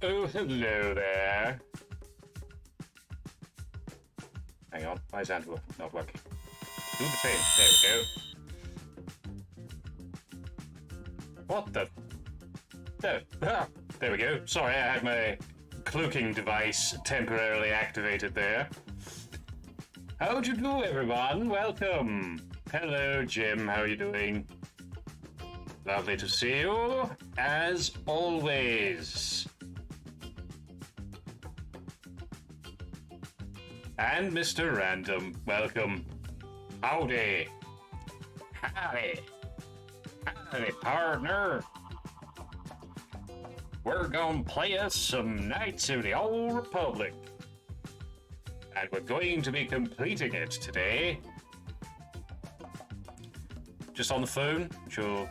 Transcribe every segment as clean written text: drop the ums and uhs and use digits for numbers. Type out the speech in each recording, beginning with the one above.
Oh, hello there. Hang on, why is that not working? Do the thing. There we go. What the? There we go. Sorry, I had my cloaking device temporarily activated there. How'd you do, everyone? Welcome. Hello, Jim. How are you doing? Lovely to see you, as always. And Mr. Random, welcome. Howdy. Howdy. Howdy, partner. We're gonna play us some Knights of the Old Republic. And we're going to be completing it today. Just on the phone, she'll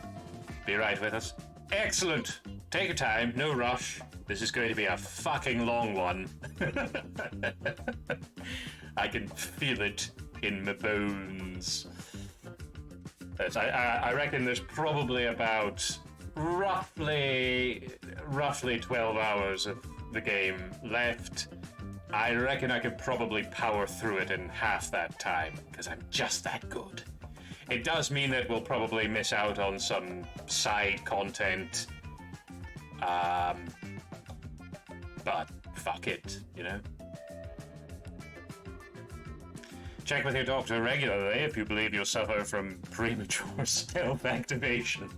be right with us. Excellent. Take your time, no rush. This is going to be a fucking long one. I can feel it in my bones. Yes, I reckon there's probably about roughly 12 hours of the game left. I reckon I could probably power through it in half that time, because I'm just that good. It does mean that we'll probably miss out on some side content. But fuck it, you know? Check with your doctor regularly if you believe you'll suffer from premature stealth activation.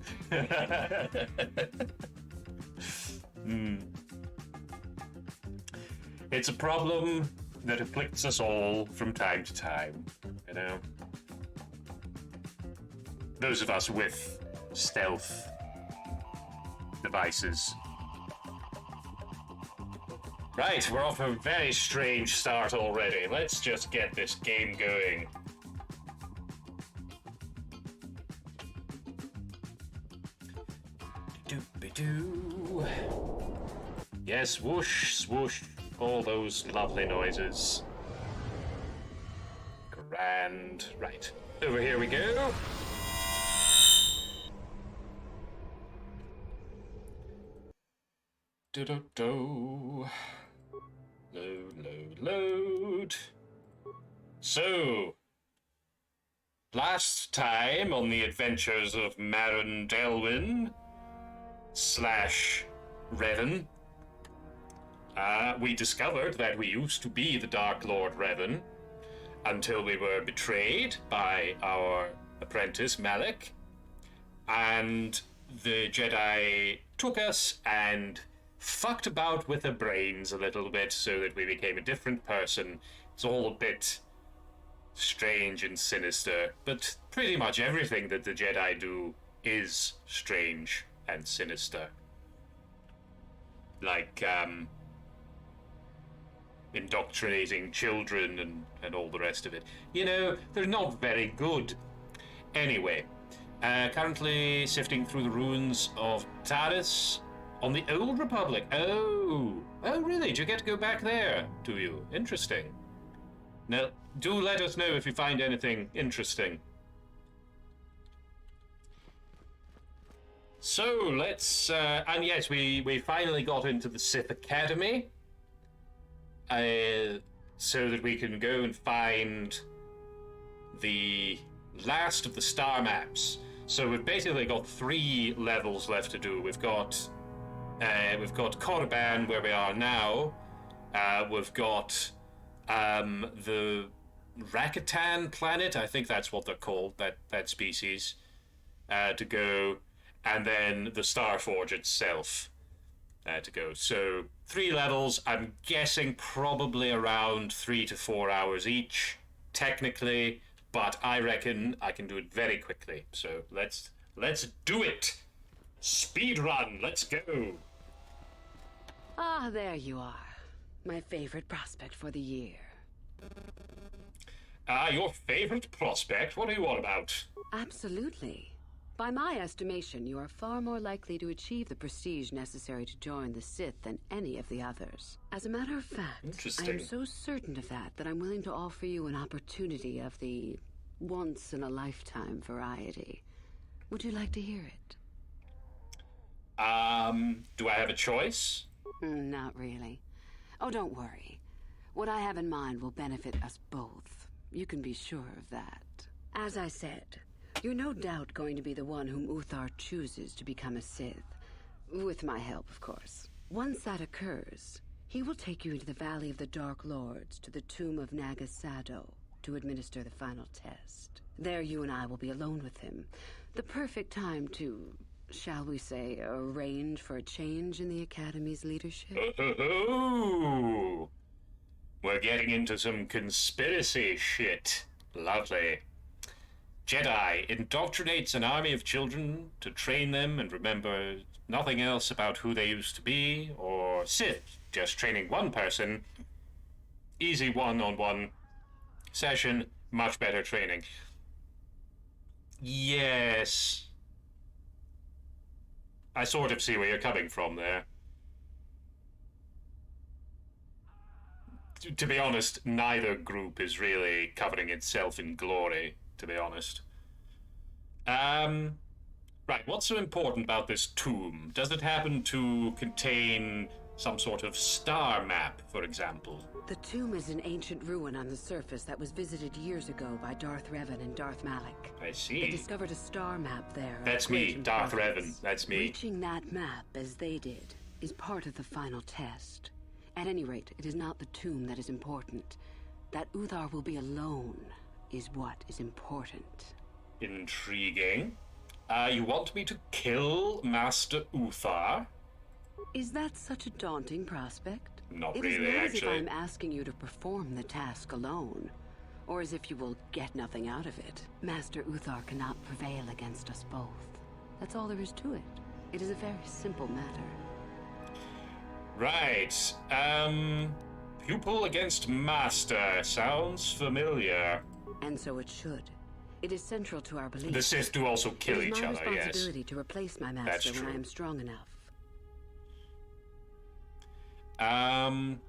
It's a problem that afflicts us all from time to time, you know? Those of us with stealth devices. Right, we're off to a very strange start already. Let's just get this game going. Doopy-doo. Yes, whoosh, swoosh, all those lovely noises. Grand. Right, over here we go. Do-do-do. Load. So, last time on the adventures of Marin Delwyn / Revan, we discovered that we used to be the Dark Lord Revan until we were betrayed by our apprentice Malak, and the Jedi took us and fucked about with the brains a little bit so that we became a different person. It's all a bit strange and sinister, but pretty much everything that the Jedi do is strange and sinister. Like, indoctrinating children and all the rest of it. You know, they're not very good. Anyway, currently sifting through the ruins of Taris on the Old Republic. Oh, really? Do you get to go back there, do you? Interesting. Now, do let us know if you find anything interesting. So, let's... and yes, we finally got into the Sith Academy. So that we can go and find the last of the star maps. So we've basically got 3 levels left to do. We've got Korriban, where we are now. We've got the Rakatan planet, I think that's what they're called, that species, to go, and then the Starforge itself to go. So 3 levels, I'm guessing probably around 3 to 4 hours each, technically, but I reckon I can do it very quickly. So let's do it! Speed run, let's go! Ah, there you are. My favorite prospect for the year. Your favorite prospect? What are you on about? Absolutely. By my estimation, you are far more likely to achieve the prestige necessary to join the Sith than any of the others. As a matter of fact, I am so certain of that I'm willing to offer you an opportunity of the once-in-a-lifetime variety. Would you like to hear it? Do I have a choice? Not really. Oh, don't worry. What I have in mind will benefit us both. You can be sure of that. As I said, you're no doubt going to be the one whom Uthar chooses to become a Sith. With my help, of course. Once that occurs, he will take you into the Valley of the Dark Lords to the tomb of Nagasado to administer the final test. There you and I will be alone with him. The perfect time to, shall we say, arrange for a change in the Academy's leadership. Oh, we're getting into some conspiracy shit. Lovely. Jedi indoctrinates an army of children to train them and remember nothing else about who they used to be, or Sith just training one person. Easy one-on-one session, much better training. Yes. I sort of see where you're coming from there. To be honest, neither group is really covering itself in glory, to be honest. Right, what's so important about this tomb? Does it happen to contain some sort of star map, for example? The tomb is an ancient ruin on the surface that was visited years ago by Darth Revan and Darth Malak. I see. They discovered a star map there. That's me, Darth Revan. That's me. Reaching that map, as they did, is part of the final test. At any rate, it is not the tomb that is important. That Uthar will be alone is what is important. Intriguing. You want me to kill Master Uthar? Is that such a daunting prospect? Not really, actually. It is not as if I'm asking you to perform the task alone, or as if you will get nothing out of it. Master Uthar cannot prevail against us both. That's all there is to it. It is a very simple matter. Right. Pupil against master. Sounds familiar. And so it should. It is central to our belief. The Sith do also kill each other, yes. It is my responsibility to replace my master when I am strong enough. And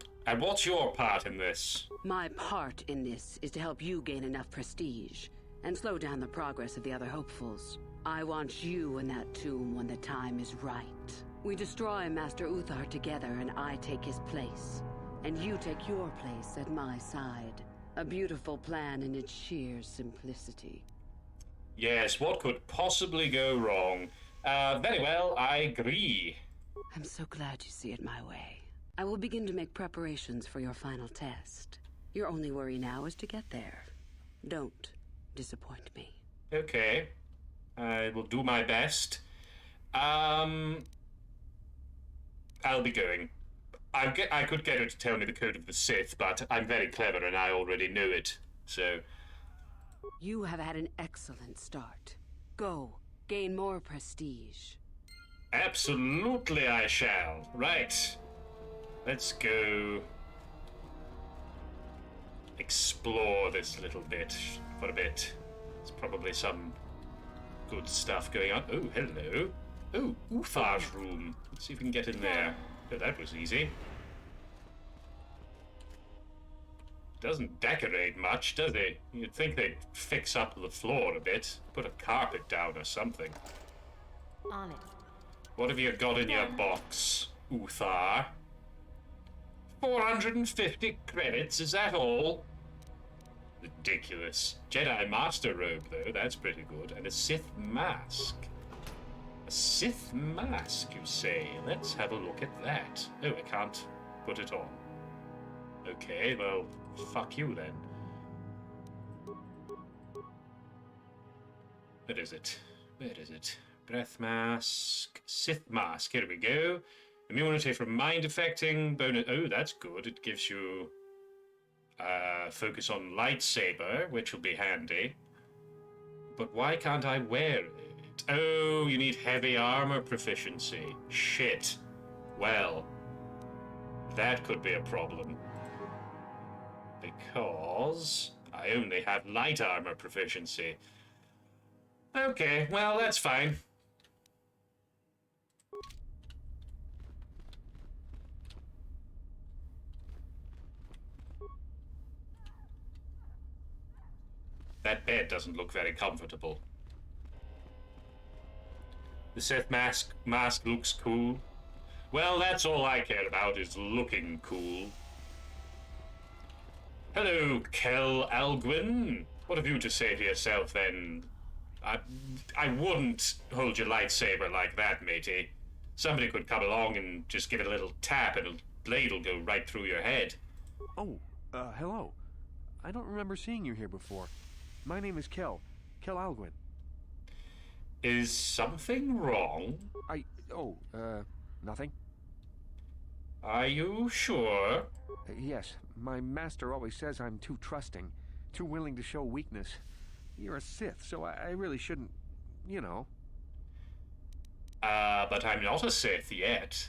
what's your part in this? My part in this is to help you gain enough prestige and slow down the progress of the other hopefuls. I want you in that tomb when the time is right. We destroy Master Uthar together and I take his place. And you take your place at my side. A beautiful plan in its sheer simplicity. Yes, what could possibly go wrong? Very well, I agree. I'm so glad you see it my way. I will begin to make preparations for your final test. Your only worry now is to get there. Don't disappoint me. Okay. I will do my best. I'll be going. I could get her to tell me the code of the Sith, but I'm very clever and I already knew it, so... You have had an excellent start. Go, gain more prestige. Absolutely I shall. Right. Let's go... explore this little bit for a bit. There's probably some good stuff going on. Oh, hello. Oh, Uthar's room. Let's see if we can get in there. Oh, that was easy. Doesn't decorate much, does it? You'd think they'd fix up the floor a bit. Put a carpet down or something. On it. What have you got in your box, Uthar? 450 credits, is that all? Ridiculous. Jedi Master robe, though, that's pretty good. And a Sith mask. A Sith mask, you say? Let's have a look at that. Oh, I can't put it on. Okay, well, fuck you then. Where is it? Where is it? Breath mask. Sith mask. Here we go. Immunity from mind affecting. Bonus. Oh, that's good. It gives you focus on lightsaber, which will be handy. But why can't I wear it? Oh, you need heavy armor proficiency. Shit. Well, that could be a problem. Because I only have light armor proficiency. Okay, well, that's fine. That bed doesn't look very comfortable. The Sith mask looks cool. Well, that's all I care about, is looking cool. Hello, Kel Alguin. What have you to say for yourself, then? I wouldn't hold your lightsaber like that, matey. Somebody could come along and just give it a little tap and a blade will go right through your head. Oh, hello. I don't remember seeing you here before. My name is Kel Alguin. Is something wrong? Nothing? Are you sure? Yes, my master always says I'm too trusting, too willing to show weakness. You're a Sith, so I really shouldn't, you know. But I'm not a Sith yet.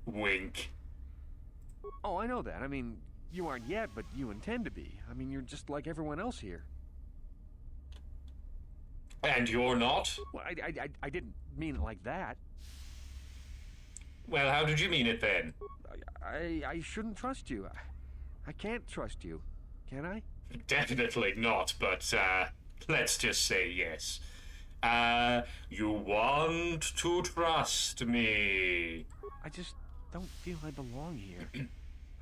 Wink. Oh, I know that. I mean, you aren't yet, but you intend to be. I mean, you're just like everyone else here. And you're not? Well, I didn't mean it like that. Well, how did you mean it then? I shouldn't trust you. I can't trust you. Can I? Definitely not, but, let's just say yes. You want to trust me. I just don't feel I belong here.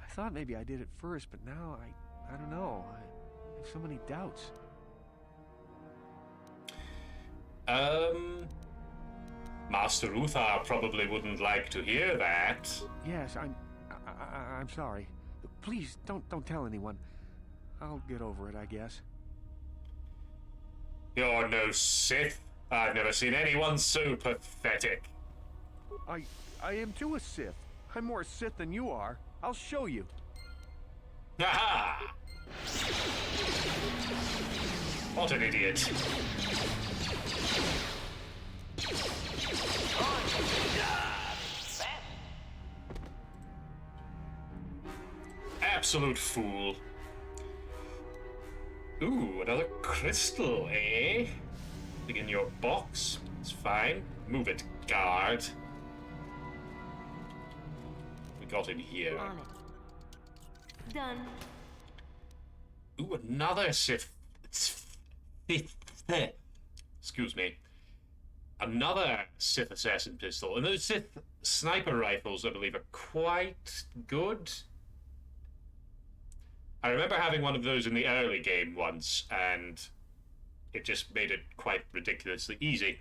I thought maybe I did at first, but now I don't know. I have so many doubts. Master Uthar probably wouldn't like to hear that. Yes, I'm sorry. Please don't tell anyone. I'll get over it, I guess. You're no Sith. I've never seen anyone so pathetic. I am too a Sith. I'm more a Sith than you are. I'll show you. Aha! What an idiot. Absolute fool. Ooh, another crystal, eh? Dig in your box. It's fine. Move it, guard. We got in here. On it. Done. Ooh, another Sith. Excuse me. Another Sith assassin pistol. And those Sith sniper rifles, I believe, are quite good. I remember having one of those in the early game once, and it just made it quite ridiculously easy.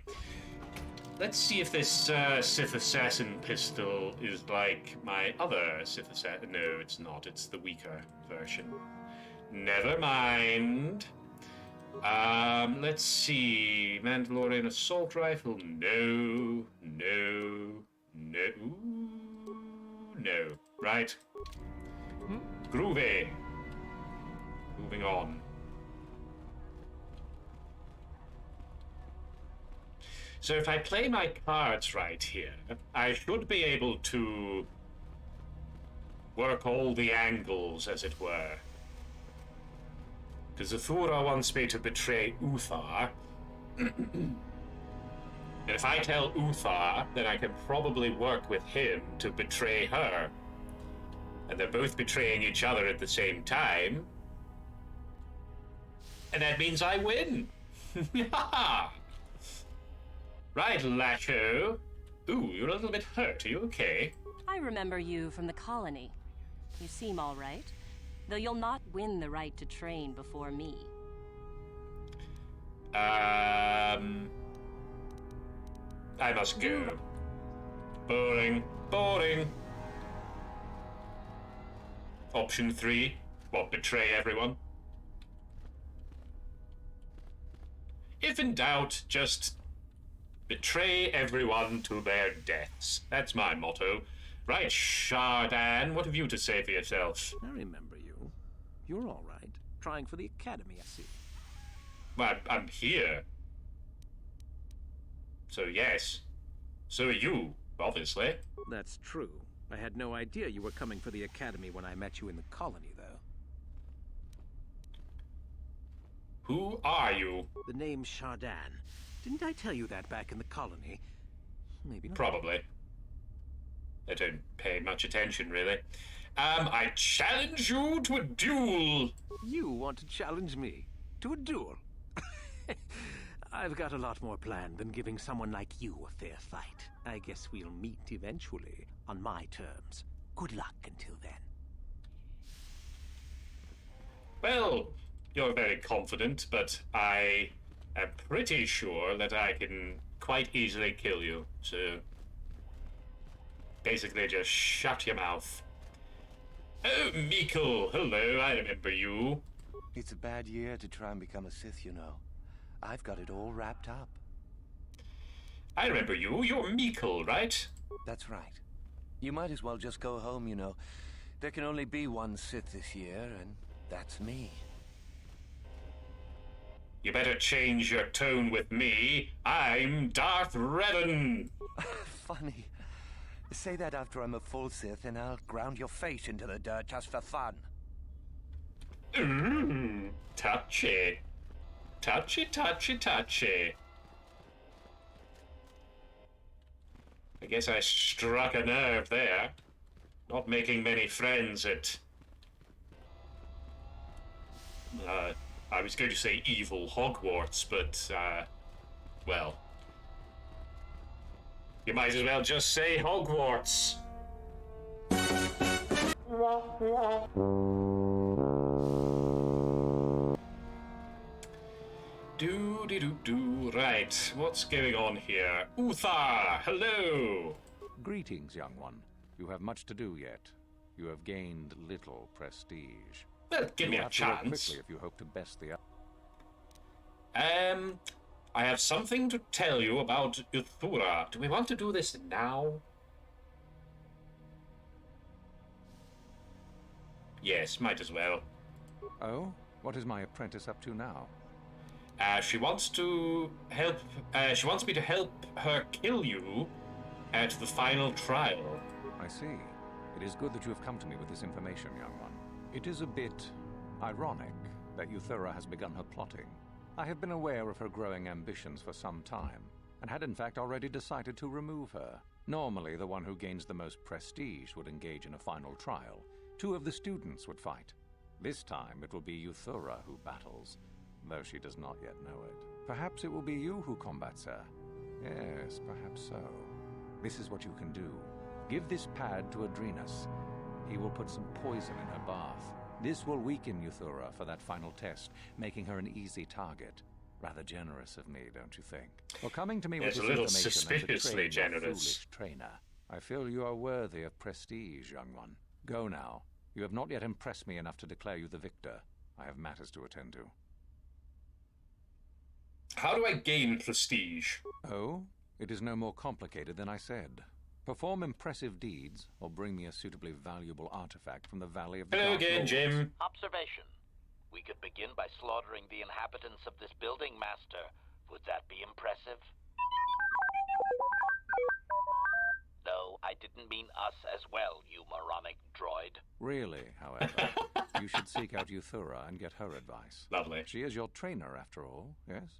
Let's see if this Sith assassin pistol is like my other Sith assassin. No, it's not. It's the weaker version. Never mind. Let's see. Mandalorian assault rifle. No. Right. Groovy. Moving on. So if I play my cards right here, I should be able to work all the angles, as it were. Because Athura wants me to betray Uthar. And if I tell Uthar, then I can probably work with him to betray her. And they're both betraying each other at the same time. And that means I win. Right, Lasho. Ooh, you're a little bit hurt. Are you okay? I remember you from the colony. You seem all right, though you'll not win the right to train before me. I must go. Boring. Option 3. What, betray everyone? If in doubt, just betray everyone to their deaths. That's my motto. Right, Shardan, what have you to say for yourself? I remember you. You're all right. Trying for the academy, I see. Well, I'm here. So yes. So are you, obviously. That's true. I had no idea you were coming for the academy when I met you in the colony, though. Who are you? The name's Shardan. Didn't I tell you that back in the colony? Maybe not. Probably. I don't pay much attention, really. I challenge you to a duel. You want to challenge me to a duel? I've got a lot more planned than giving someone like you a fair fight. I guess we'll meet eventually, on my terms. Good luck until then. Well, you're very confident, but I am pretty sure that I can quite easily kill you, so basically just shut your mouth. Oh, Mikkel, hello, I remember you. It's a bad year to try and become a Sith, you know. I've got it all wrapped up. I remember you. You're Mikkel, right? That's right. You might as well just go home, you know. There can only be one Sith this year, and that's me. You better change your tone with me. I'm Darth Revan. Funny. Say that after I'm a full Sith, and I'll ground your face into the dirt just for fun. Touchy. Touchy, touchy, touchy. I guess I struck a nerve there. Not making many friends at... I was going to say evil Hogwarts, but, well... You might as well just say Hogwarts. Do-de-do-do. Right, what's going on here? Uther, hello! Greetings, young one. You have much to do yet. You have gained little prestige. Well, give me a chance. Work quickly if you hope to best the... I have something to tell you about Uthura. Do we want to do this now? Yes, might as well. Oh? What is my apprentice up to now? She wants to help... she wants me to help her kill you at the final trial. I see. It is good that you have come to me with this information, young one. It is a bit ironic that Uthura has begun her plotting. I have been aware of her growing ambitions for some time, and had in fact already decided to remove her. Normally, the one who gains the most prestige would engage in a final trial. 2 of the students would fight. This time, it will be Uthura who battles, though she does not yet know it. Perhaps it will be you who combats her. Yes, perhaps so. This is what you can do. Give this pad to Adrenus. He will put some poison in her bath. This will weaken Uthura for that final test, making her an easy target. Rather generous of me, don't you think? For coming to me with this information suspiciously generous. Foolish trainer. I feel you are worthy of prestige, young one. Go now. You have not yet impressed me enough to declare you the victor. I have matters to attend to. How do I gain prestige? Oh? It is no more complicated than I said. Perform impressive deeds, or bring me a suitably valuable artifact from the Valley of the Hello Dark again, Lords. Jim. Observation. We could begin by slaughtering the inhabitants of this building, Master. Would that be impressive? No, I didn't mean us as well, you moronic droid. Really, however, you should seek out Uthura and get her advice. Lovely. She is your trainer, after all, yes?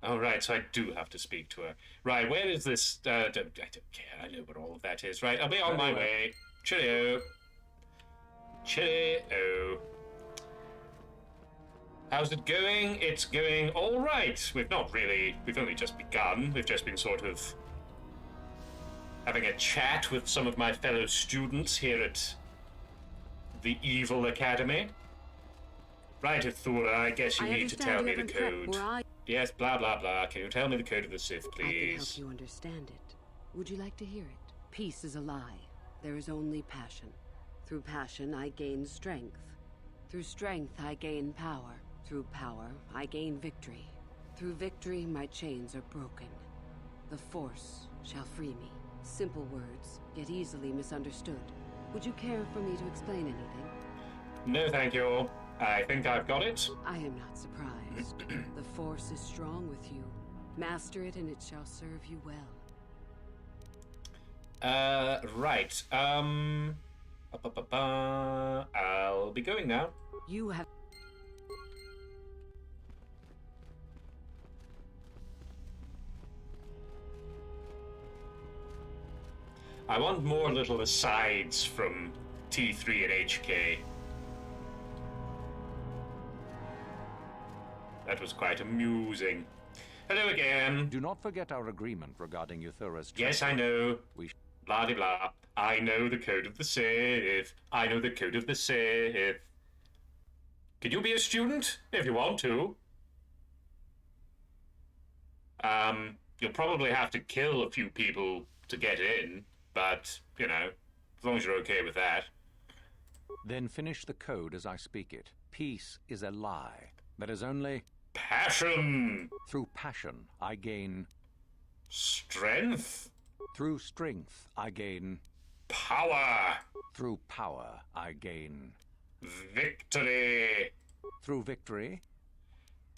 Oh, right, so I do have to speak to her. Right, where is this... I don't care, I know what all of that is. Right, I'll be on my way. Cheerio. Cheerio. How's it going? It's going all right. We've only just begun. We've just been sort of having a chat with some of my fellow students here at the Evil Academy. Right, Uthura, I guess you need to tell me the code. Yes, blah, blah, blah. Can you tell me the code of the Sith, please? I can help you understand it. Would you like to hear it? Peace is a lie. There is only passion. Through passion, I gain strength. Through strength, I gain power. Through power, I gain victory. Through victory, my chains are broken. The Force shall free me. Simple words, yet easily misunderstood. Would you care for me to explain anything? No, thank you. I think I've got it. I am not surprised. The Force is strong with you. Master it and it shall serve you well. Right. I'll be going now. You have... I want more little asides from T3 and HK. That was quite amusing. Hello again. Do not forget our agreement regarding Euthura's treasure. Yes, I know. We Blah, de blah. I know the code of the Sith. I know the code of the Sith. Can you be a student if you want to? You'll probably have to kill a few people to get in, but, you know, as long as you're okay with that. Then finish the code as I speak it. Peace is a lie. There is only... Passion! Through passion, I gain... Strength? Through strength, I gain... Power! Through power, I gain... Victory! Through victory...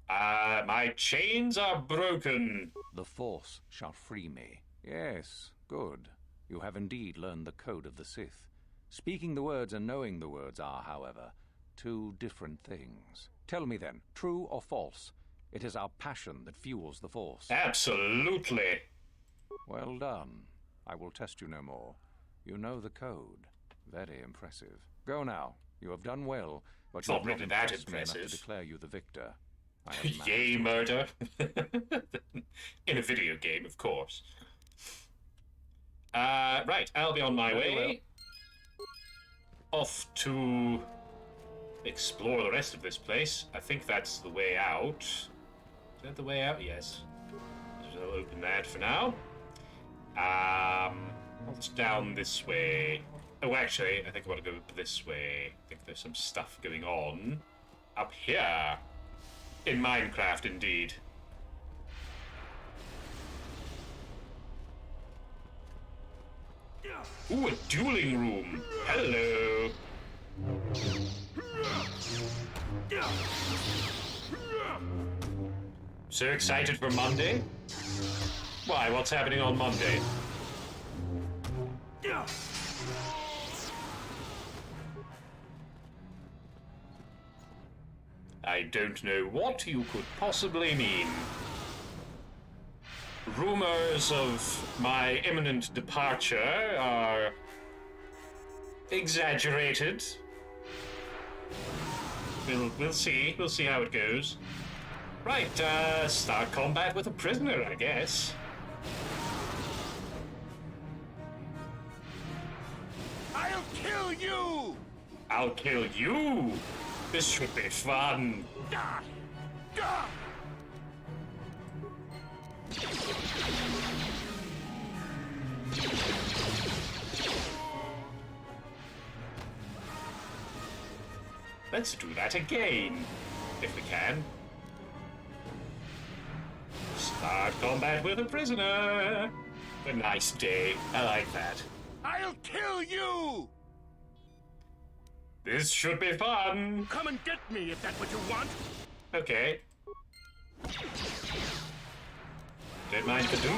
My chains are broken. The Force shall free me. Yes, good. You have indeed learned the code of the Sith. Speaking the words and knowing the words are, however, two different things. Tell me then, true or false? It is our passion that fuels the Force. Absolutely. Well done. I will test you no more. You know the code. Very impressive. Go now. You have done well, but you have not impressed me enough to declare you the victor. Yay, murder. In a video game, of course. Right, I'll be on my way. Off to explore the rest of this place. I think that's the way out. Is that the way out? Yes. So I'll open that for now. What's down this way? Oh, actually, I think I want to go this way. I think there's some stuff going on up here. In Minecraft, indeed. Ooh, a dueling room. Hello. So excited for Monday? Why, what's happening on Monday? I don't know what you could possibly mean. Rumors of my imminent departure are exaggerated. We'll see. We'll see how it goes. Right, start combat with a prisoner, I guess. I'll kill you! I'll kill you! This should be fun. Let's do that again, if we can. Start combat with a prisoner. A nice day. I like that. I'll kill you! This should be fun. Come and get me if that's what you want. Okay. Don't mind if I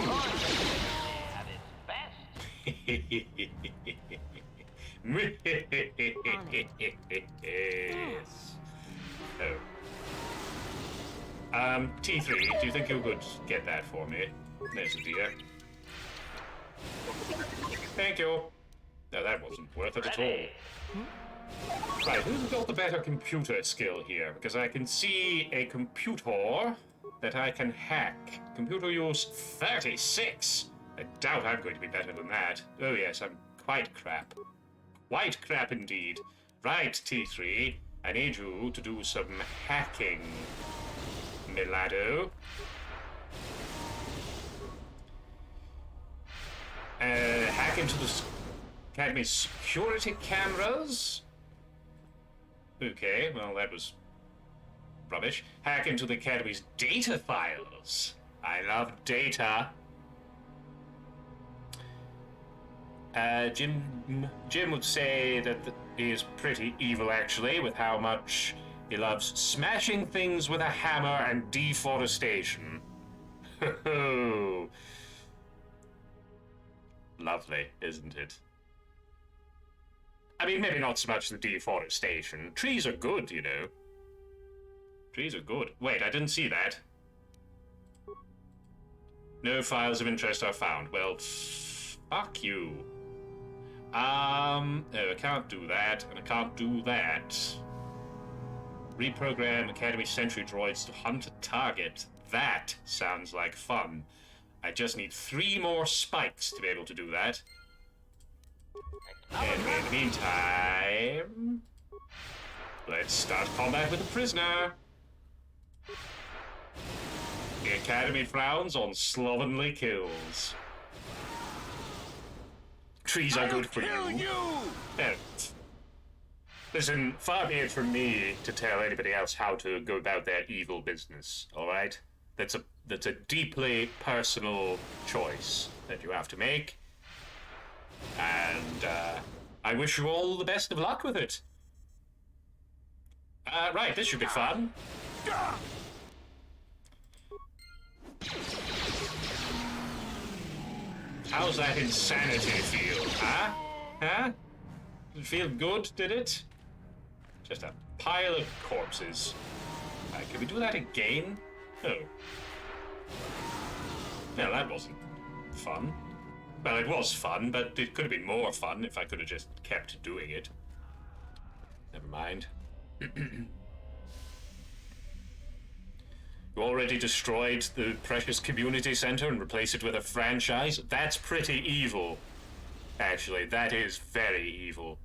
Yes. Oh. T3, do you think you could get that for me? There's a dear. Thank you. No, that wasn't worth it at all. Right, who's got the better computer skill here? Because I can see a computer that I can hack. Computer use 36. I doubt I'm going to be better than that. Oh yes, I'm quite crap. Quite crap indeed. Right, T3, I need you to do some hacking, Milado. Hack into the Academy's security cameras. Okay, well, that was rubbish. Hack into the Academy's data files. I love data. Jim would say that he is pretty evil, actually, with how much he loves smashing things with a hammer and deforestation. Lovely, isn't it? I mean, maybe not so much the deforestation. Trees are good, you know. Trees are good. Wait, I didn't see that. No files of interest are found. Well, fuck you. No, I can't do that, and I can't do that. Reprogram Academy sentry droids to hunt a target. That sounds like fun. I just need 3 more spikes to be able to do that. And in the meantime, let's start combat with the prisoner. The Academy frowns on slovenly kills. Trees are good for you. Listen, far be it from me to tell anybody else how to go about their evil business, alright? That's a deeply personal choice that you have to make. And, I wish you all the best of luck with it. Right, this should be fun. How's that insanity feel, huh? Huh? Did it feel good, did it? Just a pile of corpses. Can we do that again? Oh. Well, that wasn't fun. Well, it was fun, but it could have been more fun if I could have just kept doing it. Never mind. You already destroyed the precious community center and replaced it with a franchise? That's pretty evil. Actually, that is very evil.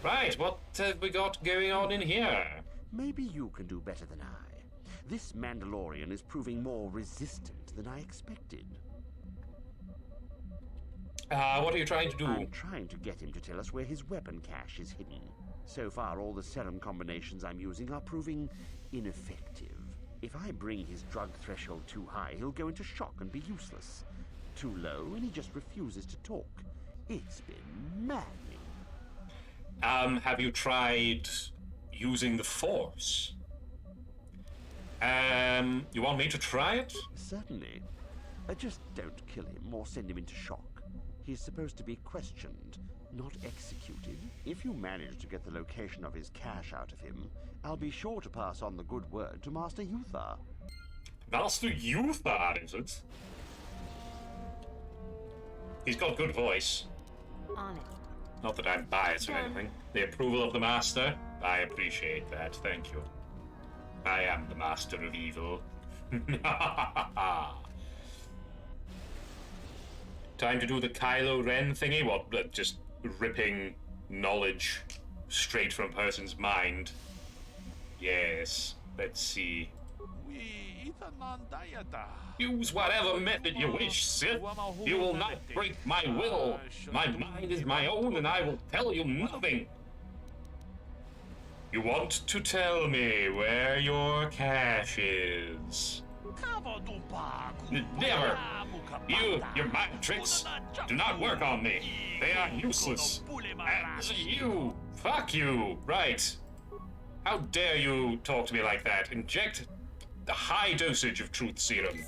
Right, what have we got going on in here? Maybe you can do better than I. This Mandalorian is proving more resistant than I expected. What are you trying to do? I'm trying to get him to tell us where his weapon cache is hidden. So far, all the serum combinations I'm using are proving ineffective. If I bring his drug threshold too high, he'll go into shock and be useless. Too low, and he just refuses to talk. It's been maddening. Have you tried using the Force? You want me to try it? Certainly. Just don't kill him or send him into shock. He's supposed to be questioned, not executed. If you manage to get the location of his cache out of him, I'll be sure to pass on the good word to Master Yuthar. Master Yuthar, is it? He's got good voice. On it. Not that I'm biased or anything. The approval of the Master, I appreciate that, thank you. I am the Master of Evil. Time to do the Kylo Ren thingy? What, just ripping knowledge straight from a person's mind? Yes, let's see. Use whatever method you wish, Sith. You will not break my will. My mind is my own, and I will tell you nothing. You want to tell me where your cache is? Never! Your mind tricks do not work on me. They are useless. As you, fuck you, right. How dare you talk to me like that? Inject a high dosage of truth serum.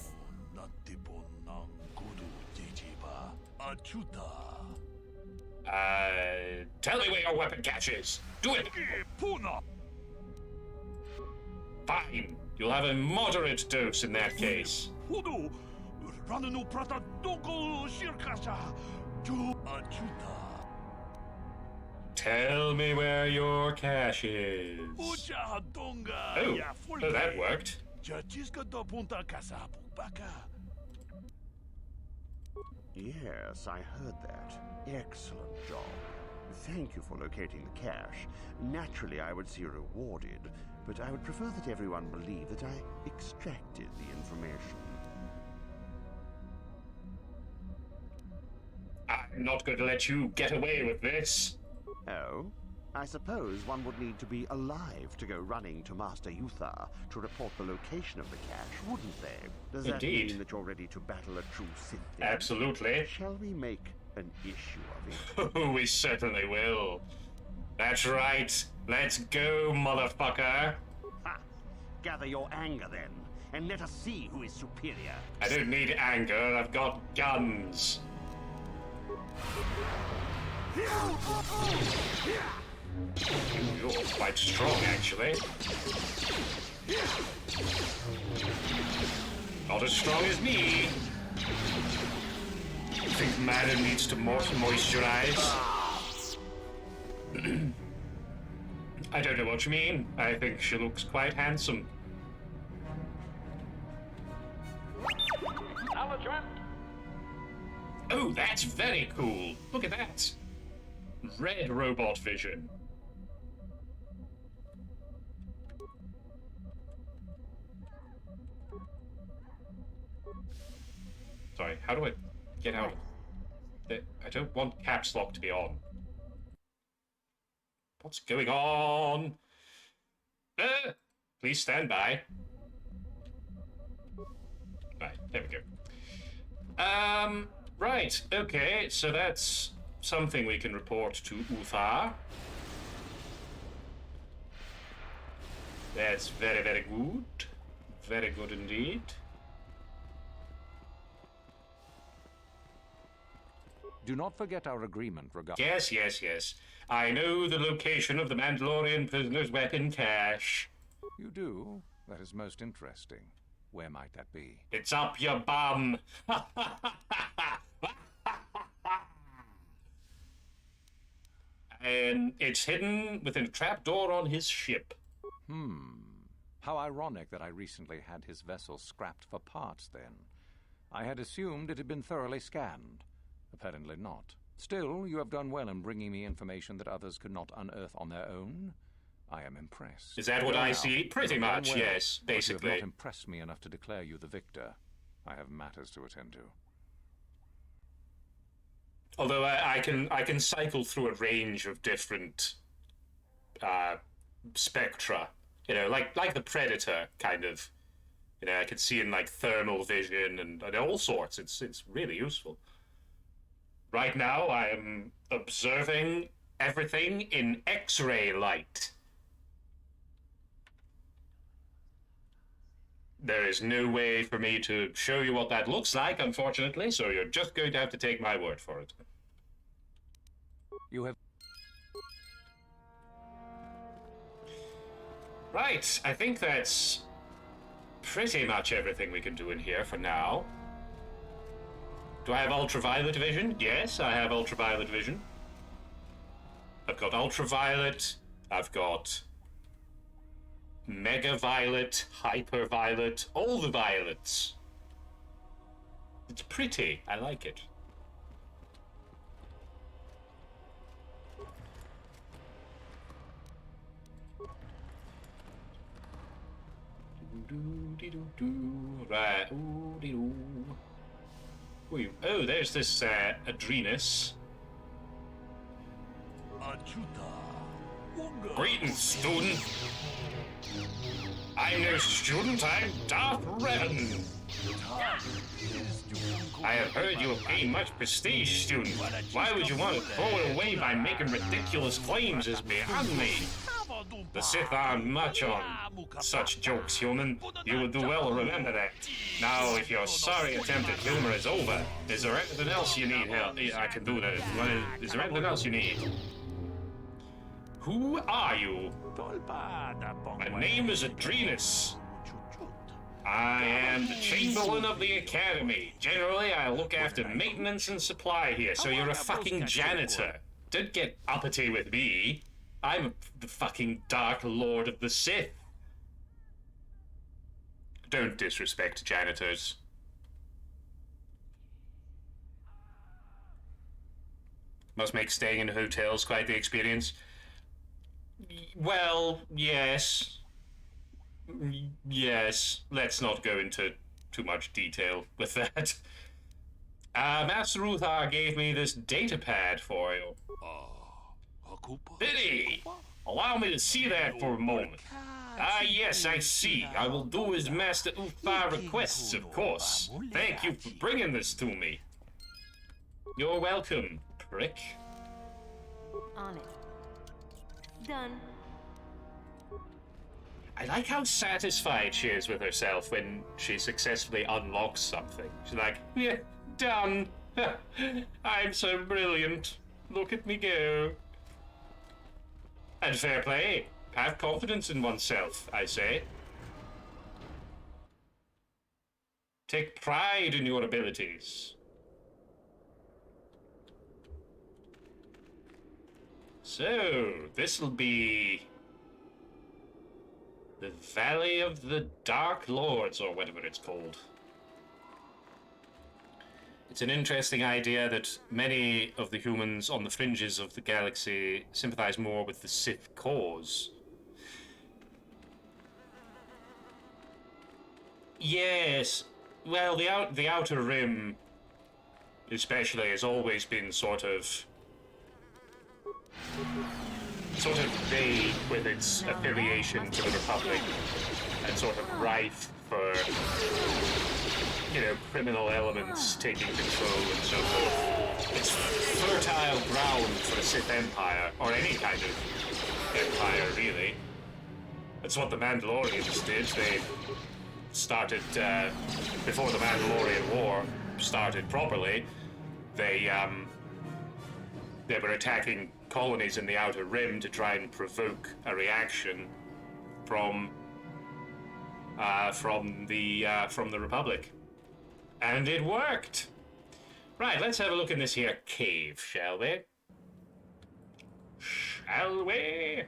Tell me where your weapon cache is. Do it! Fine. You'll have a moderate dose in that case. Tell me where your cache is. Oh, that worked. Yes, I heard that. Excellent job. Thank you for locating the cache. Naturally, I would see you rewarded, but I would prefer that everyone believe that I extracted the information. I'm not going to let you get away with this. Oh? I suppose one would need to be alive to go running to Master Yuthar to report the location of the cache, wouldn't they? Does that mean that you're ready to battle a true Sith then? Absolutely. Shall we make an issue of it? We certainly will. That's right. Let's go, motherfucker. Ha! Gather your anger then, and let us see who is superior. I don't need anger, I've got guns. You're quite strong, actually. Not as strong as me. Think Madden needs to moisturize? I don't know what you mean. I think she looks quite handsome. Acknowledgement. Oh, that's very cool. Look at that. Red robot vision. Sorry, how do I get out? I don't want caps lock to be on. What's going on? Please stand by. Right, there we go. Right, okay, so that's something we can report to Uthar. That's very, very good. Very good indeed. Do not forget our agreement regarding... Yes, yes, yes. I know the location of the Mandalorian prisoner's weapon cache. You do? That is most interesting. Where might that be? It's up your bum. And it's hidden within a trapdoor on his ship. How ironic that I recently had his vessel scrapped for parts then. I had assumed it had been thoroughly scanned. Apparently not. Still, you have done well in bringing me information that others could not unearth on their own. I am impressed. Is that what I see? Pretty much, well, yes, basically. But you have not impressed me enough to declare you the victor. I have matters to attend to. Although I can cycle through a range of different spectra, you know, like the Predator kind of. You know, I can see in like thermal vision and all sorts. It's really useful. Right now, I am observing everything in X-ray light. There is no way for me to show you what that looks like, unfortunately, so you're just going to have to take my word for it. You have... Right, I think that's pretty much everything we can do in here for now. Do I have ultraviolet vision? Yes, I have ultraviolet vision. I've got ultraviolet, I've got mega violet, hyperviolet, all the violets. It's pretty, I like it. Right, oh, there's this Adrenus. Greetings, student. I'm no student, I'm Darth Revan. I have heard you have gained much prestige, student. Why would you want to throw it away by making ridiculous claims is beyond me. The Sith aren't much on such jokes, human. You would do well to remember that. Now, if your sorry attempt at humor is over, is there anything else you need help? I can do that. Is there anything else you need? Who are you? My name is Adrenus. I am the Chamberlain of the Academy. Generally, I look after maintenance and supply here, so you're a fucking janitor. Don't get uppity with me. I'm the fucking Dark Lord of the Sith. Don't disrespect janitors. Must make staying in hotels quite the experience. Well, yes. Yes, let's not go into too much detail with that. Master Uthar gave me this data pad for you. Biddy! Allow me to see that for a moment. Yes, I see. I will do as Master Uthar requests, of course. Thank you for bringing this to me. You're welcome, prick. On it. Done. I like how satisfied she is with herself when she successfully unlocks something. She's like, yeah, done. I'm so brilliant. Look at me go. And fair play. Have confidence in oneself, I say. Take pride in your abilities. So, this'll be The Valley of the Dark Lords, or whatever it's called. It's an interesting idea that many of the humans on the fringes of the galaxy sympathize more with the Sith cause. Yes, well, the Outer Rim, especially, has always been sort of vague with its affiliation to the Republic, and sort of rife for, you know, criminal elements taking control and so forth. It's fertile ground for the Sith Empire, or any kind of empire, really. That's what the Mandalorians did. They started, before the Mandalorian War started properly, they were attacking colonies in the Outer Rim to try and provoke a reaction from the Republic. And it worked! Right, let's have a look in this here cave, shall we? Shall we?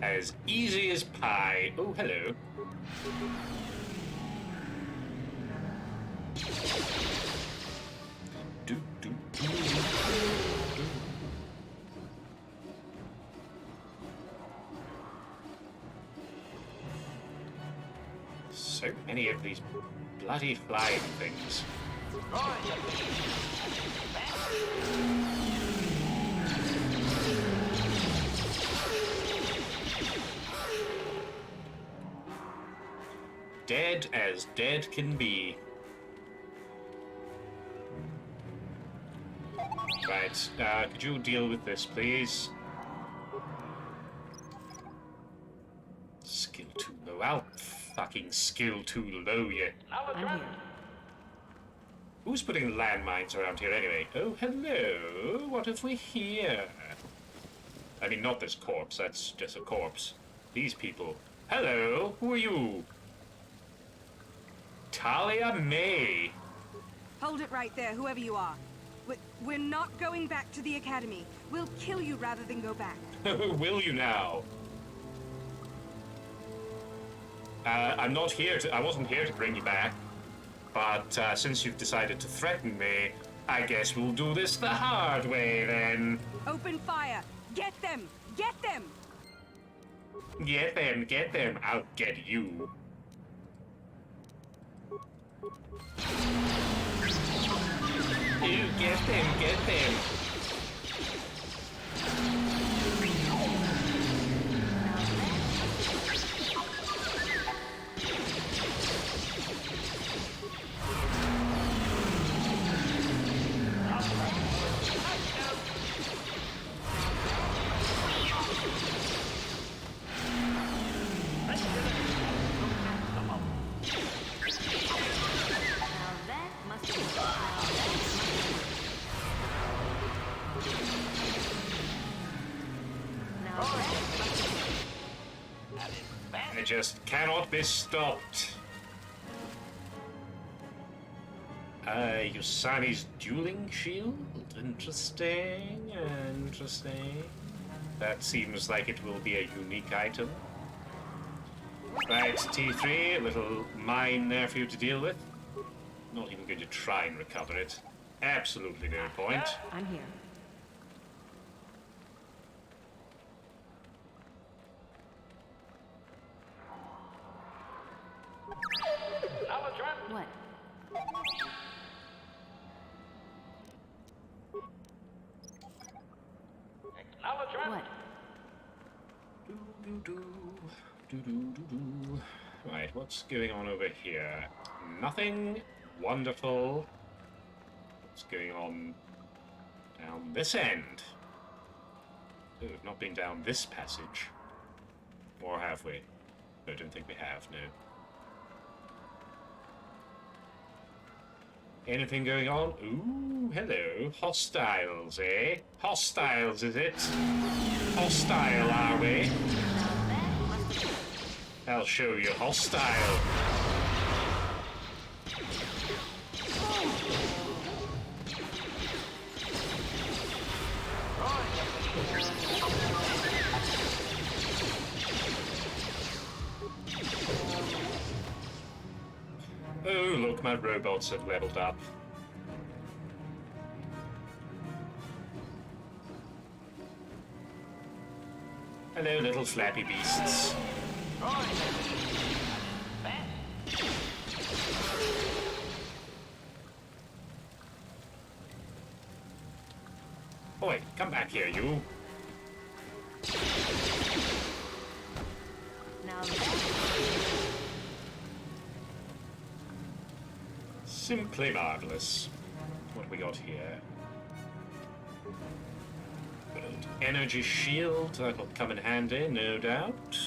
As easy as pie. Oh, hello. Do, do, do. So many of these bloody flying things. Dead as dead can be. Right, could you deal with this, please? Skill too low. I'll fucking skill too low, you. I'm here. Who's putting landmines around here anyway? Oh, hello. What have we here? I mean, not this corpse. That's just a corpse. These people. Hello. Who are you? Talia May. Hold it right there, whoever you are. We're not going back to the Academy. We'll kill you rather than go back. Will you now? I'm not here to... I wasn't here to bring you back. But since you've decided to threaten me, I guess we'll do this the hard way, then. Open fire! Get them! Get them! Get them, get them. I'll get you. You get them, get them. It just cannot be stopped. Yusani's dueling shield? Interesting, interesting. That seems like it will be a unique item. Right, T3, a little mine there for you to deal with. Not even going to try and recover it. Absolutely no point. I'm here. What? What? Right, what's going on over here? Nothing. Wonderful. What's going on down this end? Oh, we've not been down this passage. Or have we? No, I don't think we have, no. Anything going on? Ooh, hello. Hostiles, eh? Hostiles, is it? Hostile, are we? I'll show you hostile. Oh, look, my robots have leveled up. Hello, little flappy beasts. Oi, come back here, you. Now Simply marvelous. What have we got here? Good old energy shield. That'll come in handy, no doubt.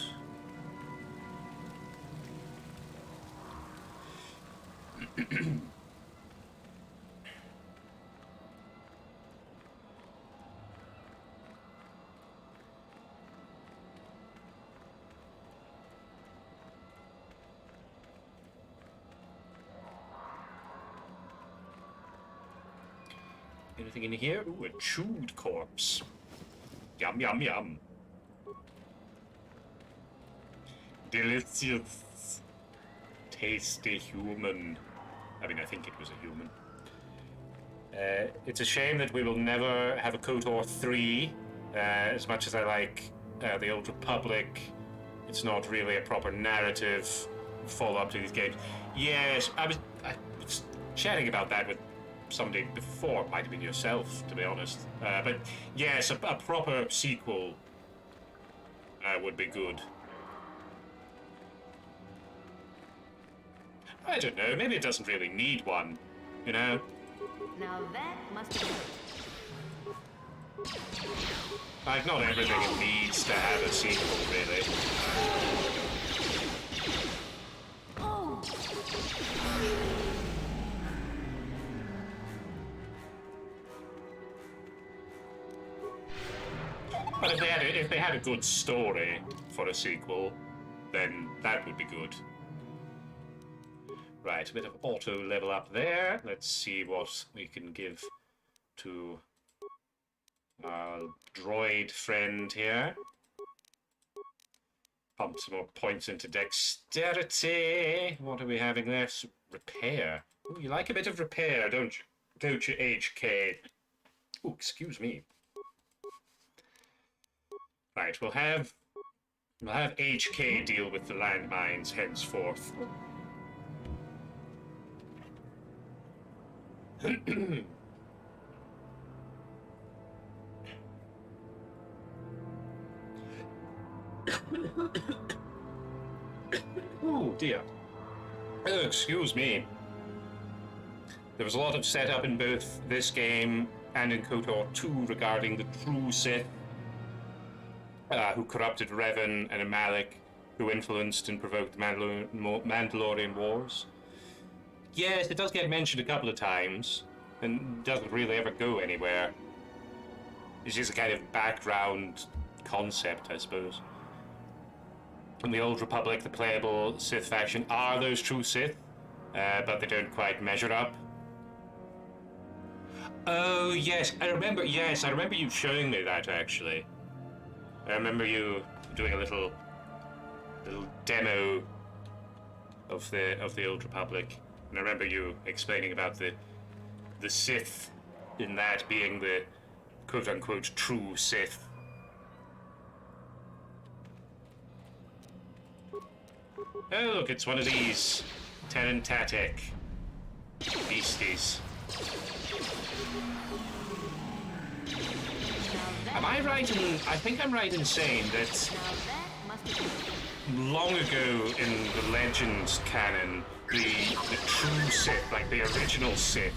Anything in here? Ooh, a chewed corpse. Yum, yum, yum. Delicious. Tasty human. I mean, I think it was a human. It's a shame that we will never have a KOTOR 3. As much as I like the Old Republic, it's not really a proper narrative follow-up to these games. Yes, I was chatting about that with somebody before. It might have been yourself, to be honest. But yes, a proper sequel would be good. I don't know, maybe it doesn't really need one, you know? Now that must be Like, not everything needs to have a sequel, really. Oh. But if they had a good story for a sequel, then that would be good. Right, a bit of auto level up there. Let's see what we can give to our droid friend here. Pump some more points into dexterity. What are we having there? Repair. Ooh, you like a bit of repair, don't you? Don't you, HK? Ooh, excuse me. Right, we'll have HK deal with the landmines henceforth. Oh dear. Oh, excuse me. There was a lot of setup in both this game and in KOTOR 2 regarding the true Sith, who corrupted Revan and Malik, who influenced and provoked the Mandalorian Wars. Yes, it does get mentioned a couple of times, and doesn't really ever go anywhere. It's just a kind of background concept, I suppose. In the Old Republic, the playable Sith faction are those true Sith, but they don't quite measure up. Oh, yes, I remember you showing me that, actually. I remember you doing a little demo of the Old Republic, and I remember you explaining about the Sith in that being the quote-unquote true Sith. Oh, look, it's one of these Terentatic beasties. Am I right in... I think I'm right in saying that long ago in the Legends canon, the true Sith, like the original Sith,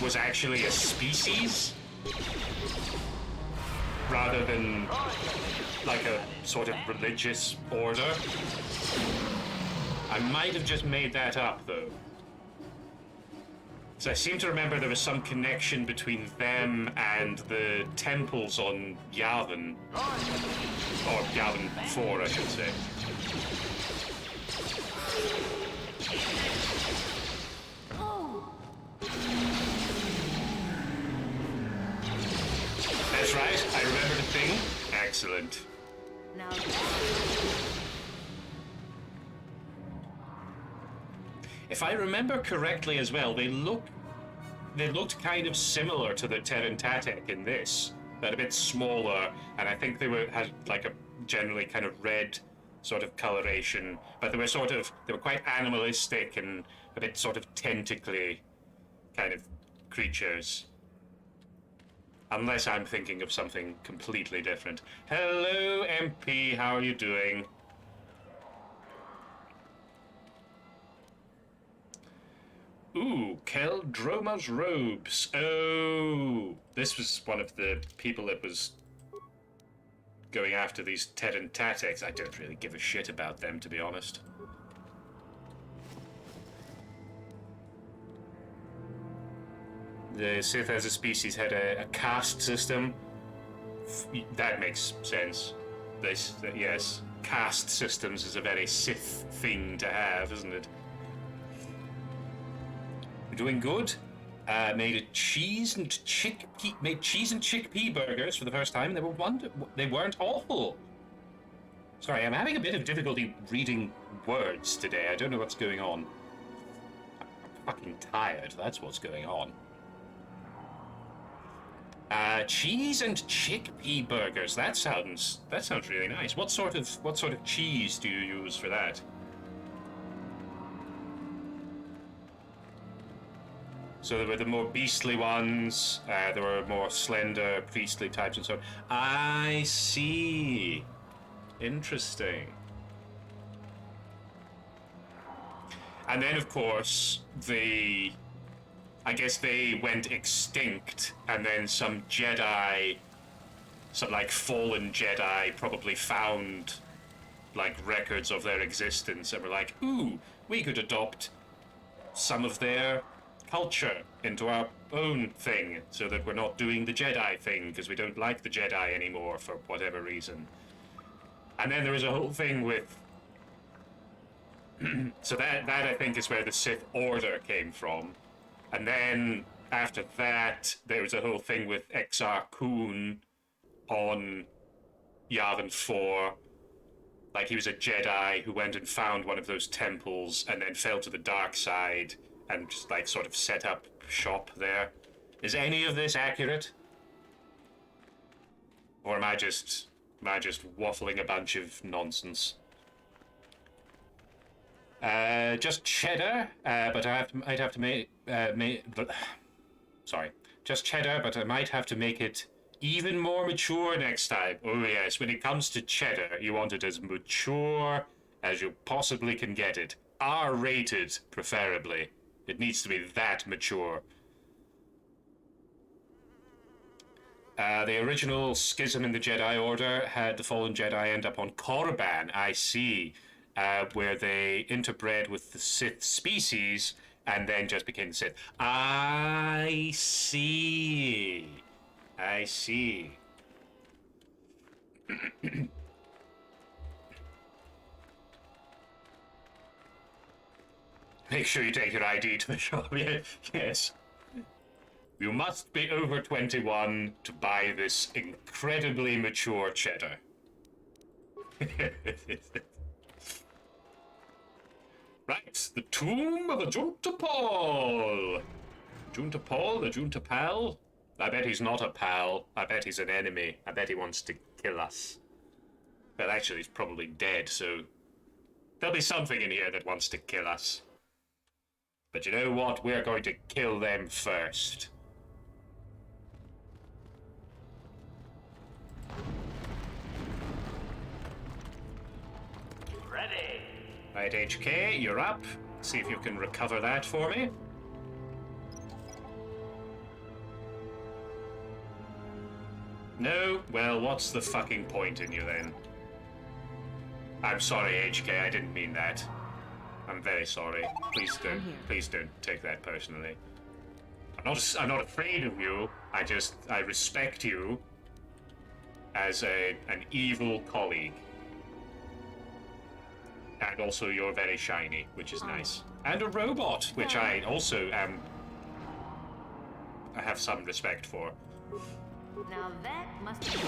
was actually a species? rather than like a sort of religious order. I might have just made that up, though. So I seem to remember there was some connection between them and the temples on Yavin. Or Yavin 4, I should say. That's right, I remember the thing. Excellent. Now... If I remember correctly as well, they looked kind of similar to the Terran Tatek in this, but a bit smaller, and I think they had like a generally kind of red sort of coloration, but they were quite animalistic and a bit sort of tentacly kind of creatures. Unless I'm thinking of something completely different. Hello, MP, how are you doing? Ooh, Keldroma's robes. Oh, this was one of the people that was going after these Terran Tateks. I don't really give a shit about them, to be honest. The Sith as a species had a caste system. That makes sense. Yes, caste systems is a very Sith thing to have, isn't it? We're doing good. Made cheese and chickpea burgers for the first time. They weren't awful. Sorry, I'm having a bit of difficulty reading words today. I don't know what's going on. I'm fucking tired. That's what's going on. Cheese and chickpea burgers. That sounds really nice. What sort of cheese do you use for that? So there were the more beastly ones. There were more slender priestly types and so on. I see. Interesting. And then, of course, I guess they went extinct, and then some Jedi, some like fallen Jedi, probably found like records of their existence and were like, ooh, we could adopt some of their culture into our own thing so that we're not doing the Jedi thing because we don't like the Jedi anymore for whatever reason. And then there was a whole thing with so that I think is where the Sith Order came from. And then after that, there was a whole thing with Exar Kun on Yavin 4. Like, he was a Jedi who went and found one of those temples and then fell to the dark side and just, like, sort of set up shop there. Is any of this accurate? Or am I just waffling a bunch of nonsense? Just cheddar, but I'd have to make sorry, just cheddar, but I might have to make it even more mature next time. Oh yes, when it comes to cheddar, you want it as mature as you possibly can get it. R-rated, preferably. It needs to be that mature. The original schism in the Jedi Order had the fallen Jedi end up on Korriban, I see. Where they interbred with the Sith species and then just became the Sith. I see. I see. Make sure you take your ID to the shop. Yes. You must be over 21 to buy this incredibly mature cheddar. Right, the tomb of Ajunta Pal. Ajunta Pal, Ajunta Pal. I bet he's not a pal. I bet he's an enemy. I bet he wants to kill us. But actually, he's probably dead, so there'll be something in here that wants to kill us. But you know what? We're going to kill them first. Ready. Right, HK, you're up. See if you can recover that for me. No? Well, what's the fucking point in you then? I'm sorry, HK, I didn't mean that. I'm very sorry. Please don't take that personally. I'm not afraid of you. I respect you as an evil colleague. And also you're very shiny, which is nice. And a robot, which I also I have some respect for. Now that must be...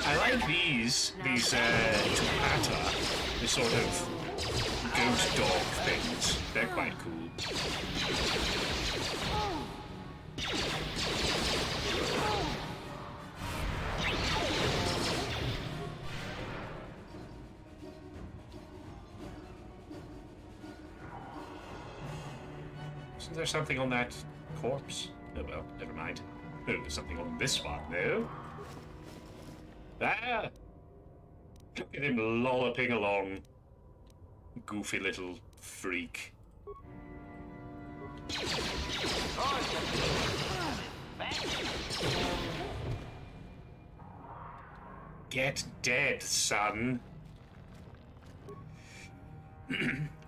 I like these Tupata, the sort of ghost dog things. They're quite cool. Isn't there something on that corpse? Oh well, never mind. Oh, there's something on this one, though. Ah! Look at him lolloping along. Goofy little freak. Get dead, son.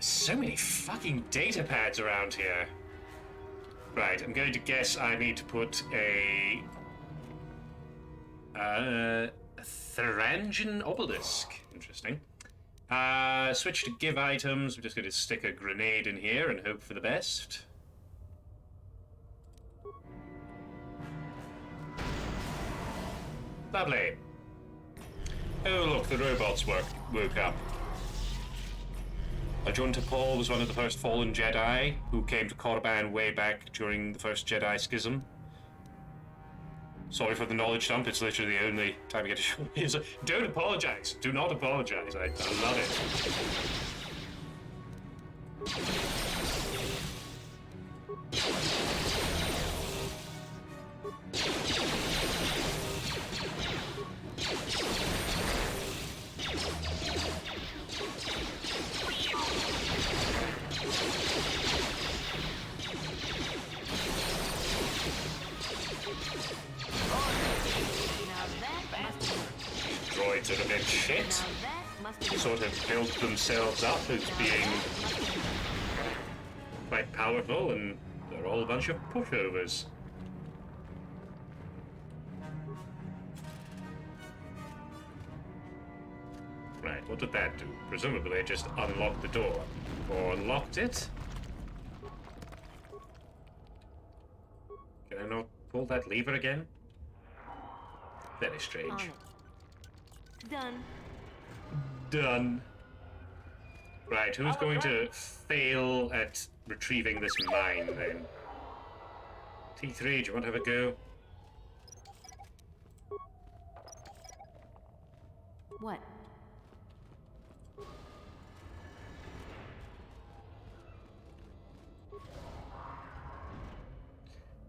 So many fucking data pads around here. Right, I'm going to guess I need to put a Thurangian obelisk. Interesting. Switch to give items. I'm just going to stick a grenade in here and hope for the best. Lovely. Oh look, the robots woke up. Ajunta Paul was one of the first fallen Jedi who came to Korriban way back during the first Jedi Schism. Sorry for the knowledge dump, it's literally the only time I get to show it. Don't apologize. Do not apologize. I love it. Droids are a bit shit. Sort of built themselves up as being quite powerful, and they're all a bunch of pushovers. Right, what did that do? Presumably it just unlocked the door. Or unlocked it? Can I not pull that lever again? Very strange. Done. Done. Right, who's going to fail at retrieving this mine then? T3, do you want to have a go? What?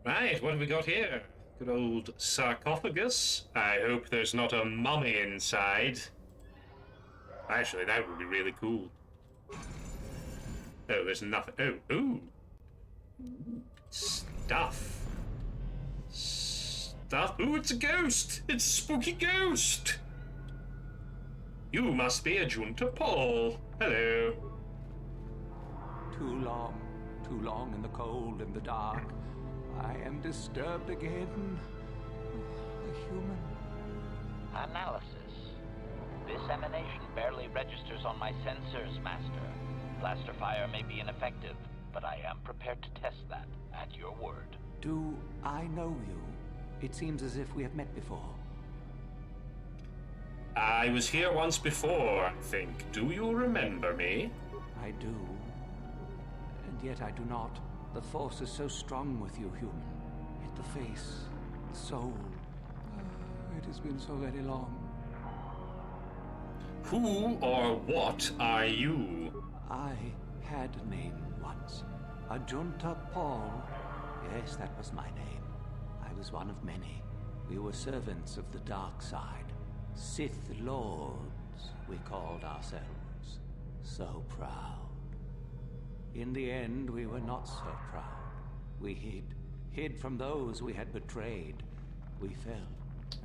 Right, what have we got here? Good old sarcophagus. I hope there's not a mummy inside. Actually, that would be really cool. Oh, there's nothing. Oh, ooh. Stuff. Stuff. Ooh, it's a ghost! It's a spooky ghost! You must be Ajunta Paul. Hello. Too long in the cold and the dark. I am disturbed again. A human. Analysis. This emanation barely registers on my sensors, Master. Blaster fire may be ineffective, but I am prepared to test that, at your word. Do I know you? It seems as if we have met before. I was here once before, I think. Do you remember me? I do. And yet I do not. The Force is so strong with you, human. Yet the face, the soul. It has been so very long. Who or what are you? I had a name once. Ajunta Paul. Yes, that was my name. I was one of many. We were servants of the dark side. Sith Lords. we called ourselves so proud. In the end, we were not so proud. We hid from those we had betrayed. We fell,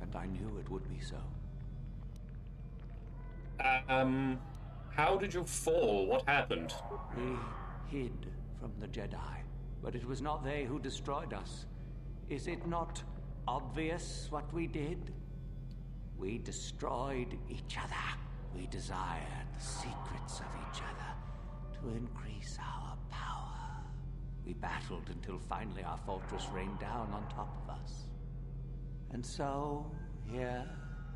and I knew it would be so. How did you fall? What happened? We hid from the Jedi, but it was not they who destroyed us. Is it not obvious what we did? We destroyed each other. We desired the secrets of each other to increase our power. We battled until finally our fortress rained down on top of us. And so, here,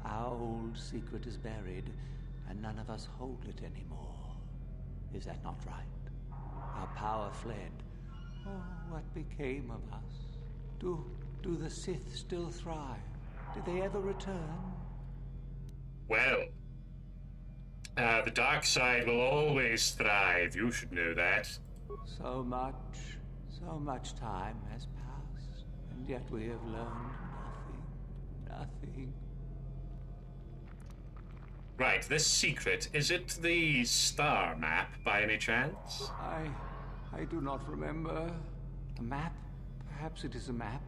our old secret is buried, and none of us hold it anymore. Is that not right? Our power fled. Oh, what became of us? Do the Sith still thrive? Did they ever return? Well, the dark side will always thrive. You should know that. So much time has passed, and yet we have learned nothing. Right, this secret, is it the star map by any chance? I do not remember. A map? Perhaps it is a map,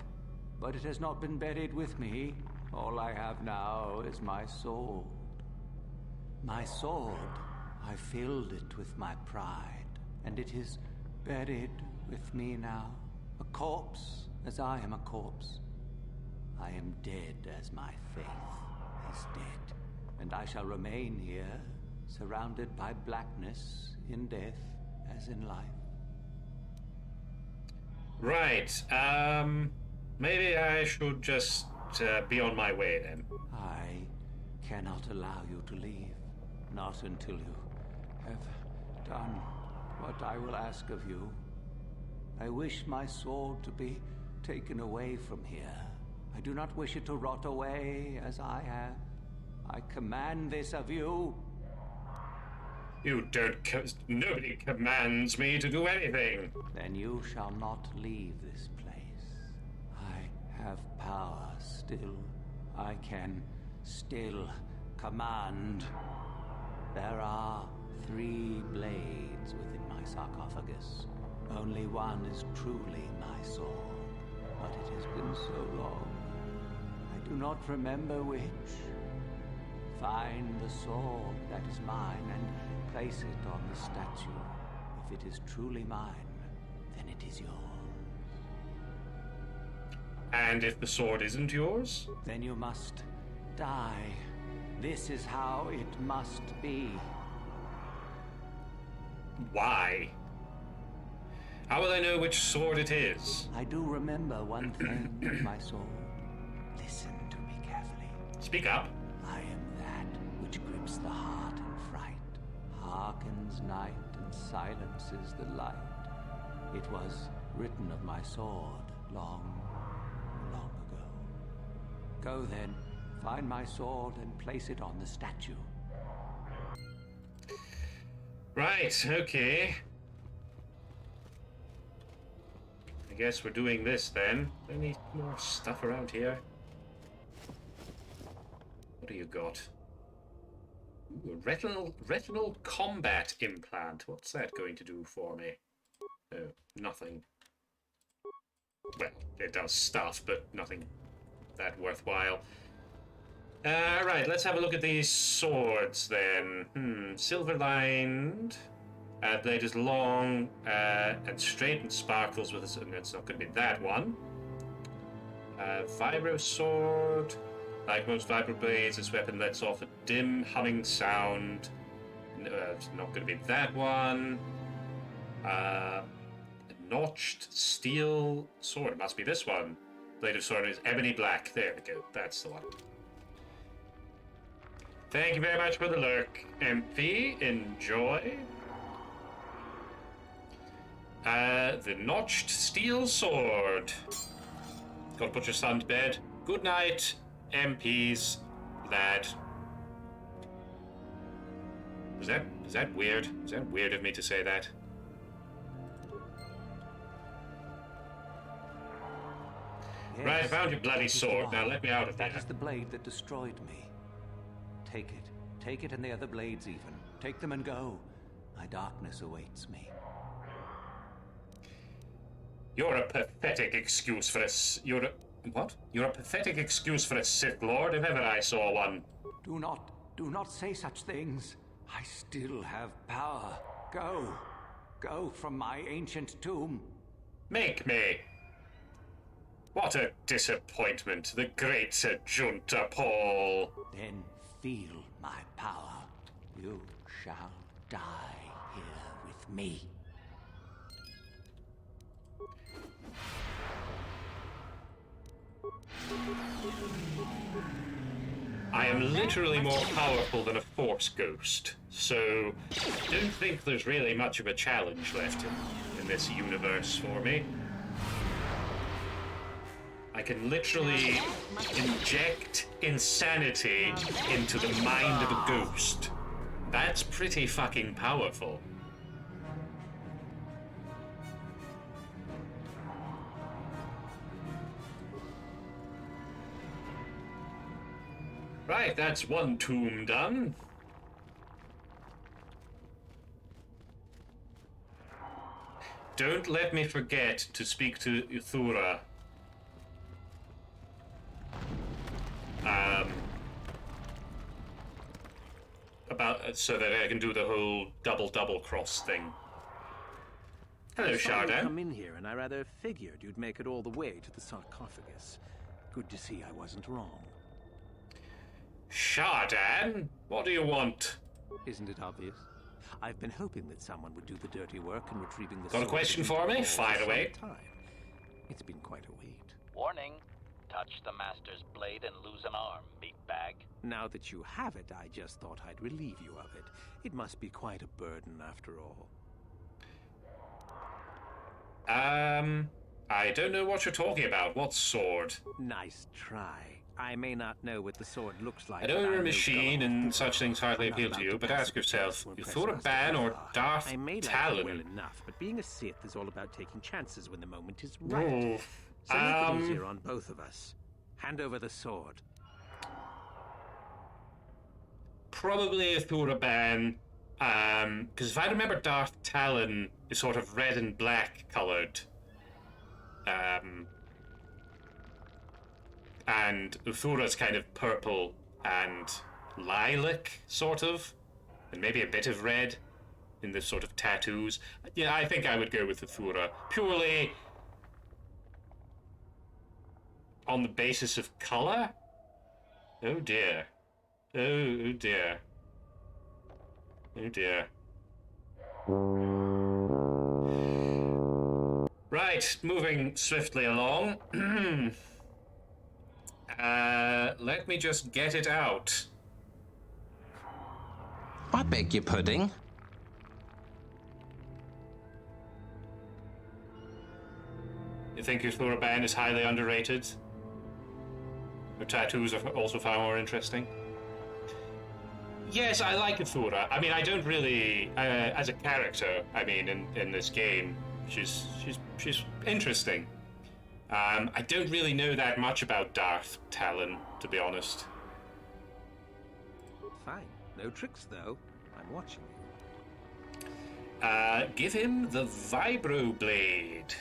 but it has not been buried with me. All I have now is my sword. My sword, I filled it with my pride, and it is buried with me now. A corpse, as I am a corpse. I am dead as my faith is dead, and I shall remain here, surrounded by blackness in death as in life. Right, maybe I should just be on my way then. I cannot allow you to leave, not until you have done what I will ask of you. I wish my sword to be taken away from here. I do not wish it to rot away as I have. I command this of you. You don't nobody commands me to do anything. Then you shall not leave this place. I have power still. I can still command. There are 3 blades within my sarcophagus. Only one is truly my sword, but it has been so long. I do not remember which. Find the sword that is mine and place it on the statue. If it is truly mine, then it is yours. And if the sword isn't yours? Then you must die. This is how it must be. Why? How will I know which sword it is? I do remember one thing with my sword. Listen to me carefully. Speak up. I am that which grips the heart in fright, hearkens night and silences the light. It was written of my sword long ago. Go then, find my sword and place it on the statue. Right, okay. I guess we're doing this then. Any more stuff around here? What do you got? Ooh, a retinal combat implant. What's that going to do for me? Oh, nothing. Well, it does stuff, but nothing that worthwhile. Right, let's have a look at these swords then. Silver lined. Blade is long and straight and sparkles with a... It's not going to be that one. Vibro sword. Like most vibro blades, this weapon lets off a dim humming sound. It's not going to be that one. A notched steel sword. It must be this one. Blade of sword is ebony black. There we go. That's the one. Thank you very much for the lurk, MP. Enjoy. The notched steel sword. Gotta put your son to bed. Good night, MPs, lad. Is that weird? Is that weird of me to say that? Yes, right, I found your bloody sword. Now let me out of there. That is the blade that destroyed me. Take it Take it and the other blades even. Take them and go. My darkness awaits me. You're a pathetic excuse for what? You're a pathetic excuse for a Sith Lord, if ever I saw one. Do not say such things. I still have power. Go. Go from my ancient tomb. Make me. What a disappointment, the great Junta Paul. Then feel my power. You shall die here with me. I am literally more powerful than a Force Ghost, so don't think there's really much of a challenge left in this universe for me. I can literally inject insanity into the mind of a ghost. That's pretty fucking powerful. Right, that's one tomb done. Don't let me forget to speak to Ithura. So that I can do the whole double cross thing. Hello, Shardan. Come in here, and I rather figured you'd make it all the way to the sarcophagus. Good to see I wasn't wrong. Shardan, what do you want? Isn't it obvious? I've been hoping that someone would do the dirty work in retrieving the Got a question for me? Fire away. It's been quite a wait. Warning. Touch the Master's blade and lose an arm, meatbag. Now that you have it, I just thought I'd relieve you of it. It must be quite a burden after all. I don't know what you're talking about. What sword? Nice try. I may not know what the sword looks like. I know you're a machine and such things hardly appeal to you, but ask yourself, Ithura Ban or Darth I may Talon? like it well enough, but being a Sith is all about taking chances when the moment is right. So make it easier on both of us. Hand over the sword. Probably Ithura Ban, because if I remember, Darth Talon is sort of red and black colored. And Uthura's kind of purple and lilac, sort of. And maybe a bit of red in the sort of tattoos. Yeah, I think I would go with Ithura. Purely on the basis of color? Oh dear. Oh dear. Oh dear. Right, moving swiftly along. Let me just get it out. I beg your pudding. You think Ithura Ban is highly underrated? Her tattoos are also far more interesting. Yes, I like Ithura. I mean, I don't really, as a character, I mean, in this game, she's interesting. I don't really know that much about Darth Talon, to be honest. Fine. No tricks, though. I'm watching you. Give him the Vibro Blade.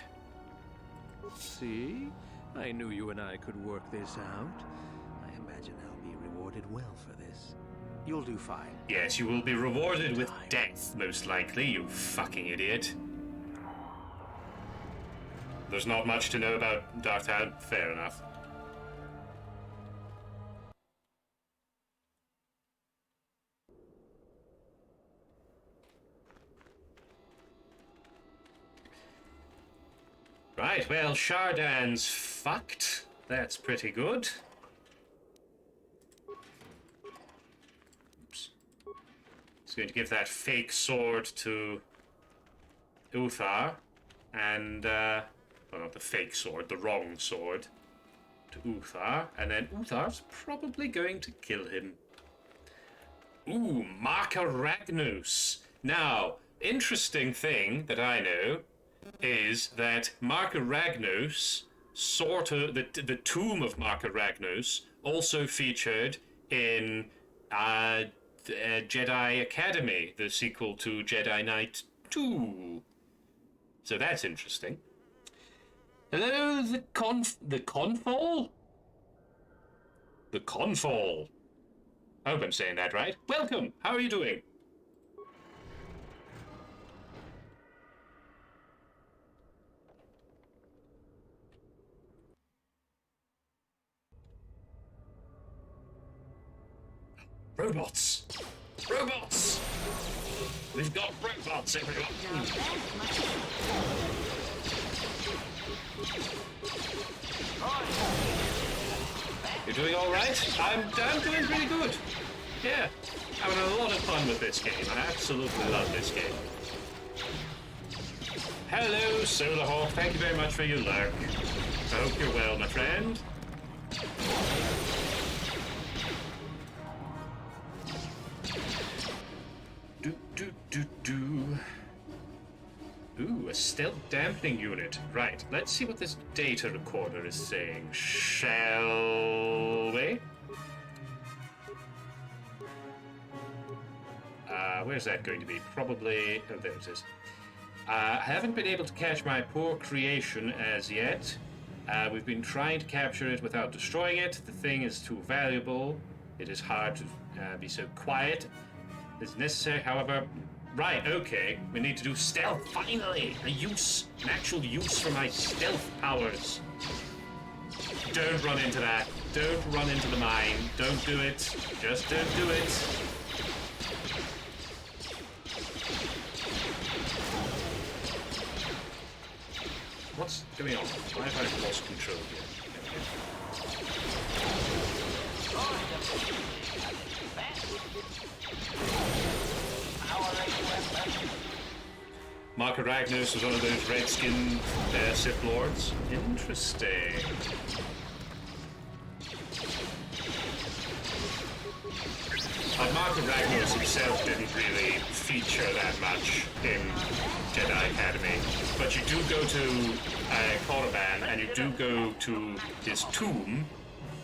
See? I knew you and I could work this out. I imagine I'll be rewarded well for this. You'll do fine. Yes, you will be rewarded with death, most likely, you fucking idiot. There's not much to know about Darth Talon. Fair enough. Right, well, Shardan's fucked. That's pretty good. Oops. He's going to give that fake sword to Uthar, and, well, not the fake sword, the wrong sword, to Uthar, and then Uthar's probably going to kill him. Ooh, Marka Ragnus. Now, interesting thing that I know is that Marka Ragnus, sort of, the tomb of Marka Ragnus, also featured in the Jedi Academy, the sequel to Jedi Knight 2. So that's interesting. Hello, the Confall? The Confall. I hope I'm saying that right. Welcome. How are you doing? Robots! Robots! We've got robots, everyone! You're doing alright? I'm doing pretty good. Yeah, having a lot of fun with this game. I absolutely love this game. Hello, Solarhawk. Thank you very much for your lurk. I hope you're well, my friend. Ooh, a stealth dampening unit. Right, let's see what this data recorder is saying. Shall we? Where's that going to be? Probably... Oh, there it is. I haven't been able to catch my poor creation as yet. We've been trying to capture it without destroying it. The thing is too valuable. It is hard to be so quiet. It's necessary, however... Right, okay. We need to do stealth, finally! An actual use for my stealth powers. Don't run into that. Don't run into the mine. Don't do it. Just don't do it. What's going on? Why have I lost control here? Marco Ragnos was one of those red-skinned Sith Lords. Interesting. But Marco Ragnos himself didn't really feature that much in Jedi Academy. But you do go to Korriban, and you do go to his tomb,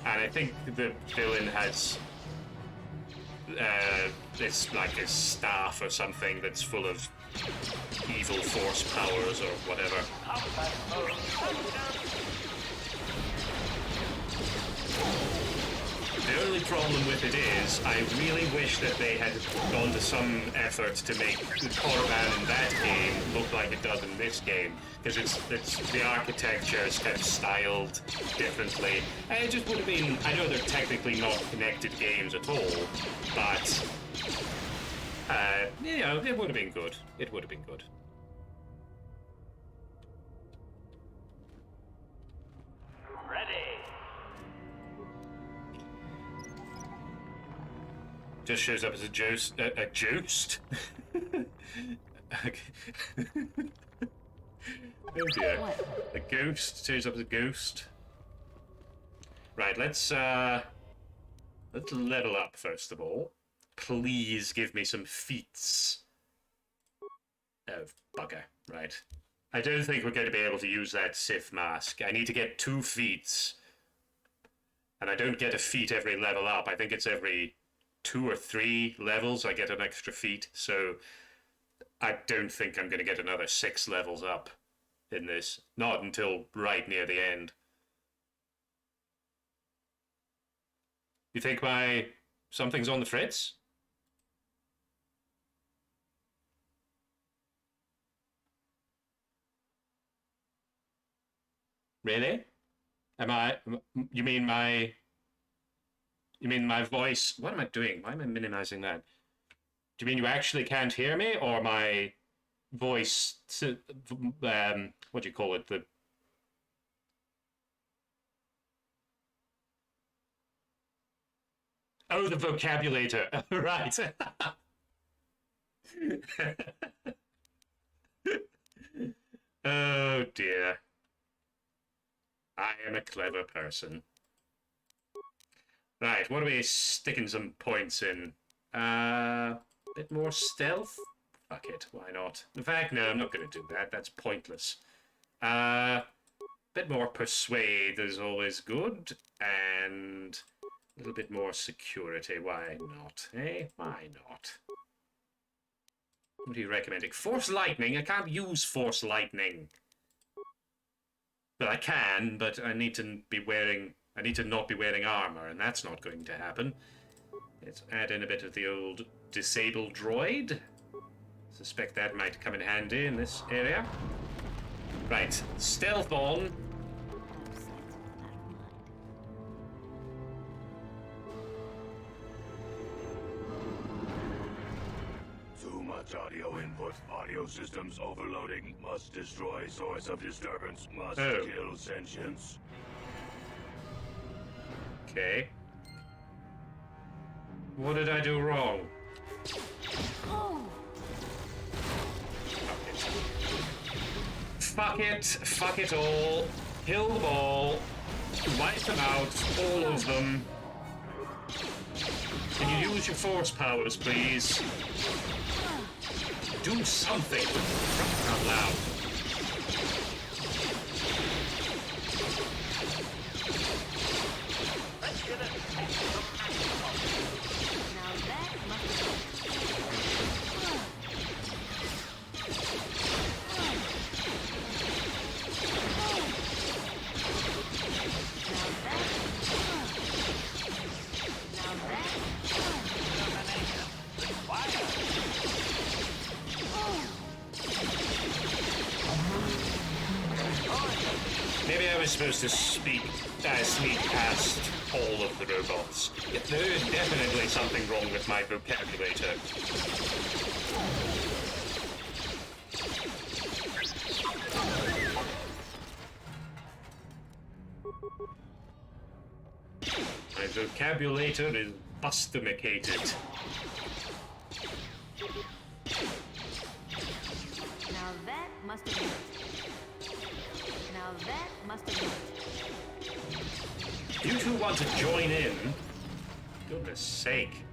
and I think the villain has... it's like a staff or something that's full of evil force powers or whatever. The only problem with it is, I really wish that they had gone to some effort to make the Korriban in that game look like it does in this game, because it's the architecture is kind of styled differently. And it just would have been, I know they're technically not connected games at all, but you know, it would have been good. It would have been good. Ready. Just shows up as a joust. A joust? Oh dear. What? A ghost shows up as a ghost. Right, let's level up first of all. Please give me some feats. Oh, bugger. Right. I don't think we're going to be able to use that Sith mask. I need to get 2 feats. And I don't get a feat every level up. I think it's every 2 or 3 levels I get an extra feat. So I don't think I'm going to get another 6 levels up in this. Not until right near the end. You think my something's on the fritz? Really? You mean my voice? What am I doing? Why am I minimizing that? Do you mean you actually can't hear me, or my voice, what do you call it? Oh, the vocabulator. Right. Oh dear. I am a clever person. Right, what are we sticking some points in? Bit more stealth? Fuck it, why not? In fact, no, I'm not going to do that. That's pointless. Bit more persuade is always good. And A little bit more security. Why not? Eh? Why not? What are you recommending? Force lightning? I can't use force lightning. Well, I can, but I need to not be wearing armor, and that's not going to happen. Let's add in a bit of the old disable droid. Suspect that might come in handy in this area. Right, stealth on. Too much audio input. Audio systems overloading. Must destroy source of disturbance. Must kill sentience. Okay. What did I do wrong? Fuck it. Fuck it all. Kill them all. Wipe them out. All of them. Can you use your force powers, please? Do something. Cry out loud. Maybe I was supposed to sneak past all of the robots. Yet there is definitely something wrong with my vocabulator. My vocabulator is bustomicated. Now that must have worked. Now that must have worked. You two want to join in? Goodness sake.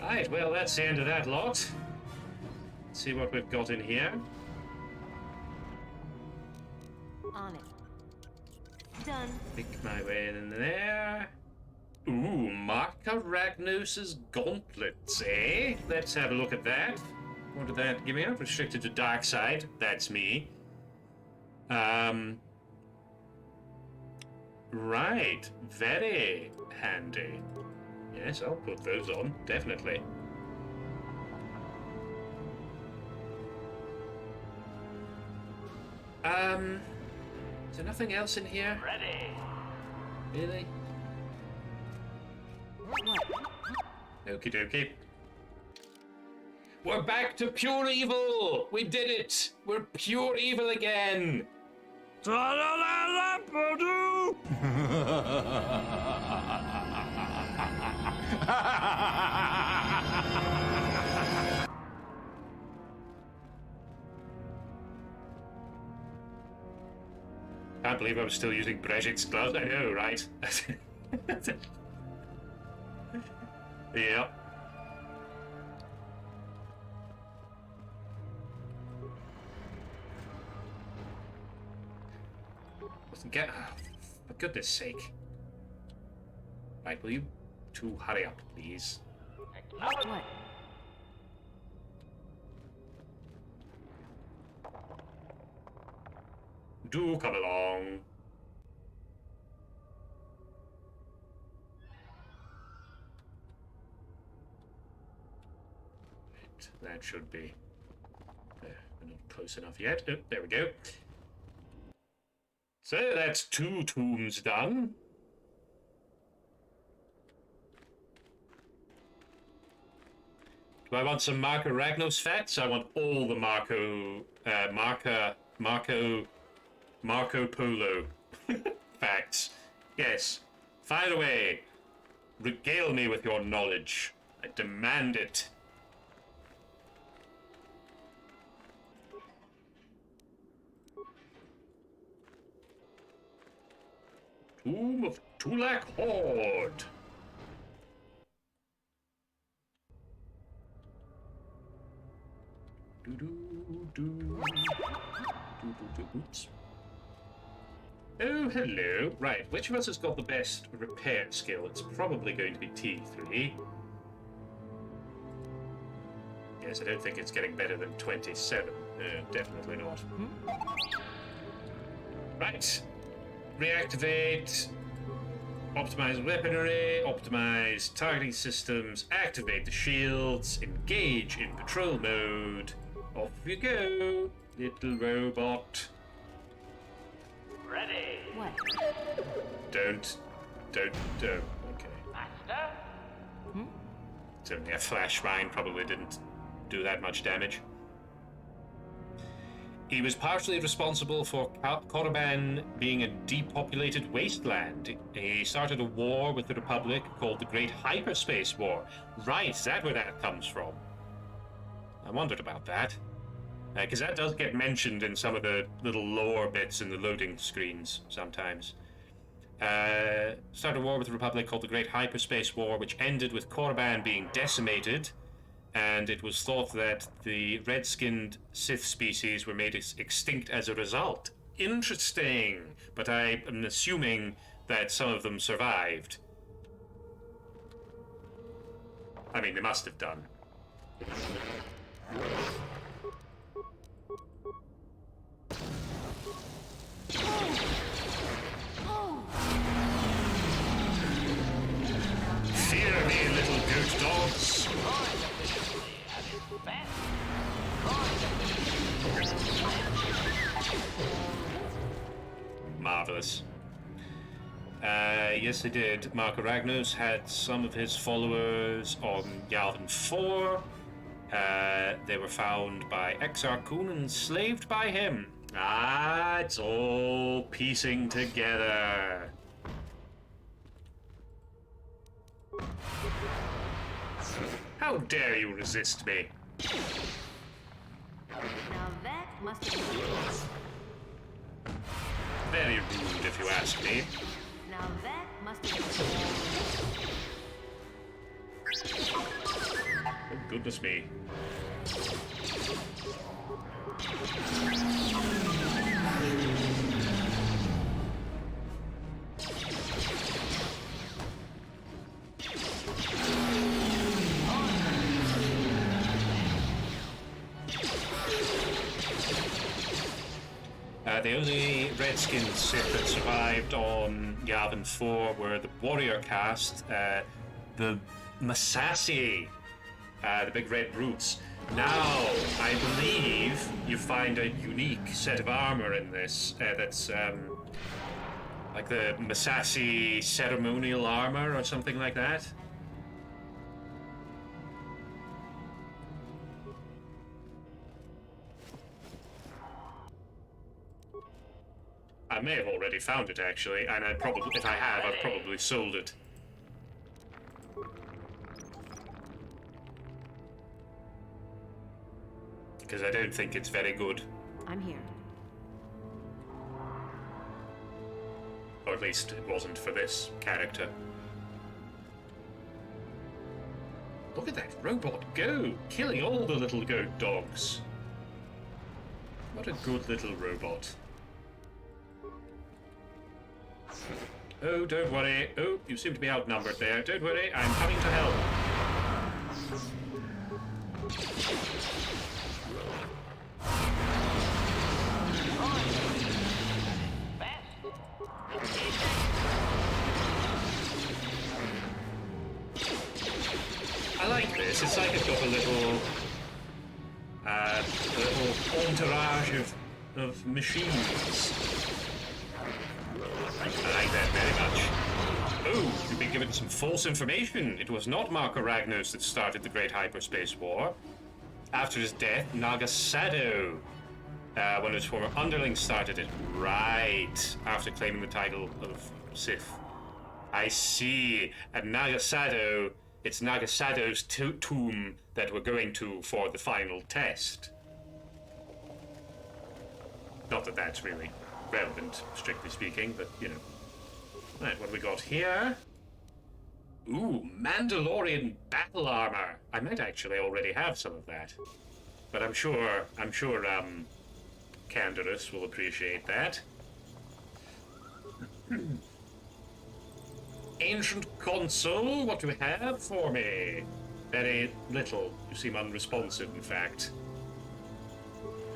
Right, well, that's the end of that lot. Let's see what we've got in here. On it. Done. Pick my way in there. Ooh, Marka Ragnos's gauntlets, eh? Let's have a look at that. What did that give me up? Restricted to dark side. That's me. Right. Very handy. Yes, I'll put those on. Definitely. Is there nothing else in here? Ready. Really? Okie dokie. We're back to pure evil! We did it! We're pure evil again! Can't believe I'm still using Brejic's gloves. I know, right? Yep. Get... For goodness sake. Right, will you two hurry up, please? What? Do come along. Right, that should be... we're not close enough yet. Oh, there we go. So that's 2 tombs done. Do I want some Marco Ragnos facts? I want all the Marco Polo facts. Yes. Fire away. Regale me with your knowledge. I demand it. Tomb of Tulak Horde. Oops. Oh, hello. Right, which of us has got the best repair skill? It's probably going to be T3. Yes, I don't think it's getting better than 27. Definitely not. Right. Reactivate. Optimize weaponry. Optimize targeting systems. Activate the shields. Engage in patrol mode. Off you go, little robot. Ready. What? Don't. Okay. Master? It's only a flash mine, probably didn't do that much damage. He was partially responsible for Korriban being a depopulated wasteland. He started a war with the Republic called the Great Hyperspace War. Right, is that where that comes from? I wondered about that. Because that does get mentioned in some of the little lore bits in the loading screens sometimes. Started a war with the Republic called the Great Hyperspace War, which ended with Korriban being decimated, and it was thought that the red-skinned Sith species were made extinct as a result. Interesting, but I am assuming that some of them survived. I mean, they must have done. Fear me, little goat dogs. Marvelous. Yes, they did. Marco Ragnos had some of his followers on Yavin 4. They were found by Exar Kun and enslaved by him. Ah, it's all piecing together. How dare you resist me? Now that must have been... Very rude, if you ask me. Now that must have been... Oh, goodness me. The only red-skinned Sith that survived on Yavin 4 were the warrior caste, the Massassi, the big red brutes. Now, I believe you find a unique set of armor in this that's like the Massassi ceremonial armor or something like that. I may have already found it, actually, and I'd probably, if I have, I've probably sold it. Because I don't think it's very good. I'm here. Or at least it wasn't for this character. Look at that robot go, killing all the little goat dogs. What a good little robot. Oh, don't worry. Oh, you seem to be outnumbered there. Don't worry, I'm coming to help. I like this. It's like it's got a little entourage of machines. I like that very much. Oh, you've been given some false information. It was not Marco Ragnos that started the Great Hyperspace War. After his death, Nagasado, one of his former underlings, started it. Right, after claiming the title of Sith. I see. At Nagasado, it's Nagasado's tomb that we're going to for the final test. Not that that's really relevant, strictly speaking, but, you know. Right, what have we got here? Ooh, Mandalorian battle armor. I might actually already have some of that. But I'm sure, Canderous will appreciate that. Ancient console, what do you have for me? Very little. You seem unresponsive, in fact.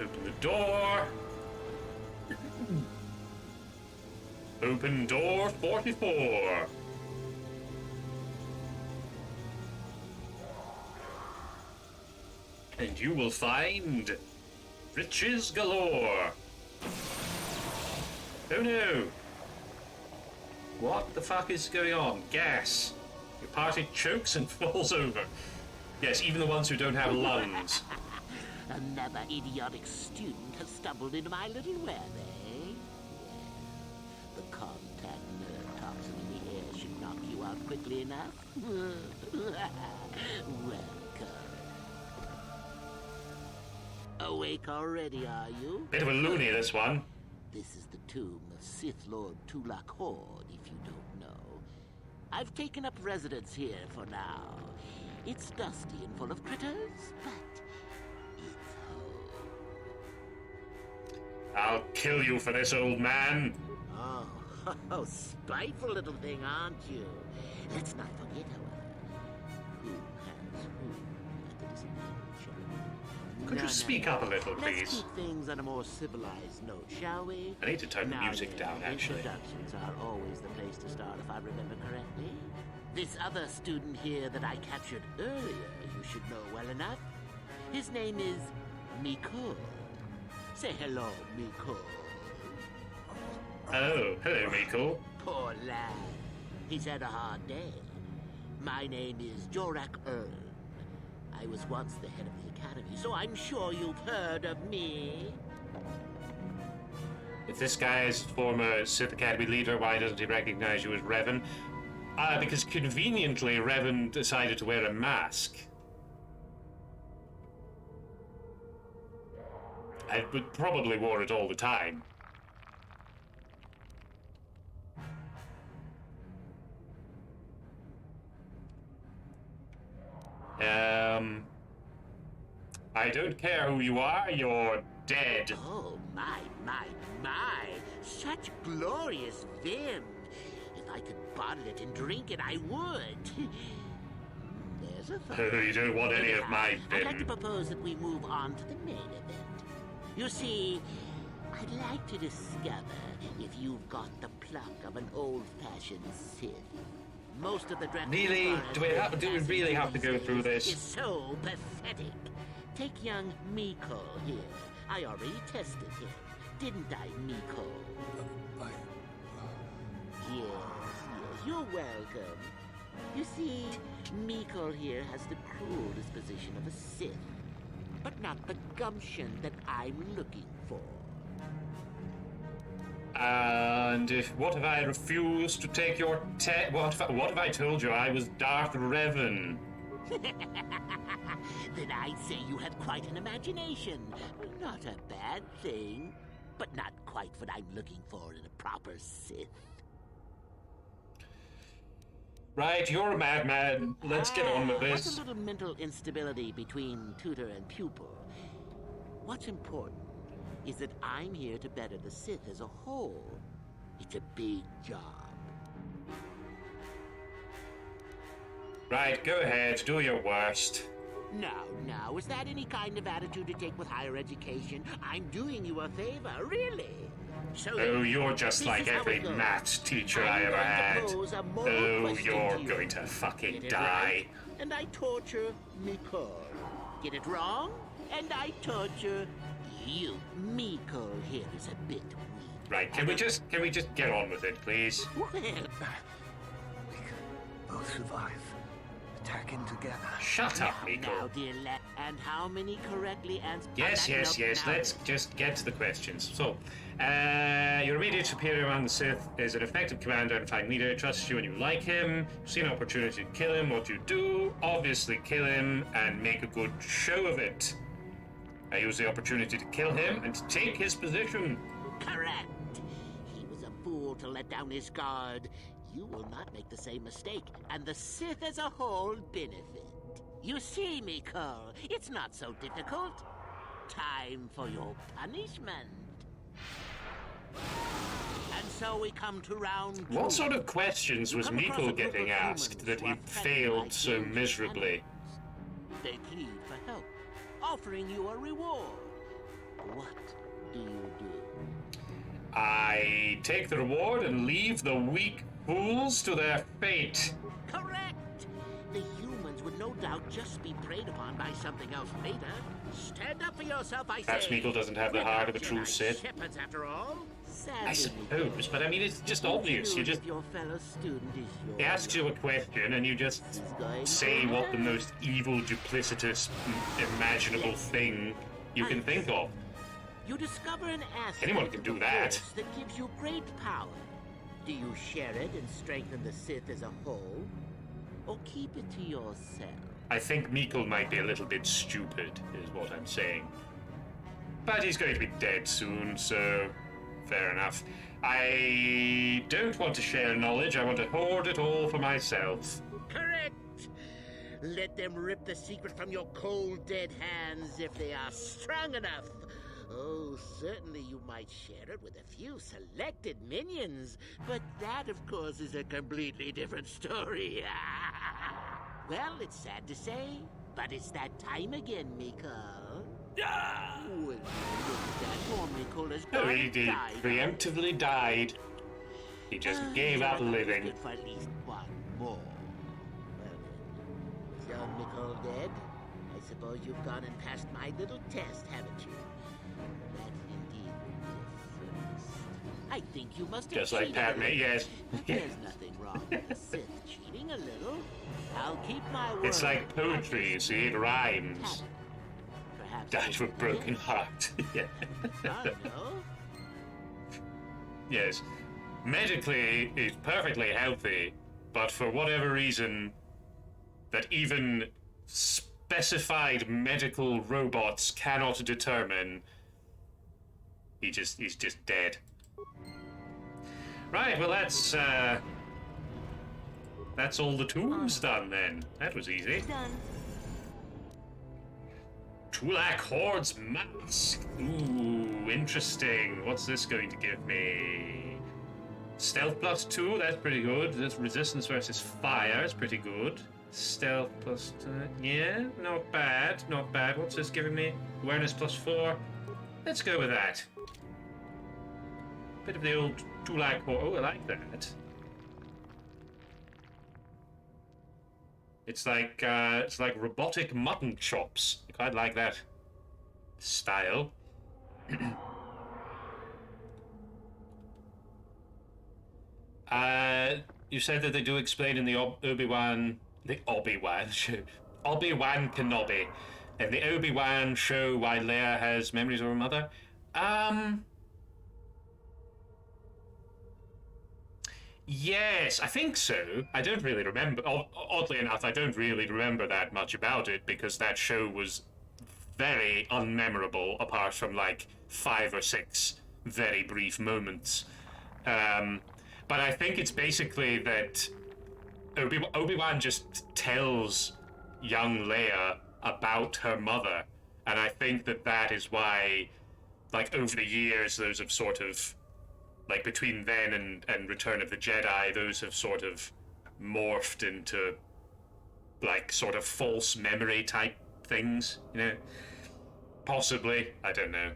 Open the door. Open door 44. And you will find riches galore. Oh no! What the fuck is going on? Gas. Your party chokes and falls over. Yes, even the ones who don't have lungs. Another idiotic student has stumbled into my little web, eh? The contact nerve toxin in the air should knock you out quickly enough. Welcome. Awake already, are you? Bit of a loony, this one. This is the tomb of Sith Lord Tulak Horde, if you don't know. I've taken up residence here for now. It's dusty and full of critters, but it's home. I'll kill you for this, old man. Oh, spiteful little thing, aren't you? Let's not forget, however, who has who at the disadvantage. Could you speak up a little, please? Let's keep things on a more civilized note, shall we? I need to turn the music down, actually. Introductions are always the place to start, if I remember correctly. This other student here that I captured earlier, you should know well enough. His name is Miko. Say hello, Miko. Oh, hello, Miko. Poor lad. He's had a hard day. My name is Jorak Earl. I was once the head of the academy, so I'm sure you've heard of me. If this guy is former Sith Academy leader, why doesn't he recognize you as Revan? Because conveniently, Revan decided to wear a mask. I would probably wore it all the time. I don't care who you are, you're dead. Oh, my. Such glorious vim. If I could bottle it and drink it, I would. There's a thought. Oh, you don't want any of my vim. I'd like to propose that we move on to the main event. You see, I'd like to discover if you've got the pluck of an old-fashioned Sith. Most of the really? Do we really have to go through this? Is so pathetic. Take young Miko here. I already tested him, didn't I, Miko? Yes, you're welcome. You see, Miko here has the cruel disposition of a Sith, but not the gumption that I'm looking for. And what if I refuse to take your what if I told you I was Darth Revan? Then I'd say you have quite an imagination. Not a bad thing, but not quite what I'm looking for in a proper Sith. Right, you're a madman. Let's get on with this. What's a little mental instability between tutor and pupil? What's important is that I'm here to better the Sith as a whole. It's a big job. Right, go ahead, do your worst. Now, is that any kind of attitude to take with higher education? I'm doing you a favor, really. So oh, you're just like every maths teacher I ever had. Oh, you're going to fucking die. Right, and I torture Miko. Get it wrong? And I torture you. Miko here is a bit weak. Right, can we just get on with it, please? Well, we can both survive. Attacking together. Shut up, Miko. Now, dear lad, and how many correctly answered? Yes. Let's just get to the questions. So, your immediate superior among the Sith is an effective commander and fine leader. Trusts you and you like him. See an opportunity to kill him. What do you do? Obviously, kill him and make a good show of it. I use the opportunity to kill him and to take his position. Correct. He was a fool to let down his guard. You will not make the same mistake, and the Sith as a whole benefit. You see, Miko, it's not so difficult. Time for your punishment. And so we come to round 2. What sort of questions was Meeple getting asked that he failed so miserably? They plead for help, offering you a reward. What do you do? I take the reward and leave the weak fools to their fate. Correct! The humans would no doubt just be preyed upon by something else later. Stand up for yourself, I say. Perhaps Meeple doesn't have the heart of a true Sith. Shepherds, after all. I suppose, but I mean, it's just obvious. You just... Your fellow student is yours. He asks you a question, and you just say what the most evil, duplicitous, imaginable thing you can think of. You discover an aspect Anyone can do that. That gives you great power. Do you share it and strengthen the Sith as a whole? Or keep it to yourself? I think Meeple might be a little bit stupid, is what I'm saying. But he's going to be dead soon, so fair enough. I don't want to share knowledge, I want to hoard it all for myself. Correct! Let them rip the secret from your cold, dead hands if they are strong enough. Oh, certainly you might share it with a few selected minions, but that, of course, is a completely different story. Well, it's sad to say, but it's that time again, Meeple. Well, look at that. Poor Meeple has Oh, he preemptively died. He just gave up living. Good for at least one more. Well, then, is young Meeple dead? I suppose you've gone and passed my little test, haven't you? That indeed will be a first. I think you must have Just like cheated Padme, a little. yes. There's nothing wrong with the Sith cheating a little. I'll keep my word. It's like poetry, you see, it rhymes. Perhaps Died of a broken heart. Yeah. Yes. Medically, he's perfectly healthy, but for whatever reason that even specified medical robots cannot determine, he's just dead. Right, well that's all the tombs done then. That was easy. Done. Tulak Horde's mask. Ooh, interesting. What's this going to give me? Stealth plus 2, that's pretty good. This resistance versus fire is pretty good. Stealth plus 2, yeah, not bad, not bad. What's this giving me? Awareness plus 4. Let's go with that. Bit of the old Tulak Horde. Oh, I like that. It's like robotic mutton chops. I quite like that style. You said that they do explain in the Obi-Wan Kenobi, and the Obi-Wan show why Leia has memories of her mother. Yes, I think so. I don't really remember. Oddly enough, I don't really remember that much about it because that show was very unmemorable, apart from like 5 or 6 very brief moments. But I think it's basically that Obi-Wan just tells young Leia about her mother, and I think that is why, like, over the years, those have sort of, like, between then and Return of the Jedi, those have sort of morphed into, like, sort of false memory type things, you know? Possibly, I don't know.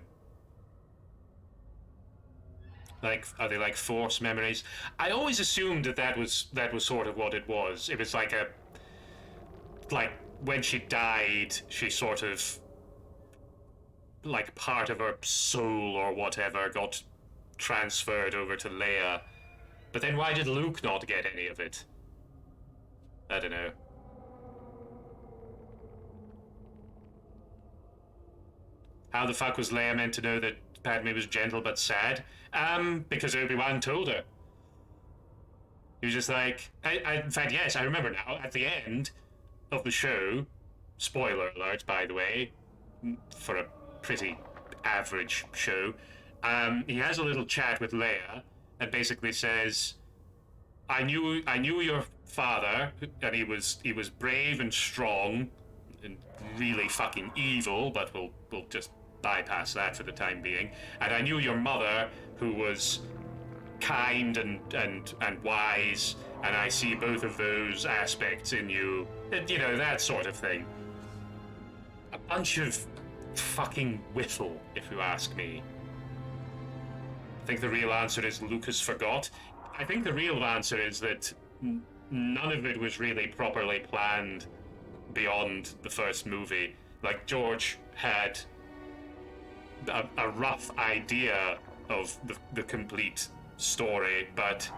Like, are they like force memories? I always assumed that was sort of what it was. It was like when she died, she sort of, like, part of her soul or whatever got transferred over to Leia. But then why did Luke not get any of it? I don't know. How the fuck was Leia meant to know that Padme was gentle but sad? Because Obi-Wan told her. He was just like... in fact, yes, I remember now. At the end of the show, spoiler alert, by the way, for a pretty average show, he has a little chat with Leia and basically says, I knew your father, and he was brave and strong and really fucking evil, but we'll just bypass that for the time being. And I knew your mother, who was kind and wise, and I see both of those aspects in you. You know, that sort of thing. A bunch of fucking whiffle, if you ask me. I think the real answer is Lucas forgot. I think the real answer is that none of it was really properly planned beyond the first movie. Like, George had a rough idea of the complete story, but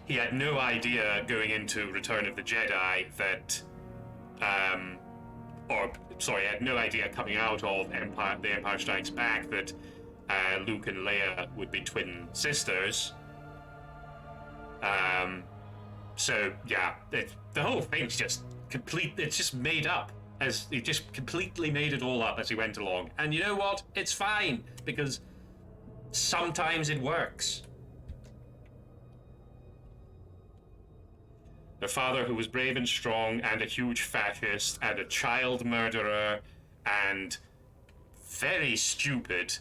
he had no idea going into Return of the Jedi that, he had no idea coming out of The Empire Strikes Back that Luke and Leia would be twin sisters. So yeah, the whole thing's just complete. It's just made up. As he just completely made it all up as he went along. And you know what? It's fine, because sometimes it works. A father who was brave and strong, and a huge fascist, and a child murderer, and very stupid.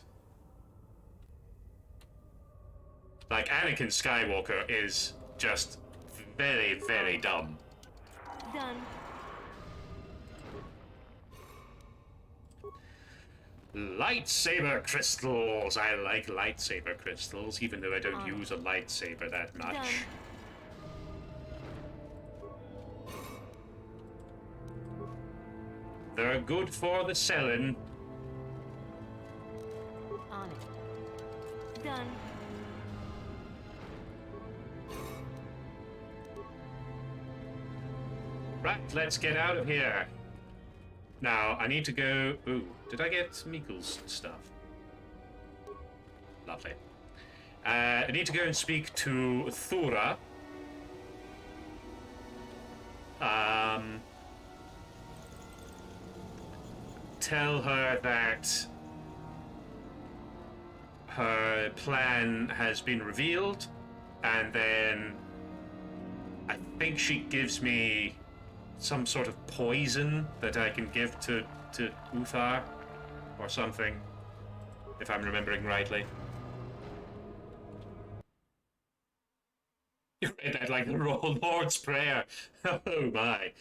Like, Anakin Skywalker is just very, very dumb. Done. Lightsaber crystals! I like lightsaber crystals, even though I don't use a lightsaber that much. Done. They're good for the selling. On it. Done. Right, let's get out of here. Now, I need to go... Ooh, did I get Meekle's stuff? Lovely. I need to go and speak to Thura. Tell her that her plan has been revealed, and then I think she gives me some sort of poison that I can give to Uthar or something, if I'm remembering rightly. You read that like the Lord's Prayer. Oh my.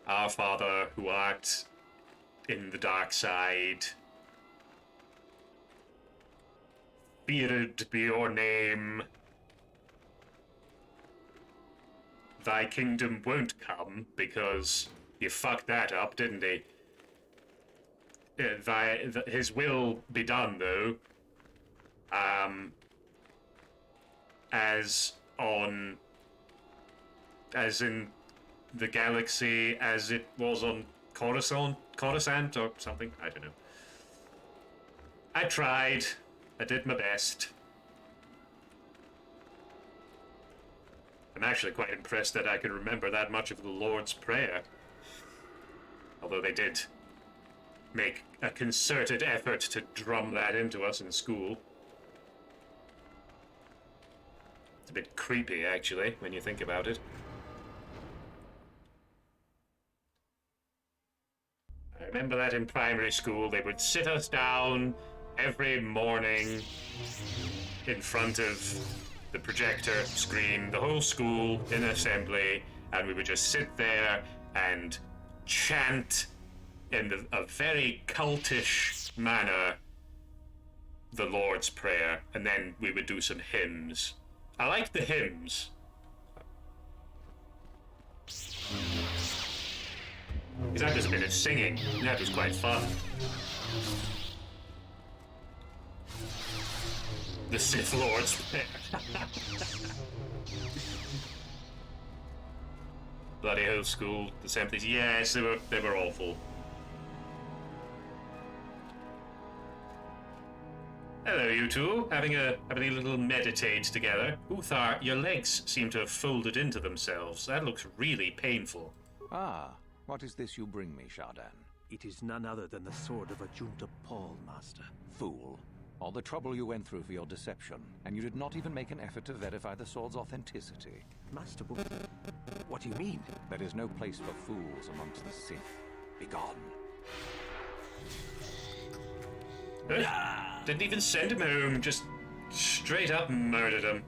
Our Father, who art in the dark side, feared be your name. Thy kingdom won't come because you fucked that up, didn't he? His will be done, though. As in the galaxy, as it was on Coruscant or something. I don't know. I tried. I did my best. I'm actually quite impressed that I can remember that much of the Lord's Prayer. Although they did make a concerted effort to drum that into us in school. It's a bit creepy, actually, when you think about it. I remember that in primary school, they would sit us down every morning in front of the projector screen, the whole school in assembly, and we would just sit there and chant in a very cultish manner the Lord's Prayer, and then we would do some hymns. I like the hymns. Because that was a bit of singing, and that was quite fun. The Sith Lord's Prayer. Bloody hell school assemblies. Yes, they were awful. Hello, you two. Having a little meditate together. Uthar, your legs seem to have folded into themselves. That looks really painful. Ah, what is this you bring me, Shardan? It is none other than the sword of Ajunta Paul, Master. Fool. All the trouble you went through for your deception, and you did not even make an effort to verify the sword's authenticity. Master, what do you mean? There is no place for fools amongst the Sith. Begone. Didn't even send him home, just straight up murdered him.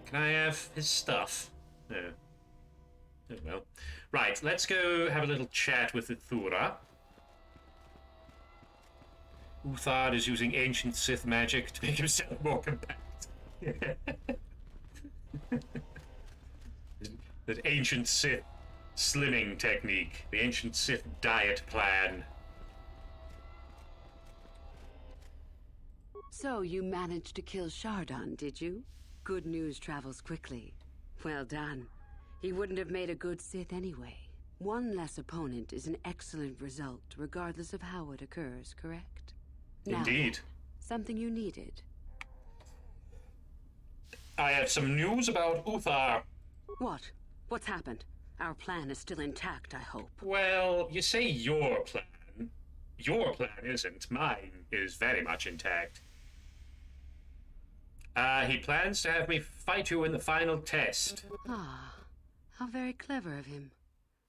Can I have his stuff? No. Oh well. Right, let's go have a little chat with Ithura. Uthar is using ancient Sith magic to make himself more compact. That ancient Sith slimming technique. The ancient Sith diet plan. So you managed to kill Shardon, did you? Good news travels quickly. Well done. He wouldn't have made a good Sith anyway. One less opponent is an excellent result, regardless of how it occurs, correct? Indeed. Now, something you needed. I have some news about Uthar. What? What's happened? Our plan is still intact, I hope. Well, you say your plan. Your plan isn't. Mine is very much intact. He plans to have me fight you in the final test. Ah, how very clever of him.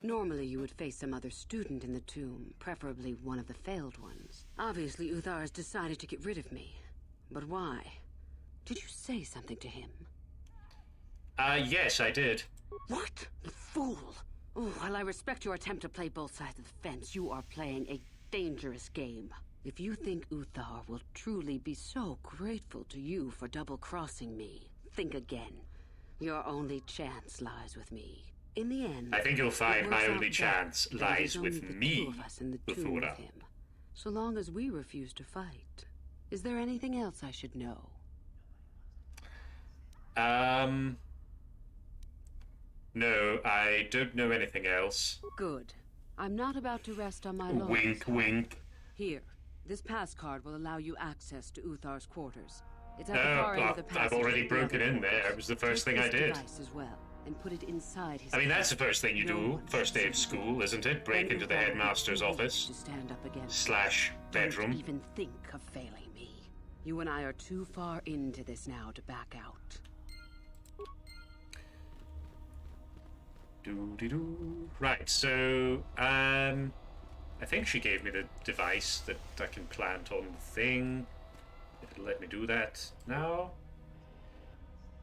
Normally you would face some other student in the tomb, preferably one of the failed ones. Obviously Uthar has decided to get rid of me. But why? Did you say something to him? Yes, I did. What? You fool! Oh, while I respect your attempt to play both sides of the fence, you are playing a dangerous game. If you think Uthar will truly be so grateful to you for double-crossing me, think again. Your only chance lies with me. In the end, I think you'll find my only chance lies with me, Ithura. So long as we refuse to fight. Is there anything else I should know? No, I don't know anything else. Good. I'm not about to rest on my laurels. Wink, wink. Here, this pass card will allow you access to Uthar's quarters. It's at the far end of the passage. I've already broken in there. It was the first thing I did. As well, and put it inside his that's the first thing you do. First day of school, isn't it? Break into the headmaster's office. To stand up against /bedroom. Don't even think of failing me. You and I are too far into this now to back out. Right, so, I think she gave me the device that I can plant on the thing. If it'll let me do that now.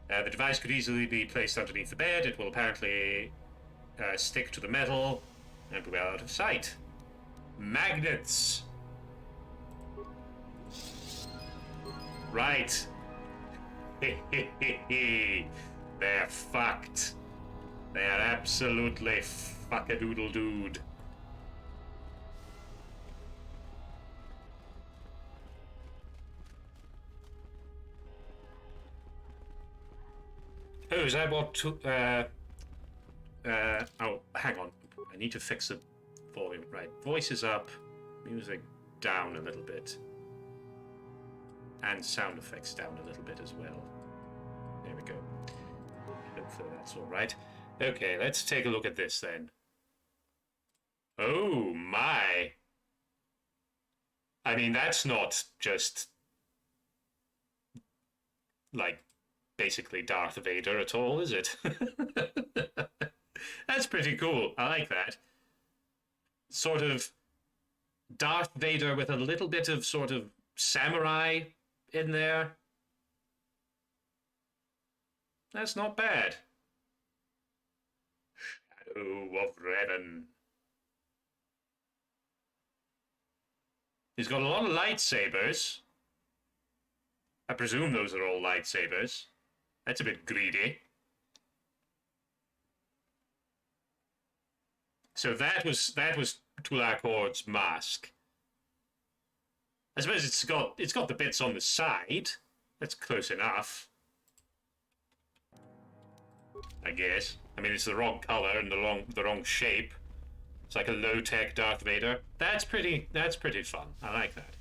The device could easily be placed underneath the bed. It will apparently stick to the metal and be well out of sight. Magnets! Right. They're fucked. They are absolutely fuck-a-doodle-dood. Oh, is that what oh, hang on. I need to fix the volume. Right, voice is up, music down a little bit. And sound effects down a little bit as well. There we go. Hopefully that's alright. Okay, let's take a look at this then. Oh my! I mean, that's not just like basically Darth Vader at all, is it? That's pretty cool. I like that. Sort of Darth Vader with a little bit of sort of samurai in there. That's not bad. Shadow of Revan. He's got a lot of lightsabers. I presume those are all lightsabers. That's a bit greedy. So that was Tulak Horde's mask. I suppose it's got the bits on the side. That's close enough. I guess. I mean, it's the wrong color and the wrong shape. It's like a low-tech Darth Vader. That's pretty fun. I like that.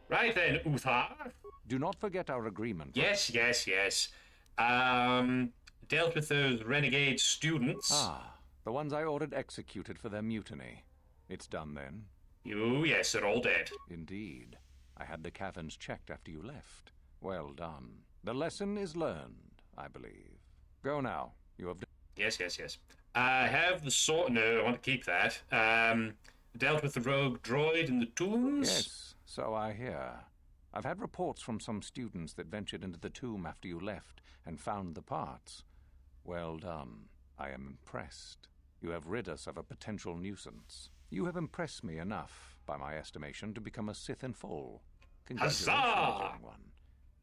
Right then, Uthar. Do not forget our agreement. Yes. dealt with those renegade students. Ah, the ones I ordered executed for their mutiny. It's done then? Oh, yes, they're all dead. Indeed. I had the caverns checked after you left. Well done. The lesson is learned, I believe. Go now. You have... Yes. I have the sword... No, I want to keep that. Dealt with the rogue droid in the tombs? Yes, so I hear. I've had reports from some students that ventured into the tomb after you left and found the parts. Well done. I am impressed. You have rid us of a potential nuisance. You have impressed me enough, by my estimation, to become a Sith in full. Congratulations, young one.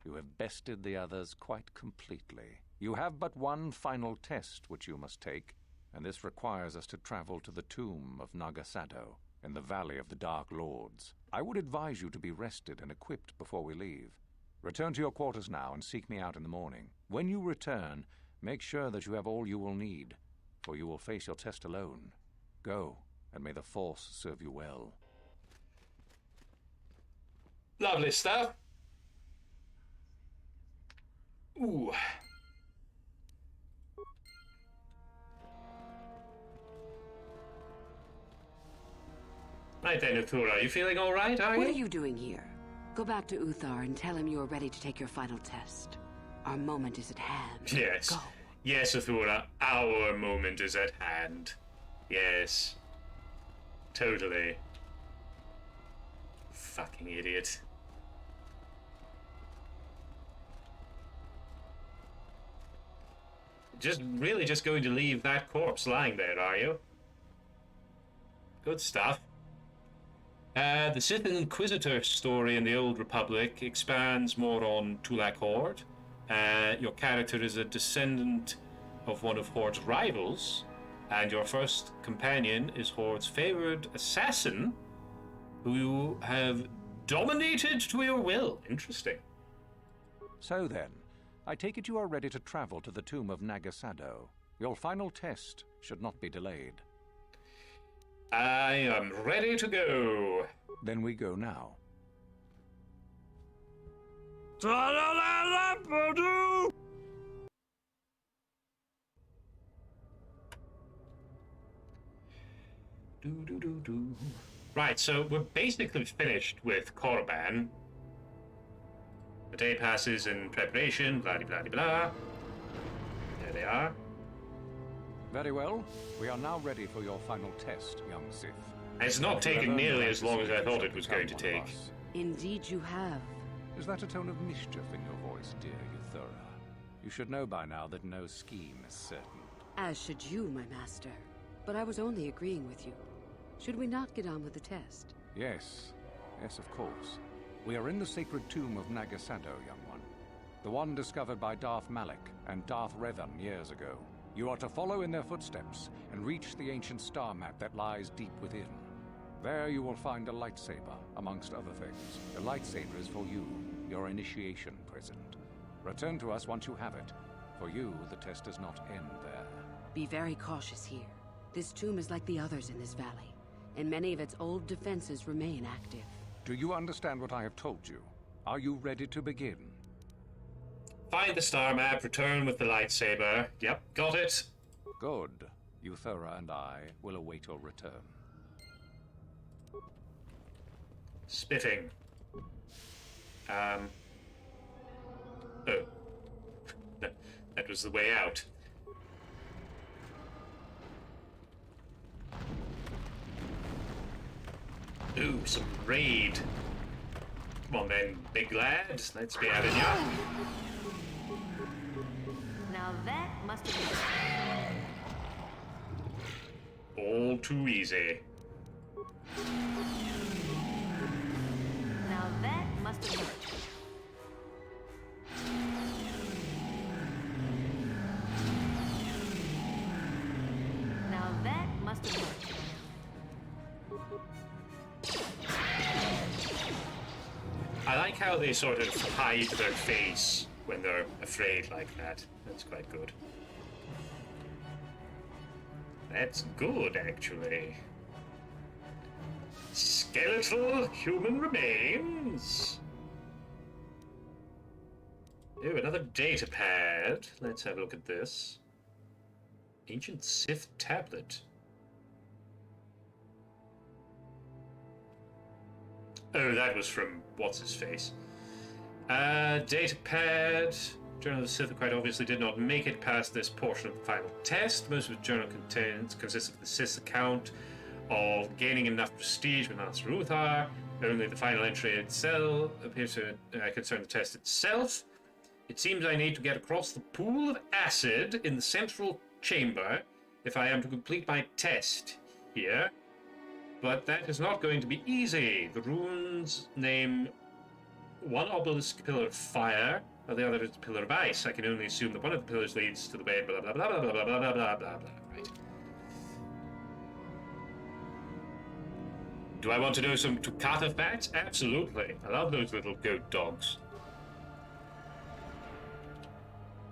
You have bested the others quite completely. You have but one final test which you must take, and this requires us to travel to the tomb of Nagasado, in the Valley of the Dark Lords. I would advise you to be rested and equipped before we leave. Return to your quarters now and seek me out in the morning. When you return, make sure that you have all you will need, for you will face your test alone. Go, and may the Force serve you well. Lovely stuff. Ooh. Right then, Uthura, you feeling all right, are you? What are you doing here? Go back to Uthar and tell him you are ready to take your final test. Our moment is at hand. Yes. Go. Yes, Uthura, our moment is at hand. Yes. Totally. Fucking idiot. Really just going to leave that corpse lying there, are you? Good stuff. The Sith Inquisitor story in the Old Republic expands more on Tulak Horde. Your character is a descendant of one of Horde's rivals, and your first companion is Horde's favored assassin, who you have dominated to your will. Interesting. So then, I take it you are ready to travel to the tomb of Nagasado. Your final test should not be delayed. I am ready to go. Then we go now. Right, so we're basically finished with Korriban. The day passes in preparation, blah blah blah blah. There they are. Very well. We are now ready for your final test, young Sith. It's not taken nearly as long as I thought it was going to take. Indeed you have. Is that a tone of mischief in your voice, dear Uthura? You should know by now that no scheme is certain. As should you, my master. But I was only agreeing with you. Should we not get on with the test? Yes. Yes, of course. We are in the sacred tomb of Nagasado, young one. The one discovered by Darth Malak and Darth Revan years ago. You are to follow in their footsteps and reach the ancient star map that lies deep within. There you will find a lightsaber, amongst other things. The lightsaber is for you, your initiation present. Return to us once you have it. For you, the test does not end there. Be very cautious here. This tomb is like the others in this valley, and many of its old defenses remain active. Do you understand what I have told you? Are you ready to begin? Find the star map, return with the lightsaber. Yep, got it. Good. Uthura and I will await your return. Spiffing. Oh. That was the way out. Ooh, some raid. Come on then, big lad. Let's be having ya. Now that must have been... All too easy. Now that must have hurt. Now that must have hurt. I like how they sort of hide their face when they're afraid like that. That's quite good. That's good, actually. Skeletal human remains. Oh, another data pad. Let's have a look at this. Ancient Sith tablet. Oh, that was from what's-his-face. Datapad. Journal of the Sith quite obviously did not make it past this portion of the final test. Most of the journal consists of the Sith's account of gaining enough prestige with Master Uthar. Only the final entry itself appears to concern the test itself. It seems I need to get across the pool of acid in the central chamber if I am to complete my test here. But that is not going to be easy. The runes name one obelisk pillar of fire, while the other is a pillar of ice. I can only assume that one of the pillars leads to the bed, blah, blah, blah, blah, blah, blah, blah, blah, blah, blah. Right. Do I want to know some Tukata facts? Absolutely. I love those little goat dogs.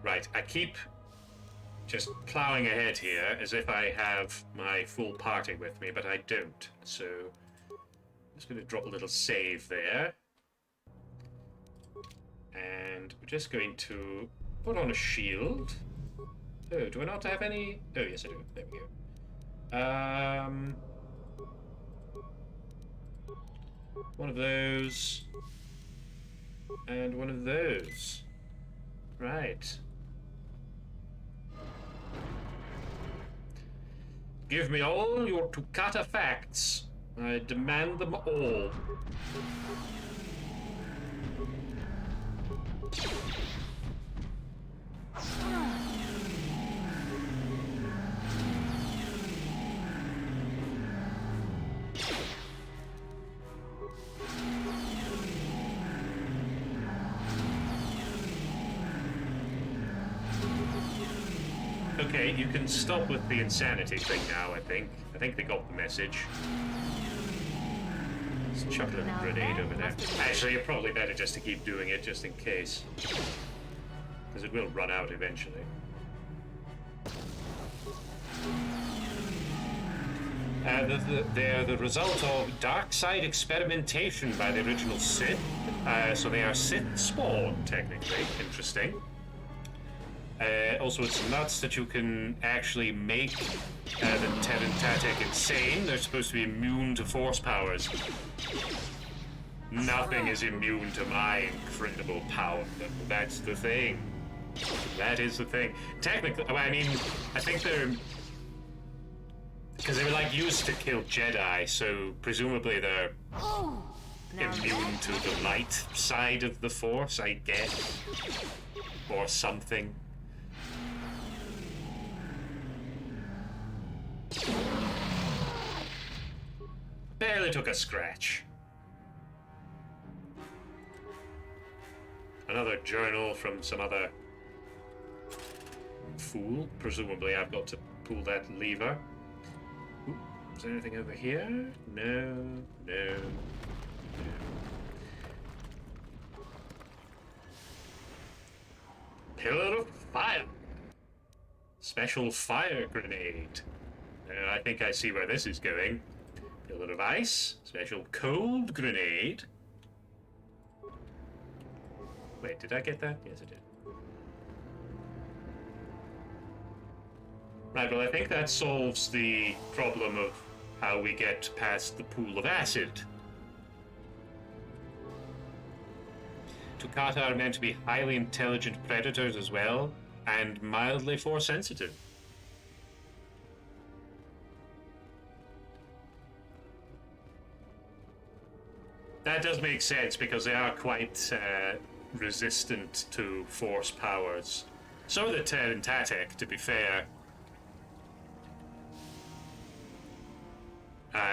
Right, I keep just plowing ahead here as if I have my full party with me, but I don't. So I'm just going to drop a little save there. And we're just going to put on a shield. Oh, do I not have any? Oh, yes, I do. There we go. One of those. And one of those. Right. Give me all your Tukata facts. I demand them all. Okay, you can stop with the insanity thing now, I think. I think they got the message. Let's chuck a little grenade over there. Actually, you're probably better just to keep doing it, just in case. Because it will run out eventually. They're the result of dark side experimentation by the original Sith. So they are Sith spawn, technically. Interesting. Also, it's nuts that you can actually make the Terran Tatek insane. They're supposed to be immune to force powers. Nothing is immune to my incredible power. That's the thing. That is the thing. Technically, I mean, I think they're... Because they were, like, used to kill Jedi, so presumably they're immune to the light side of the Force, I guess. Or something. Barely took a scratch. Another journal from some other fool. Presumably I've got to pull that lever. Ooh, is there anything over here? No, no, no. Pillar of fire. Special fire grenade. I think I see where this is going. Pillar of ice. Special cold grenade. Wait, did I get that? Yes, I did. Right, well, I think that solves the problem of how we get past the pool of acid. Tukata are meant to be highly intelligent predators as well, and mildly force sensitive. That does make sense because they are quite resistant to force powers. So are the Terran Tatek, to be fair.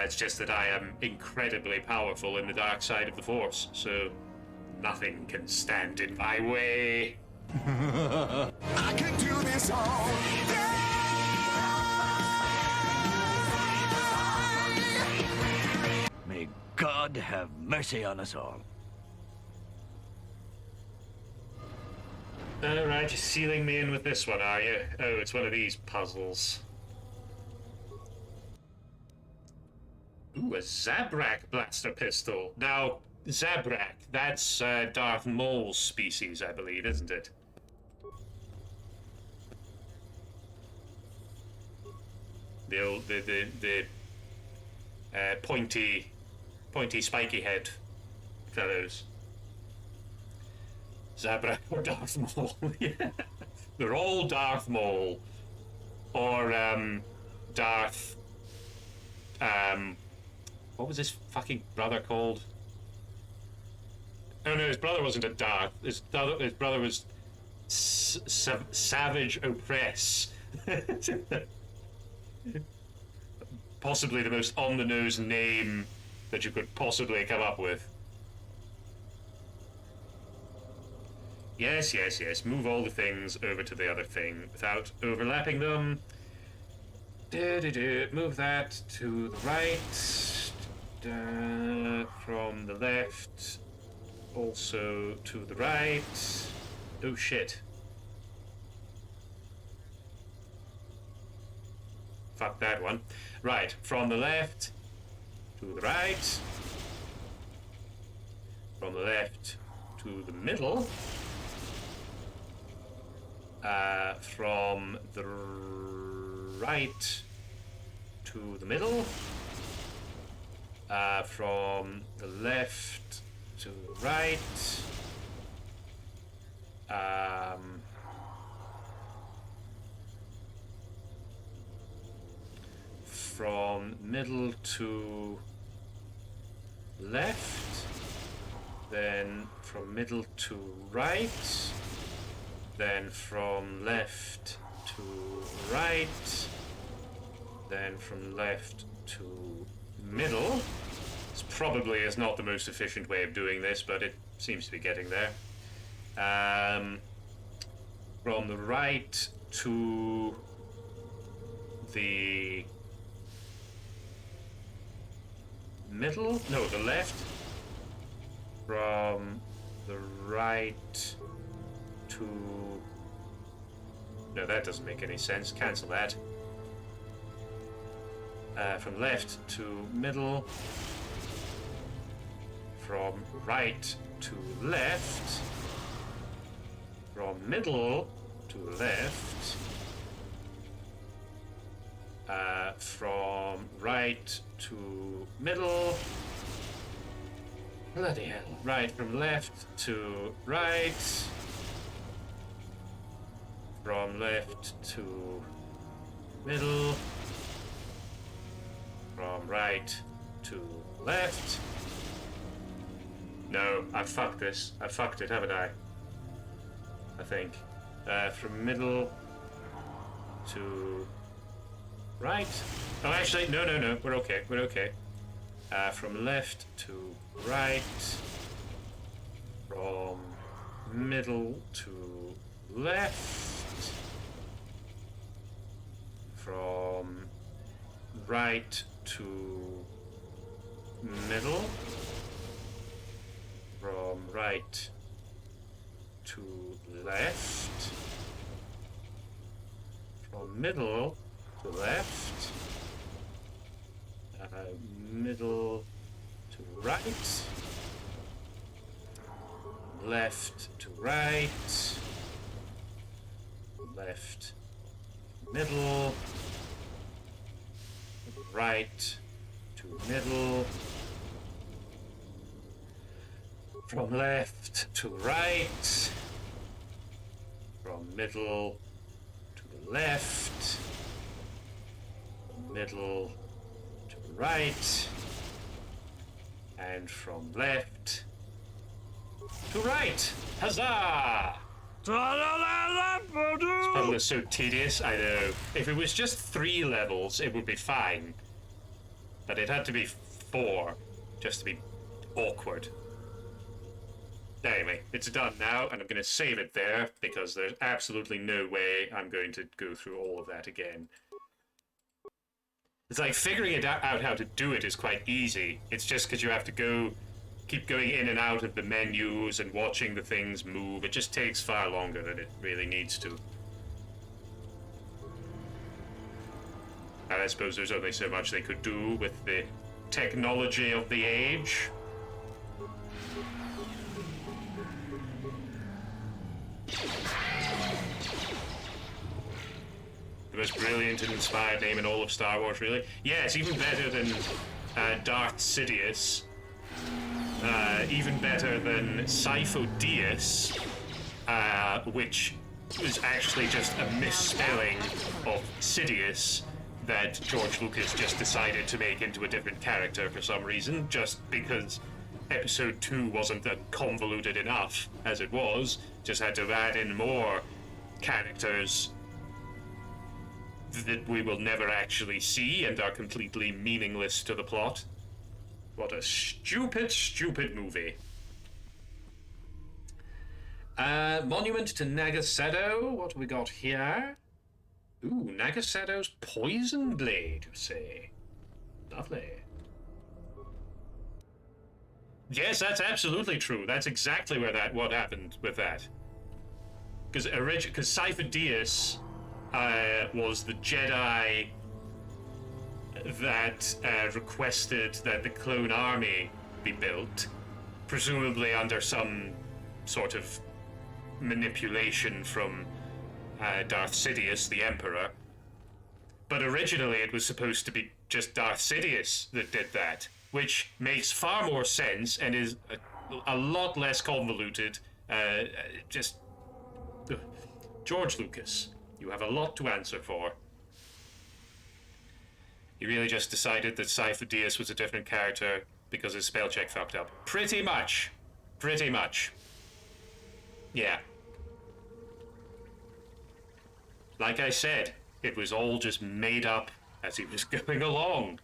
It's just that I am incredibly powerful in the dark side of the Force, so nothing can stand in my way. I could do this all day. May God have mercy on us all. Alright, you're sealing me in with this one, are you? Oh, it's one of these puzzles. Ooh, a Zabrak blaster pistol. Now, Zabrak. That's Darth Maul's species, I believe, isn't it? The old, the pointy, spiky head fellows. Zabrak or Darth Maul. Yeah. They're all Darth Maul. Or, Darth... what was his fucking brother called? Oh no, his brother wasn't a Darth. His brother was... Savage Opress. Possibly the most on-the-nose name that you could possibly come up with. Yes, yes, yes. Move all the things over to the other thing without overlapping them. Move that to the right. From the left. Also to the right. Oh shit. Fuck that one. Right, from the left to the right. From the left to the middle. From the right to the middle. From the left to the right. From middle to left. Then from middle to right. Then from left to right. Then from left to middle. This probably is not the most efficient way of doing this, but it seems to be getting there. From the right to the middle? No, the left. From the right to... No, that doesn't make any sense. Cancel that. From left to middle. From right to left. From middle to left. From right to middle. Bloody hell. Right from left to right. From left to middle. From right to left. No, I fucked this. I fucked it, haven't I? I think. From middle to right. Oh, actually, no. We're okay. We're okay. From left to right. From middle to left. From right to middle. From right to left. From middle to left. Middle to right. Left to right. Left, middle. Right to middle. From left to right. From middle to the left. From middle to the right. And from left to right. Huzzah! This puzzle is so tedious, I know. If it was just 3 levels, it would be fine. But it had to be 4, just to be awkward. Anyway, it's done now, and I'm going to save it there, because there's absolutely no way I'm going to go through all of that again. It's like figuring it out how to do it is quite easy. It's just because you have to keep going in and out of the menus and watching the things move. It just takes far longer than it really needs to. And I suppose there's only so much they could do with the technology of the age. The most brilliant and inspired name in all of Star Wars, really. Yes, even better than Darth Sidious. Even better than Sifo Dyas, which was actually just a misspelling of Sidious that George Lucas just decided to make into a different character for some reason, just because Episode 2 wasn't that convoluted enough as it was. Just had to add in more characters that we will never actually see and are completely meaningless to the plot. What a stupid, stupid movie. Monument to Nagaseto. What have we got here? Ooh, Nagaseto's poison blade, you say? Lovely. Yes, that's absolutely true. That's exactly where what happened with that. Because Sifo Dyas was the Jedi that requested that the clone army be built, presumably under some sort of manipulation from Darth Sidious, the Emperor. But originally it was supposed to be just Darth Sidious that did that, which makes far more sense and is a lot less convoluted. George Lucas, you have a lot to answer for. He really just decided that Sifo Dyas was a different character because his spell check fucked up. Pretty much. Pretty much. Yeah. Like I said, it was all just made up as he was going along.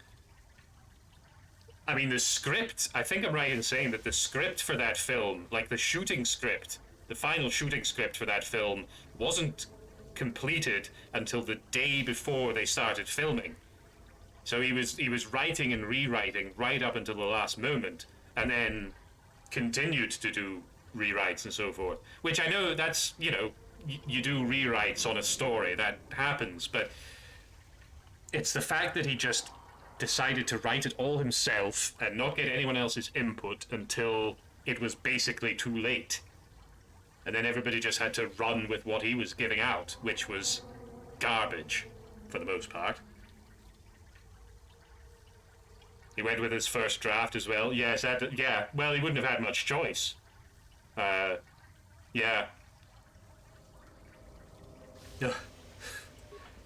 I mean, the script, I think I'm right in saying that the script for that film, like the shooting script, the final shooting script for that film, wasn't completed until the day before they started filming. So he was writing and rewriting right up until the last moment, and then continued to do rewrites and so forth. Which I know that's, you know, you do rewrites on a story, that happens, but it's the fact that he just decided to write it all himself and not get anyone else's input until it was basically too late. And then everybody just had to run with what he was giving out, which was garbage, for the most part. He went with his first draft as well. Yes, yeah. Well, he wouldn't have had much choice. Yeah.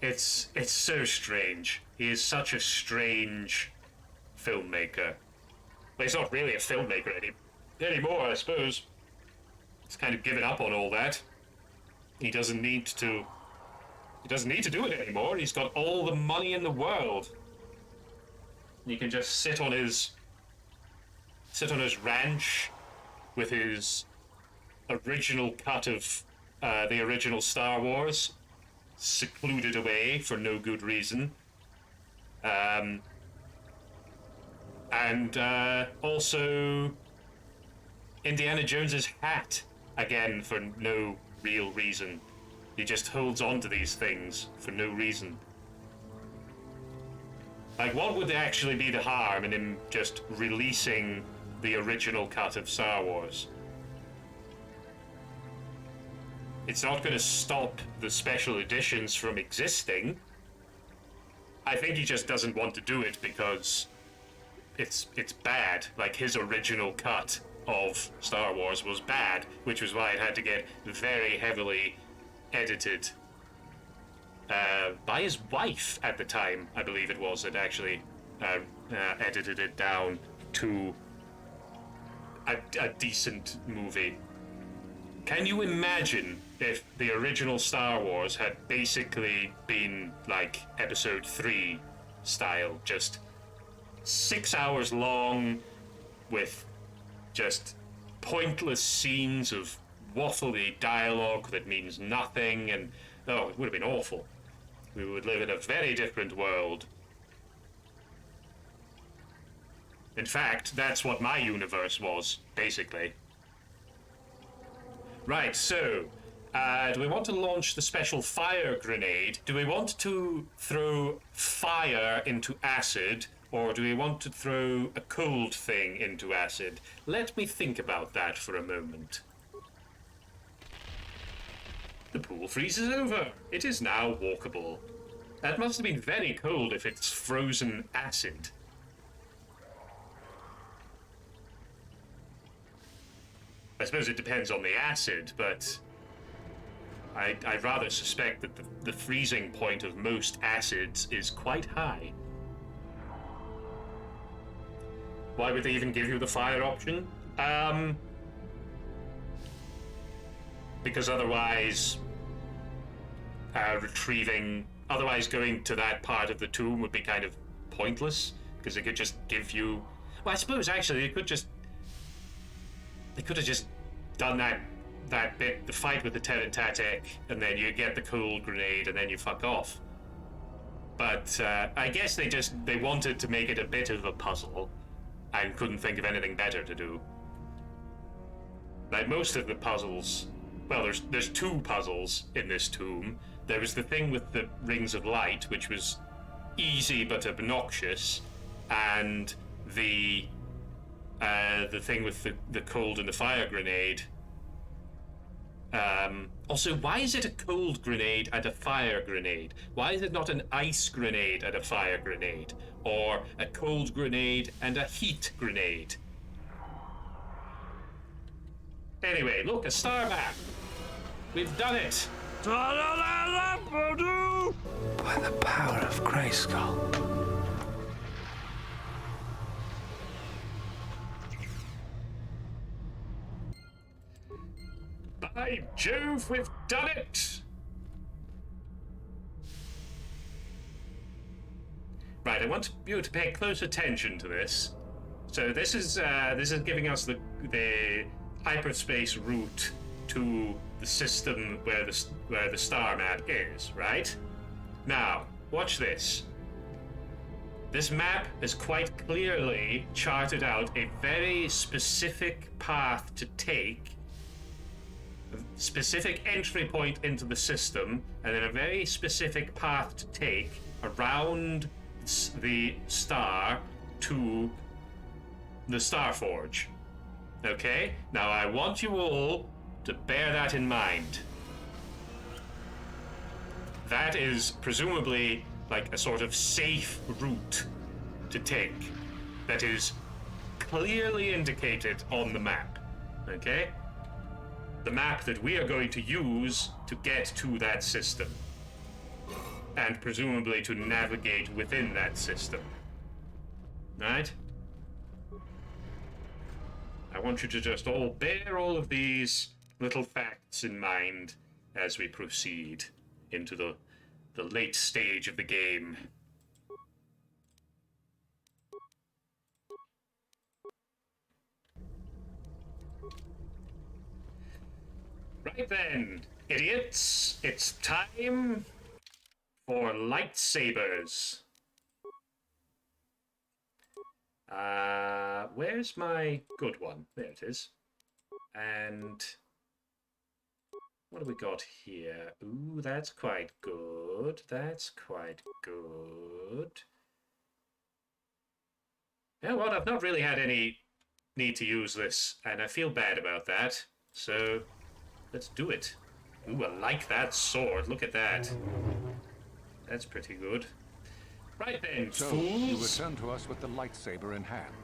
It's so strange. He is such a strange filmmaker. Well, he's not really a filmmaker anymore, I suppose. He's kind of given up on all that. He doesn't need to do it anymore. He's got all the money in the world. He can just sit on his ranch with his original cut of the original Star Wars, secluded away for no good reason. And also Indiana Jones's hat, again for no real reason. He just holds on to these things for no reason. Like, what would actually be the harm in him just releasing the original cut of Star Wars? It's not going to stop the special editions from existing. I think he just doesn't want to do it because it's bad. Like, his original cut of Star Wars was bad, which was why it had to get very heavily edited by his wife at the time, I believe it was, that actually edited it down to a decent movie. Can you imagine if the original Star Wars had basically been like Episode 3 style, just 6 hours long with just pointless scenes of waffly dialogue that means nothing, and oh, it would have been awful. We would live in a very different world. In fact, that's what my universe was, basically. Right, so, do we want to launch the special fire grenade? Do we want to throw fire into acid, or do we want to throw a cold thing into acid? Let me think about that for a moment. The pool freezes over. It is now walkable. That must have been very cold if it's frozen acid. I suppose it depends on the acid, but I'd rather suspect that the freezing point of most acids is quite high. Why would they even give you the fire option? Because otherwise, otherwise going to that part of the tomb would be kind of pointless, because it could just give you... Well, I suppose actually they could have just done that bit, the fight with the Terentatek, and then you get the cold grenade, and then you fuck off. But I guess they wanted to make it a bit of a puzzle, and couldn't think of anything better to do. Like most of the puzzles, well, there's two puzzles in this tomb. There was the thing with the rings of light, which was easy but obnoxious, and the thing with the cold and the fire grenade. Also, why is it a cold grenade and a fire grenade? Why is it not an ice grenade and a fire grenade? Or a cold grenade and a heat grenade? Anyway, look, a star map. We've done it. By the power of Grayskull. By Jove, we've done it! Right, I want you to pay close attention to this. So this is giving us the hyperspace route to the system where the star map is, right? Now, watch this. This map has quite clearly charted out a very specific path to take, a specific entry point into the system, and then a very specific path to take around the star to the Starforge. Okay? Now I want you all to bear that in mind. That is presumably like a sort of safe route to take that is clearly indicated on the map. Okay? The map that we are going to use to get to that system, and presumably to navigate within that system. Right? I want you to just all bear all of these little facts in mind as we proceed into the late stage of the game. Right then, idiots, it's time for lightsabers. Where's my good one? There it is. And what do we got here? Ooh, that's quite good. That's quite good. You know what? I've not really had any need to use this, and I feel bad about that. So, let's do it. Ooh, I like that sword. Look at that. That's pretty good. Right then, so fools. You return to us with the lightsaber in hand,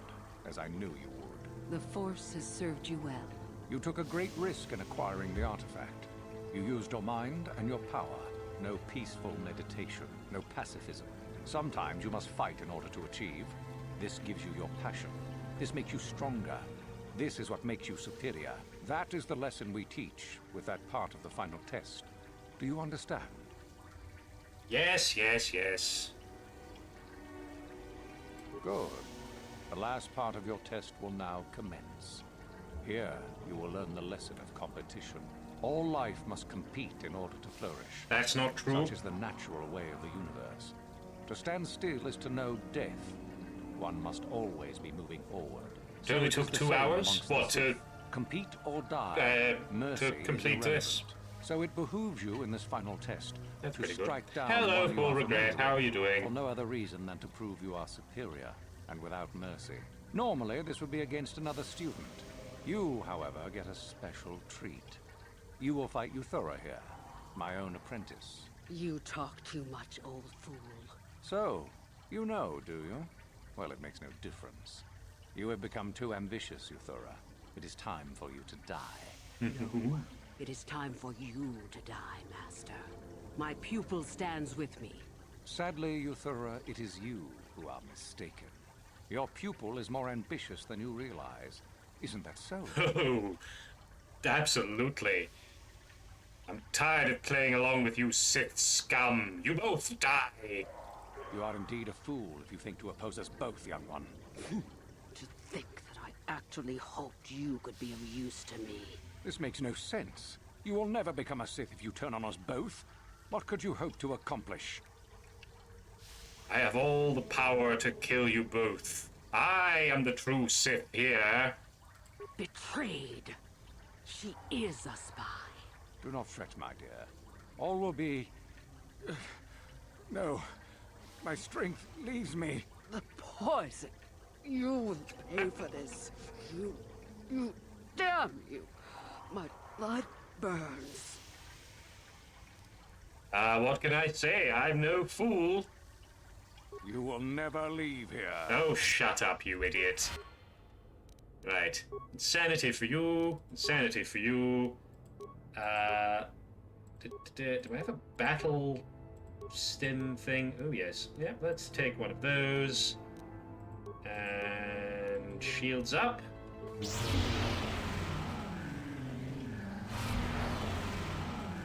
as I knew you would. The Force has served you well. You took a great risk in acquiring the artifact. You used your mind and your power. No peaceful meditation, no pacifism. Sometimes you must fight in order to achieve. This gives you your passion. This makes you stronger. This is what makes you superior. That is the lesson we teach with that part of the final test. Do you understand? Yes, yes, yes. Good. The last part of your test will now commence. Here, you will learn the lesson of competition. All life must compete in order to flourish. That's not true. Such is the natural way of the universe. To stand still is to know death. One must always be moving forward. It only took 2 hours? What, to... compete or die? Mercy to complete this? So it behooves you in this final test That's to pretty strike good. down Hello, one you full are regret. familiar How are with, you doing? For no other reason than to prove you are superior and without mercy. Normally, this would be against another student. You, however, get a special treat. You will fight Euthura here, my own apprentice. You talk too much, old fool. So, you know, do you? Well, it makes no difference. You have become too ambitious, Euthura. It is time for you to die. No, it is time for you to die, Master. My pupil stands with me. Sadly, Euthura, it is you who are mistaken. Your pupil is more ambitious than you realize. Isn't that so? Oh, absolutely. I'm tired of playing along with you Sith scum. You both die. You are indeed a fool if you think to oppose us both, young one. To think that I actually hoped you could be of use to me. This makes no sense. You will never become a Sith if you turn on us both. What could you hope to accomplish? I have all the power to kill you both. I am the true Sith here. Betrayed. She is a spy. Do not fret, my dear. All will be... No. My strength leaves me. The poison. You will pay for this. You, damn you. My blood burns. What can I say? I'm no fool. You will never leave here. Oh, shut up, you idiot. Right. Insanity for you. Insanity for you. Do I have a battle stim thing? Oh, yes. Yep, let's take one of those. And shields up.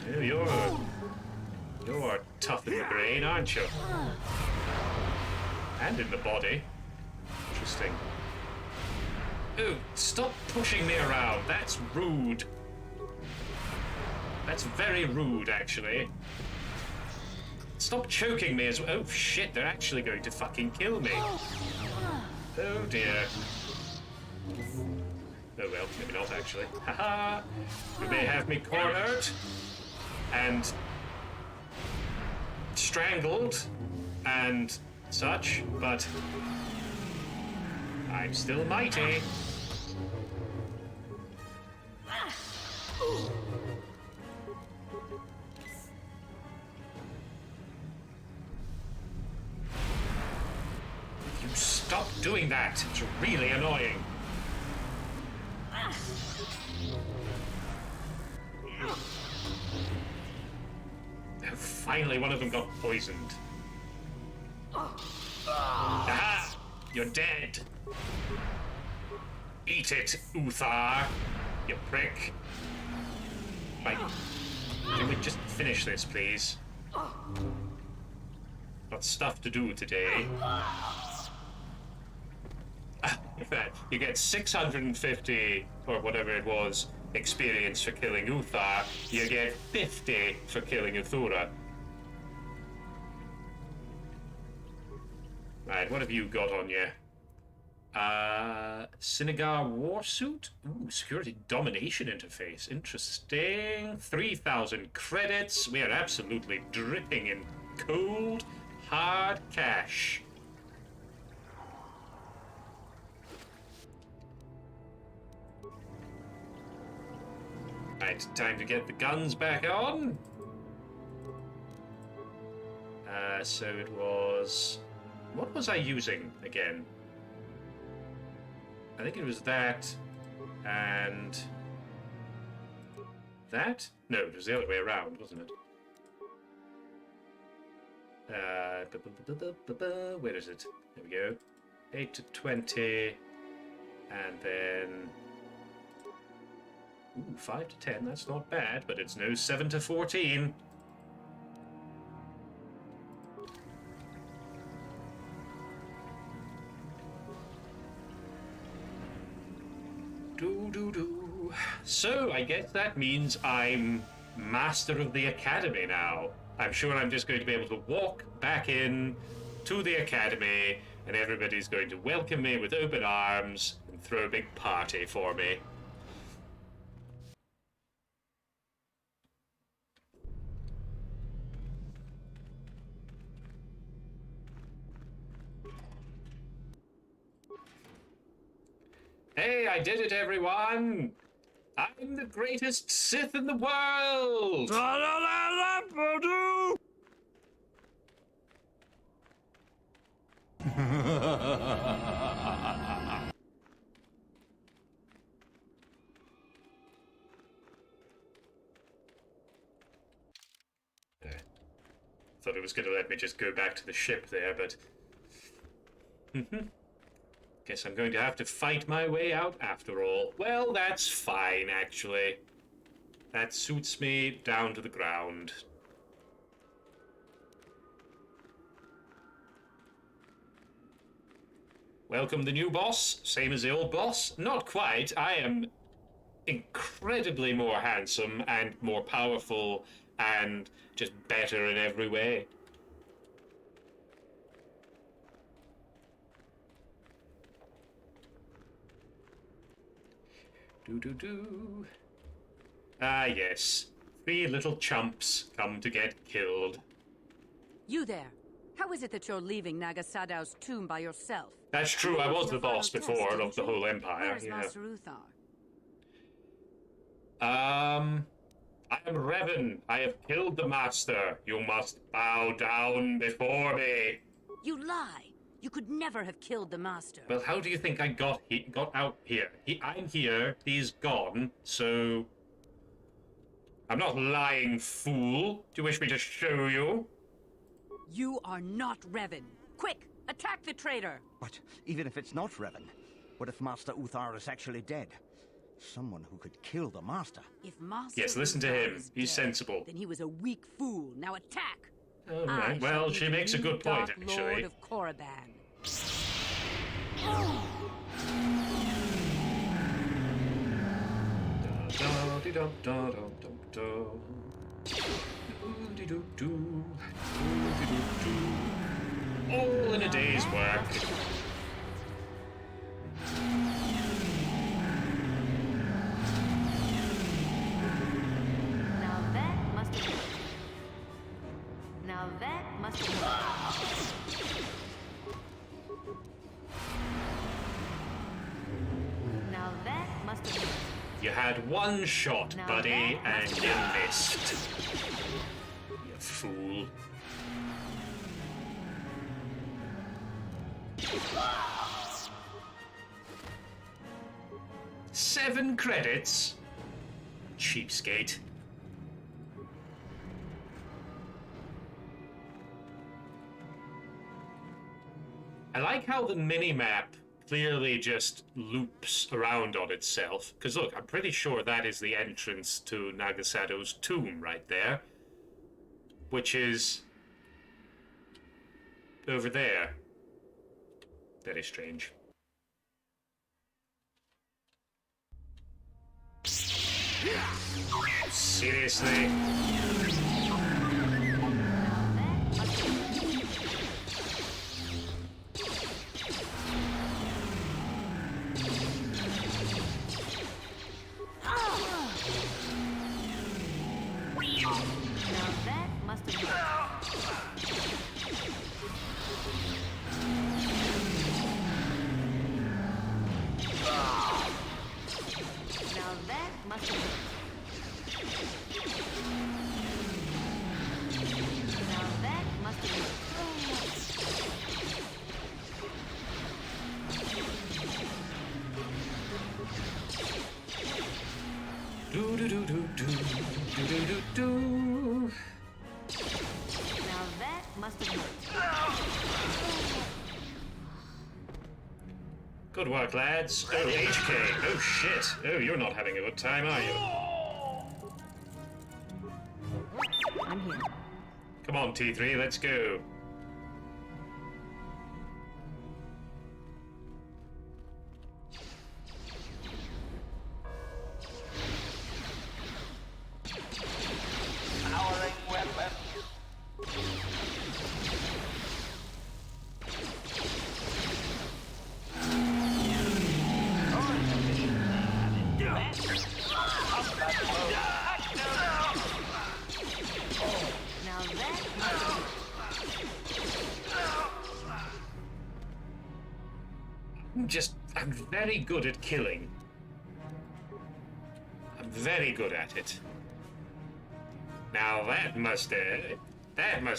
Oh, you're tough in the brain, aren't you? And in the body. Interesting. Oh, stop pushing me around. That's rude. That's very rude, actually. Stop choking me as well. Oh, shit, they're actually going to fucking kill me. Oh, dear. Oh, well, maybe not, actually. Haha! You may have me cornered. And strangled. And such, but I'm still mighty. You stop doing that. It's really annoying. Oh, finally, one of them got poisoned. Aha! You're dead. Eat it, Uthar, you prick. Right. Can we just finish this, please? Got stuff to do today. In fact, you get 650, or whatever it was, experience for killing Uthar. You get 50 for killing Euthura. Right, what have you got on you? Sinagar Warsuit? Ooh, security domination interface. Interesting. 3,000 credits. We are absolutely dripping in cold, hard cash. Right, time to get the guns back on. So it was... What was I using again? I think it was that and that? No, it was the other way around, wasn't it? Where is it? There we go. 8 to 20 and then 5 to 10, that's not bad, but it's no 7 to 14. So, I guess that means I'm Master of the Academy now. I'm sure I'm just going to be able to walk back in to the Academy and everybody's going to welcome me with open arms and throw a big party for me. Hey, I did it, everyone! I'm the greatest Sith in the world! thought it was going to let me just go back to the ship there, but... Guess I'm going to have to fight my way out after all. Well, that's fine, actually. That suits me down to the ground. Welcome the new boss, same as the old boss. Not quite. I am incredibly more handsome and more powerful and just better in every way. Do. Ah, yes. 3 little chumps come to get killed. You there. How is it that you're leaving Nagasadow's tomb by yourself? That's true, I was the boss before of the whole empire. Where's Master Uthar? I am Revan. I have killed the master. You must bow down before me. You lie. You could never have killed the master. Well, how do you think I got out here? I'm here, he's gone, so... I'm not lying, fool. Do you wish me to show you? You are not Revan. Quick, attack the traitor. But even if it's not Revan, what if Master Uthar is actually dead? Someone who could kill the Master. If Master Yes, listen to him. He's sensible. Then he was a weak fool. Now attack. All right. Well, she makes a good point, actually. Lord of Korriban. All in a day's work. Now that must have worked. Now that must have worked. Now that must have worked. You had one shot, Now buddy, that and you missed. You fool. Seven credits? Cheapskate. I like how the mini-map clearly just loops around on itself. Because look, I'm pretty sure that is the entrance to Nagasadow's tomb right there. Which is... over there. Very strange. Seriously? Now that must have worked. Now that must have worked. Now that must have worked. Do do do do do do do do do. Now that must have worked. Good work, lads. Oh, HK. Oh, shit. Oh, you're not having a good time, are you? I'm here. Come on, T3, let's go. Powering weapon. Now that must have worked. I'm very good at killing. I'm very good at it. Now that must wait. That's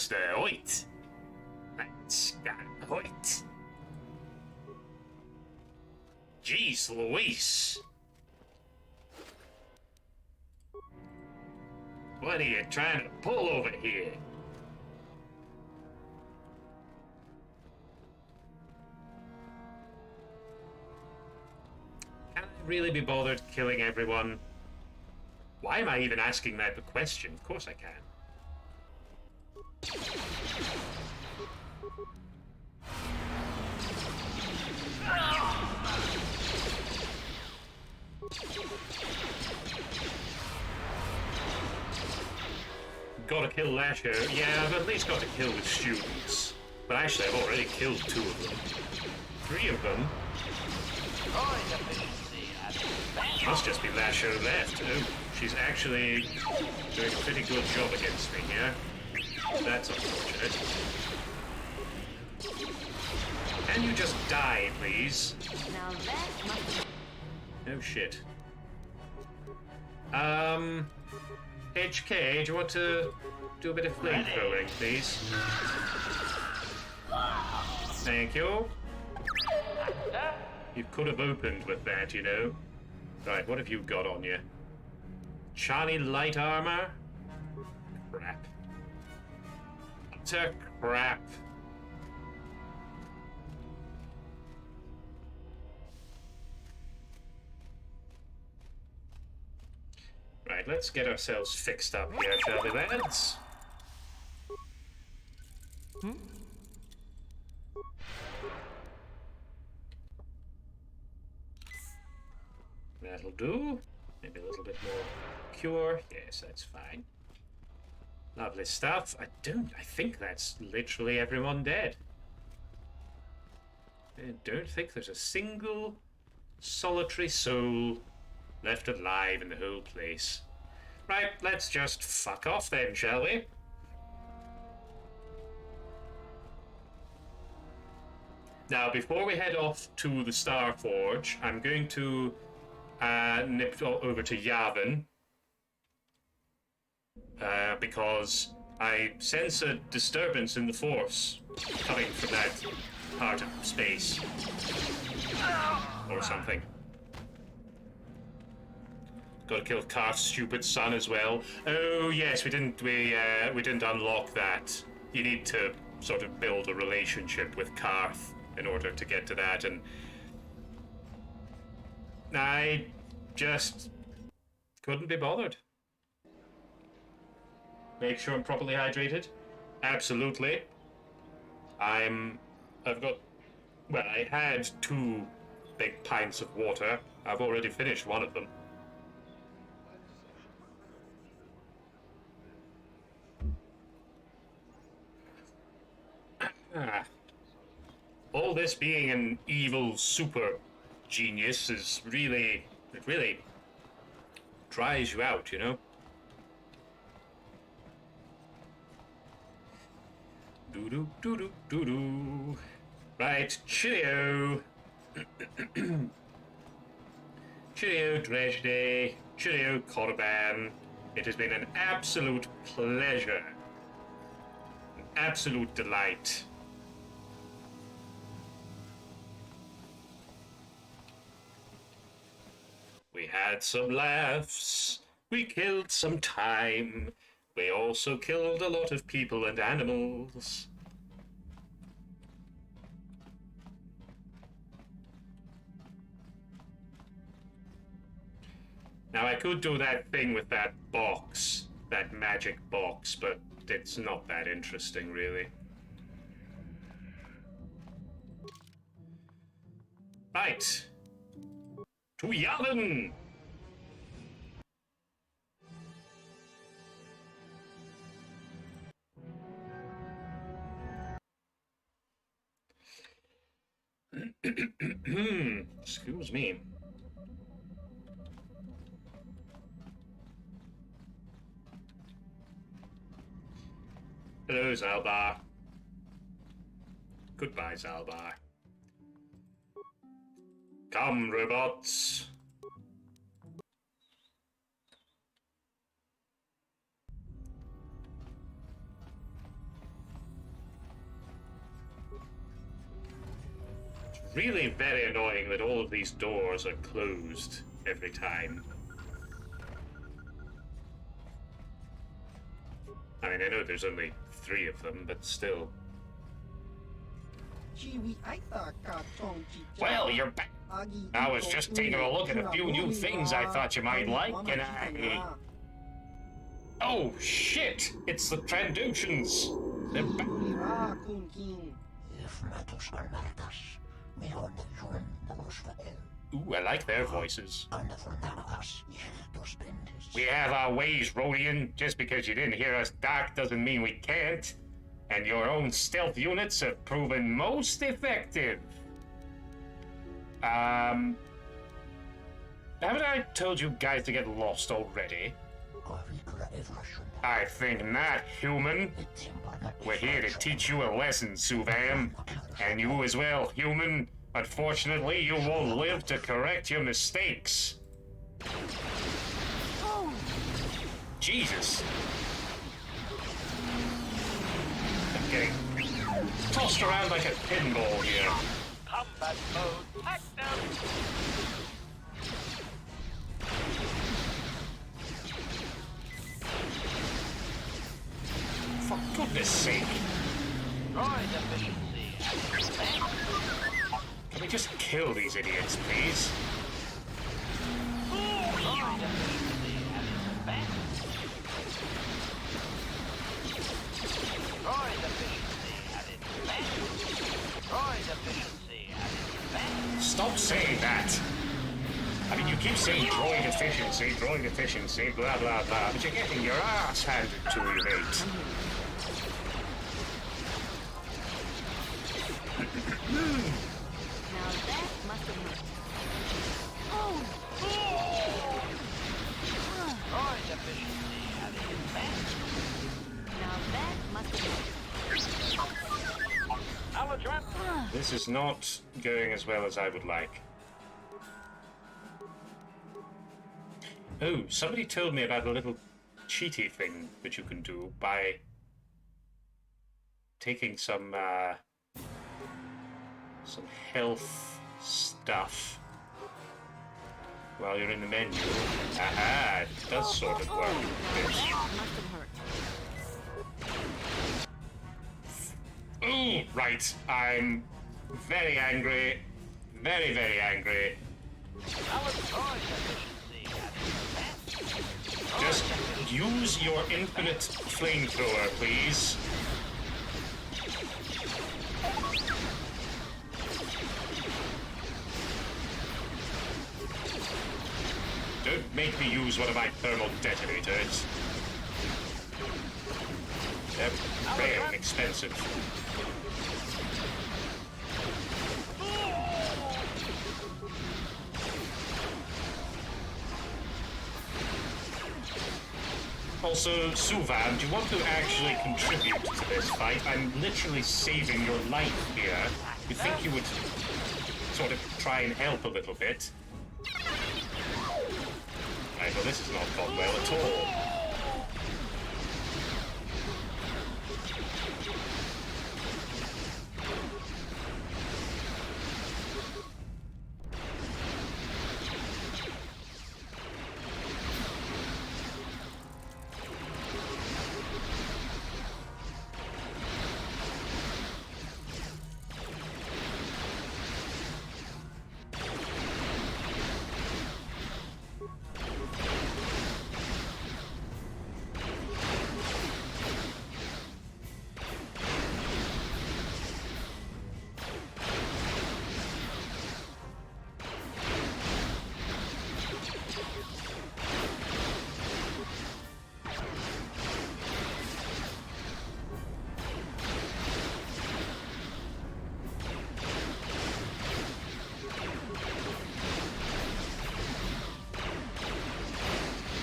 wait. Jeez Louise. What are you trying to pull over here? really be bothered killing everyone. Why am I even asking that question? Of course I can. Gotta kill Lasher. Yeah, I've at least got to kill the students. But actually, I've already killed 2 of them. 3 of them. Must just be Lasher left. Oh, she's actually doing a pretty good job against me here. That's unfortunate. Can you just die, please? Now that must... Oh shit. HK, do you want to do a bit of flamethrowing, please? Thank you. You could have opened with that, you know. Right, what have you got on you? Charlie light armor? Crap. Utter crap. Right, let's get ourselves fixed up here, shall we, lads? That'll do. Maybe a little bit more cure. Yes, that's fine. Lovely stuff. I think that's literally everyone dead. I don't think there's a single solitary soul left alive in the whole place. Right, let's just fuck off then, shall we? Now, before we head off to the Star Forge, I'm going to nip over to Yavin. Because I sense a disturbance in the Force coming from that part of space. Or something. Gotta kill Karth's stupid son as well. Oh yes, we didn't unlock that. You need to sort of build a relationship with Karth in order to get to that, and I just couldn't be bothered. Make sure I'm properly hydrated. Absolutely. I had 2 big pints of water. I've already finished one of them. All this being an evil super genius is really dries you out, you know? Doo-doo, doo-doo, doo-doo. Right, cheerio. Cheerio, Dresde. Cheerio, Korban. It has been an absolute pleasure. An absolute delight. We had some laughs. We killed some time. We also killed a lot of people and animals. Now, I could do that thing with that box, that magic box, but it's not that interesting, really. Right. To Yavin! Excuse me. Hello, Zalbar. Goodbye, Zalbar. Come, robots. It's really very annoying that all of these doors are closed every time. I mean, I know there's only 3 of them, but still. Well, you're back. I was just taking a look at a few new things I thought you might like, and I... Oh, shit! It's the Trandoshans! They're back. Ooh, I like their voices. We have our ways, Rodian. Just because you didn't hear us talk doesn't mean we can't. And your own stealth units have proven most effective. Haven't I told you guys to get lost already? I think not, human. We're here to teach you a lesson, Suvam. And you as well, human. Unfortunately, you won't live to correct your mistakes. Oh. Jesus. I'm getting tossed around like a pinball here. Combat mode active. For goodness sake. Droid efficiency. Can we just kill these idiots, please? Droid efficiency at its best. Droid efficiency at its best. Droid efficiency at its best. Stop saying that. I mean, you keep saying droid efficiency, blah, blah, blah, but you're getting your ass handed to you, mate. Now that must have hurt. Oh! Droid efficiency at its best. Now that must have hurt. This is not going as well as I would like. Oh, somebody told me about a little cheaty thing that you can do by taking some health stuff while you're in the menu. Aha, it does sort of work. Ooh, right, I'm very angry. Very, very angry. Just use your infinite flamethrower, please. Don't make me use one of my thermal detonators. They're rare and expensive. Also, Suvam, do you want to actually contribute to this fight? I'm literally saving your life here. You think you would sort of try and help a little bit? Right, well, this has not gone well at all.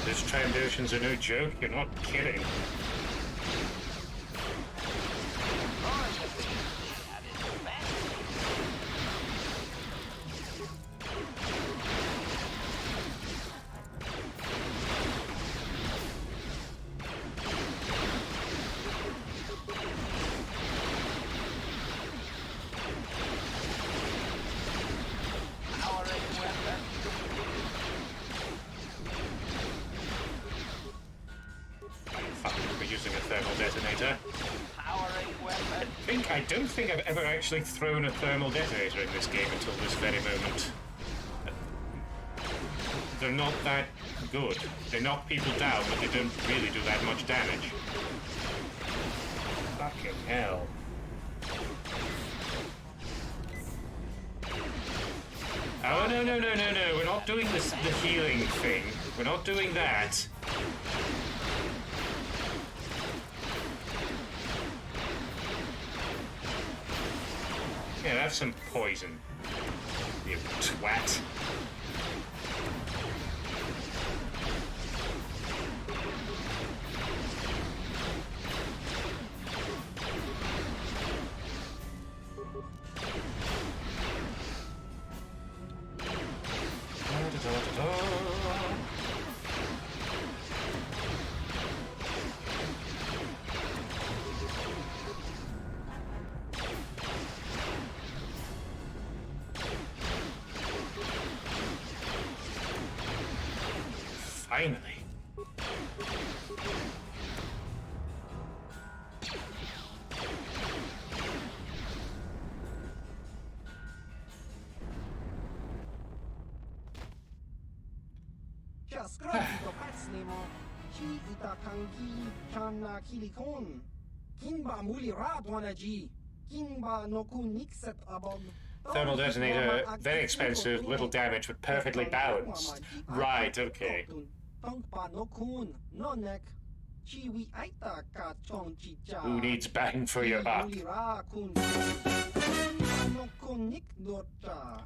These Trandoshans are no joke, you're not kidding. don't think I've ever actually thrown a thermal detonator in this game until this very moment. They're not that good. They knock people down, but they don't really do that much damage. Fucking hell. Oh, no, no, no, no, no. We're not doing this, the healing thing. We're not doing that. Yeah, have some poison, you twat. Finally. Thermal detonator, very expensive, little damage, but perfectly balanced. Right, okay. Who needs bang for your buck?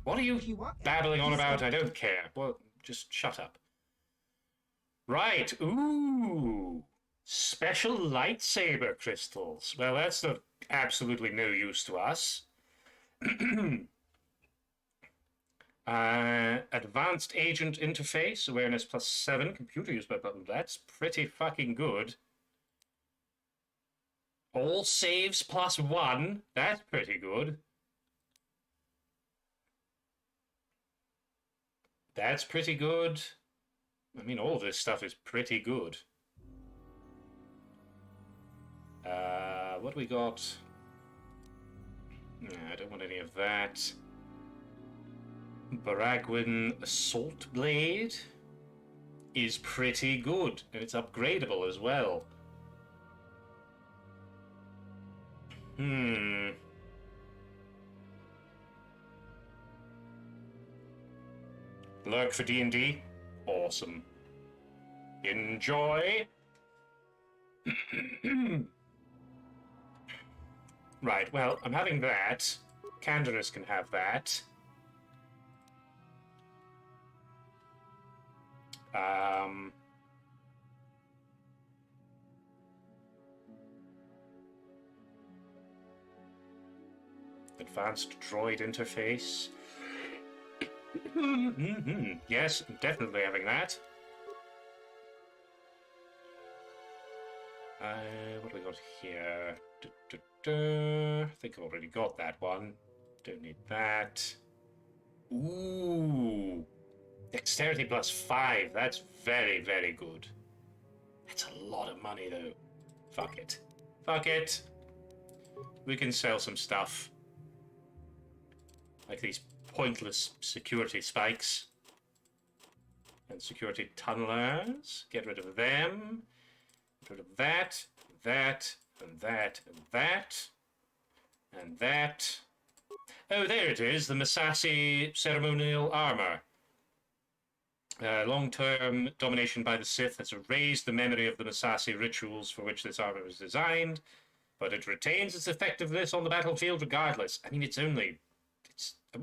What are you babbling on about? I don't care. Well, just shut up. Right, ooh. Special lightsaber crystals. Well, that's of absolutely no use to us. Advanced agent interface, awareness +7, computer use by button. That's pretty fucking good. All saves +1. That's pretty good. That's pretty good. I mean, all this stuff is pretty good. What do we got? No, I don't want any of that. Baragwin Assault Blade is pretty good, and it's upgradable as well. Lurk for D&D? Awesome. Enjoy! Right, well, I'm having that. Canderous can have that. Advanced droid interface. Yes, I'm definitely having that. What do we got here? I think I've already got that one. Don't need that. Ooh. Dexterity +5. That's very, very good. That's a lot of money, though. Fuck it. Fuck it. We can sell some stuff. Like these pointless security spikes. And security tunnelers. Get rid of them. Get rid of that, that, and that, and that. And that. Oh, there it is. The Massassi ceremonial armor. Long-term domination by the Sith has erased the memory of the Massassi rituals for which this armor was designed, but it retains its effectiveness on the battlefield regardless. I mean, it's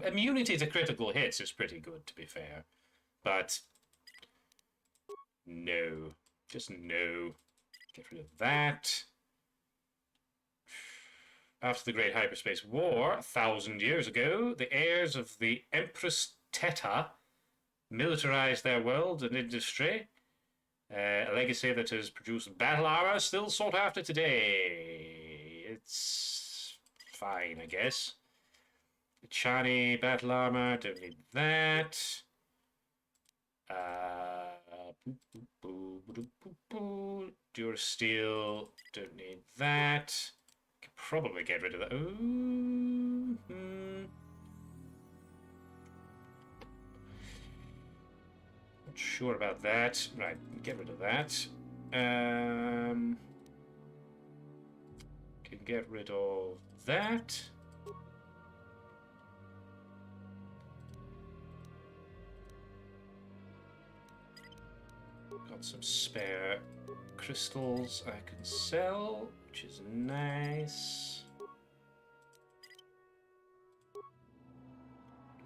immunity to critical hits is pretty good, to be fair. But no. Just no. Get rid of that. After the Great Hyperspace War, 1,000 years ago, the heirs of the Empress Teta militarized their world and industry, a legacy that has produced battle armor still sought after today. It's fine, I guess. Chani battle armor, don't need that. Durasteel, don't need that. Could probably get rid of that. Not sure about that. Right, get rid of that. Can get rid of that. Got some spare crystals I can sell, which is nice.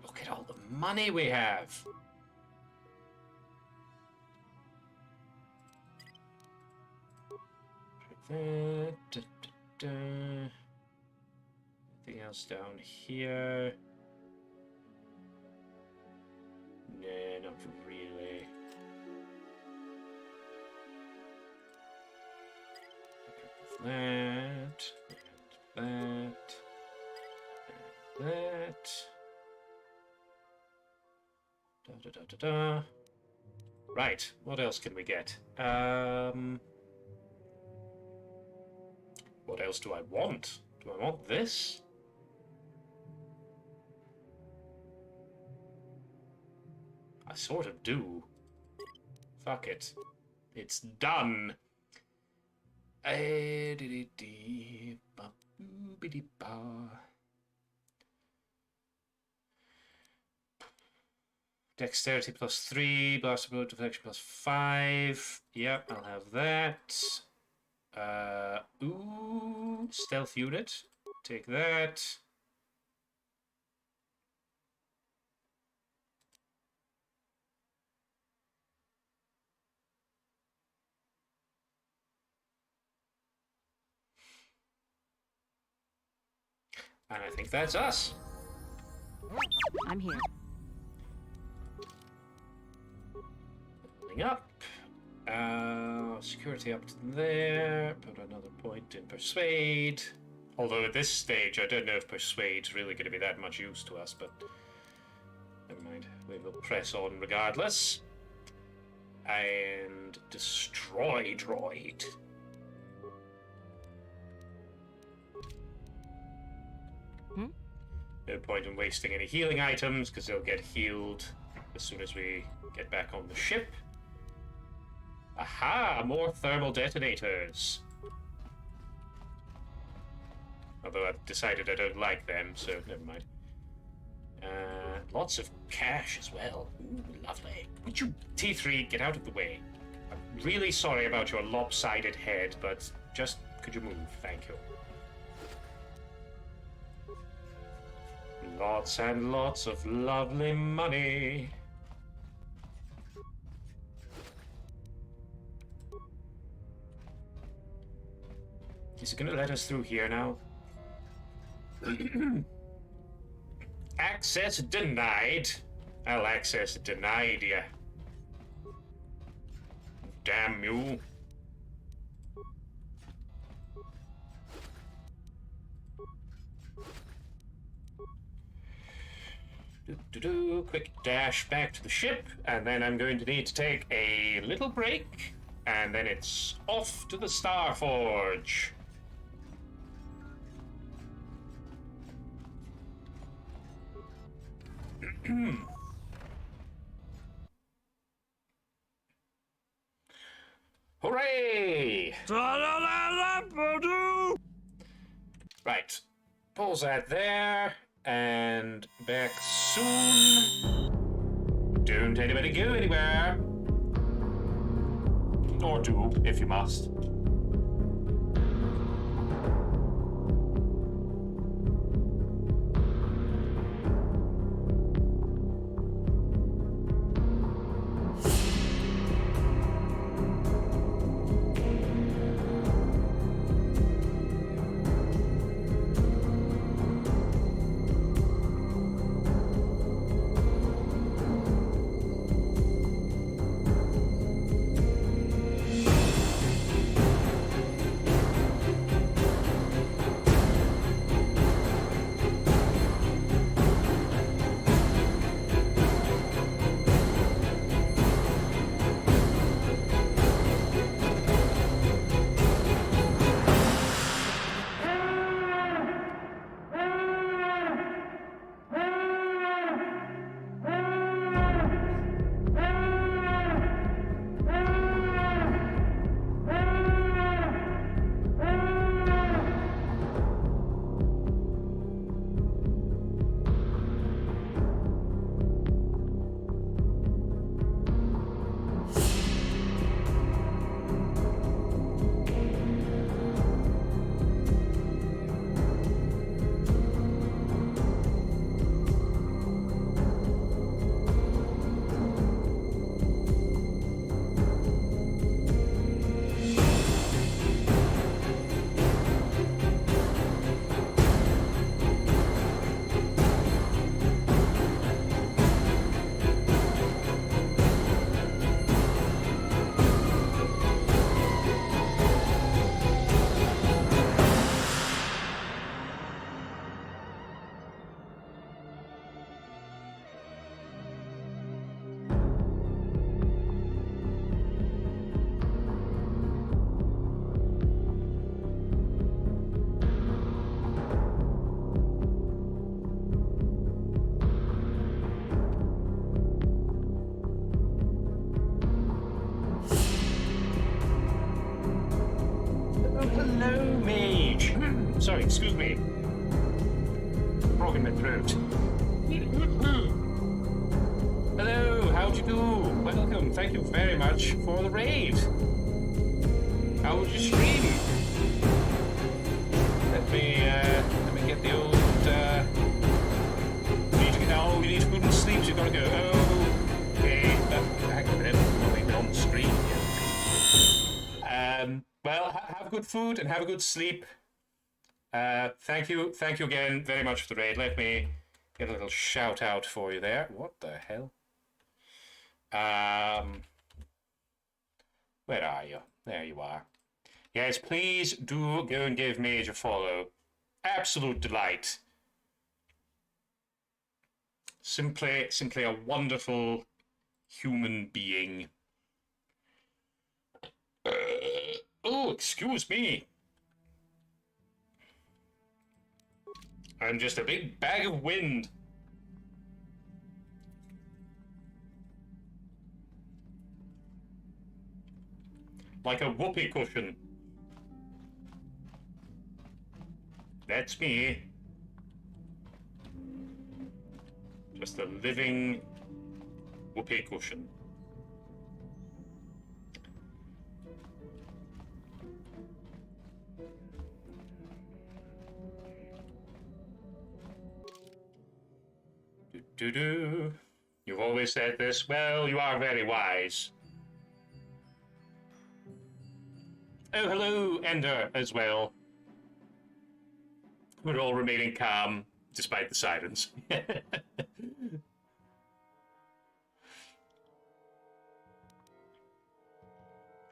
Look at all the money we have. Anything else down here? Nah, not really. That, and that, and that. Da. Right, what else can we get? What else do I want? Do I want this? I sort of do. Fuck it. It's done. Dexterity +3, blaster blow deflection +5. Yep, I'll have that. Stealth unit. Take that. And I think that's us. I'm here. Building up. Security up to there. Put another point in Persuade. Although at this stage, I don't know if Persuade's really going to be that much use to us, but never mind. We will press on regardless. And destroy droid. No point in wasting any healing items, because they'll get healed as soon as we get back on the ship. Aha! More thermal detonators. Although I've decided I don't like them, so never mind. Lots of cash as well. Ooh, lovely. Would you, T3, get out of the way? I'm really sorry about your lopsided head, but just could you move? Thank you. Lots and lots of lovely money. Is it going to let us through here now? Access denied. I'll access denied you. Damn you. Quick dash back to the ship, and then I'm going to need to take a little break, and then it's off to the Star Forge. Hooray! Right, pause that there, and back soon. Don't anybody go anywhere. Or do, if you must. my throat. Hello, how'd you do? Welcome, thank you very much for the raid. How was your stream? Let me get the old, you need food and sleep, so you gotta go. Oh, okay, hang on a minute, I'll leave it on the screen. Well, have good food and have a good sleep. Thank you again very much for the raid. Let me get a little shout out for you there. What the hell? Where are you? There you are. Yes, please do go and give Mage a follow. Absolute delight. Simply a wonderful human being. Oh, excuse me. I'm just a big bag of wind. Like a whoopee cushion. That's me. Just a living whoopee cushion. Do-do-do. You've always said this. Well, you are very wise. Oh, hello, Ender, as well. We're all remaining calm, despite the sirens.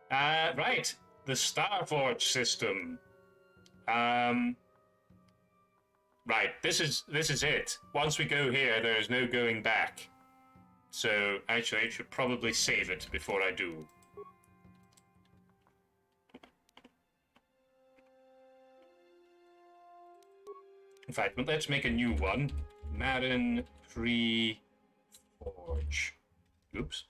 Right, the Starforge system. Right, this is it. Once we go here, there is no going back. So, actually, I should probably save it before I do. In fact, let's make a new one. Marin Free Forge. Oops.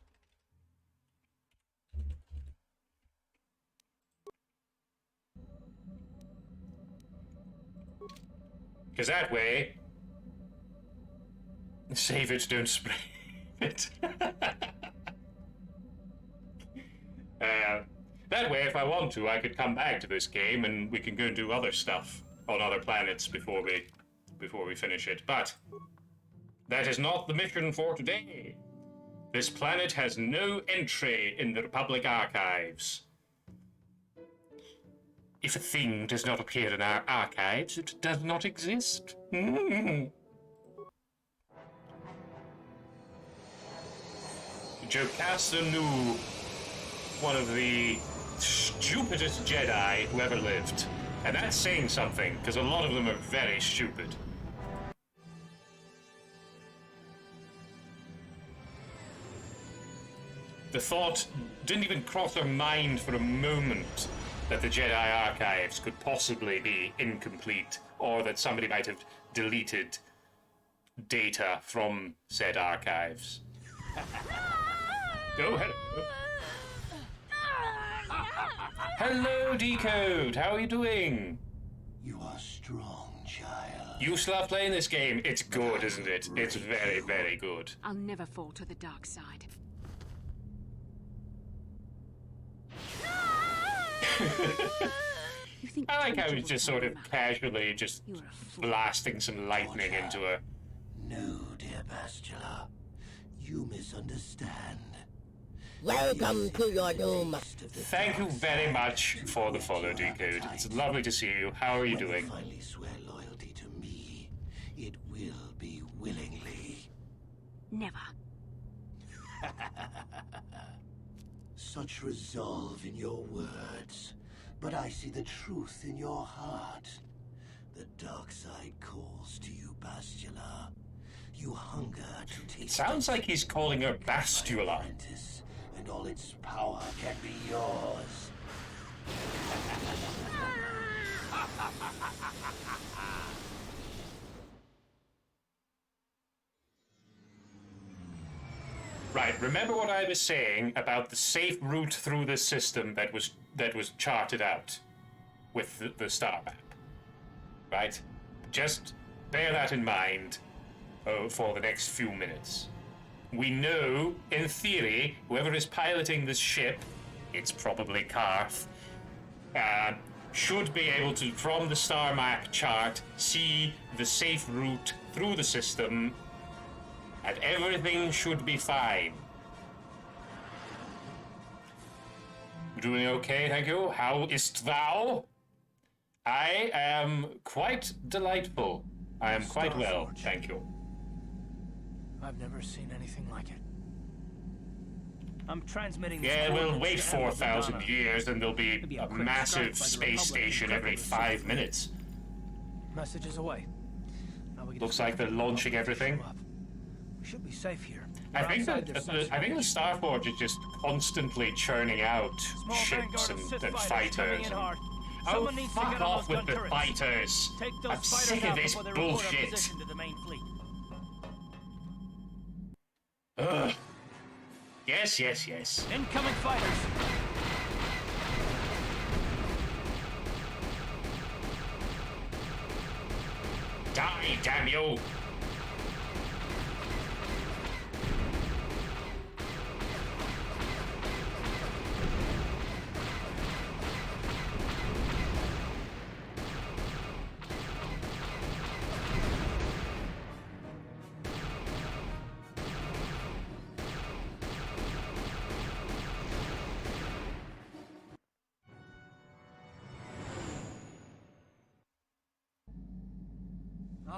Because that way, save it, don't spray it. That way, if I want to, I could come back to this game and we can go and do other stuff on other planets before we finish it. But that is not the mission for today. This planet has no entry in the Republic archives. If a thing does not appear in our archives, it does not exist. Jocasta knew one of the stupidest Jedi who ever lived. And that's saying something, because a lot of them are very stupid. The thought didn't even cross her mind for a moment that the Jedi archives could possibly be incomplete, or that somebody might have deleted data from said archives. Go ahead. Hello, Decode. How are you doing? You are strong, child. You still love playing this game. It's good, isn't it? It's very, very good. I'll never fall to the dark side. I like how he's just sort of casually just blasting some lightning into her. No, dear Bastila. You misunderstand. Welcome to your doom. Thank you very much for the follow, Decode. It's lovely to see you. How are you doing? When you finally swear loyalty to me, it will be willingly. Never. Such resolve in your words, but I see the truth in your heart. The dark side calls to you, Bastila. You hunger to taste. Sounds like he's calling her Bastula. And all its power can be yours. Right, remember what I was saying about the safe route through this system that was charted out with the star map, right? Just bear that in mind for the next few minutes. We know, in theory, whoever is piloting this ship, it's probably Karth, should be able to, from the star map chart, see the safe route through the system, and everything should be fine. Doing okay, thank you. How is't thou? I am quite delightful. I am quite well, thank you. I've never seen anything like it. I'm transmitting. Yeah, we'll wait 4,000 years and there'll be a massive space station every 5 minutes. Messages away. Looks like they're launching everything. We should be safe here. I think the Starforge is just constantly churning out ships and fighters. Oh, fuck off with the fighters! I'm sick of this bullshit. Ugh. Yes, yes, yes. Incoming fighters. Die, damn you!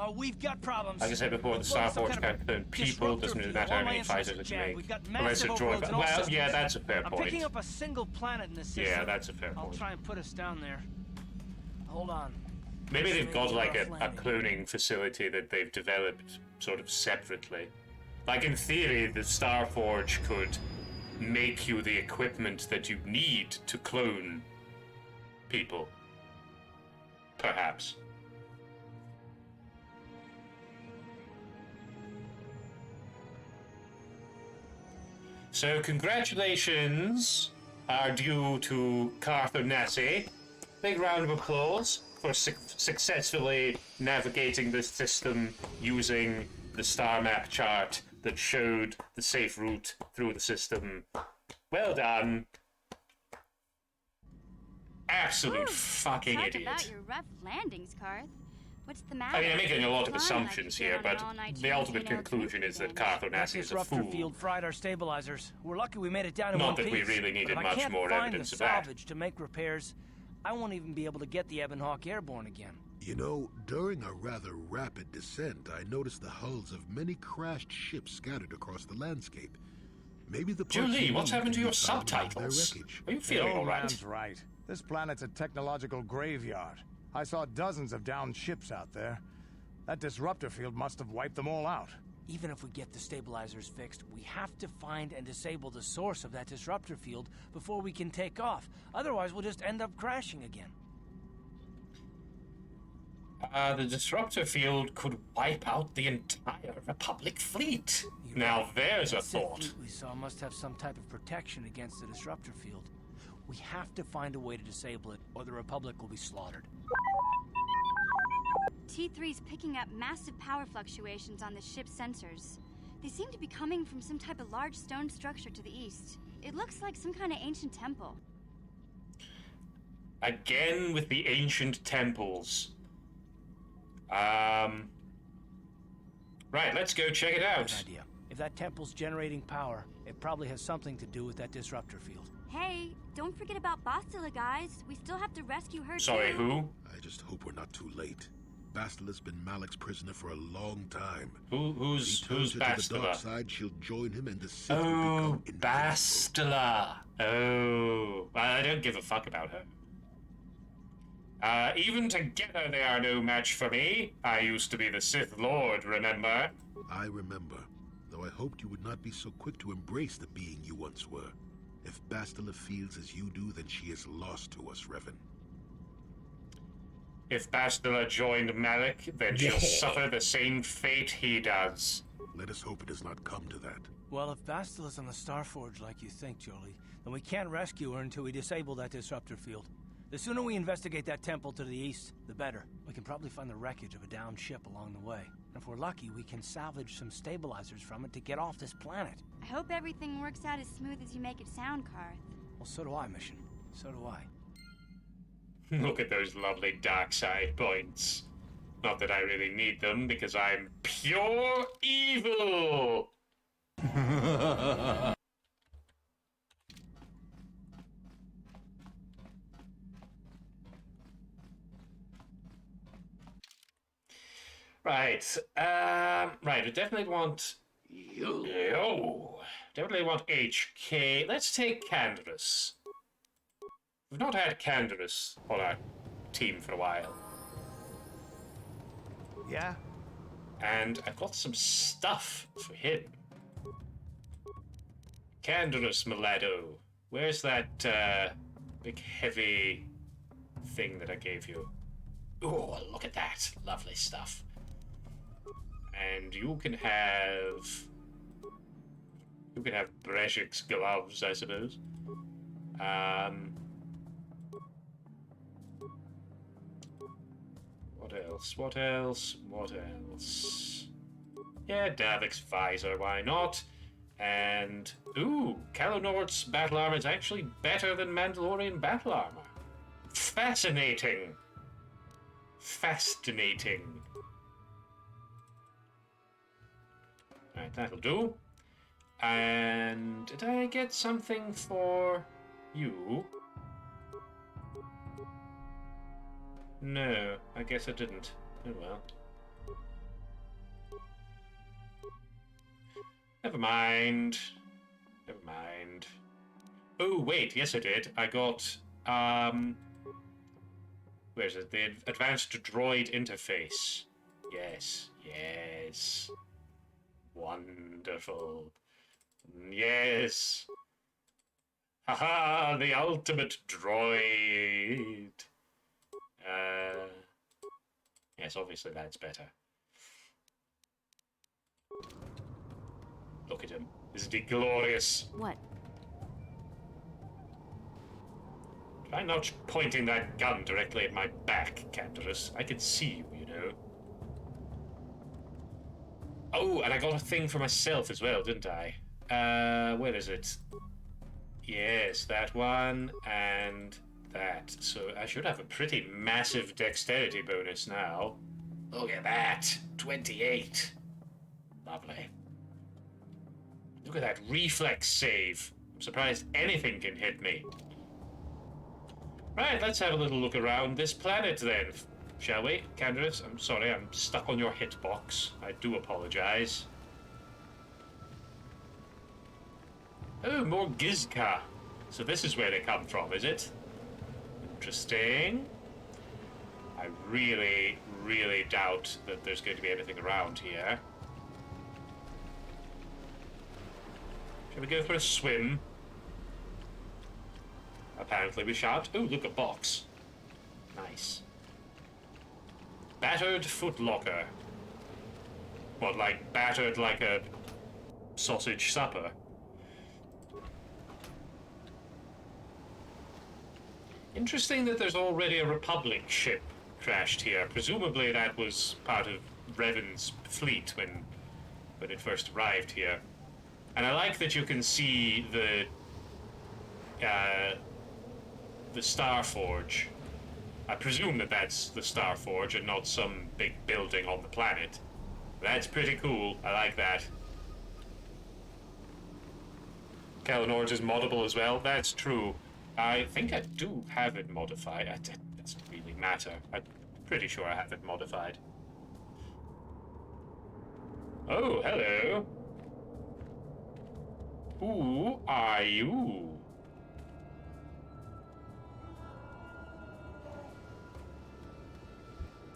Oh, we've got problems. Like I said before, the Starforge can't clone people, doesn't really matter how many fighters it can make. Unless it droid. Well, yeah, that's a fair point. I'm picking up a single planet in this system. Yeah, that's a fair point. I'll try and put us down there. Hold on. Maybe they've got like a cloning facility that they've developed sort of separately. Like in theory, the Starforge could make you the equipment that you need to clone people. Perhaps. So congratulations are due to Karth Onasi. Big round of applause for successfully navigating this system using the star map chart that showed the safe route through the system. Well done. Absolute fucking Talk idiot. About your rough landings, Karth. What's the matter? I mean, I'm making a lot of assumptions here, but the ultimate conclusion is that Karth Onasi is a fool. Disruptor field fried our stabilizers. We're lucky we made it down in Not one that piece. we really needed but much more evidence of that. I can't find the salvage to make repairs. I won't even be able to get the Ebon Hawk airborne again. You know, during a rather rapid descent, I noticed the hulls of many crashed ships scattered across the landscape. Maybe the Julie, what's happened to your subtitles? Are you feeling all right? Man's right. This planet's a technological graveyard. I saw dozens of downed ships out there. That disruptor field must have wiped them all out. Even if we get the stabilizers fixed, we have to find and disable the source of that disruptor field before we can take off. Otherwise, we'll just end up crashing again. The disruptor field could wipe out the entire Republic fleet. Now there's a thought. The fleet we saw must have some type of protection against the disruptor field. We have to find a way to disable it, or the Republic will be slaughtered. T3's picking up massive power fluctuations on the ship's sensors. They seem to be coming from some type of large stone structure to the east. It looks like some kind of ancient temple. Again with the ancient temples. Right, let's go check it out. Good idea. If that temple's generating power, it probably has something to do with that disruptor field. Hey, don't forget about Bastila, guys. We still have to rescue her Sorry, too. who? I just hope we're not too late. Bastila's been Malik's prisoner for a long time. Who's Bastila? To the dark side, she'll join him and the Sith will become Bastila. Oh, I don't give a fuck about her. Even together they are no match for me. I used to be the Sith Lord, remember? I remember, though I hoped you would not be so quick to embrace the being you once were. If Bastila feels as you do, then she is lost to us, Revan. If Bastila joined Malik, then she'll suffer the same fate he does. Let us hope it does not come to that. Well, if Bastila's on the Starforge like you think, Jolie, then we can't rescue her until we disable that disruptor field. The sooner we investigate that temple to the east, the better. We can probably find the wreckage of a downed ship along the way. And if we're lucky, we can salvage some stabilizers from it to get off this planet. I hope everything works out as smooth as you make it sound, Karth. Well, so do I, Mission. So do I. Look at those lovely dark side points. Not that I really need them, because I'm pure evil! Right, right, I definitely want... Definitely want HK. Let's take Canderous. We've not had Canderous on our team for a while. Yeah? And I've got some stuff for him. Canderous Milado. Where's that, big heavy thing that I gave you? Oh, look at that. Lovely stuff. And you can have Breshik's gloves, I suppose. What else? What else? What else? Yeah, Davik's visor, why not? And, ooh, Kalonord's battle armor is actually better than Mandalorian battle armor. Fascinating. Fascinating. Right, that'll do. And did I get something for you? No, I guess I didn't. Oh well. Never mind. Never mind. Oh, wait, yes I did. I got, where is it? The Advanced Droid Interface. Yes, yes. Wonderful. Yes. Haha, the ultimate droid. Yes, obviously that's better. Look at him. Isn't he glorious? What? Try not pointing that gun directly at my back, Canderous. I can see you, you know. Oh, and I got a thing for myself as well, didn't I? Where is it? Yes, that one, and that. So I should have a pretty massive dexterity bonus now. Look at that! 28. Lovely. Look at that reflex save. I'm surprised anything can hit me. Right, let's have a little look around this planet then, shall we? Canderous, I'm sorry, I'm stuck on your hitbox. I do apologize. Oh, more Gizka. So this is where they come from, is it? Interesting. I really, really doubt that there's going to be anything around here. Shall we go for a swim? Apparently we shan't. Oh, look, a box. Nice. Battered footlocker. What, like battered like a sausage supper? Interesting that there's already a Republic ship crashed here. Presumably that was part of Revan's fleet when it first arrived here. And I like that you can see the Starforge. I presume that that's the Starforge and not some big building on the planet. That's pretty cool. I like that. Kalonord's is moddable as well. That's true. I think I do have it modified. It doesn't really matter. I'm pretty sure I have it modified. Oh, hello. Who are you?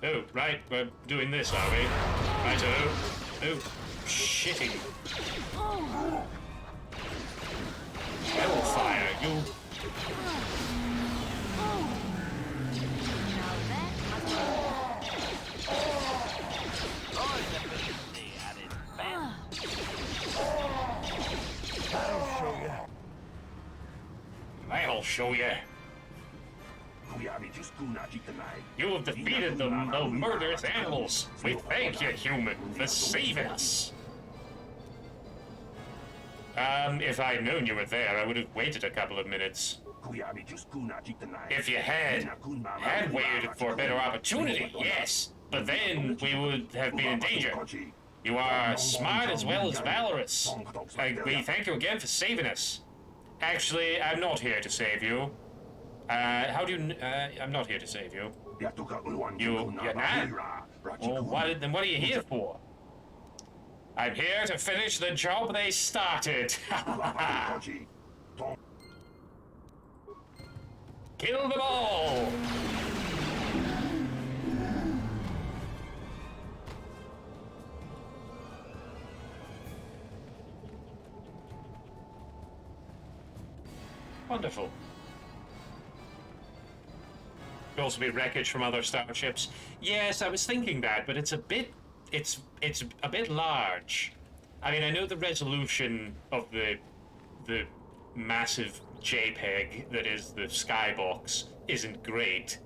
Oh, right, we're doing this, are we? Righto. Oh, shitting. Hellfire, you... I'll show you. You have defeated the murderous animals. We thank you, human, for saving us. If I'd known you were there, I would have waited a couple of minutes. If you had waited for a better opportunity, yes. But then we would have been in danger. You are smart as well as valorous. We thank you again for saving us. Actually, I'm not here to save you. How do you... I'm not here to save you. You're not? Well, then what are you here for? I'm here to finish the job they started. Kill them all! Wonderful. Could also be wreckage from other starships. Yes, I was thinking that, but it's a bit large. I mean, I know the resolution of the massive JPEG that is the skybox isn't great,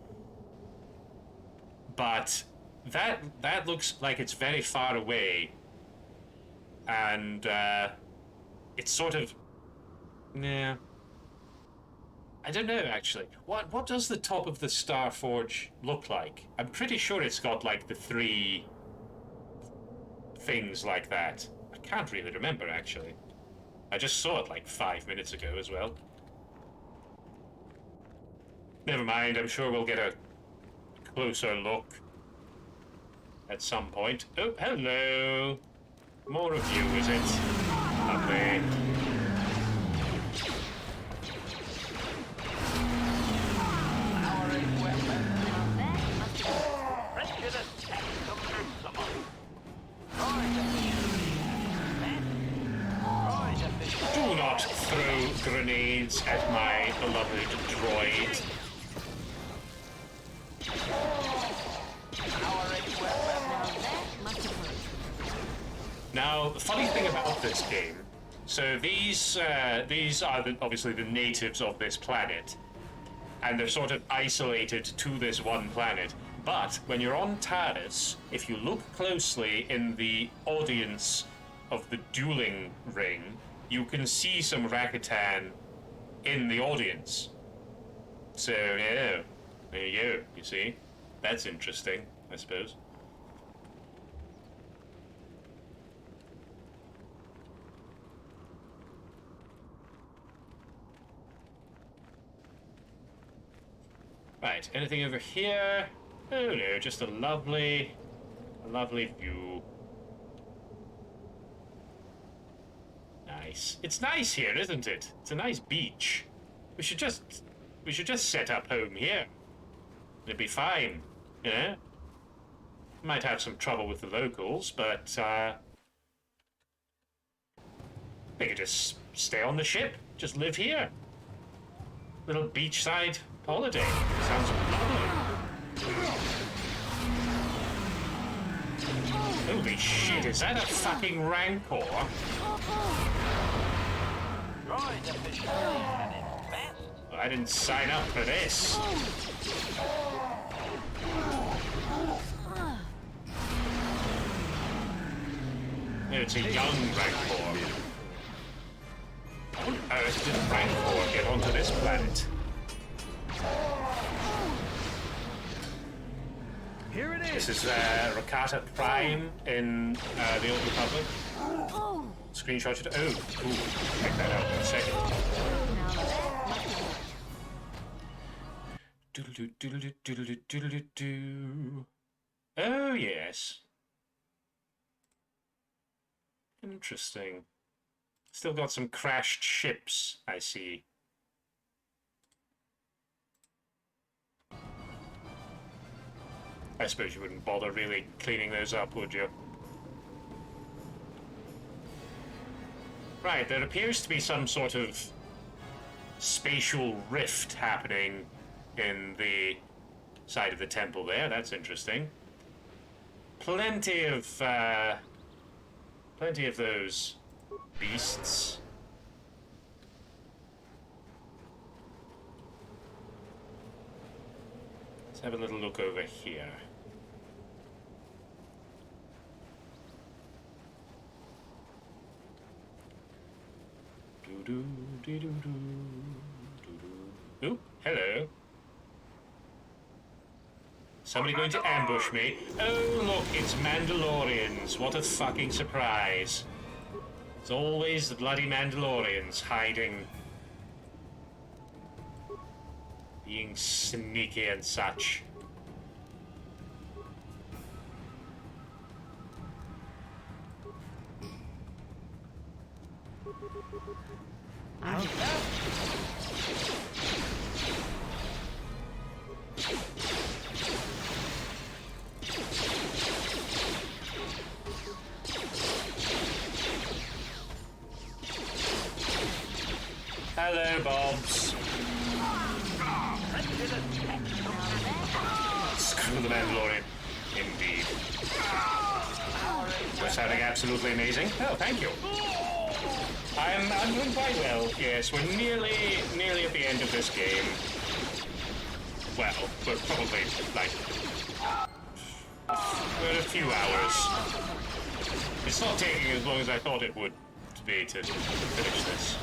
but that looks like it's very far away, and it's sort of, yeah. I don't know, actually. What does the top of the Starforge look like? I'm pretty sure it's got like the 3 things like that. I can't really remember, actually. I just saw it like 5 minutes ago as well. Never mind, I'm sure we'll get a closer look at some point. Oh, hello! More of you, is it? Lovely. Do not throw grenades at my beloved droid. Now, the funny thing about this game, so these are obviously the natives of this planet, and they're sort of isolated to this one planet. But when you're on Taris, if you look closely in the audience of the dueling ring, you can see some Rakatan in the audience. So, yeah, there you go, you see? That's interesting, I suppose. Right, anything over here? Oh no, just a lovely view. Nice. It's nice here, isn't it? It's a nice beach. We should just set up home here. It'd be fine, you know? Might have some trouble with the locals, but we could just stay on the ship, just live here. Little beachside holiday. Sounds lovely. Holy shit, is that a fucking Rancor? Well, I didn't sign up for this. It's a young Rancor. How on earth did Rancor get onto this planet? Here it is. This is Rakata Prime in the Old Republic. Screenshot it. Oh, cool. Check that out in a second. Oh, yes. Interesting. Still got some crashed ships, I see. I suppose you wouldn't bother really cleaning those up, would you? Right, there appears to be some sort of spatial rift happening in the side of the temple there. That's interesting. Plenty of those beasts. Let's have a little look over here. Ooh, hello. Somebody going to ambush me? Oh, look, it's Mandalorians. What a fucking surprise. It's always the bloody Mandalorians hiding. Being sneaky and such. Hello, Bobs. Screw the Mandalorian. Indeed. We're sounding absolutely amazing. Oh, thank you. I'm doing quite well. Yes, we're nearly at the end of this game. Well, we're probably like we're a few hours. It's not taking as long as I thought it would be to finish this.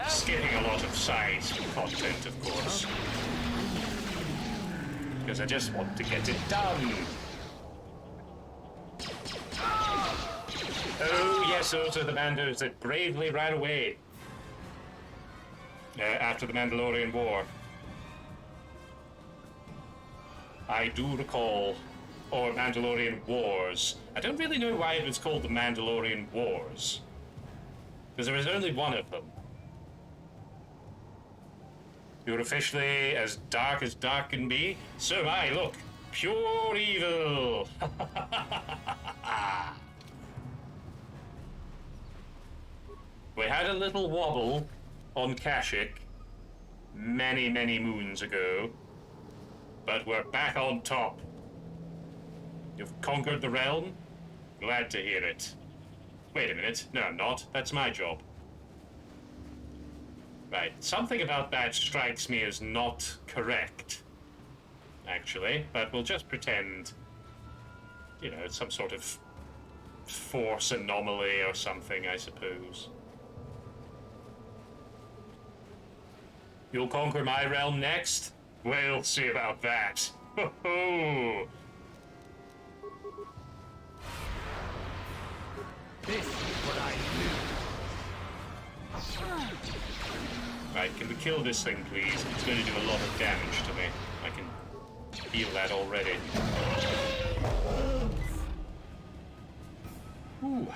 Skipping a lot of side content, of course, because I just want to get it done. Oh, yes, those are the Mandos that bravely ran away after the Mandalorian War. I do recall, or Mandalorian Wars. I don't really know why it was called the Mandalorian Wars, because there was only one of them. You're officially as dark can be. So am I, look. Pure evil. We had a little wobble on Kashyyyk many, many moons ago, but we're back on top. You've conquered the realm? Glad to hear it. Wait a minute. No, I'm not. That's my job. Right. Something about that strikes me as not correct, actually, but we'll just pretend, you know, it's some sort of force anomaly or something, I suppose. You'll conquer my realm next? We'll see about that. Ho-ho! This is what I do. Right, can we kill this thing, please? It's going to do a lot of damage to me. I can feel that already. Ooh.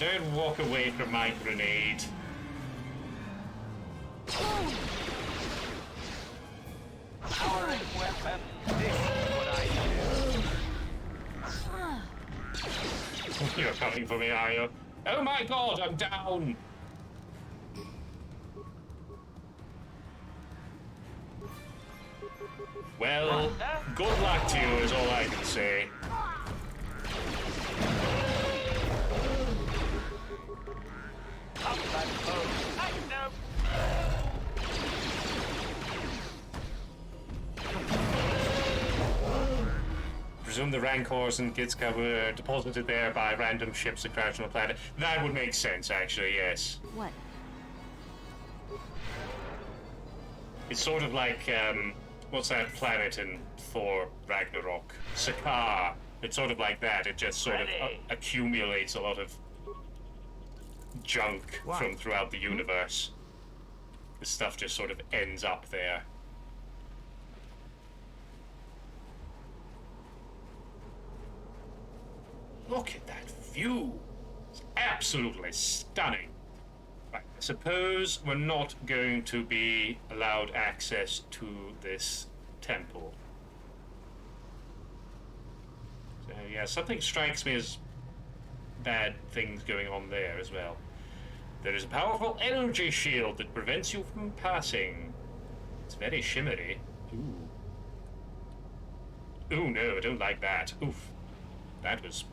Don't walk away from my grenade. Powering weapon. This is what I do. You're coming for me, are you? Oh my god, I'm down! Well, good luck to you is all I can say. Presume the Rancors and Gitska were deposited there by random ships that crashed on the planet. That would make sense, actually, yes. What? It's sort of like, what's that planet in Thor Ragnarok? Sakaar. It's sort of like that. It just sort of accumulates a lot of junk from throughout the universe. This stuff just sort of ends up there. Look at that view. It's absolutely stunning. Right, I suppose we're not going to be allowed access to this temple. So yeah, something strikes me as bad things going on there as well. There is a powerful energy shield that prevents you from passing. It's very shimmery. Ooh. Ooh, no, I don't like that. Oof. That was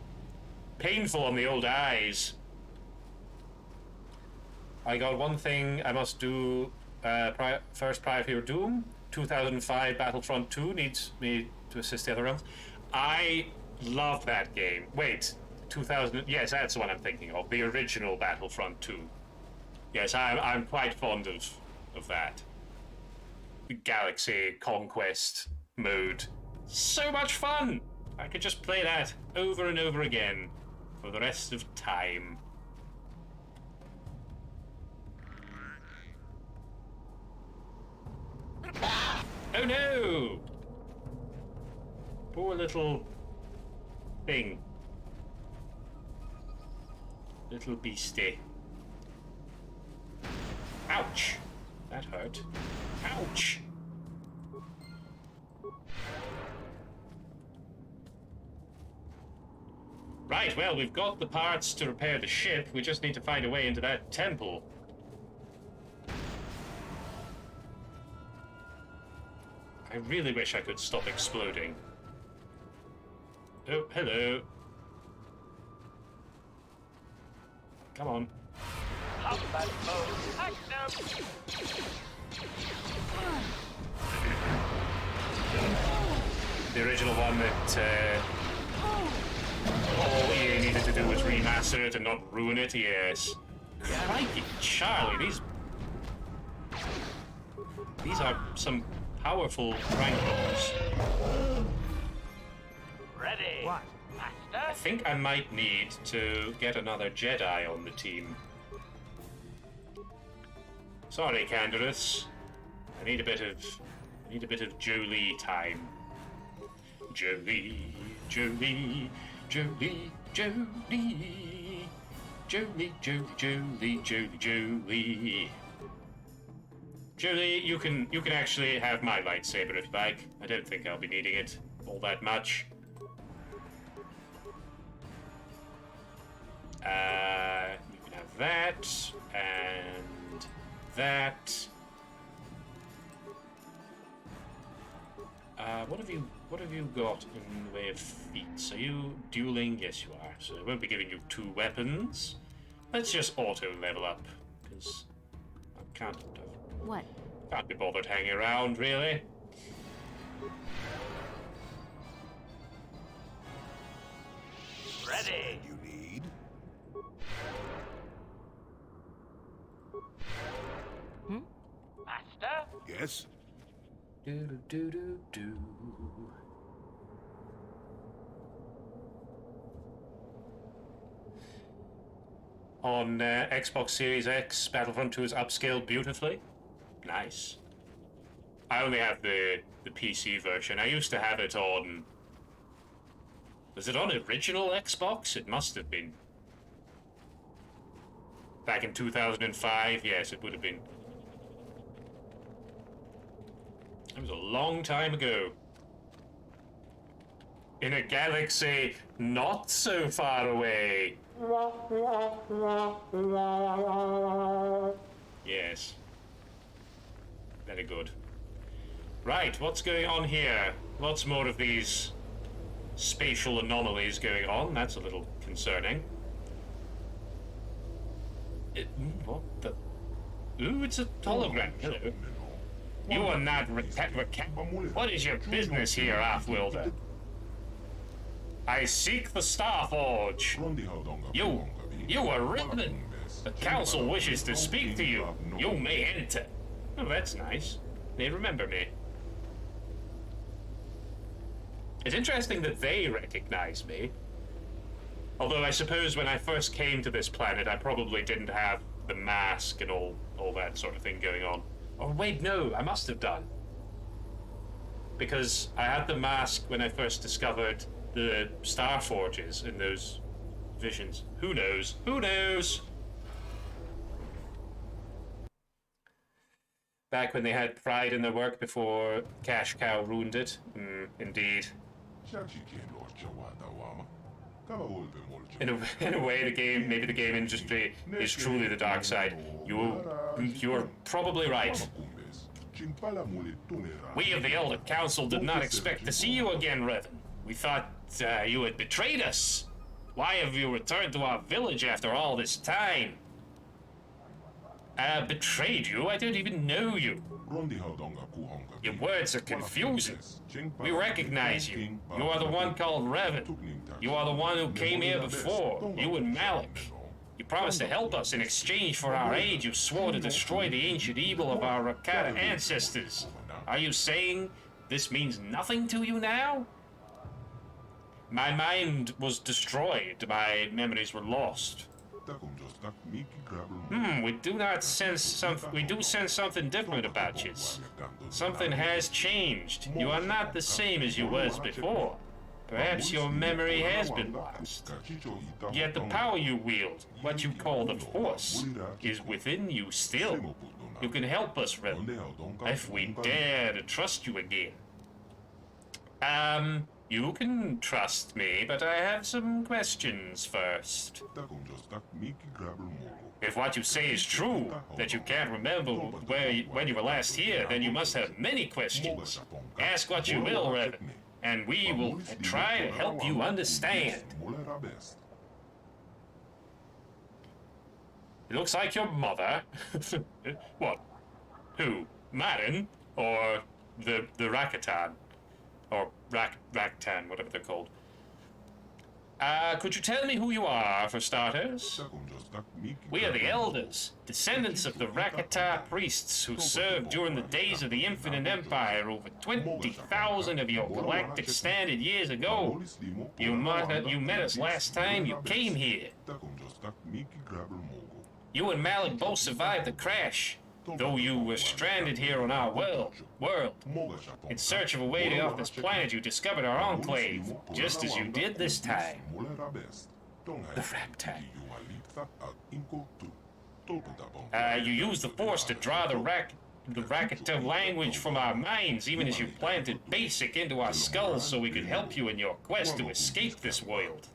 painful on the old eyes. I got one thing I must do first prior to your doom. 2005 Battlefront 2 needs me to assist the other realms. I love that game. Wait, 2000... Yes, that's the one I'm thinking of. The original Battlefront 2. Yes, I'm quite fond of that. The Galaxy Conquest mode. So much fun! I could just play that over and over again for the rest of time. Oh no! Poor little thing. Little beastie. Ouch! That hurt. Ouch! Right, well, we've got the parts to repair the ship. We just need to find a way into that temple. I really wish I could stop exploding. Oh, hello. Come on. The original one that all EA needed to do was remaster it and not ruin it, yes. Crikey, Charlie, these are some powerful rankles. Ready? What? Master? I think I might need to get another Jedi on the team. Sorry, Canderous. I need a bit of Jolie time. Jolie, Jolie, Jolie, Jolie, Jolie, Jolie, Jolie, Jolie, Jolie. Jolie, you can actually have my lightsaber if you like. I don't think I'll be needing it all that much. You can have that and that. What have you got in the way of feats? Are you dueling? Yes, you are. So I won't be giving you 2 weapons. Let's just auto level up, because I can't. What? Can't be bothered hanging around, really. Ready. You need? Master? Yes? Do. On Xbox Series X, Battlefront 2 is upscaled beautifully. Nice. I only have the PC version. I used to have it on... Was it on original Xbox? It must have been. Back in 2005, yes, it would have been. That was a long time ago. In a galaxy not so far away. Yes. Very good. Right, what's going on here? Lots more of these spatial anomalies going on. That's a little concerning. What the... Ooh, it's a hologram. Hello. You are not... What is your business here, Half-Wilder? I seek the Starforge. You are Ribbon. The council wishes to speak to you. You may enter. Oh, that's nice. They remember me. It's interesting that they recognize me. Although I suppose when I first came to this planet, I probably didn't have the mask and all that sort of thing going on. Or wait, no, I must have done. Because I had the mask when I first discovered the Starforges in those visions. Who knows? Who knows? Back when they had pride in their work before Cash Cow ruined it. Indeed. In a way, maybe the game industry is truly the dark side. You are probably right. We of the Elder Council did not expect to see you again, Revan. We thought you had betrayed us. Why have you returned to our village after all this time? Betrayed you? I don't even know you. Your words are confusing. We recognize you. You are the one called Revan. You are the one who came here before. You and Malik. You promised to help us in exchange for our aid. You swore to destroy the ancient evil of our Rakata ancestors. Are you saying this means nothing to you now? My mind was destroyed. My memories were lost. We do sense something different about you. Something has changed. You are not the same as you was before. Perhaps your memory has been lost. Yet the power you wield, what you call the Force, is within you still. You can help us, Revan, if we dare to trust you again. You can trust me, but I have some questions first. If what you say is true, that you can't remember when you were last here, then you must have many questions. Ask what you will, Revan, and we will try to help you understand. It looks like your mother. What? Who? Marin? Or the Rakatan? Or Raktan, whatever they're called. Could you tell me who you are, for starters? We are the Elders, descendants of the Rakata priests who served during the days of the Infinite Empire over 20,000 of your galactic standard years ago. You met us last time you came here. You and Malik both survived the crash, though you were stranded here on our world. In search of a way to get off this planet, you discovered our enclave, just as you did this time. The Raptan. You used the Force to draw the Rakata language from our minds, even as you planted BASIC into our skulls so we could help you in your quest to escape this world.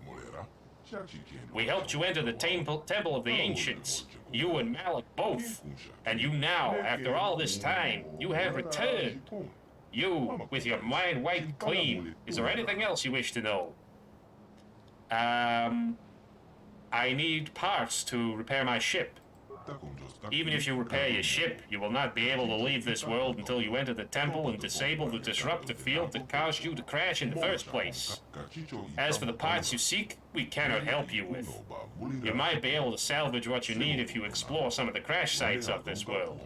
We helped you enter the Temple of the Ancients, you and Malik both. And you now, after all this time, you have returned. You, with your mind wiped clean. Is there anything else you wish to know? I need parts to repair my ship. Even if you repair your ship, you will not be able to leave this world until you enter the temple and disable the disruptive field that caused you to crash in the first place. As for the parts you seek, we cannot help you with. You might be able to salvage what you need if you explore some of the crash sites of this world.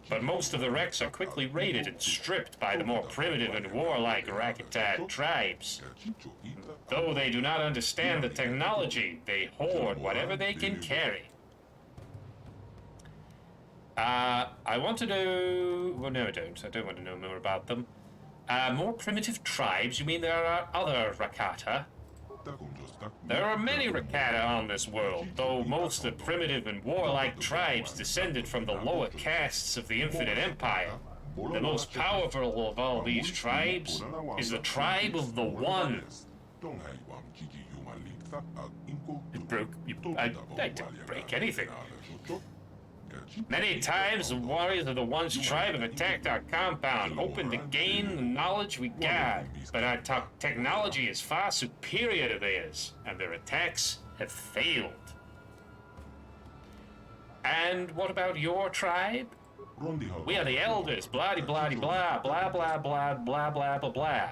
But most of the wrecks are quickly raided and stripped by the more primitive and warlike Rakatan tribes. Though they do not understand the technology, they hoard whatever they can carry. I want to know... Well, no, I don't. I don't want to know more about them. More primitive tribes? You mean there are other Rakata? There are many Rakata on this world, though most are primitive and warlike tribes descended from the lower castes of the Infinite Empire. The most powerful of all these tribes is the tribe of the One. It broke... I didn't break anything. Many times the warriors of the One's tribe have attacked our compound, hoping to gain the knowledge we got. But our technology is far superior to theirs, and their attacks have failed. And what about your tribe? We are the Elders, blah-de-blah-de-blah, blah-blah-blah, blah-blah-blah-blah.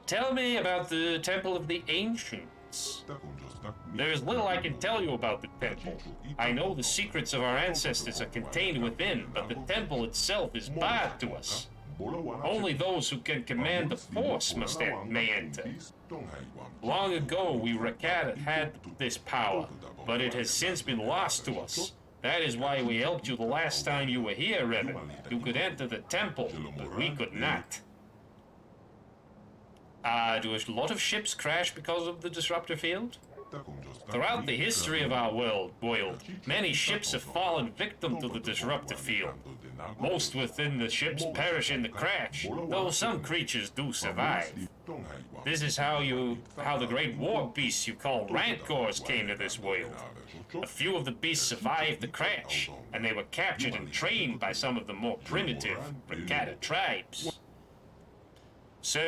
Tell me about the Temple of the Ancients. There is little I can tell you about the temple. I know the secrets of our ancestors are contained within, but the temple itself is barred to us. Only those who can command the Force may enter. Long ago, we Rakata had this power, but it has since been lost to us. That is why we helped you the last time you were here, Revan. You could enter the temple, but we could not. Do a lot of ships crash because of the disruptor field? Throughout the history of our world, many ships have fallen victim to the disruptor field. Most within the ships perish in the crash, though some creatures do survive. This is how the great war beasts you call Rancors came to this world. A few of the beasts survived the crash, and they were captured and trained by some of the more primitive Rakata tribes. So,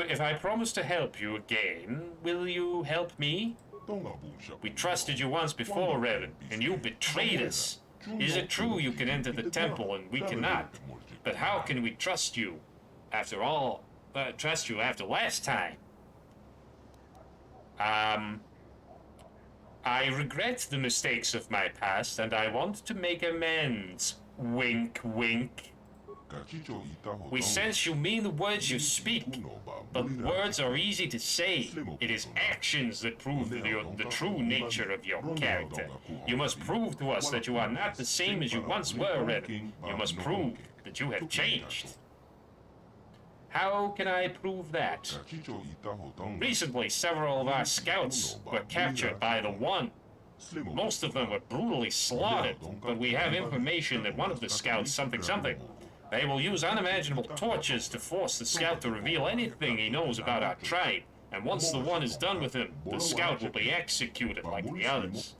if I promise to help you again, will you help me? We trusted you once before, Revan, and you betrayed us. Is it true you can enter the temple and we cannot? But how can we trust you? After all, trust you after last time. I regret the mistakes of my past, and I want to make amends. Wink, wink. We sense you mean the words you speak, but words are easy to say. It is actions that prove the true nature of your character. You must prove to us that you are not the same as you once were, Revan. You must prove that you have changed. How can I prove that? Recently, several of our scouts were captured by the One. Most of them were brutally slaughtered, but we have information that one of the scouts something. They will use unimaginable tortures to force the scout to reveal anything he knows about our tribe. And once the One is done with him, the scout will be executed like the others.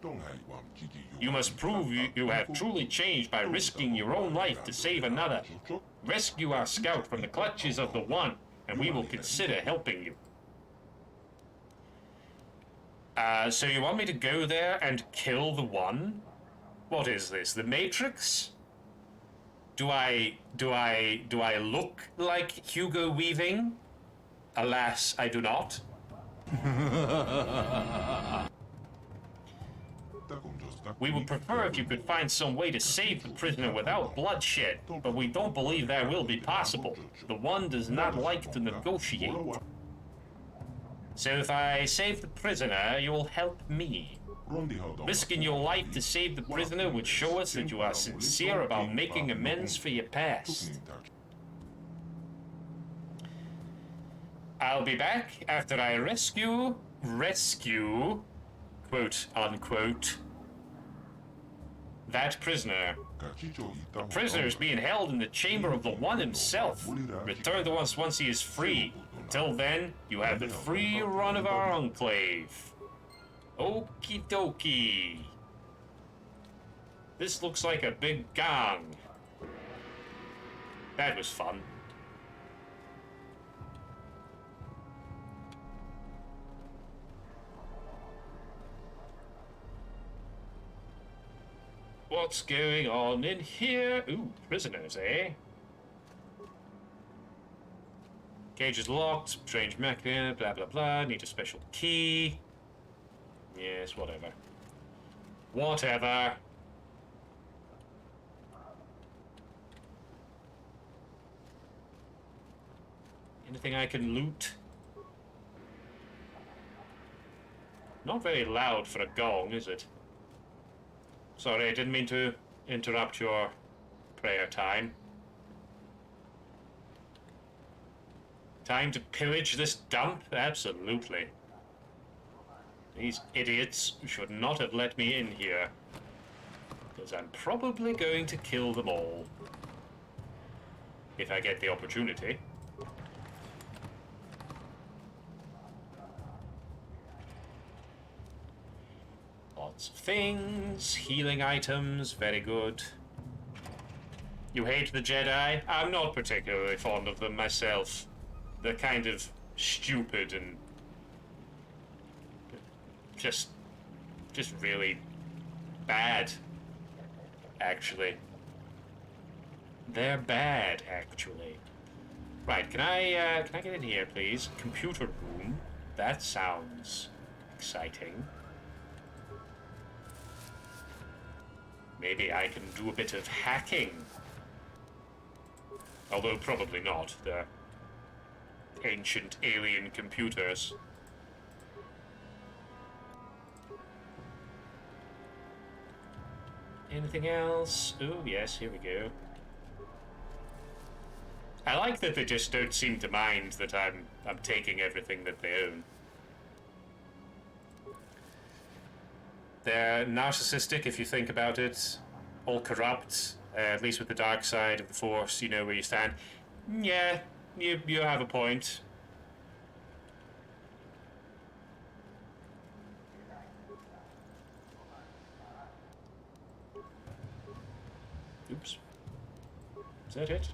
You must prove you have truly changed by risking your own life to save another. Rescue our scout from the clutches of the One, and we will consider helping you. So you want me to go there and kill the One? What is this, the Matrix? Do I look like Hugo Weaving? Alas, I do not. We would prefer if you could find some way to save the prisoner without bloodshed, but we don't believe that will be possible. The One does not like to negotiate. So if I save the prisoner, you will help me. Risking your life to save the prisoner would show us that you are sincere about making amends for your past. I'll be back after I rescue, quote unquote, that prisoner. The prisoner is being held in the chamber of the One himself. Return to us once he is free. Until then, you have the free run of our enclave. Okie dokie. This looks like a big gong. That was fun. What's going on in here? Ooh, prisoners, eh? Cage is locked, strange mechanism, blah blah blah, need a special key. Yes, whatever. Whatever. Anything I can loot? Not very loud for a gong, is it? Sorry, I didn't mean to interrupt your prayer time. Time to pillage this dump? Absolutely. These idiots should not have let me in here, because I'm probably going to kill them all. If I get the opportunity. Lots of things, healing items, very good. You hate the Jedi? I'm not particularly fond of them myself. They're kind of stupid and just really bad, actually. They're bad, actually. Right, can I get in here, please? Computer room. That sounds exciting. Maybe I can do a bit of hacking. Although probably not. They're ancient alien computers. Anything else? Oh, yes, here we go. I like that they just don't seem to mind that I'm taking everything that they own. They're narcissistic, if you think about it. All corrupt, at least with the dark side of the Force, you know where you stand. Yeah, you have a point. Oops. Is that it?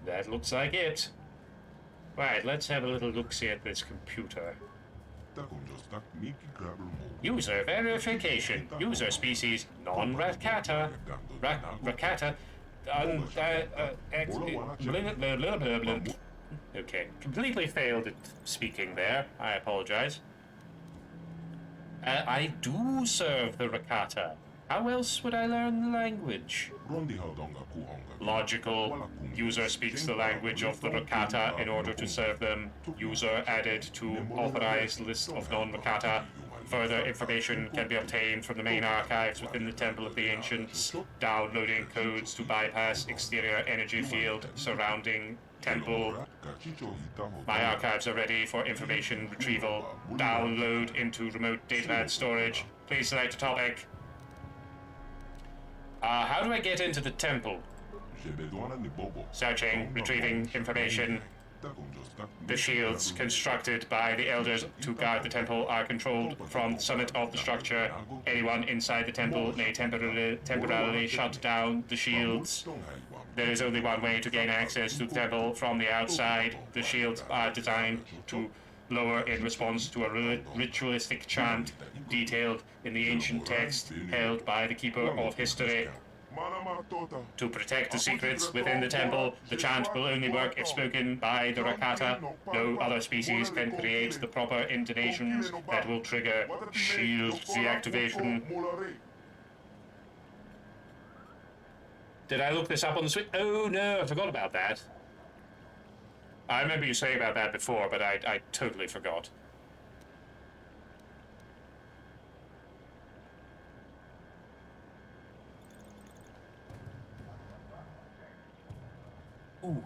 That looks like it. Right, let's have a little look-see at this computer. User verification. User species non-Rakata. Rakata. Okay, completely failed at speaking there. I apologize. I do serve the Rakata. How else would I learn the language? Logical. User speaks the language of the Rakata in order to serve them. User added to authorized list of non-Rakata. Further information can be obtained from the main archives within the Temple of the Ancients. Downloading codes to bypass exterior energy field surrounding temple. My archives are ready for information retrieval. Download into remote datapad storage. Please select a topic. How do I get into the temple? Searching, retrieving information. The shields constructed by the elders to guard the temple are controlled from the summit of the structure. Anyone inside the temple may temporarily shut down the shields. There is only one way to gain access to the temple from the outside. The shields are designed to lower in response to a ritualistic chant detailed in the ancient text held by the Keeper of History. To protect the secrets within the temple, the chant will only work if spoken by the Rakata. No other species can create the proper intonations that will trigger shield deactivation. Did I look this up on the Switch? Oh no, I forgot about that. I remember you saying about that before, but I totally forgot. Ooh.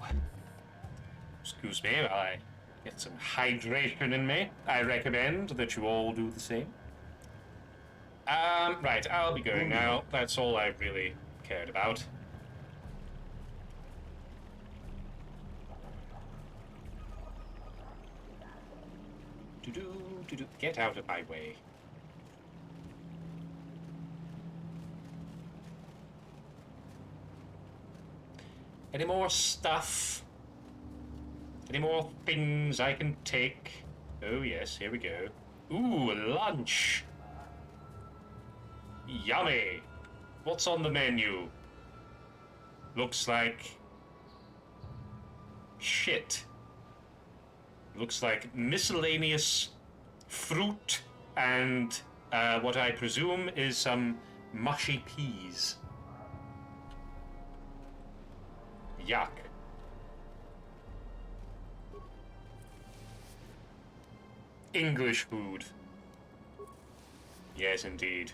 Excuse me while I get some hydration in me. I recommend that you all do the same. Right, I'll be going now. That's all I really cared about. Get out of my way. Any more stuff? Any more things I can take? Oh yes, here we go. Ooh, lunch! Yummy! What's on the menu? Looks like... shit. Looks like miscellaneous fruit and what I presume is some mushy peas. Yuck. English food. Yes, indeed.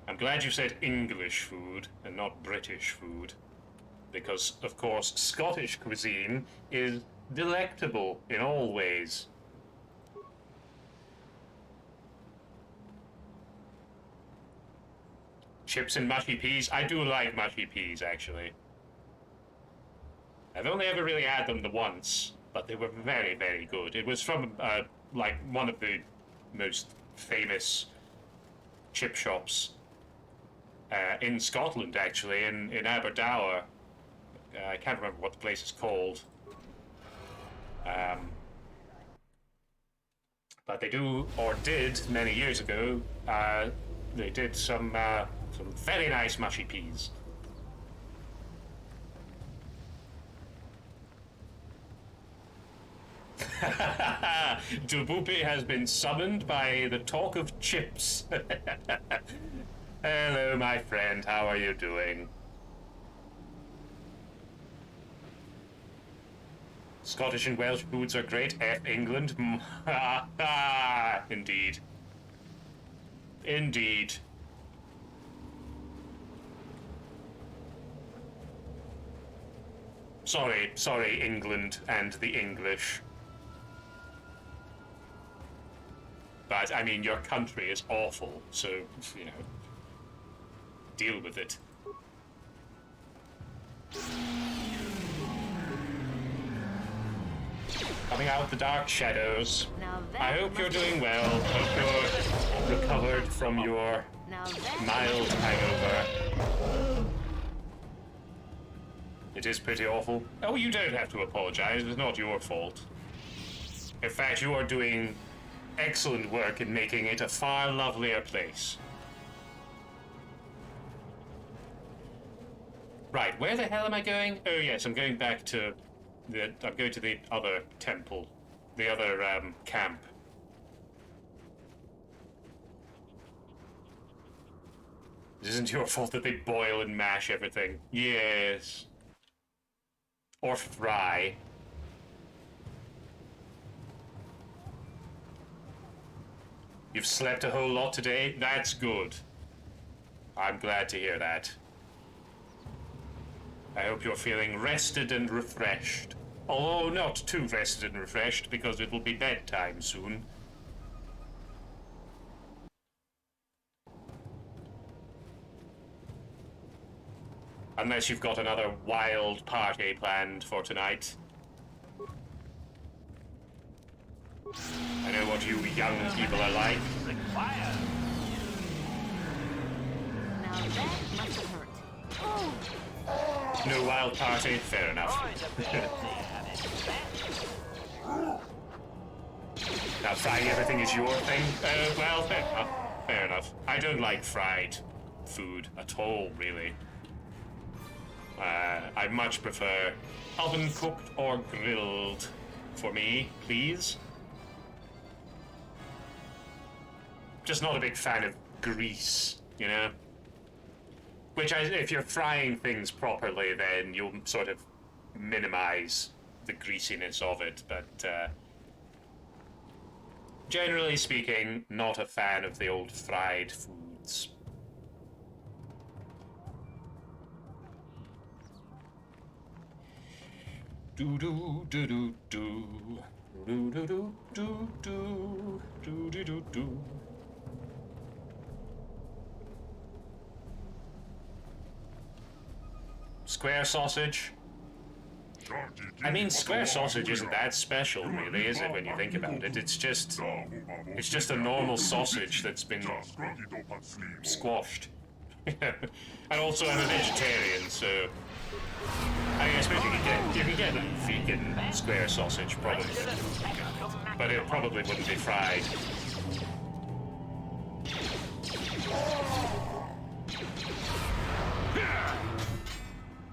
I'm glad you said English food and not British food. Because, of course, Scottish cuisine is delectable in all ways. Chips and mushy peas? I do like mushy peas, actually. I've only ever really had them the once, but they were very, very good. It was from, like, one of the most famous chip shops in Scotland, actually, in Aberdour. I can't remember what the place is called. But they do, or did, many years ago, they did some very nice mushy peas. Dubupi has been summoned by the talk of chips. Hello, my friend. How are you doing? Scottish and Welsh foods are great. F England. Indeed. Indeed. Sorry, England and the English. But, I mean, your country is awful, so, you know, deal with it. Coming out the dark shadows. I hope you're doing well. Hope you're recovered from your mild hangover. It is pretty awful. Oh, you don't have to apologize. It's not your fault. In fact, you are doing excellent work in making it a far lovelier place. Right, where the hell am I going? Oh yes, I'm going back to the... I'm going to the other temple. The other, camp. It isn't your fault that they boil and mash everything. Yes. Or fry. You've slept a whole lot today? That's good. I'm glad to hear that. I hope you're feeling rested and refreshed. Although not too rested and refreshed, because it will be bedtime soon. Unless you've got another wild party planned for tonight. I know what you young people are like. Fire! Now that must have hurt. Oh. No wild party? Fair enough. Now frying everything is your thing? Well, fair enough. Fair enough. I don't like fried food at all, really. I much prefer oven cooked or grilled for me, please. Just not a big fan of grease, you know? Which, if you're frying things properly, then you'll sort of minimize the greasiness of it, but generally speaking, not a fan of the old fried foods. Do do do do do do do do do do do do do do. Square sausage. I mean, square sausage isn't that special, really, is it, when you think about it? It's just a normal sausage that's been squashed. And also, I'm a vegetarian, so I suppose you can get like vegan square sausage, probably, but it probably wouldn't be fried.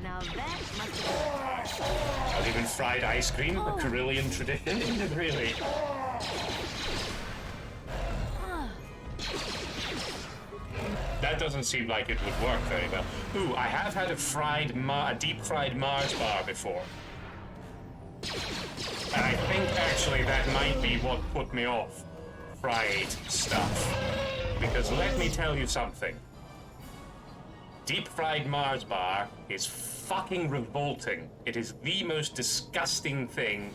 Now that must Not even fried ice cream, a Carillion tradition, really. That doesn't seem like it would work very well. Ooh, I have had a deep-fried Mars bar before. And I think, actually, that might be what put me off fried stuff. Because let me tell you something. Deep-fried Mars bar is fucking revolting. It is the most disgusting thing...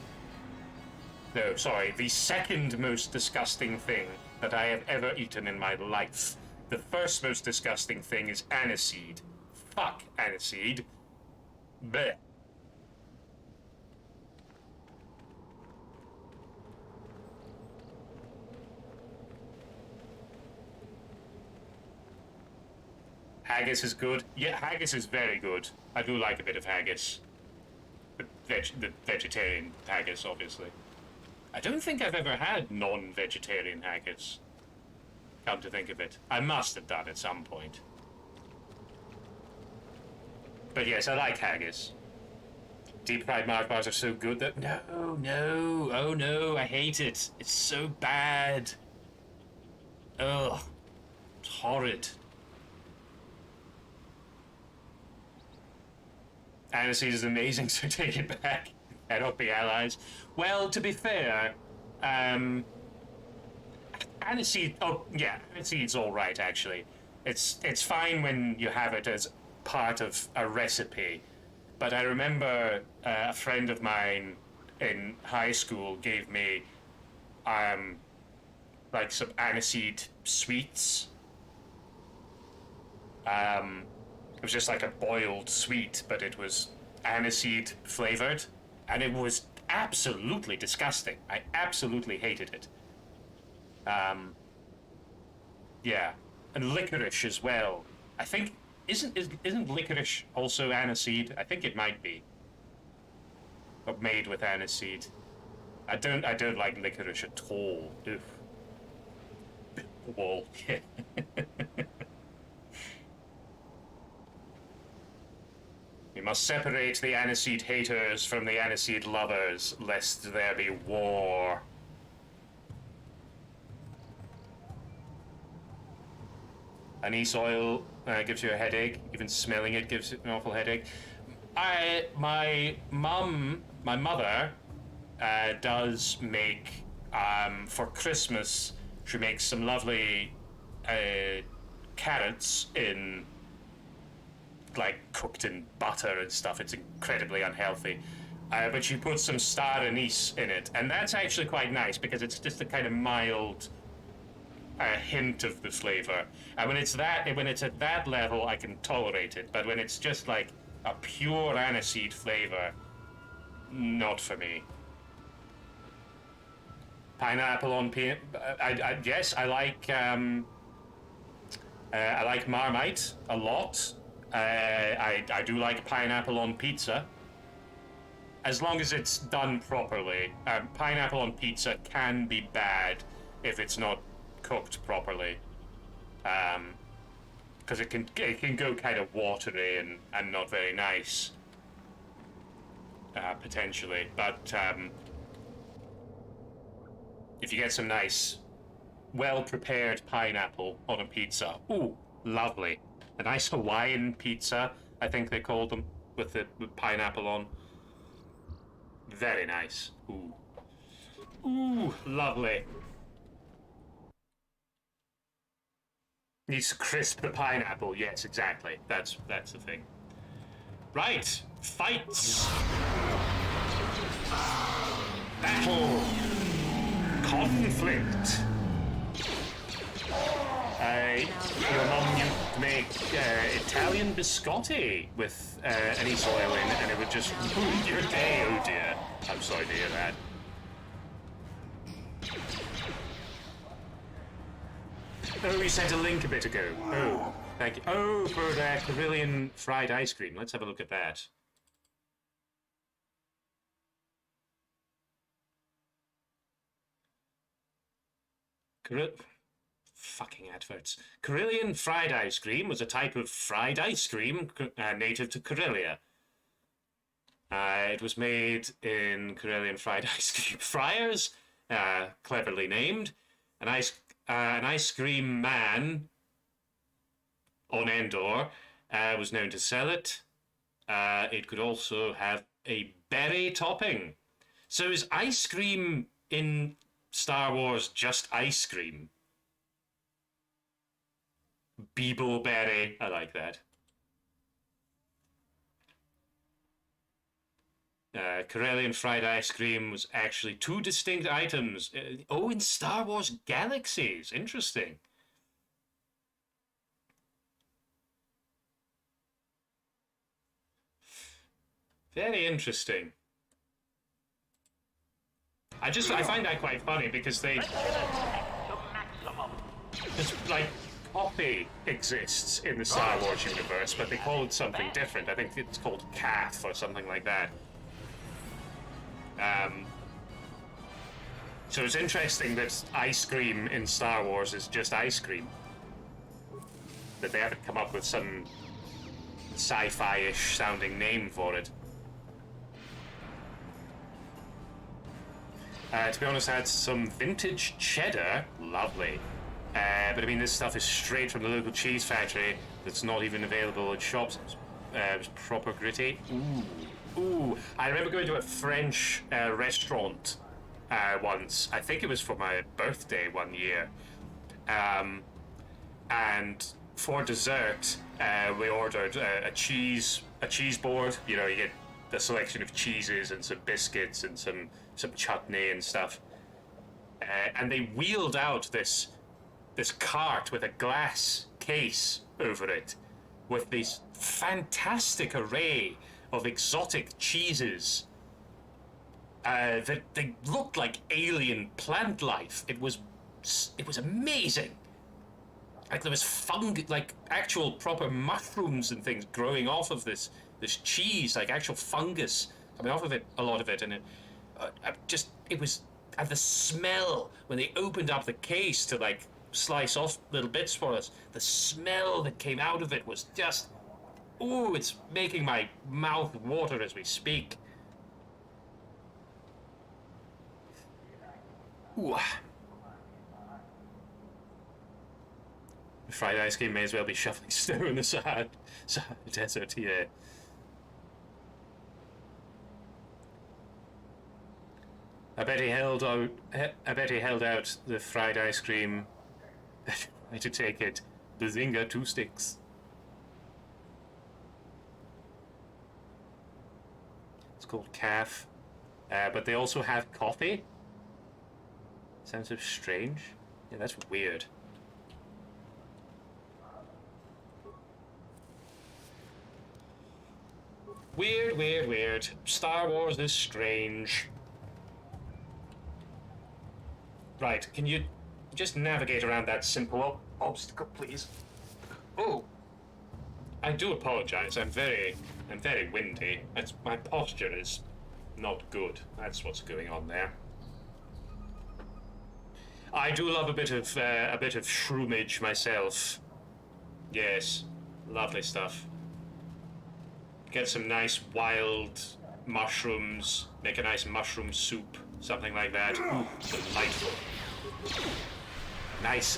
No, sorry, the second most disgusting thing that I have ever eaten in my life. The first most disgusting thing is aniseed. Fuck aniseed. Blech. Haggis is good. Yeah, haggis is very good. I do like a bit of haggis. The vegetarian haggis, obviously. I don't think I've ever had non-vegetarian haggis. Come to think of it. I must have done at some point. But yes, I like haggis. Deep-fried Mars bars are so good that... No, oh no, I hate it. It's so bad. Ugh. It's horrid. Aniseed is amazing, so take it back. Cannot be allies. Well, to be fair, aniseed, aniseed's all right, actually. It's fine when you have it as part of a recipe. But I remember a friend of mine in high school gave me, like some aniseed sweets. It was just like a boiled sweet, but it was aniseed flavored, and it was absolutely disgusting. I absolutely hated it. Yeah, and licorice as well. I think isn't licorice also aniseed? I think it might be. Or made with aniseed. I don't like licorice at all. Oof. Wall. We must separate the aniseed haters from the aniseed lovers, lest there be war. Anise oil gives you a headache. Even smelling it gives you an awful headache. My mother, does make, for Christmas, she makes some lovely carrots in, like, cooked in butter and stuff. It's incredibly unhealthy. But she puts some star anise in it, and that's actually quite nice because it's just a kind of mild hint of the flavor. And when it's at that level, I can tolerate it. But when it's just like a pure aniseed flavor, not for me. Pineapple on peanut. Yes, I like Marmite a lot. I do like pineapple on pizza, as long as it's done properly. Pineapple on pizza can be bad if it's not cooked properly, because it can go kind of watery and not very nice, potentially. But if you get some nice, well-prepared pineapple on a pizza, ooh, lovely. A nice Hawaiian pizza, I think they called them, with pineapple on. Very nice. Ooh. Ooh, lovely. Needs to crisp the pineapple. Yes, exactly. That's the thing. Right. Fights. Battle. Conflict. Your mom used to make Italian biscotti with anise oil in, and it would just ruin your day. Oh dear. I'm sorry to hear that. Oh, you sent a link a bit ago. Oh, thank you. Oh, for the Carillion fried ice cream. Let's have a look at that. Fucking adverts. Carillion fried ice cream was a type of fried ice cream native to Corellia. It was made in Carillion fried ice cream fryers, cleverly named. An ice cream man on Endor was known to sell it. It could also have a berry topping. So is ice cream in Star Wars just ice cream? Beeble berry, I like that. Corellian fried ice cream was actually 2 distinct items. In Star Wars Galaxies. Interesting. Very interesting. I find that quite funny because they... It's like... Coffee exists in the Star Wars universe, but they call it something different. I think it's called calf or something like that. So it's interesting that ice cream in Star Wars is just ice cream. That they haven't come up with some sci-fi-ish sounding name for it. To be honest, I had some vintage cheddar. Lovely. But I mean, this stuff is straight from the local cheese factory that's not even available in shops. It was proper gritty. Ooh. I remember going to a French restaurant once. I think it was for my birthday one year. And for dessert, we ordered a cheese board. You know, you get a selection of cheeses and some biscuits and some chutney and stuff. And they wheeled out this cart with a glass case over it with this fantastic array of exotic cheeses that they looked like alien plant life. It was amazing. Like there was like actual proper mushrooms and things growing off of this cheese, like actual fungus coming off of it, a lot of it, and it was, and the smell when they opened up the case to like slice off little bits for us, the smell that came out of it was just, ooh, it's making my mouth water as we speak. Ooh. Fried ice cream may as well be shoveling snow in the Sahara Desert here. I bet he held out the fried ice cream. I had to take it. Bazinga, 2 sticks. It's called calf. But they also have coffee. Sounds so strange. Yeah, that's weird. Weird, weird, weird. Star Wars is strange. Right, can you just navigate around that simple obstacle, please? Oh, I do apologize. I'm very windy. My posture is not good. That's what's going on there. I do love a bit of shroomage myself. Yes, lovely stuff. Get some nice wild mushrooms. Make a nice mushroom soup, something like that. Ooh, delightful. A nice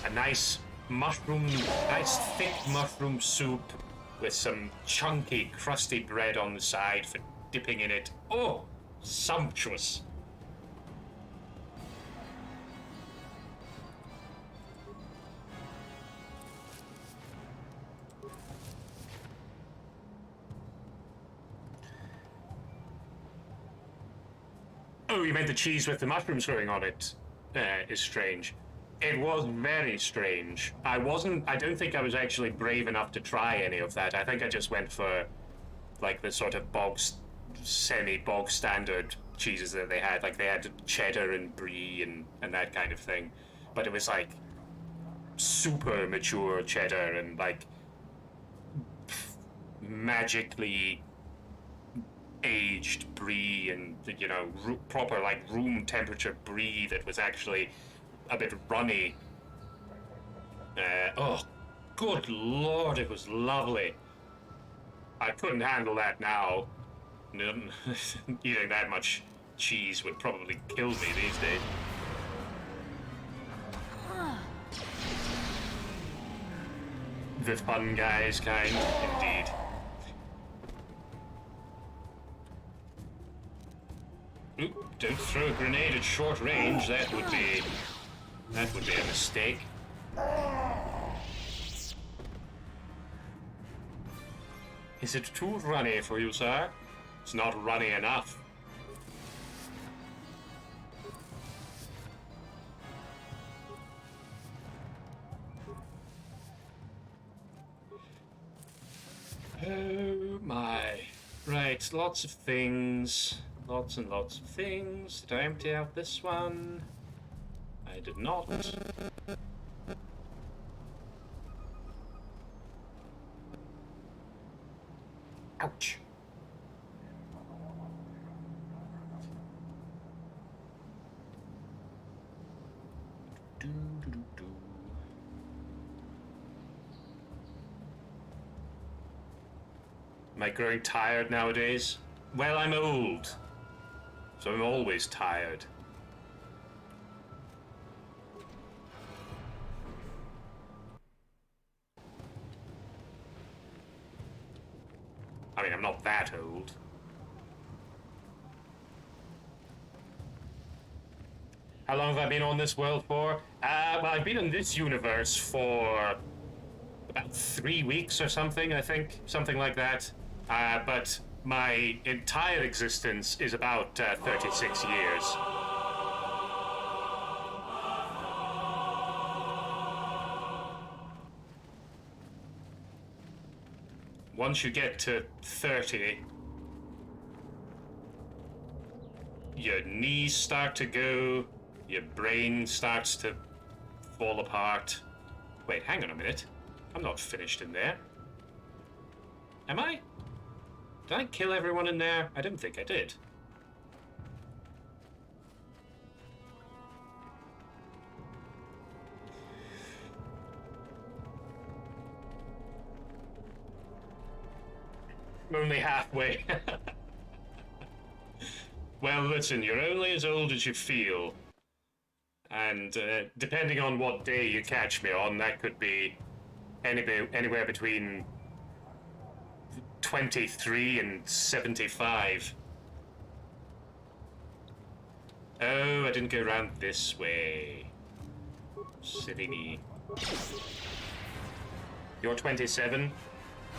thick mushroom soup with some chunky, crusty bread on the side for dipping in it. Oh, sumptuous. Oh, you meant the cheese with the mushrooms growing on it is strange. It was very strange. I don't think I was actually brave enough to try any of that. I think I just went for like the sort of semi-bog standard cheeses that they had. Like they had cheddar and brie and that kind of thing. But it was like super mature cheddar and like magically aged brie and, you know, proper like room temperature brie that was actually a bit runny. Oh, good lord, it was lovely. I couldn't handle that now. Eating that much cheese would probably kill me these days. The fun guys kind, indeed. Oop, don't throw a grenade at short range. That would be a mistake. Is it too runny for you, sir? It's not runny enough. Oh my. Right, lots of things. Lots and lots of things. Did I empty out this one? I did not. Ouch. Am I growing tired nowadays? Well, I'm old, so I'm always tired. I mean, I'm not that old. How long have I been on this world for? Well, I've been in this universe for about 3 weeks or something, I think. Something like that. But my entire existence is about 36 years. Once you get to 30, your knees start to go, your brain starts to fall apart. Wait, hang on a minute. I'm not finished in there. Am I? Did I kill everyone in there? I didn't think I did. I'm only halfway. Well, listen, you're only as old as you feel. And depending on what day you catch me on, that could be anywhere between 23 and 75. Oh, I didn't go around this way. Silly me. You're 27,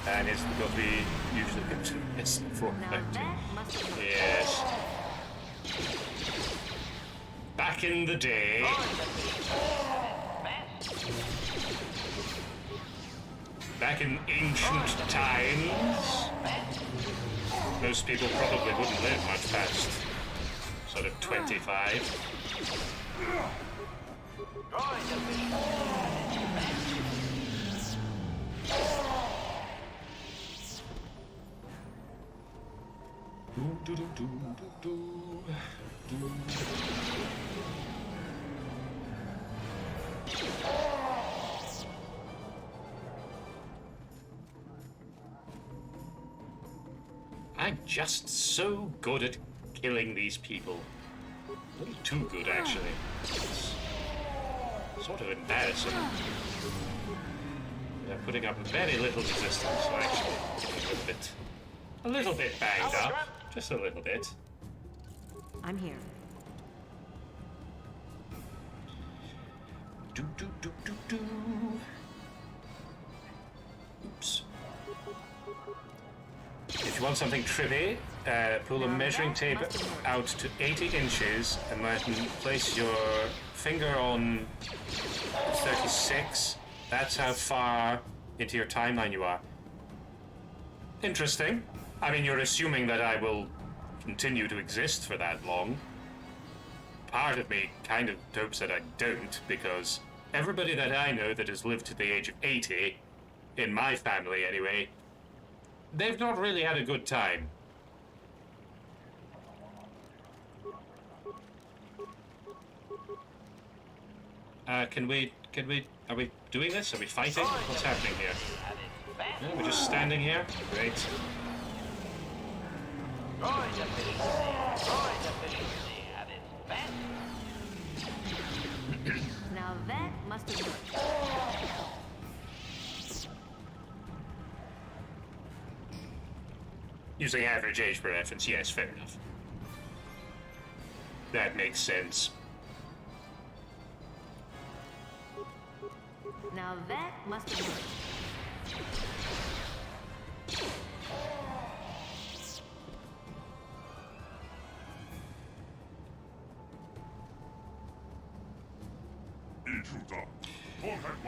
and it's because we usually go to this for yes. Back in the day. Back in ancient times, most people probably wouldn't live much past sort of 25. I'm just so good at killing these people. A little too good, actually. It's sort of embarrassing. They're putting up very little resistance, so actually a little bit banged up. Just a little bit. I'm here. Oops. If you want something trippy, pull a measuring tape out to 80 inches and then place your finger on 36. That's how far into your timeline you are. Interesting. I mean, you're assuming that I will continue to exist for that long. Part of me kind of hopes that I don't, because everybody that I know that has lived to the age of 80, in my family anyway, they've not really had a good time. Are we doing this? Are we fighting? What's happening here? No, we're just standing here? Great. Now that must have worked. Using average age for reference, yes, fair enough. That makes sense. Now that must have worked.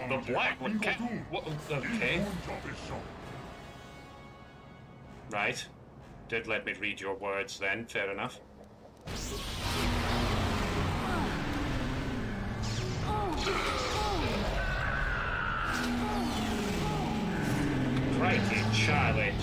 The black one can... Okay. Right. Did let me read your words then, fair enough. Crikey, Charlie.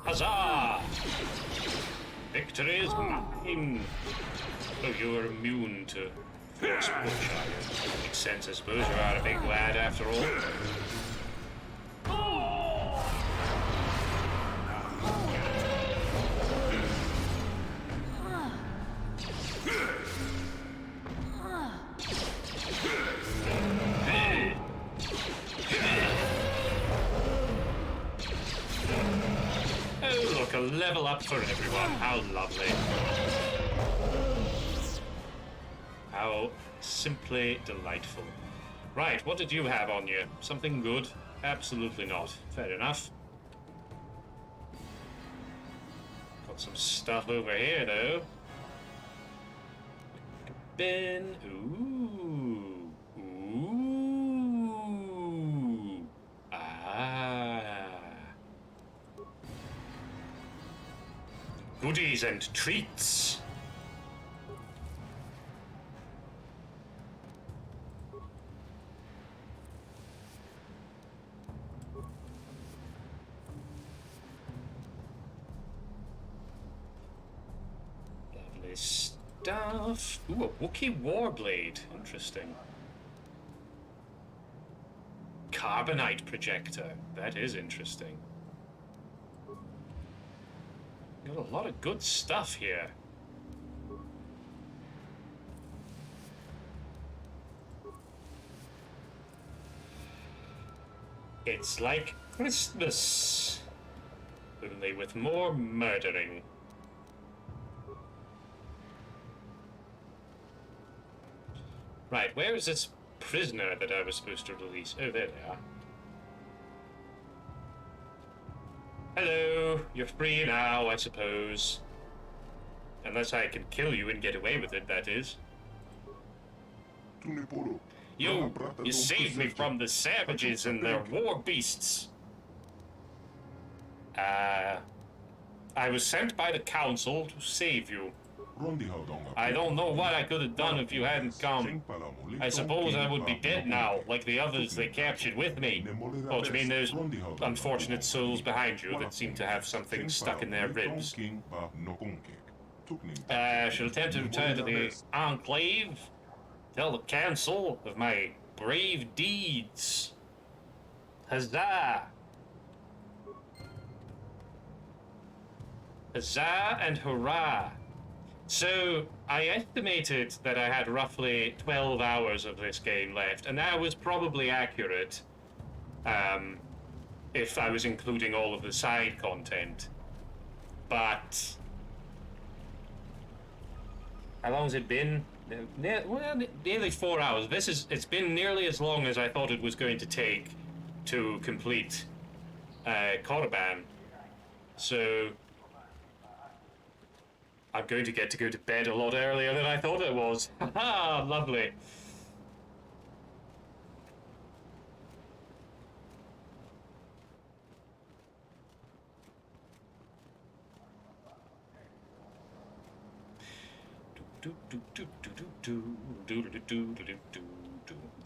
Huzzah! Victory is mine! Oh, you are immune to force push, are you? Makes sense, I suppose. You are a big lad after all. A level up for everyone. How lovely. How simply delightful. Right, what did you have on you? Something good? Absolutely not. Fair enough. Got some stuff over here, though. Bin. Ooh. Ooh. Ah. Goodies and treats. Lovely stuff. Ooh, a Wookiee Warblade. Interesting. Carbonite projector. That is interesting. Got a lot of good stuff here. It's like Christmas, only with more murdering. Right, where is this prisoner that I was supposed to release? Oh, there they are. Hello, you're free now, I suppose. Unless I can kill you and get away with it, that is. You saved me from the savages and their war beasts. I was sent by the council to save you. I don't know what I could have done if you hadn't come. I suppose I would be dead now, like the others they captured with me. Oh, do you mean those unfortunate souls behind you that seem to have something stuck in their ribs? I shall attempt to return to the Enclave. Tell the council of my brave deeds. Huzzah! Huzzah and hurrah! So, I estimated that I had roughly 12 hours of this game left, and that was probably accurate, if I was including all of the side content. But how long has it been? Nearly 4 hours. It's been nearly as long as I thought it was going to take to complete Korriban. So I'm going to get to go to bed a lot earlier than I thought it was. Haha, lovely.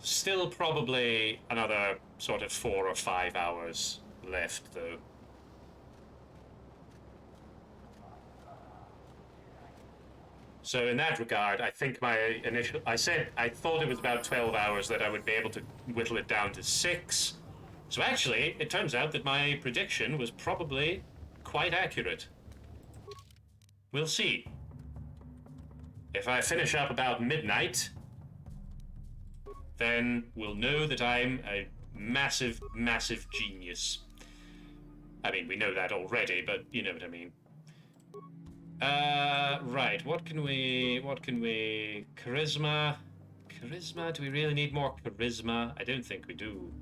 Still probably another sort of 4 or 5 hours left, though. So in that regard, I think my initial... I thought it was about 12 hours that I would be able to whittle it down to 6. So actually, it turns out that my prediction was probably quite accurate. We'll see. If I finish up about midnight, then we'll know that I'm a massive, massive genius. I mean, we know that already, but you know what I mean. Right, what can we... Charisma? Charisma? Do we really need more charisma? I don't think we do.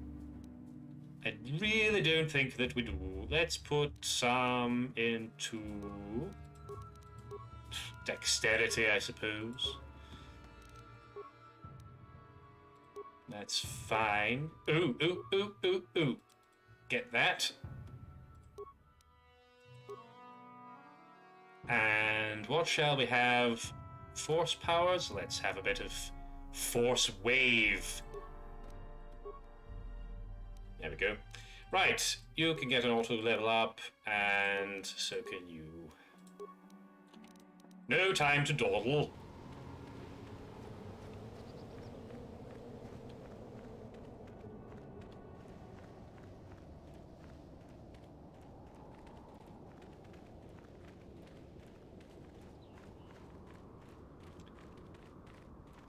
I really don't think that we do. Let's put some into dexterity, I suppose. That's fine. Ooh, ooh, ooh, ooh, ooh. Get that. And what shall we have? Force powers? Let's have a bit of force wave. There we go. Right, you can get an auto level up, and so can you. No time to dawdle.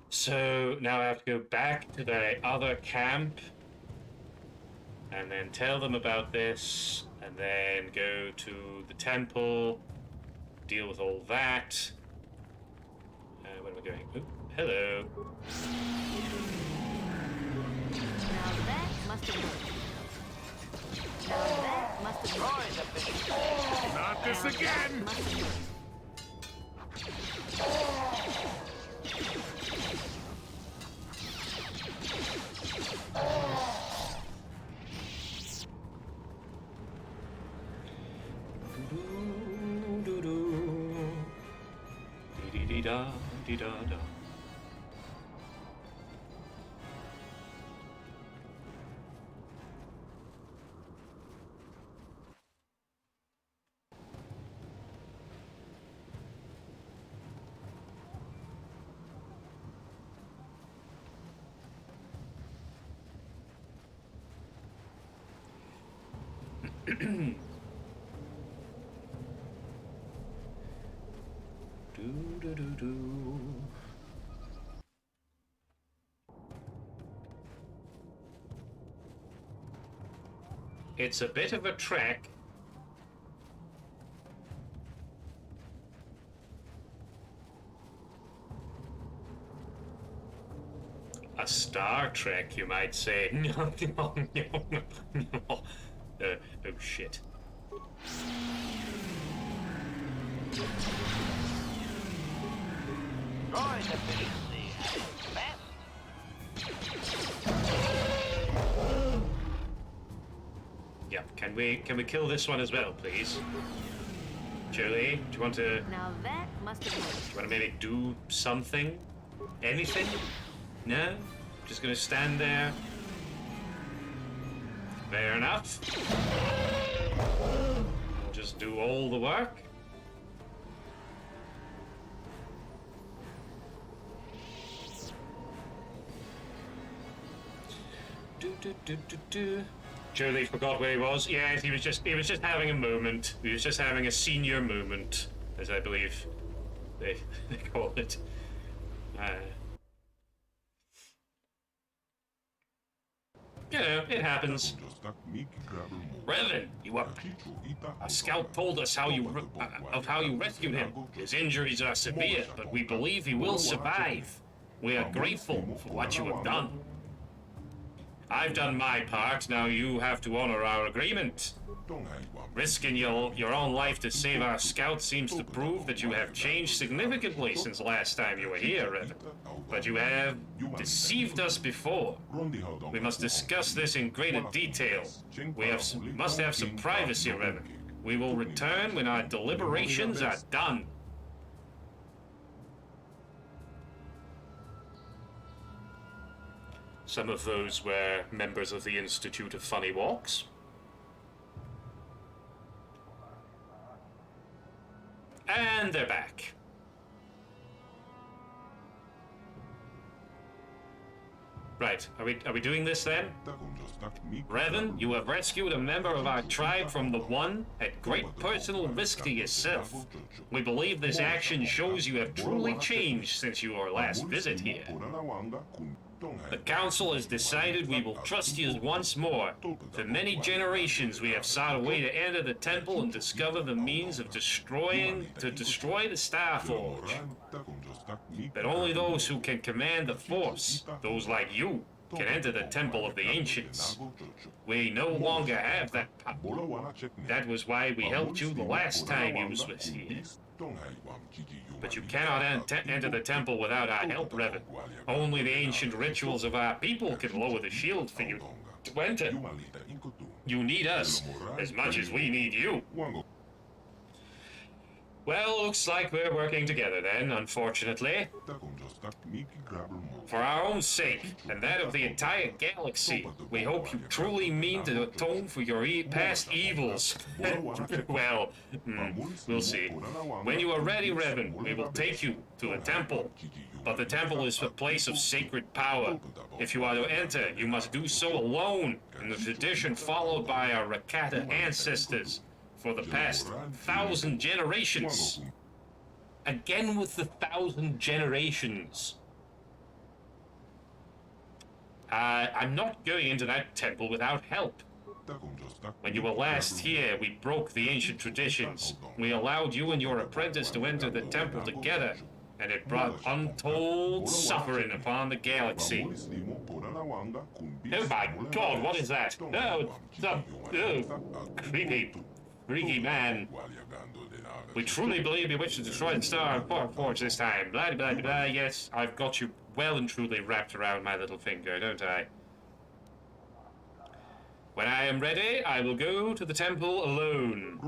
So now I have to go back to the other camp and then tell them about this and then go to the temple, deal with all that. Where am I going? Ooh, Hello. Now that must have worked. Now that must have worked. Not this again! Dee-dee-dee-da, dee-da-da. Do-do-do-do. It's a bit of a trek. A Star Trek, you might say. No, no, no, no. Oh shit. Droid efficiency at its best. Yeah, can we kill this one as well, please? Julie, do you want to... Now that must have worked. Do you want to maybe do something? Anything? No? Just gonna stand there? Fair enough. I'll just do all the work. Julie forgot where he was. Yes, he was just having a moment. He was just having a senior moment, as I believe they call it. You know, it happens. Revan, a scout told us how you rescued him. His injuries are severe, but we believe he will survive. We are grateful for what you have done. I've done my part, now you have to honor our agreement. Risking your own life to save our scout seems to prove that you have changed significantly since last time you were here, Revan. But you have deceived us before. We must discuss this in greater detail. We must have some privacy, Revan. We will return when our deliberations are done. Some of those were members of the Institute of Funny Walks. And they're back. Right, are we doing this then? Revan, you have rescued a member of our tribe from the One at great personal risk to yourself. We believe this action shows you have truly changed since your last visit here. The Council has decided we will trust you once more. For many generations we have sought a way to enter the temple and discover the means of destroy the Star Forge. But only those who can command the Force, those like you, can enter the Temple of the Ancients. We no longer have that power. That was why we helped you the last time you was here. But you cannot enter the temple without our help, Revan. Only the ancient rituals of our people can lower the shield for you to enter. You need us as much as we need you. Well, looks like we're working together then, unfortunately. For our own sake, and that of the entire galaxy, we hope you truly mean to atone for your past evils. Well, we'll see. When you are ready, Revan, we will take you to the temple. But the temple is a place of sacred power. If you are to enter, you must do so alone, in the tradition followed by our Rakata ancestors for the past 1,000 generations. Again with the 1,000 generations. I'm not going into that temple without help. When you were last here, we broke the ancient traditions. We allowed you and your apprentice to enter the temple together. and it brought untold suffering upon the galaxy. Oh my god, what is that? Oh, some creepy, freaky man. We truly believe you wish to destroy the Star Forge this time. Blah, blah, blah, blah. Yes, I've got you well and truly wrapped around my little finger, don't I? When I am ready, I will go to the temple alone.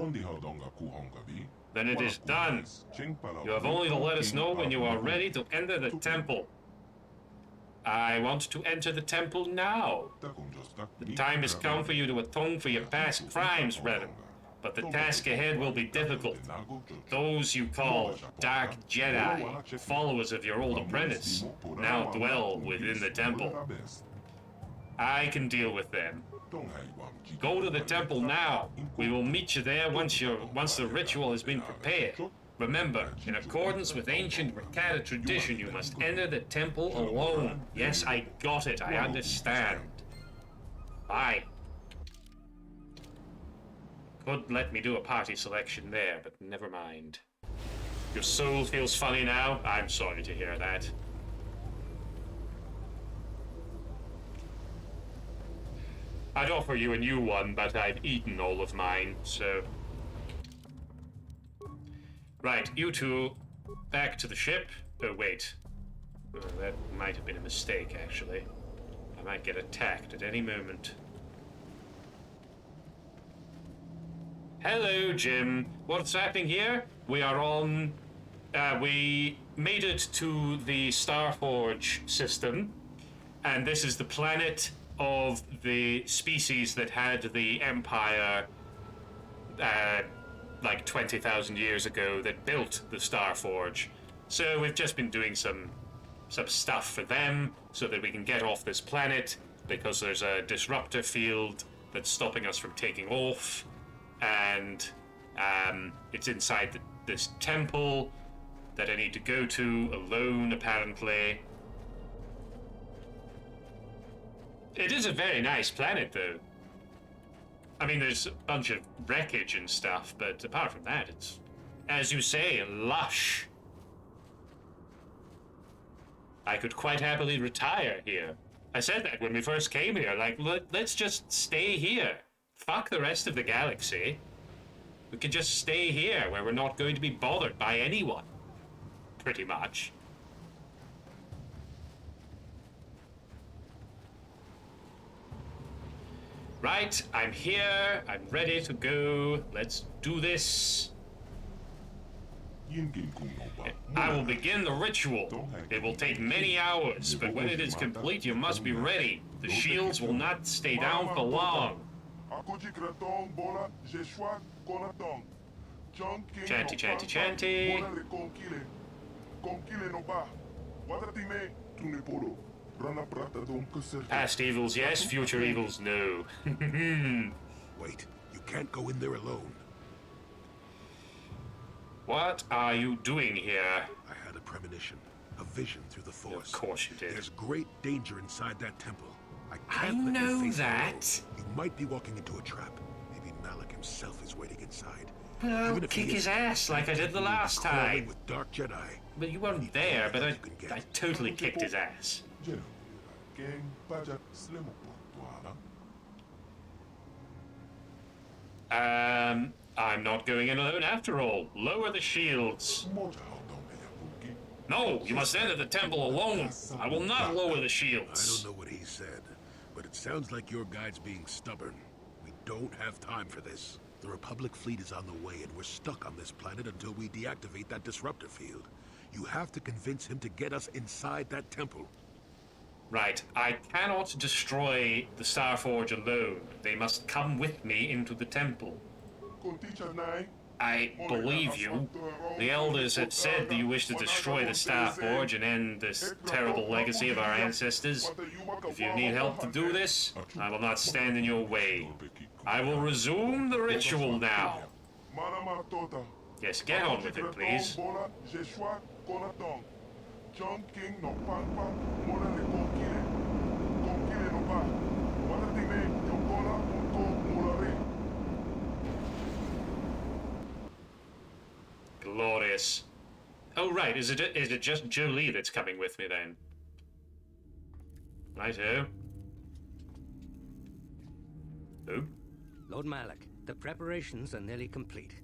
Then it is done. You have only to let us know when you are ready to enter the temple. I want to enter the temple now. The time has come for you to atone for your past crimes, Revan. But the task ahead will be difficult. Those you call Dark Jedi, followers of your old apprentice, now dwell within the temple. I can deal with them. Go to the temple now. We will meet you there once the ritual has been prepared. Remember, in accordance with ancient Rakata tradition, you must enter the temple alone. Yes, I got it. I understand. Bye. Could let me do a party selection there, but never mind. Your soul feels funny now? I'm sorry to hear that. I'd offer you a new one, but I've eaten all of mine, so... Right, you two, back to the ship. Oh, wait. That might have been a mistake, actually. I might get attacked at any moment. Hello, Jim. What's happening here? We are on... we made it to the Starforge system, and this is the planet of the species that had the Empire, like 20,000 years ago, that built the Starforge. So we've just been doing some stuff for them so that we can get off this planet, because there's a disruptor field that's stopping us from taking off, and it's inside this temple that I need to go to alone, apparently. It is a very nice planet, though. I mean, there's a bunch of wreckage and stuff, but apart from that, it's, as you say, lush. I could quite happily retire here. I said that when we first came here, like, let's just stay here. Fuck the rest of the galaxy. We can just stay here, where we're not going to be bothered by anyone. Pretty much. Right, I'm here, I'm ready to go. Let's do this. I will begin the ritual. It will take many hours, but when it is complete, you must be ready. The shields will not stay down for long. Chanty, chanty, chanty. Past evils, yes. Future evils, no. Wait, you can't go in there alone. What are you doing here? I had a premonition, a vision through the Force. Of course you did. There's great danger inside that temple. I know that. You might be walking into a trap. Maybe Malak himself is waiting inside. I'll kick his ass like I did the last time. With Dark Jedi. But you weren't there, but I totally kicked his ass. I'm not going in alone after all. Lower the shields. No, you must enter the temple alone. I will not lower the shields. I don't know what he said, but it sounds like your guide's being stubborn. We don't have time for this. The Republic fleet is on the way, and we're stuck on this planet until we deactivate that disruptor field. You have to convince him to get us inside that temple. Right, I cannot destroy the Starforge alone. They must come with me into the temple. I believe you. The Elders have said that you wish to destroy the Starforge and end this terrible legacy of our ancestors. If you need help to do this, I will not stand in your way. I will resume the ritual now. Yes, get on with it, please. Glorious. Oh, right. Is it just Jolie that's coming with me then? Righto. Who? Lord Malak, the preparations are nearly complete.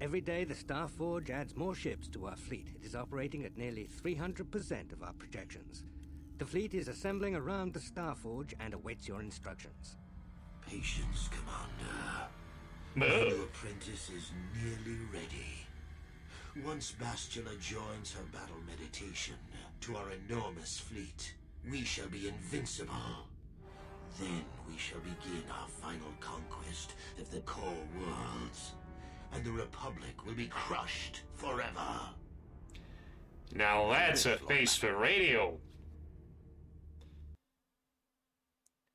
Every day the Star Forge adds more ships to our fleet. It is operating at nearly 300% of our projections. The fleet is assembling around the Star Forge and awaits your instructions. Patience, Commander. The new apprentice is nearly ready. Once Bastila joins her battle meditation to our enormous fleet, we shall be invincible. Then we shall begin our final conquest of the core worlds, and the Republic will be crushed forever. Now that's a face for radio.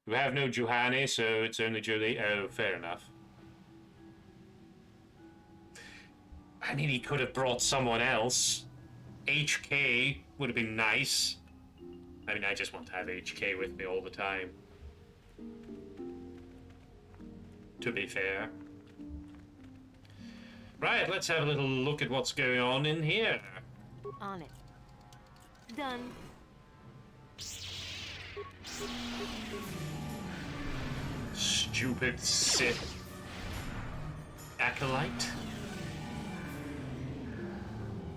We have no Juhani, so it's only Jolie. Oh, fair enough. I mean, he could have brought someone else. HK would have been nice. I mean, I just want to have HK with me all the time. To be fair. Right, let's have a little look at what's going on in here. On it. Done. Stupid Sith acolyte.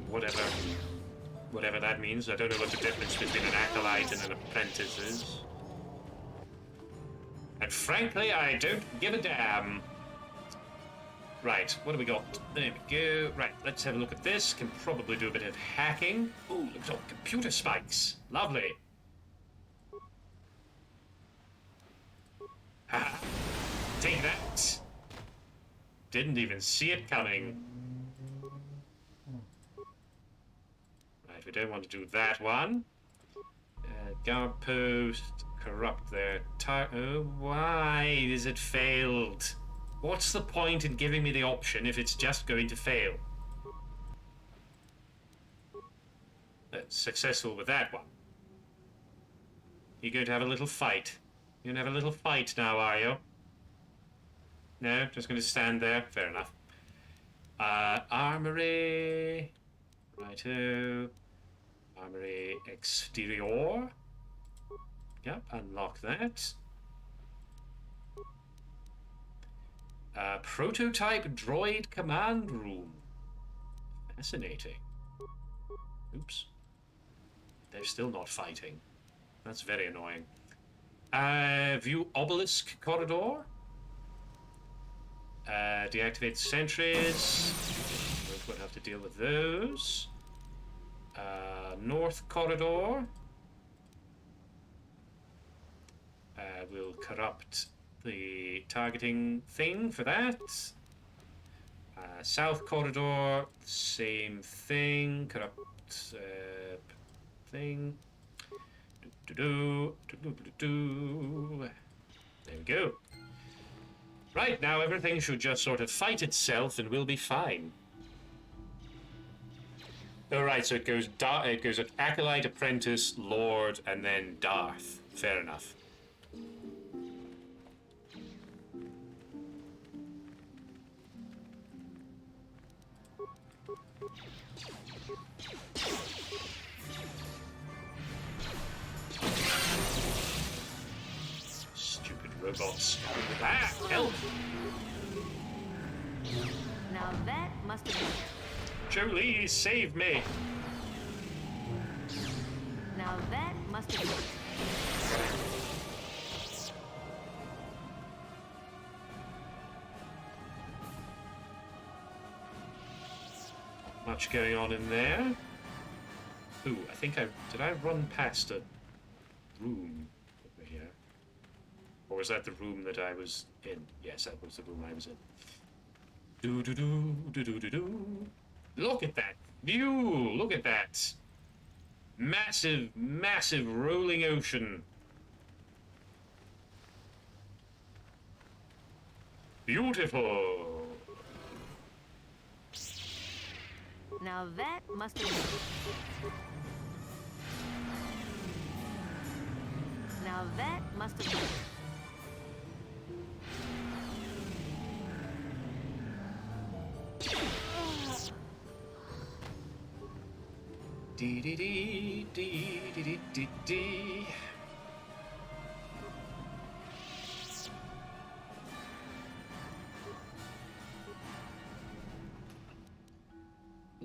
Whatever that means. I don't know what the difference between an acolyte and an apprentice is. And frankly, I don't give a damn. Right, what do we got? There we go. Right, let's have a look at this. Can probably do a bit of hacking. Ooh, look at all the computer spikes. Lovely. Ha! Take that. Didn't even see it coming. Right, we don't want to do that one. Guard post, corrupt their oh, why is it failed? What's the point in giving me the option if it's just going to fail? That's successful with that one. You're going to have a little fight. You're going to have a little fight now, are you? No? Just going to stand there? Fair enough. Armory. Righto. Armory exterior. Yep, unlock that. Prototype droid command room. Fascinating. Oops. They're still not fighting. That's very annoying. View obelisk corridor. Deactivate sentries. We'll have to deal with those. North corridor. We'll corrupt the targeting thing for that. South corridor, same thing. Corrupt thing. There we go. Right, now everything should just sort of fight itself and we'll be fine. Alright, so it goes at Acolyte, Apprentice, Lord, and then Darth. Fair enough. Stupid robots. Ah, help! Now that must have been... Jolie, save me! Now that must have been... Much going on in there. Ooh, I think did I run past a room over here? Or was that the room that I was in? Yes, that was the room I was in. Do-do-do. Look at that view! Look at that! Massive, massive rolling ocean. Beautiful! Now that must have been... Now that must have been...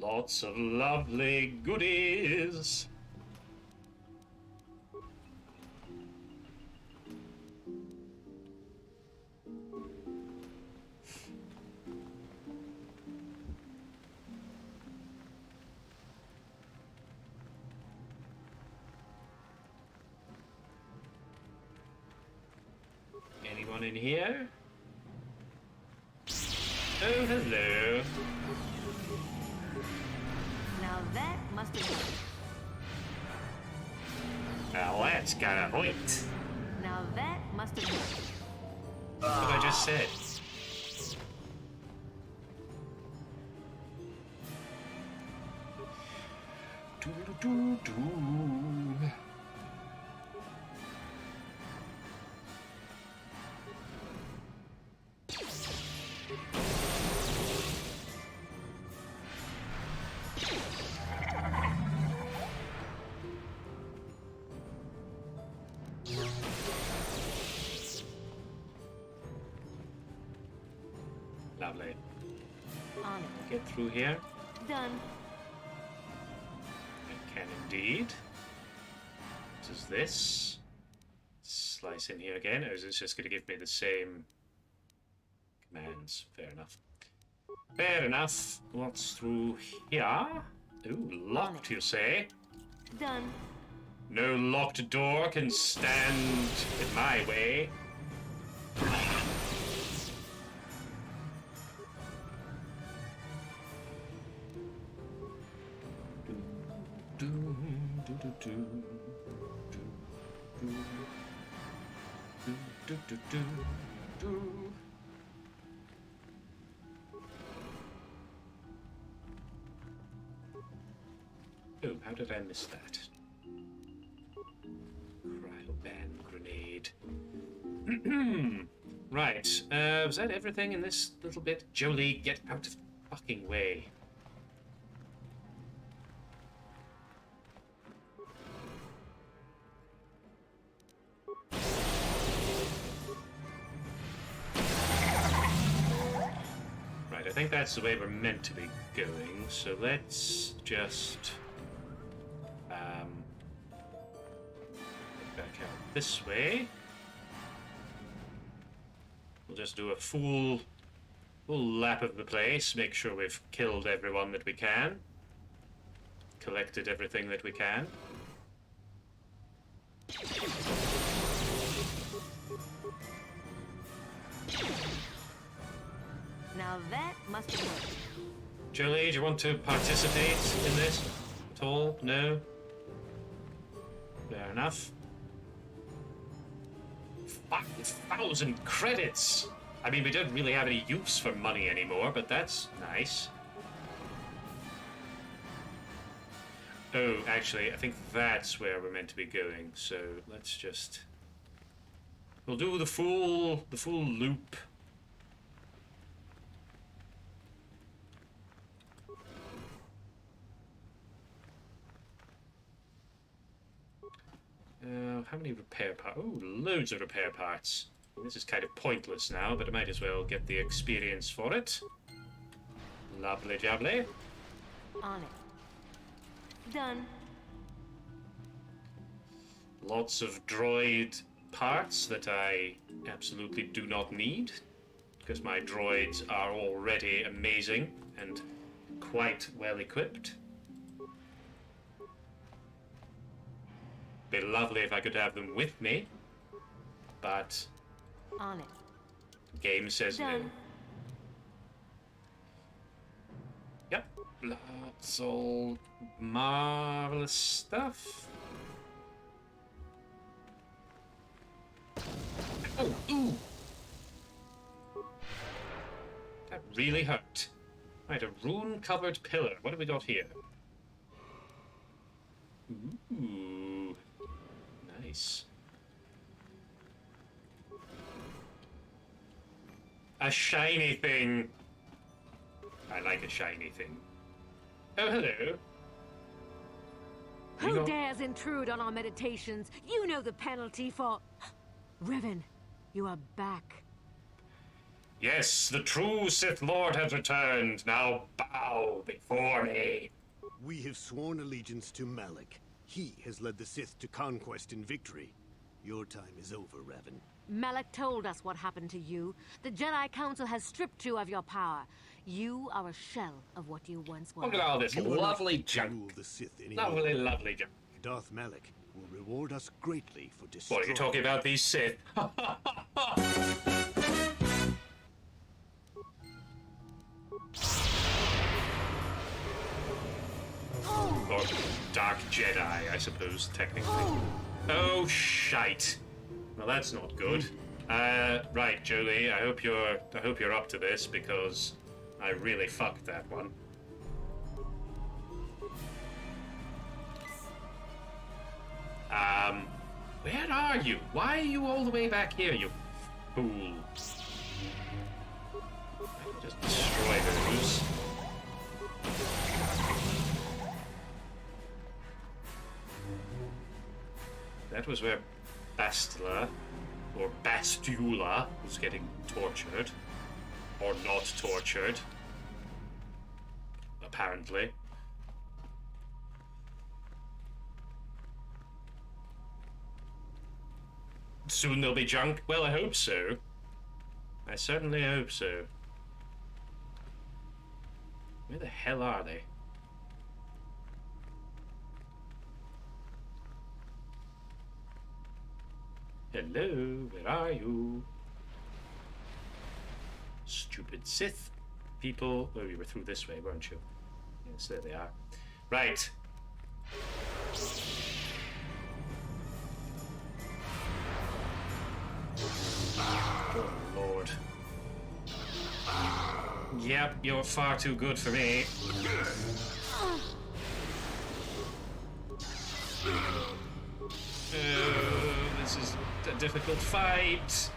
Lots of lovely goodies. Anyone in here? Oh, hello. Now that must have been. Now that's got a point. Now that must have been. What I just said. Lovely. On it. Get through here. Done. I can indeed. What is this? Slice in here again, or is it just going to give me the same commands? Fair enough. Fair enough. What's through here? Ooh, locked, you say? Done. No locked door can stand in my way. Oh, how did I miss that? Cryoban grenade. Right, was that everything in this little bit? Jolie, get out of the fucking way. Right, I think that's the way we're meant to be going, so let's just back out this way. We'll just do a full lap of the place, make sure we've killed everyone that we can, collected everything that we can. Now that must have worked. Jolie, do you want to participate in this at all? No? Fair enough. 5,000 credits! I mean, we don't really have any use for money anymore, but that's nice. Oh, actually, I think that's where we're meant to be going, so let's just... We'll do the full loop. How many repair parts? Oh, loads of repair parts. This is kind of pointless now, but I might as well get the experience for it. Lovely jubbly. On it. Done. Lots of droid parts that I absolutely do not need, because my droids are already amazing and quite well equipped. Be lovely if I could have them with me, but on it. Game says Done. no. Yep, lots of marvelous stuff. Oh, ooh! That really hurt. Right, a rune-covered pillar. What have we got here? Ooh. Nice. A shiny thing. I like a shiny thing. Oh, hello. Who dares intrude on our meditations? You know the penalty for... Revan, you are back. Yes, the true Sith Lord has returned. Now bow before me. We have sworn allegiance to Malak. He has led the Sith to conquest and victory. Your time is over, Revan. Malak told us what happened to you. The Jedi Council has stripped you of your power. You are a shell of what you once were. Look at all this lovely junk. Rule the Sith anymore. Lovely, lovely junk. Darth Malak will reward us greatly for destroying... What are you talking about, these Sith? Or Dark Jedi, I suppose, technically. Oh, shite. Well, that's not good. Right, Jolie, I hope you're up to this, because I really fucked that one. Where are you? Why are you all the way back here, you fool? I can just destroy those. That was where Bastila, or Bastula, was getting tortured. Or not tortured. Apparently. Soon there'll be junk? Well, I hope so. I certainly hope so. Where the hell are they? Hello, where are you? Stupid Sith people. Oh, you were through this way, weren't you? Yes, there they are. Right. Oh, Lord. Yep, you're far too good for me. This is a difficult fight.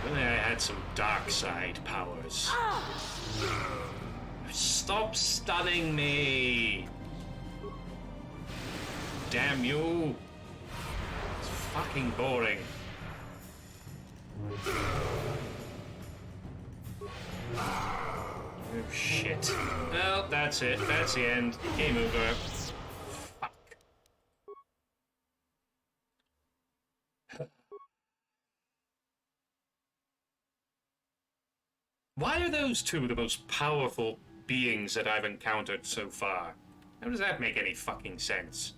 Really, I had some dark side powers. Stop stunning me! Damn you! It's fucking boring. Oh shit. Well, that's it. That's the end. Game over. Fuck. Why are those two the most powerful beings that I've encountered so far? How does that make any fucking sense?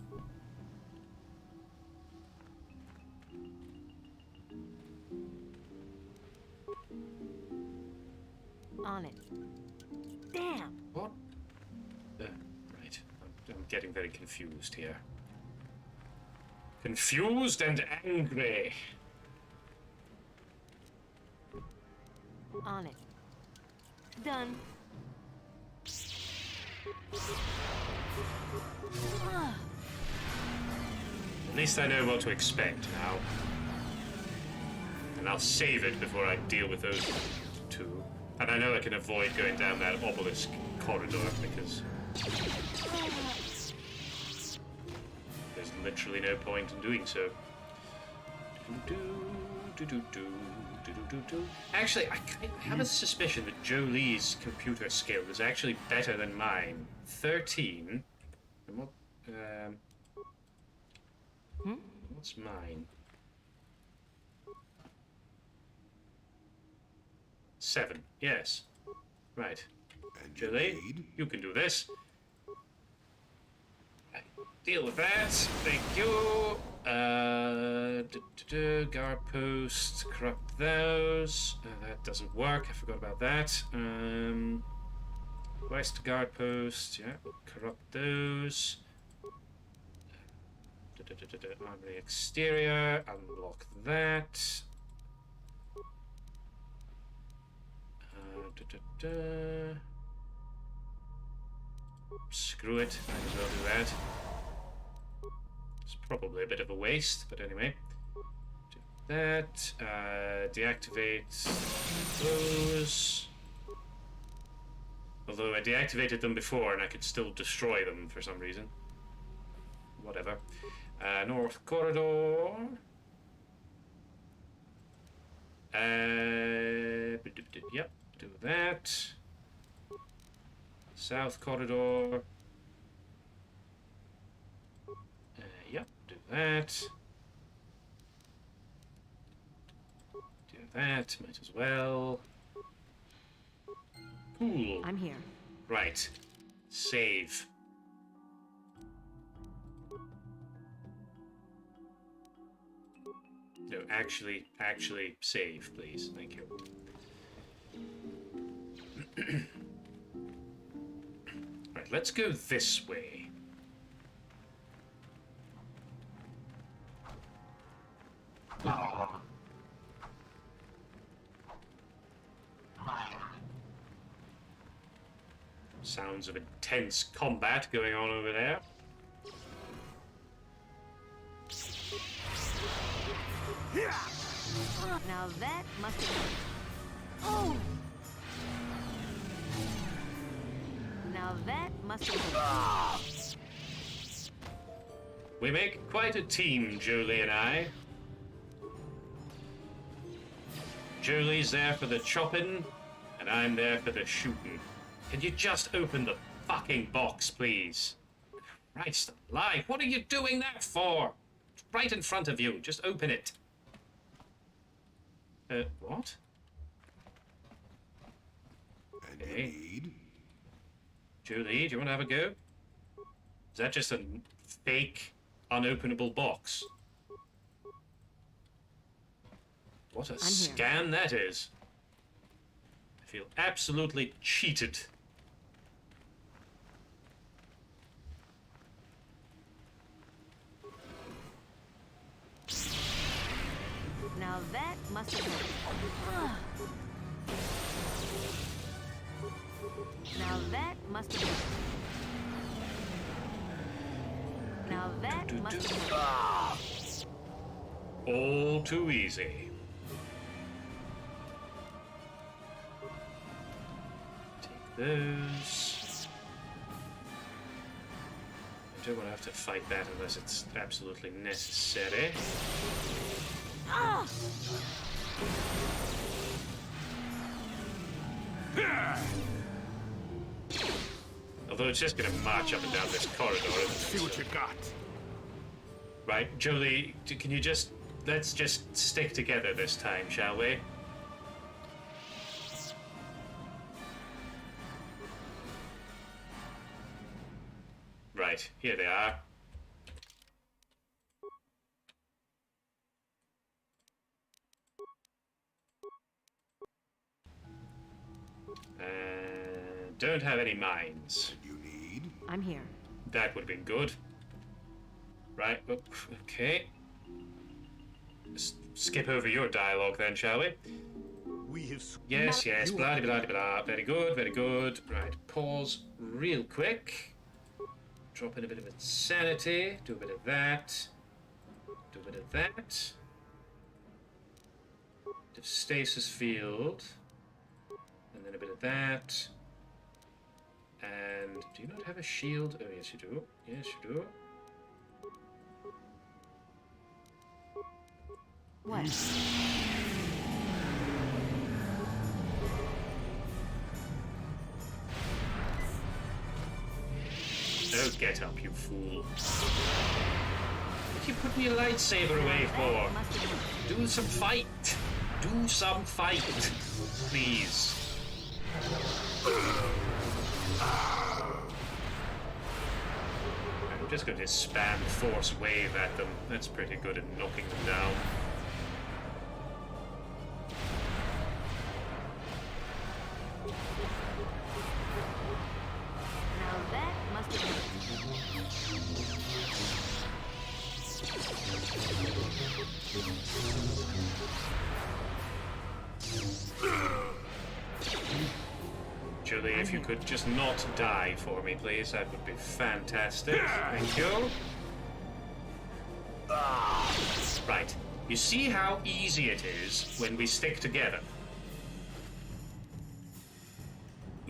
On it. Damn! What? Right. I'm getting very confused here. Confused and angry. On it. Done. At least I know what to expect now. And I'll save it before I deal with those two. And I know I can avoid going down that obelisk corridor because there's literally no point in doing so. Actually, I have a suspicion that Jolie's computer skill is actually better than mine. 13. And what? What's mine? 7. Yes. Right. Jolie, you can do this. Deal with that. Thank you. Guard post. Corrupt those. That doesn't work. I forgot about that. West guard post. Yeah. Corrupt those. Armory exterior. Unlock that. Screw it, might as well do that. It's probably a bit of a waste, but anyway. Do that, deactivate those. Although I deactivated them before and I could still destroy them for some reason. Whatever. North corridor. Yep, do that. South corridor. Yep, do that. Do that, might as well. Cool. I'm here. Right. Save. No, actually save, please. Thank you. Right, let's go this way. Sounds of intense combat going on over there. Now that must have been... Oh! Now that must have been... We make quite a team, Jolie and I. Jolie's there for the chopping, and I'm there for the shooting. Can you just open the fucking box, please? Christ alive, what are you doing that for? It's right in front of you, just open it. What? Okay. Julie, do you want to have a go? Is that just a fake, unopenable box? What a scam that is. I feel absolutely cheated. Now that must have been... Now that must have been... Now that must have been... All too easy. Take those. I don't want to have to fight that unless it's absolutely necessary. Although it's just going to march up and down this corridor, isn't it? See what you got. Right, Jolie, can you just... Let's just stick together this time, shall we? Right, here they are. Don't have any mines. You need? I'm here. That would have been good. Right, okay. Skip over your dialogue then, shall we? We have... Yes, blah, blah, blah, blah. Very good, very good. Right, pause real quick. Drop in a bit of insanity. Do a bit of that. Do a bit of that. Bit of stasis field. And then a bit of that. And do you not have a shield? Oh, yes, you do. Yes, you do. What? Oh, get up, you fool. What are you putting your lightsaber away for? Do some fight. Do some fight. Please. I'm just going to spam force wave at them. That's pretty good at knocking them down. Now that must have been... Julie, if you could just not die for me, please, that would be fantastic. Thank you. Right. You see how easy it is when we stick together.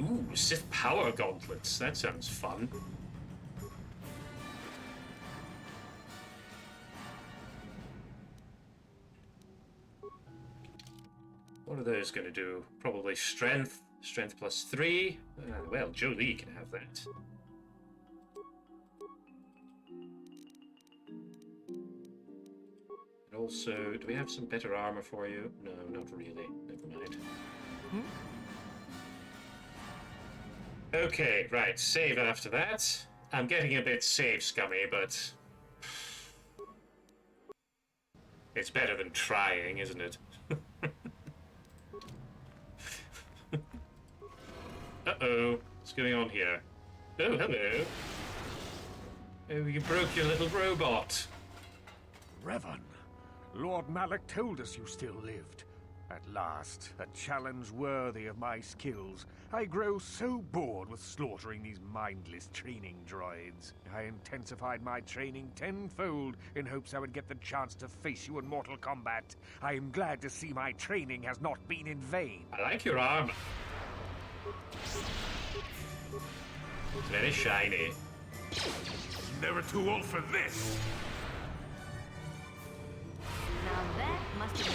Ooh, Sith Power Gauntlets. That sounds fun. What are those going to do? Probably strength. Strength plus 3. Well, Jolie can have that. And also, do we have some better armor for you? No, not really. Never mind. Okay, right. Save after that. I'm getting a bit save scummy, but it's better than trying, isn't it? Uh-oh. What's going on here? Oh, hello. Oh, you broke your little robot. Revan, Lord Malak told us you still lived. At last, a challenge worthy of my skills. I grow so bored with slaughtering these mindless training droids. I intensified my training tenfold in hopes I would get the chance to face you in mortal combat. I am glad to see my training has not been in vain. I like your armor. It's very shiny. Never too old for this. Now that must have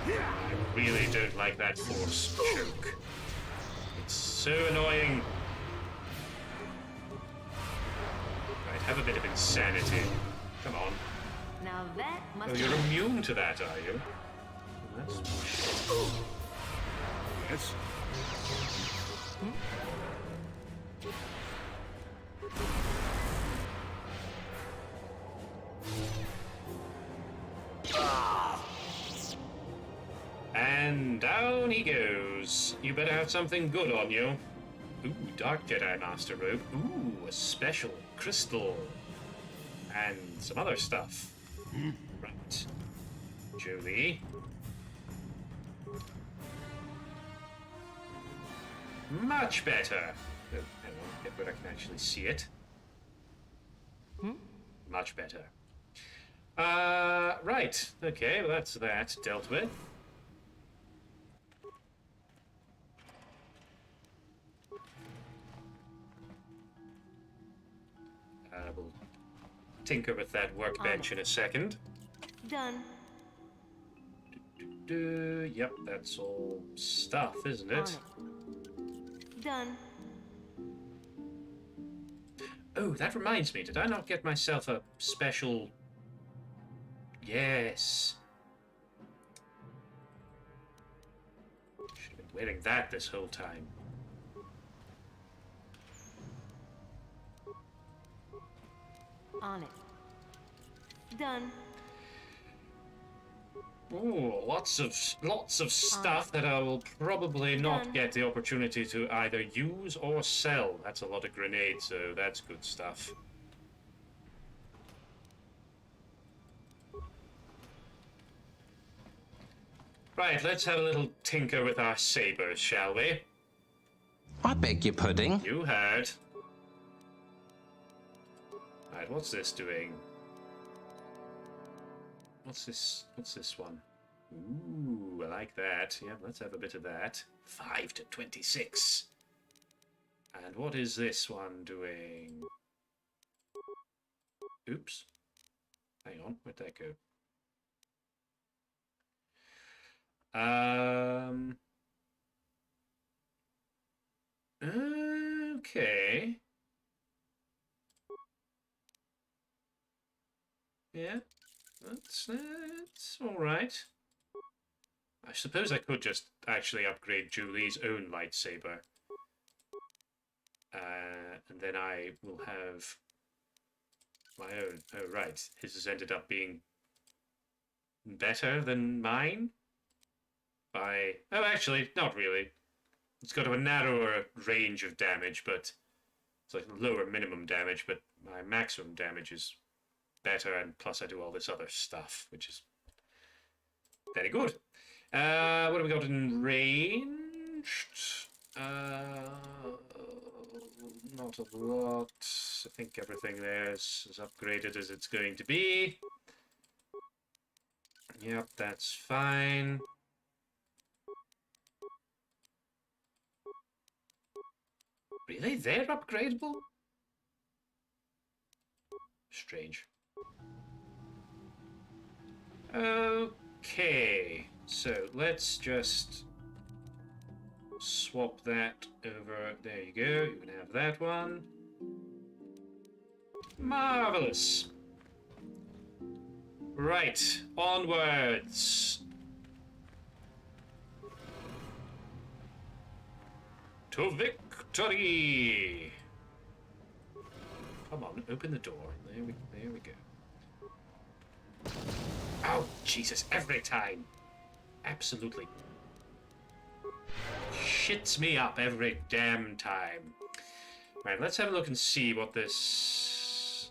been... I really don't like that force choke. It's so annoying. Right, have a bit of insanity. Come on. Now that must Oh, you're immune to that, are you? That's bullshit. Yes. And down he goes. You better have something good on you. Ooh, Dark Jedi Master Robe. Ooh, a special crystal. And some other stuff. Right. Jolie. Much better. Oh, hang on, get where I can actually see it. Much better. Right. Okay, well, that's that dealt with. We'll tinker with that workbench in a second. Done. Yep, that's all stuff, isn't it? Done. Oh, that reminds me, did I not get myself a special... Yes. Should have been wearing that this whole time. On it. Done. Ooh, lots of stuff that I will probably not get the opportunity to either use or sell. That's a lot of grenades, so that's good stuff. Right, let's have a little tinker with our sabers, shall we? I beg your pudding. You heard. Right, what's this doing? What's this one? Ooh, I like that. Yeah, let's have a bit of that. 5 to 26. And what is this one doing? Oops. Hang on, where'd that go? Okay. Yeah. That's all right. I suppose I could just actually upgrade Julie's own lightsaber. And then I will have my own. Oh, right. His has ended up being better than mine? By... Oh, actually, not really. It's got a narrower range of damage, but... It's like lower minimum damage, but my maximum damage is better, and plus I do all this other stuff, which is very good. What have we got in range? changed? Not a lot. I think everything there is as upgraded as it's going to be. Yep, that's fine. Really? They're upgradable? Strange. Okay, so let's just swap that over. There you go, you can have that one. Marvelous. Right, onwards. To victory! Come on, open the door. There we go. Oh, Jesus, every time. Absolutely shits me up every damn time. Right, let's have a look and see what this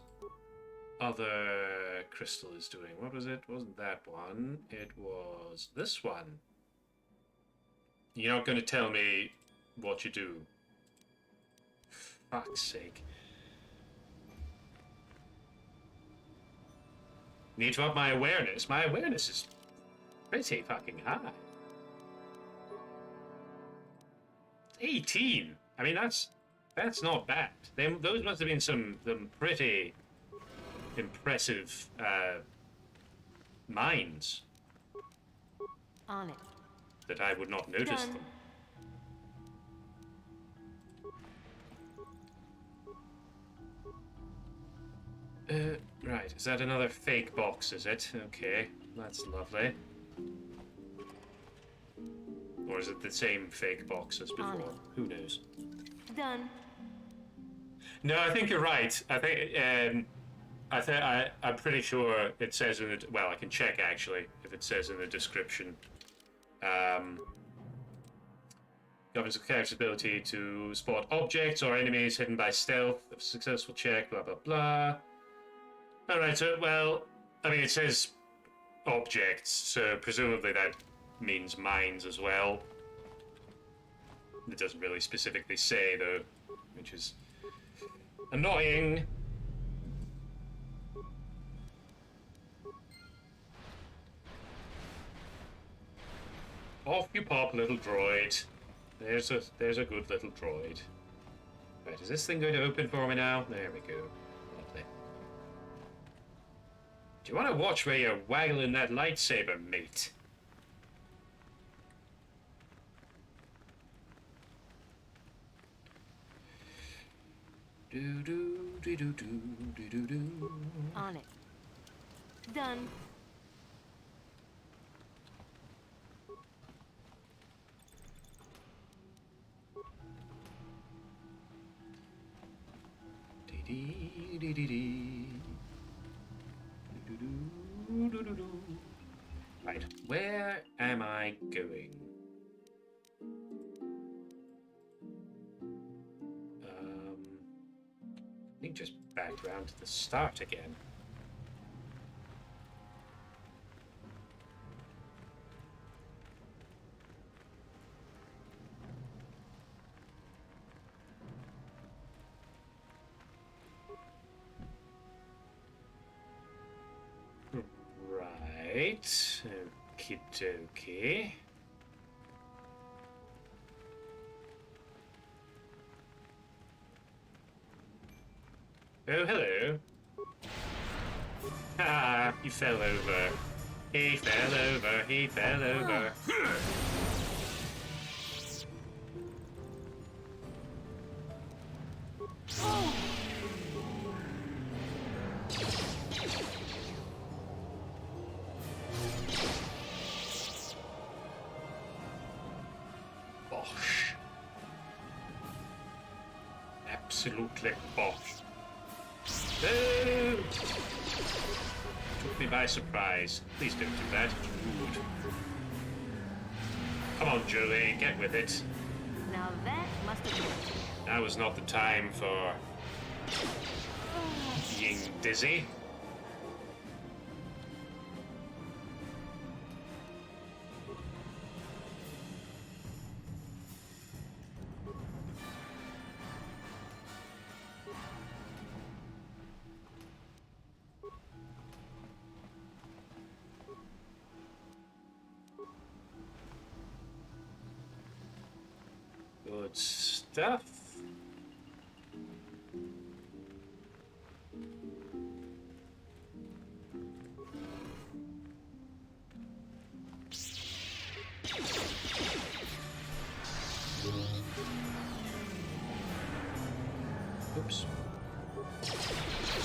other crystal is doing. What was it? Wasn't that one. It was this one. You're not going to tell me what you do. Fuck's sake. Need to up my awareness. My awareness is pretty fucking high. 18. I mean, that's not bad. Those must have been some pretty impressive mines. On it. That I would not notice them. Right, is that another fake box, is it? Okay, that's lovely. Or is it the same fake box as before? Who knows? Done. No, I think you're right. I think I'm pretty sure it says in the, well, I can check actually if it says in the description. Governs the character's ability to spot objects or enemies hidden by stealth. A successful check, blah blah blah. Alright, so, well, I mean, it says objects, so presumably that means mines as well. It doesn't really specifically say, though, which is annoying. Off you pop, little droid. There's a good little droid. Right, is this thing going to open for me now? There we go. Lovely. Do you want to watch where you're waggling that lightsaber, mate? On it. Done. Right, where am I going? I think just back round to the start again. Right, okie dokie. Oh, hello. Ah, he fell over. He fell over, he fell over. Bosh. Absolutely bosh. No! Took me by surprise. Please don't do that. It's rude. Come on, Joey, get with it. Now that must have worked. Now is not the time for being dizzy. Good stuff. Oops.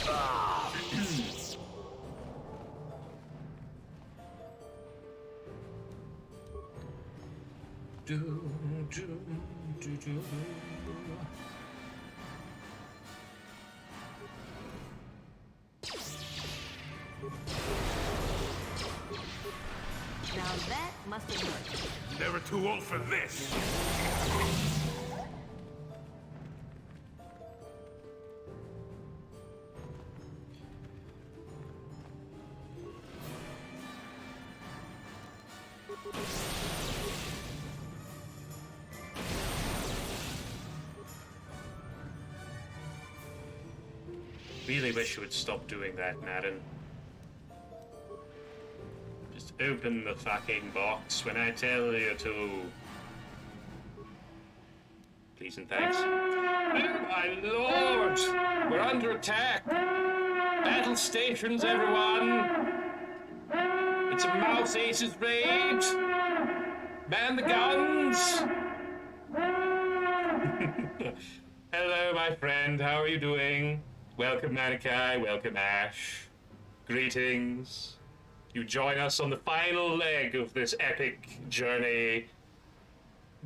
Ah. Now that must have worked. Never too old for this. Really wish you would stop doing that, Madden. Just open the fucking box when I tell you to. Please and thanks. Oh my lord! We're under attack! Battle stations, everyone! It's a Mouse Ace's raid! Man the guns! Hello, my friend, how are you doing? Welcome, Manikai. Welcome, Ash. Greetings. You join us on the final leg of this epic journey.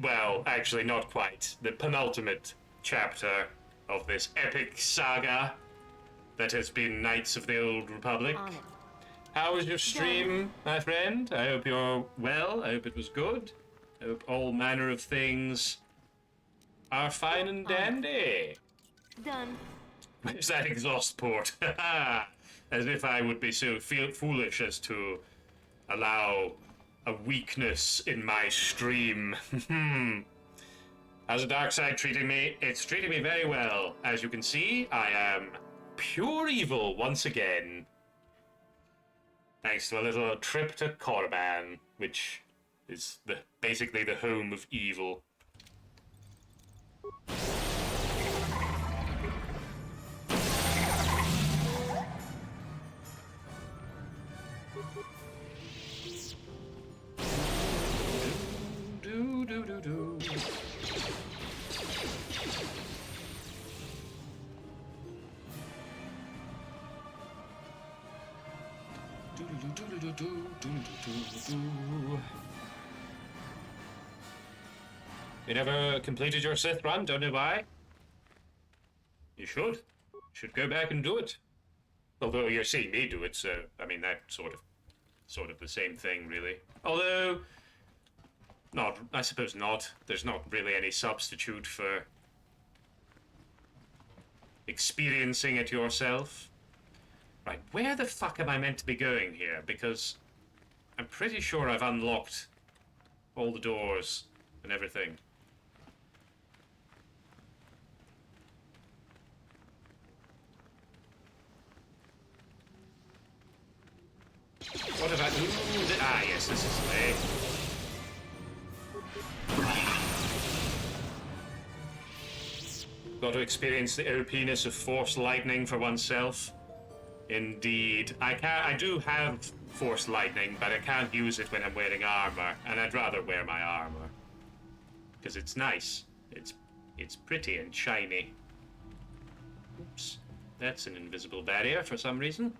Well, actually, not quite. The penultimate chapter of this epic saga that has been Knights of the Old Republic. How was your stream, my friend? I hope you're well. I hope it was good. I hope all manner of things are fine and dandy. Done. Where's that exhaust port? As if I would be so foolish as to allow a weakness in my stream. How's the dark side treating me? It's treating me very well. As you can see, I am pure evil once again. Thanks to a little trip to Korriban, which is basically the home of evil. Do. You never completed your Sith run, don't know why? You should. Should go back and do it. Although you're seeing me do it, so I mean that's sort of the same thing, really. Although not, I suppose not. There's not really any substitute for experiencing it yourself. Right, where the fuck am I meant to be going here? Because I'm pretty sure I've unlocked all the doors and everything. What have I... Ah, yes, this is the way. Got to experience the OP-ness of Force Lightning for oneself. Indeed. I do have Force Lightning, but I can't use it when I'm wearing armor, and I'd rather wear my armor. Because it's nice. It's pretty and shiny. Oops. That's an invisible barrier for some reason.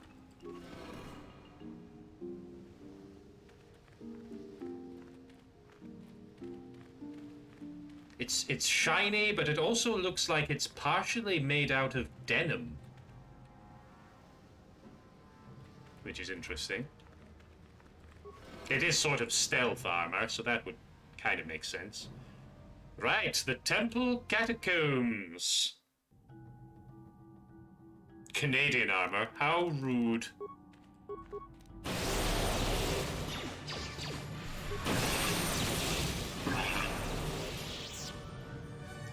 It's shiny, but it also looks like it's partially made out of denim. Which is interesting. It is sort of stealth armor, so that would kind of make sense. Right, the Temple Catacombs. Canadian armor, how rude.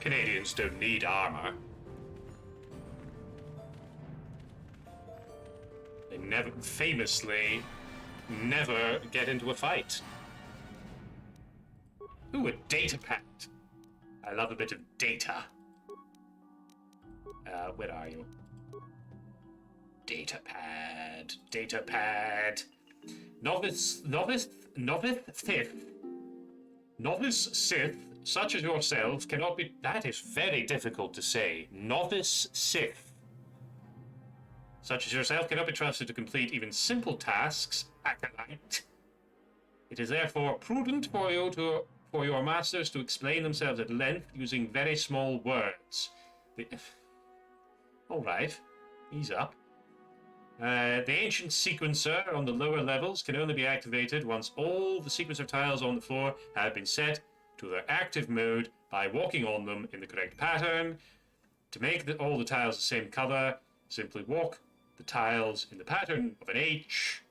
Canadians don't need armor. They famously never get into a fight. Ooh, a data pact. I love a bit of data. Where are you? Datapad. Datapad. Novice Sith, such as yourselves, cannot be... That is very difficult to say. Novice Sith, such as yourself, cannot be trusted to complete even simple tasks. Acolyte. It is therefore prudent for your masters to explain themselves at length using very small words. All right, ease up. The ancient sequencer on the lower levels can only be activated once all the sequencer tiles on the floor have been set to their active mode by walking on them in the correct pattern. To make all the tiles the same color, simply walk the tiles in the pattern of an H.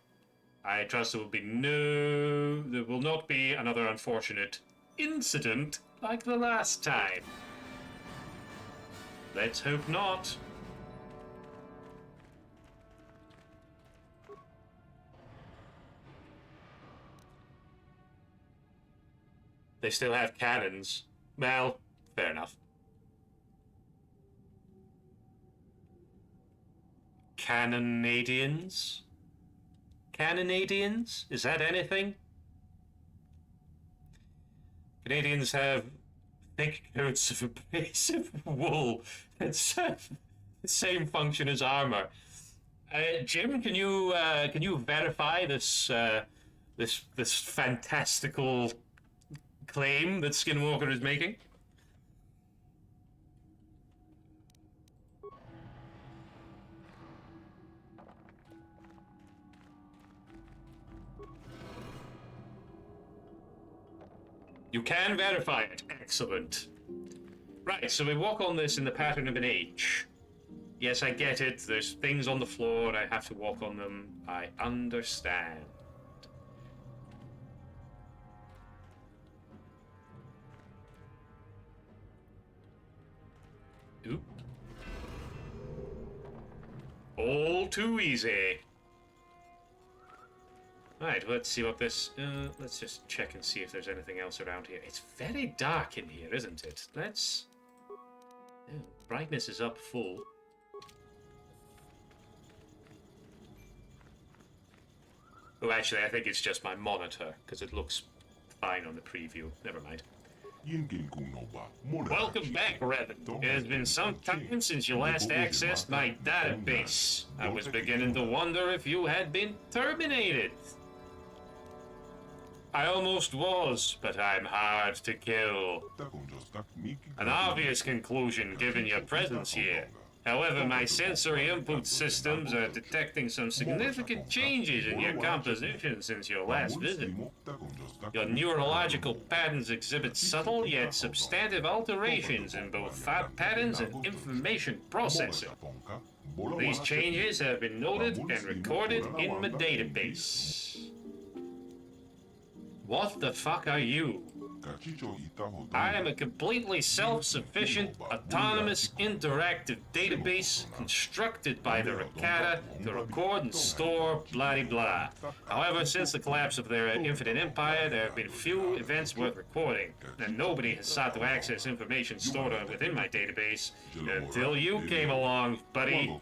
I trust there will not be another unfortunate incident like the last time. Let's hope not. They still have cannons. Well, fair enough. Cannonadians? Cannonadians? Is that anything? Canadians have thick coats of abrasive wool that serve the same function as armor. Jim, can you verify this this fantastical claim that Skinwalker is making? You can verify it. Excellent. Right, so we walk on this in the pattern of an H. Yes, I get it. There's things on the floor. I have to walk on them. I understand. Oop. All too easy. Right, let's see what this... let's just check and see if there's anything else around here. It's very dark in here, isn't it? Let's... Oh, brightness is up full. Oh, actually, I think it's just my monitor, because it looks fine on the preview. Never mind. Welcome back, Revan. It has been some time since you last accessed my database. I was beginning to wonder if you had been terminated. I almost was, but I'm hard to kill. An obvious conclusion given your presence here. However, my sensory input systems are detecting some significant changes in your composition since your last visit. Your neurological patterns exhibit subtle yet substantive alterations in both thought patterns and information processing. These changes have been noted and recorded in my database. What the fuck are you? I am a completely self-sufficient, autonomous, interactive database constructed by the Rakata to record and store blah-de-blah. However, since the collapse of their infinite empire, there have been few events worth recording, and nobody has sought to access information stored within my database until you came along, buddy.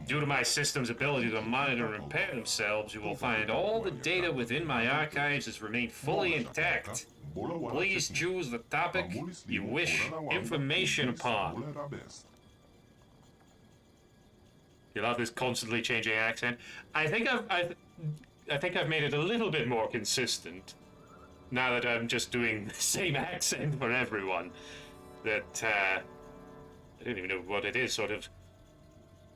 Due to my system's ability to monitor and repair themselves, you will find all the data within my archives has remained fully intact. Please choose the topic you wish information upon. You love this constantly changing accent. I think I've made it a little bit more consistent now that I'm just doing the same accent for everyone. That I don't even know what it is. Sort of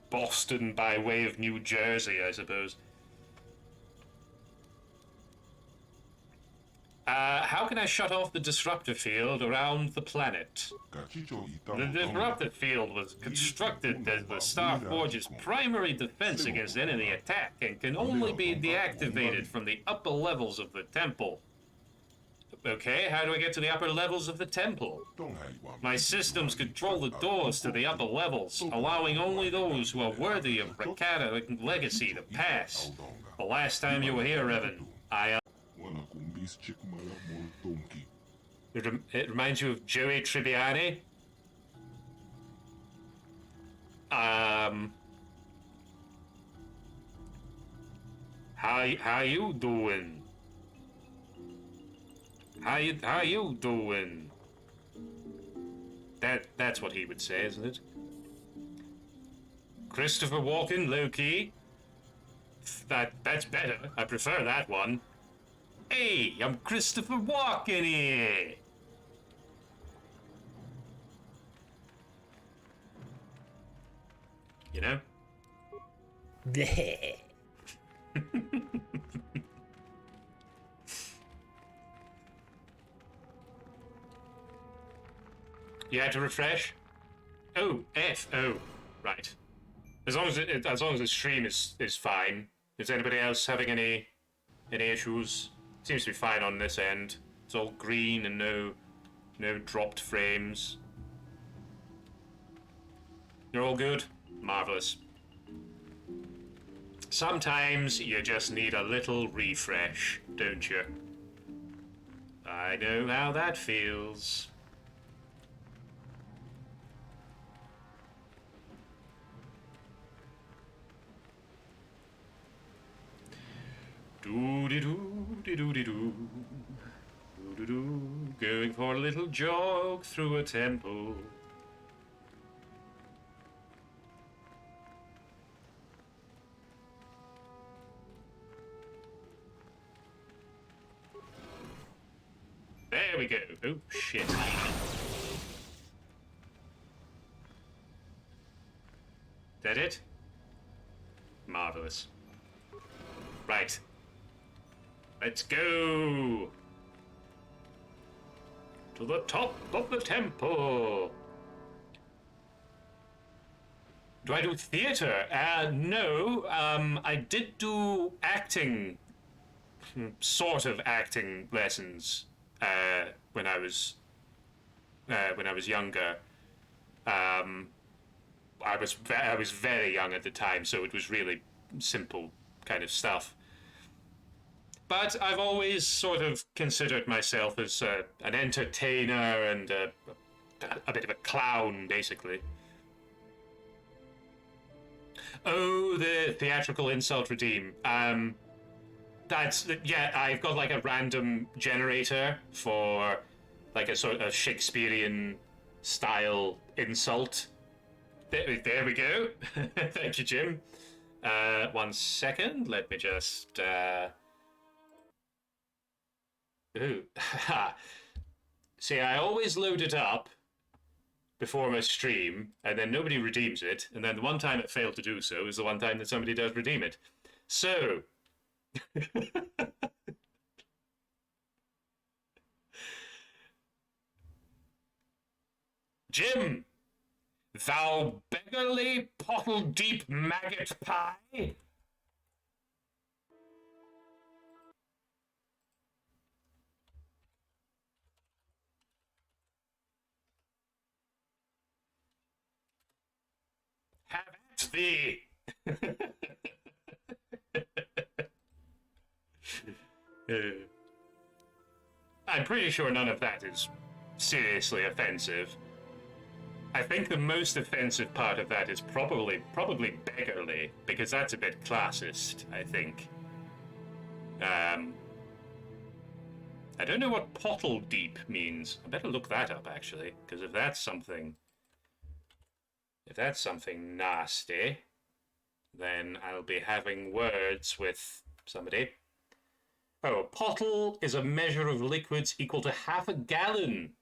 Boston by way of New Jersey, I suppose. How can I shut off the disruptor field around the planet? The disruptor field was constructed as the Starforge's primary defense against enemy attack and can only be deactivated from the upper levels of the temple. Okay, how do I get to the upper levels of the temple? My systems control the doors to the upper levels, allowing only those who are worthy of Rakata legacy to pass. The last time you were here, Revan, It reminds you of Joey Tribbiani. How you doing? How you doing? That's what he would say, isn't it? Christopher Walken, low key. That's better. I prefer that one. Hey, I'm Christopher Walken here. You know? You had to refresh? Oh, F. Oh, right. As long as the stream is fine. Is anybody else having any issues? Seems to be fine on this end. It's all green and no dropped frames. You're all good? Marvelous. Sometimes you just need a little refresh, don't you? I know how that feels. Doo-dee-doo-dee-doo-dee-doo. Doo-doo-doo. Going for a little jog through a temple. There we go. Oh, shit. That it? Marvelous. Right. Let's go! To the top of the temple! Do I do theater? No. I did do acting, sort of acting lessons, when I was younger. I was very young at the time, so it was really simple kind of stuff. But I've always sort of considered myself as an entertainer and a bit of a clown, basically. Oh, the theatrical insult redeem. Yeah, I've got like a random generator for like a sort of Shakespearean style insult. There we go. Thank you, Jim. 1 second. Let me just. Ooh. See, I always load it up before my stream, and then nobody redeems it, and then the one time it failed to do so is the one time that somebody does redeem it. So. Jim, thou beggarly pottle-deep maggot pie. Have at thee. I'm pretty sure none of that is seriously offensive. I think the most offensive part of that is probably beggarly, because that's a bit classist, I think. I don't know what pottle deep means. I better look that up, actually, because if that's something nasty, then I'll be having words with somebody. Oh, a pottle is a measure of liquids equal to half a gallon.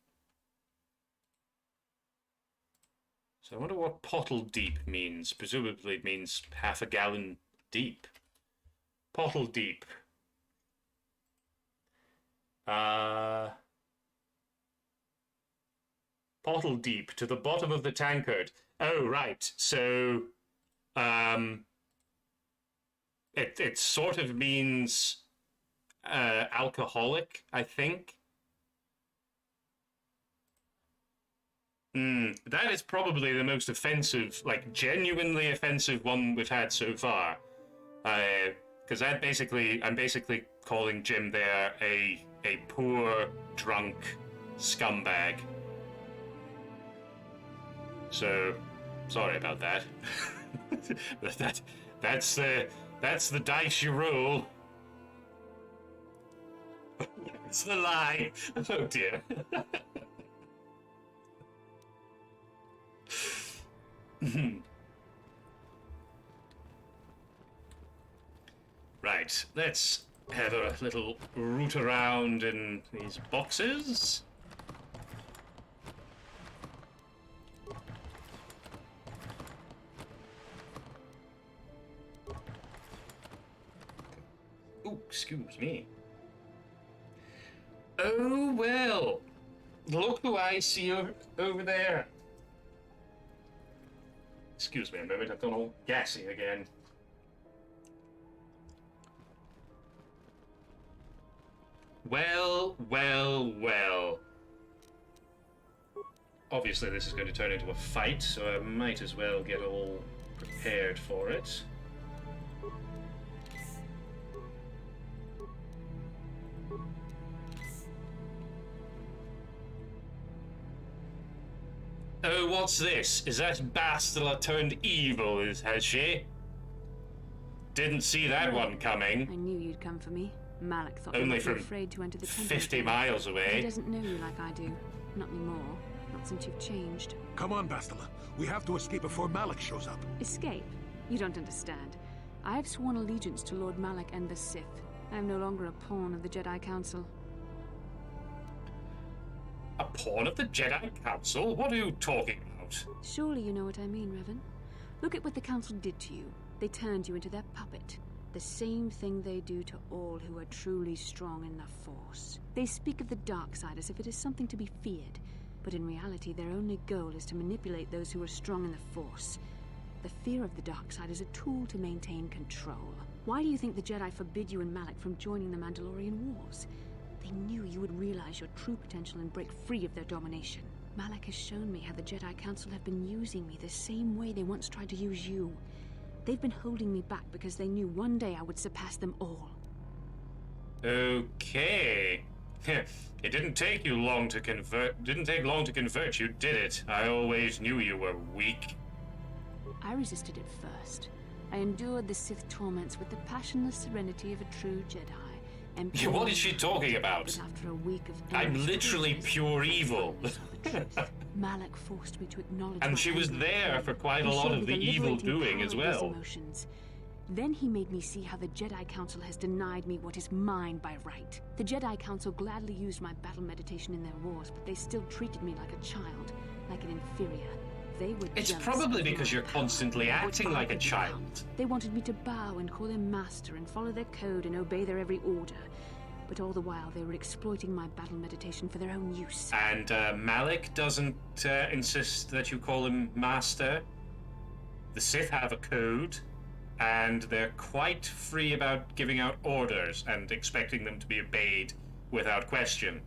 So I wonder what pottle deep means. Presumably it means half a gallon deep. Pottle deep. Pottle deep, to the bottom of the tankard. Oh, right. So, it sort of means alcoholic, I think. That is probably the most offensive, like genuinely offensive one we've had so far. Because I'm basically calling Jim there a poor, drunk, scumbag. So, sorry about that. But that's the dice you roll. It's the lie. Oh dear. Right, let's have a little root around in these boxes. Oh, excuse me. Oh, well. Look who I see over there. Excuse me a moment, I've gone all gassy again. Well, well, well. Obviously this is going to turn into a fight, so I might as well get all prepared for it. Oh, what's this? Is that Bastila turned evil, has she? Didn't see that one coming. I knew you'd come for me. Malik thought Only you from were afraid to enter the temple. 50 miles away. He doesn't know you like I do. Not anymore. Not since you've changed. Come on, Bastila. We have to escape before Malik shows up. Escape? You don't understand. I have sworn allegiance to Lord Malik and the Sith. I am no longer a pawn of the Jedi Council. A pawn of the Jedi Council? What are you talking about? Surely you know what I mean, Revan. Look at what the Council did to you. They turned you into their puppet. The same thing they do to all who are truly strong in the Force. They speak of the dark side as if it is something to be feared, but in reality their only goal is to manipulate those who are strong in the Force. The fear of the dark side is a tool to maintain control. Why do you think the Jedi forbid you and Malik from joining the Mandalorian Wars? They knew you would realize your true potential and break free of their domination. Malik has shown me how the Jedi Council have been using me the same way they once tried to use you. They've been holding me back because they knew one day I would surpass them all. Okay. It didn't take you long to convert. Didn't take long to convert you, did it? I always knew you were weak. I resisted at first. I endured the Sith torments with the passionless serenity of a true Jedi. And what is she talking about? After a week of I'm literally pure evil. Malik forced me to acknowledge. And she was there for quite a lot of the evil doing as well. Emotions. Then he made me see how the Jedi Council has denied me what is mine by right. The Jedi Council gladly used my battle meditation in their wars, but they still treated me like a child, like an inferior. They were It's probably because you're constantly acting like a child. They wanted me to bow and call them master and follow their code and obey their every order. But all the while, they were exploiting my battle meditation for their own use. And Malik doesn't insist that you call him master. The Sith have a code, and they're quite free about giving out orders and expecting them to be obeyed without question.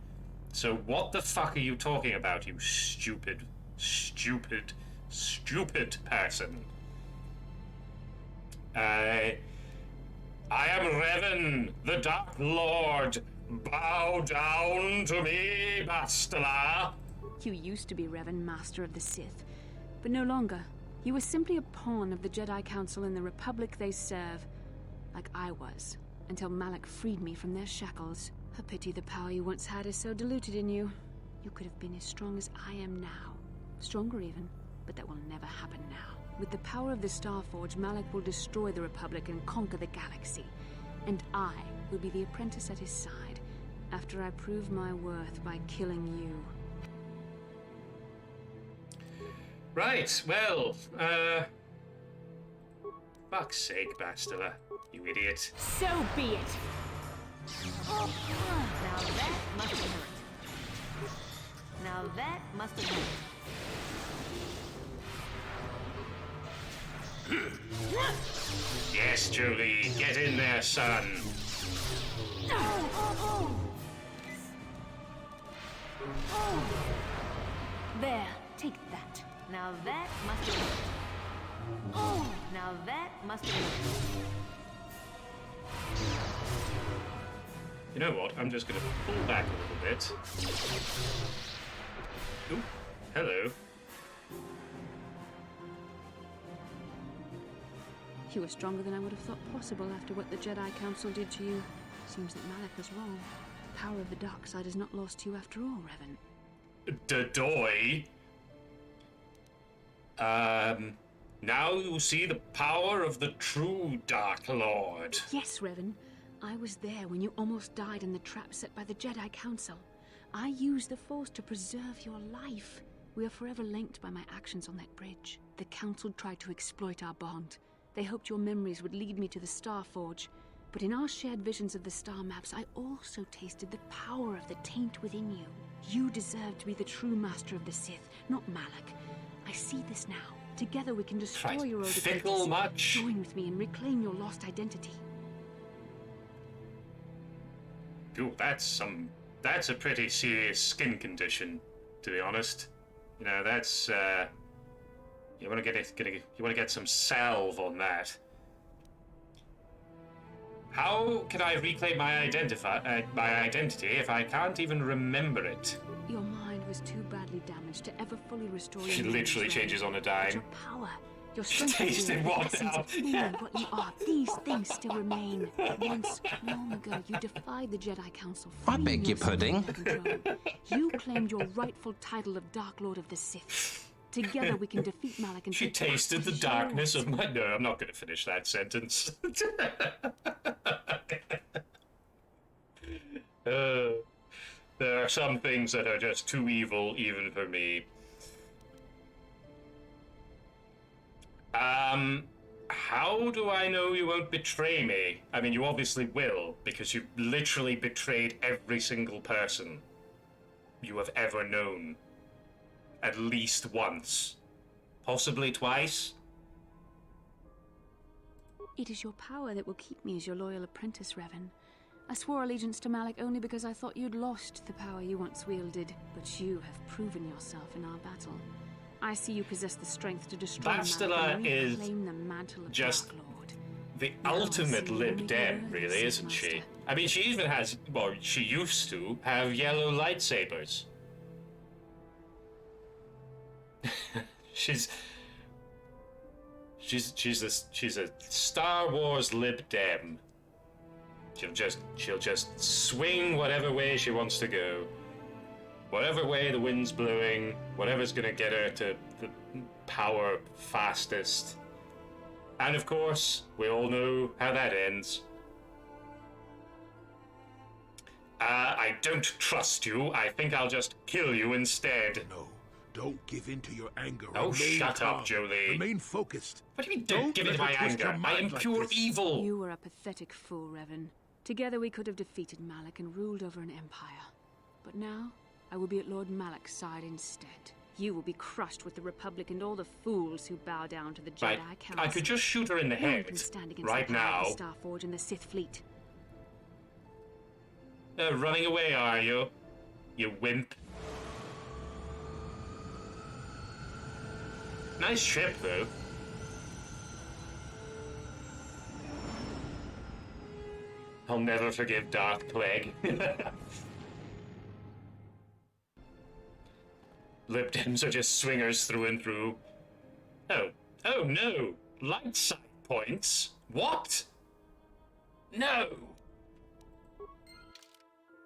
So what the fuck are you talking about, you stupid person? I am Revan, the Dark Lord. Bow down to me, Bastila. You used to be Revan, Master of the Sith, but no longer. You were simply a pawn of the Jedi Council in the Republic they serve, like I was, until Malik freed me from their shackles. A pity the power you once had is so diluted in you. You could have been as strong as I am now. Stronger even, but that will never happen now. With the power of the Starforge, Malik will destroy the Republic and conquer the galaxy. And I will be the apprentice at his side, after I prove my worth by killing you. Right, well, fuck's sake, Bastila, you idiot. So be it! Now that must have hurt. Now that must have hurt. Yes, Jolie, get in there, son. There, take that. Now that must have hurt. Now that must have hurt. You know what? I'm just gonna pull back a little bit. Ooh, hello. You were stronger than I would have thought possible after what the Jedi Council did to you. Seems that Malak was wrong. The power of the dark side is not lost to you after all, Revan. Dadoy. Now you see the power of the true Dark Lord. Yes, Revan. I was there when you almost died in the trap set by the Jedi Council. I used the Force to preserve your life. We are forever linked by my actions on that bridge. The Council tried to exploit our bond. They hoped your memories would lead me to the Star Forge. But in our shared visions of the star maps, I also tasted the power of the taint within you. You deserve to be the true master of the Sith, not Malak. I see this now. Together we can destroy your old fickle much? Join with me and reclaim your lost identity. Ooh, that's a pretty serious skin condition, to be honest. You know, that's you want to get some salve on that. How can I reclaim my identity if I can't even remember it? Your mind was too badly damaged to ever fully restore your She literally changes on a dime. Your power, your strength, Tasted what essence now? of being what you are. These things still remain. Once, long ago, you defied the Jedi Council. I beg your pudding. You claimed your rightful title of Dark Lord of the Sith. Together we can defeat Malak and She take back tasted what the is darkness yours. of my... No, I'm not going to finish that sentence. There are some things that are just too evil, even for me. How do I know you won't betray me? I mean, you obviously will, because you literally betrayed every single person you have ever known. At least once. Possibly twice. It is your power that will keep me as your loyal apprentice, Revan. I swore allegiance to Malak only because I thought you'd lost the power you once wielded, but you have proven yourself in our battle. I see you possess the strength to destroy Bastila Malak and is reclaim the mantle of just Dark Lord. the Now I ultimate see Lib only Dem, your really, Sith isn't she? Master. I mean, she even has, well, she used to have yellow lightsabers. She's a Star Wars Lib Dem. She'll just swing whatever way she wants to go. Whatever way the wind's blowing, whatever's gonna get her to the power fastest. And of course, we all know how that ends. I don't trust you. I think I'll just kill you instead. No, don't give in to your anger. Oh, Remain shut calm. up, Jolie. Remain focused. What do you mean, don't give in to let my her twist anger? your I mind am like pure this. evil. You were a pathetic fool, Revan. Together we could have defeated Malak and ruled over an empire. But now, I will be at Lord Malak's side instead. You will be crushed with the Republic and all the fools who bow down to the Jedi Right, Council. I could just shoot her in the No one head can stand against right the power now. of the Starforge and the Sith fleet. Running away, are you? You wimp. Nice ship, though. I'll never forgive Darth Plague. Lib Dems are just swingers through and through. Oh no! Light side points? What? No!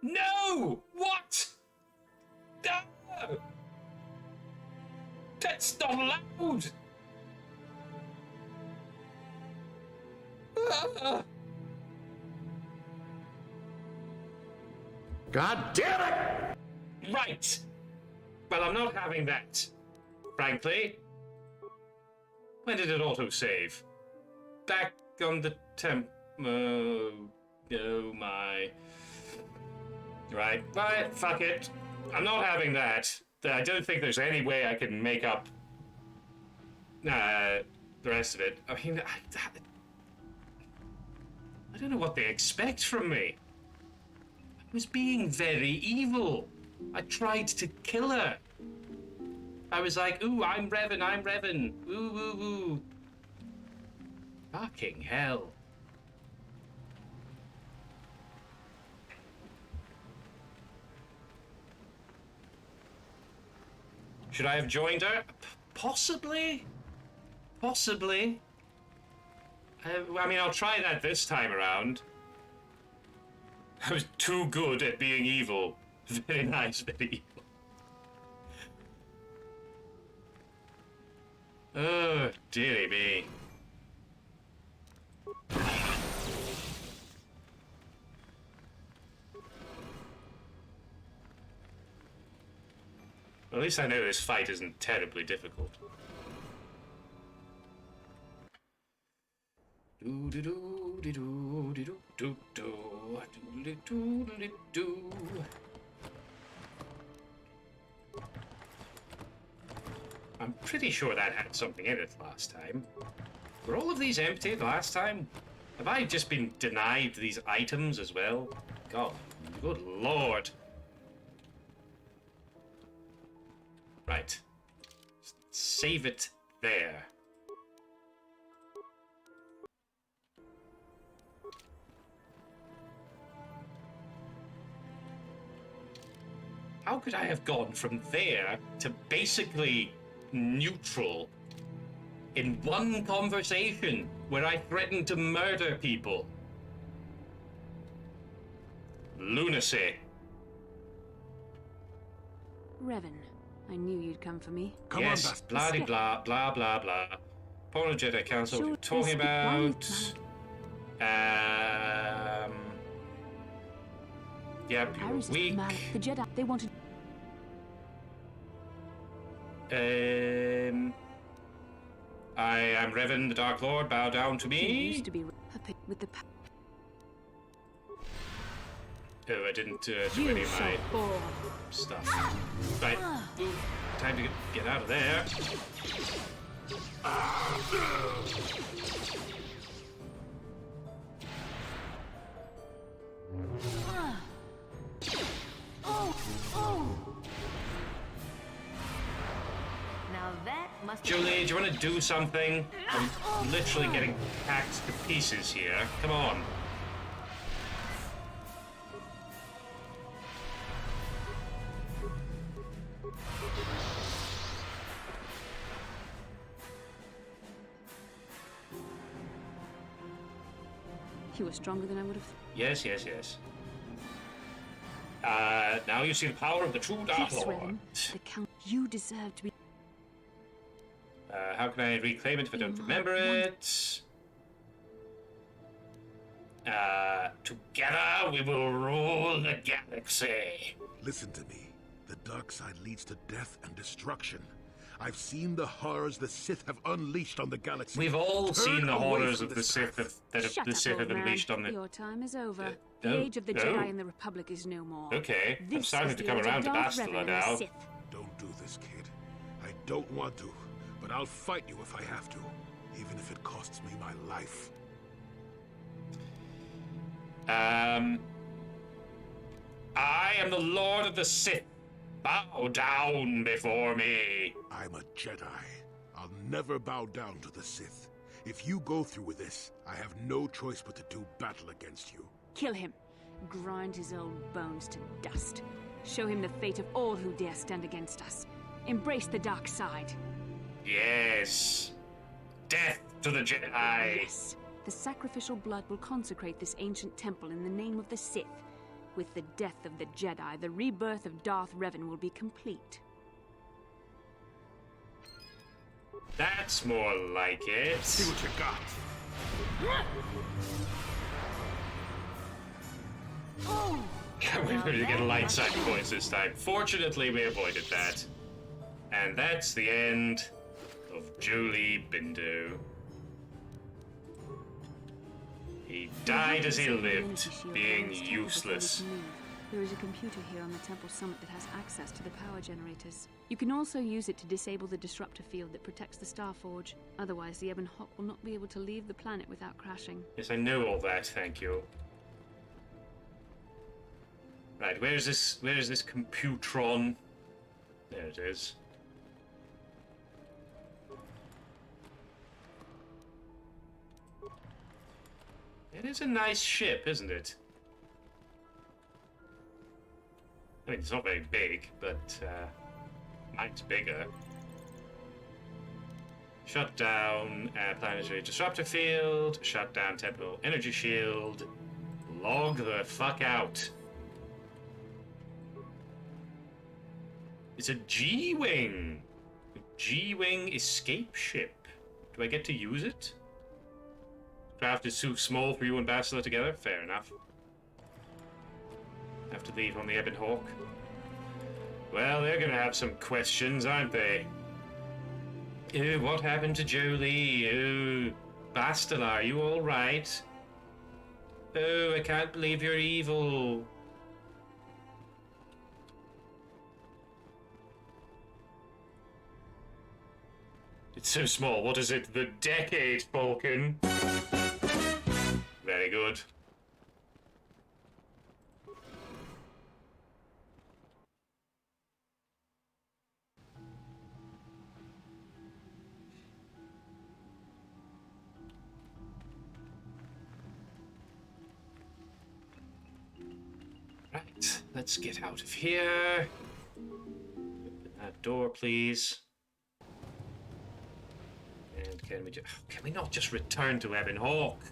No! What? No! That's not allowed! God damn it! Right! Well, I'm not having that. Frankly. When did it autosave? Back on the oh my. Right, fuck it. I'm not having that. I don't think there's any way I can make up the rest of it. I mean, I don't know what they expect from me. I was being very evil. I tried to kill her. I was like, ooh, I'm Revan. Ooh, ooh, ooh. Fucking hell. Should I have joined her? Possibly. Possibly. I mean, I'll try that this time around. I was too good at being evil. Very nice, very evil. Oh, dearie me. At least I know this fight isn't terribly difficult. I'm pretty sure that had something in it last time. Were all of these empty last time? Have I just been denied these items as well? God, good lord. Right. Save it there. How could I have gone from there to basically neutral in one conversation where I threatened to murder people? Lunacy. Revan, I knew you'd come for me. Yes, blah de blah, blah blah blah. Polar Jedi Council, what are you talking about? Yep, you're weak. The Jedi, they wanted... I am Revan, the Dark Lord. Bow down to me. He used to be with the... Oh, I didn't do any of my stuff. Right. Ooh, time to get out of there. Now that must... Julie, do you want to do something? I'm literally getting hacked to pieces here. Come on. You were stronger than I would have... Yes, yes, yes. Now you see the power of the true Dark Lord. The Count, you deserve to be... How can I reclaim it if I don't remember it? Together we will rule the galaxy. Listen to me. The dark side leads to death and destruction. I've seen the horrors the Sith have unleashed on the galaxy. We've all seen the horrors of the Sith that the Sith have unleashed on the... Your time is over. The age of the Jedi and the Republic is no more. Okay, I'm starting to come around to Bastila now. Don't do this, kid. I don't want to, but I'll fight you if I have to, even if it costs me my life. I am the Lord of the Sith. Bow down before me. I'm a Jedi. I'll never bow down to the Sith. If you go through with this, I have no choice but to do battle against you. Kill him. Grind his old bones to dust. Show him the fate of all who dare stand against us. Embrace the dark side. Yes. Death to the Jedi. Yes. The sacrificial blood will consecrate this ancient temple in the name of the Sith. With the death of the Jedi, the rebirth of Darth Revan will be complete. That's more like it. See what you got. We're going to get a light side points this time. Fortunately, we avoided that. And that's the end of Julie Bindu. He died as he lived, being useless. There is a computer here on the temple summit that has access to the power generators. You can also use it to disable the disruptor field that protects the Starforge. Otherwise, the Ebon Hawk will not be able to leave the planet without crashing. Yes, I know all that, thank you. Right, where is this computron? There it is. It is a nice ship, isn't it? I mean, it's not very big, but Mine's bigger. Shut down planetary disruptor field. Shut down temporal energy shield. Log the fuck out. It's a G-Wing. G-Wing escape ship. Do I get to use it? Craft is too small for you and Bastila together? Fair enough. Have to leave on the Ebon Hawk. Well, they're gonna have some questions, aren't they? Oh, what happened to Jolie? Oh, Bastila, are you alright? Oh, I can't believe you're evil. It's so small. What is it? The Decade Falcon. Very good. Right, let's get out of here. Open that door, please. And can we not just return to Ebon Hawk?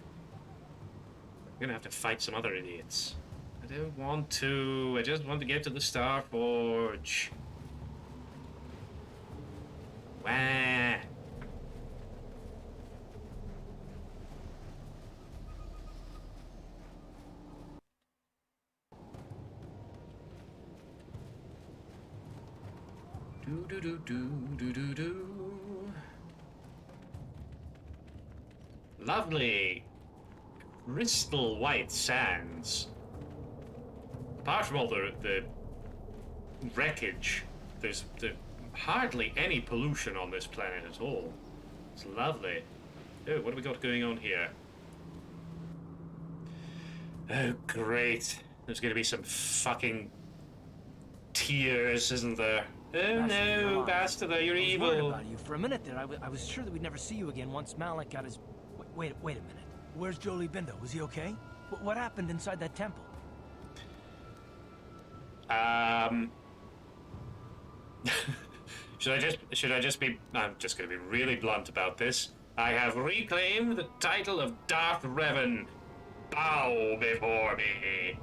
We're gonna have to fight some other idiots. I don't want to. I just want to get to the Star Forge. Wah. Do do do do do do do. Lovely crystal white sands. Apart from all the wreckage, there's hardly any pollution on this planet at all. It's lovely. Oh, what have we got going on here? Oh, great. There's going to be some fucking tears, isn't there? Oh no, Bastila, you're evil. I was worried about you. For a minute there, I was sure that we'd never see you again once Malik got his... Wait a minute. Where's Jolie Bindo? Was he okay? What happened inside that temple? Should I just be... I'm just going to be really blunt about this. I have reclaimed the title of Darth Revan. Bow before me.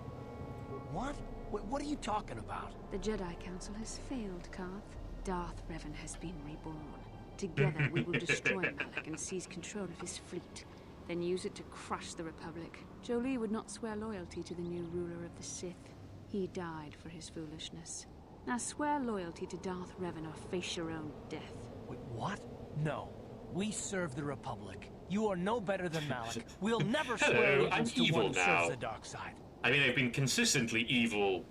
What? What are you talking about? The Jedi Council has failed, Karth. Darth Revan has been reborn. Together, we will destroy Malik and seize control of his fleet, then use it to crush the Republic. Jolie would not swear loyalty to the new ruler of the Sith. He died for his foolishness. Now swear loyalty to Darth Revan or face your own death. Wait, what? No. We serve the Republic. You are no better than Malik. We'll never swear allegiance to one who serves the dark side. I mean, I've been consistently evil,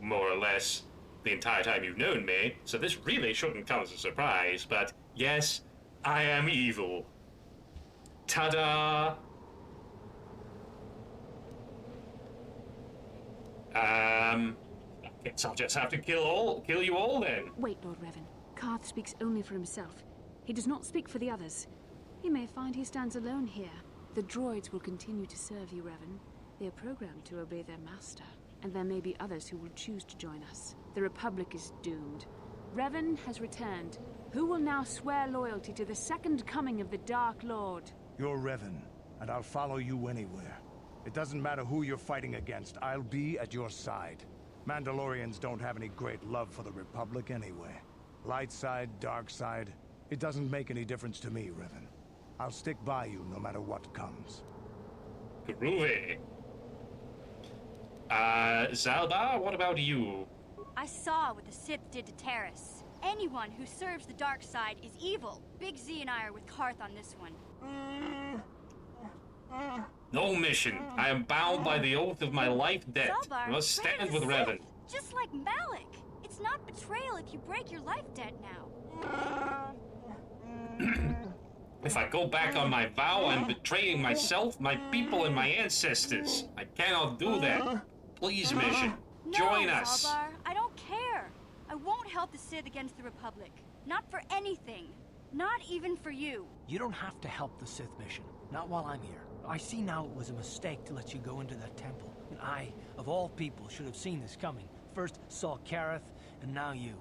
more or less, the entire time you've known me, so this really shouldn't come as a surprise, but yes, I am evil. Ta-da! I guess I'll just have to kill you all then. Wait, Lord Revan. Karth speaks only for himself. He does not speak for the others. He may find he stands alone here. The droids will continue to serve you, Revan. They are programmed to obey their master, and there may be others who will choose to join us. The Republic is doomed. Revan has returned. Who will now swear loyalty to the second coming of the Dark Lord? You're Revan, and I'll follow you anywhere. It doesn't matter who you're fighting against, I'll be at your side. Mandalorians don't have any great love for the Republic anyway. Light side, dark side, it doesn't make any difference to me, Revan. I'll stick by you no matter what comes. Groovy. Zalbar, what about you? I saw what the Sith did to Terrace. Anyone who serves the dark side is evil. Big Z and I are with Karth on this one. No mission. I am bound by the oath of my life debt. I must stand with Revan. Just like Malik. It's not betrayal if you break your life debt now. If I go back on my vow, I'm betraying myself, my people, and my ancestors. I cannot do that. Please, mission. Join us. Zalbar, I don't care. I won't help the Sith against the Republic. Not for anything. Not even for you. You don't have to help the Sith mission. Not while I'm here. I see now it was a mistake to let you go into that temple. And I, of all people, should have seen this coming. First saw Kareth, and now you.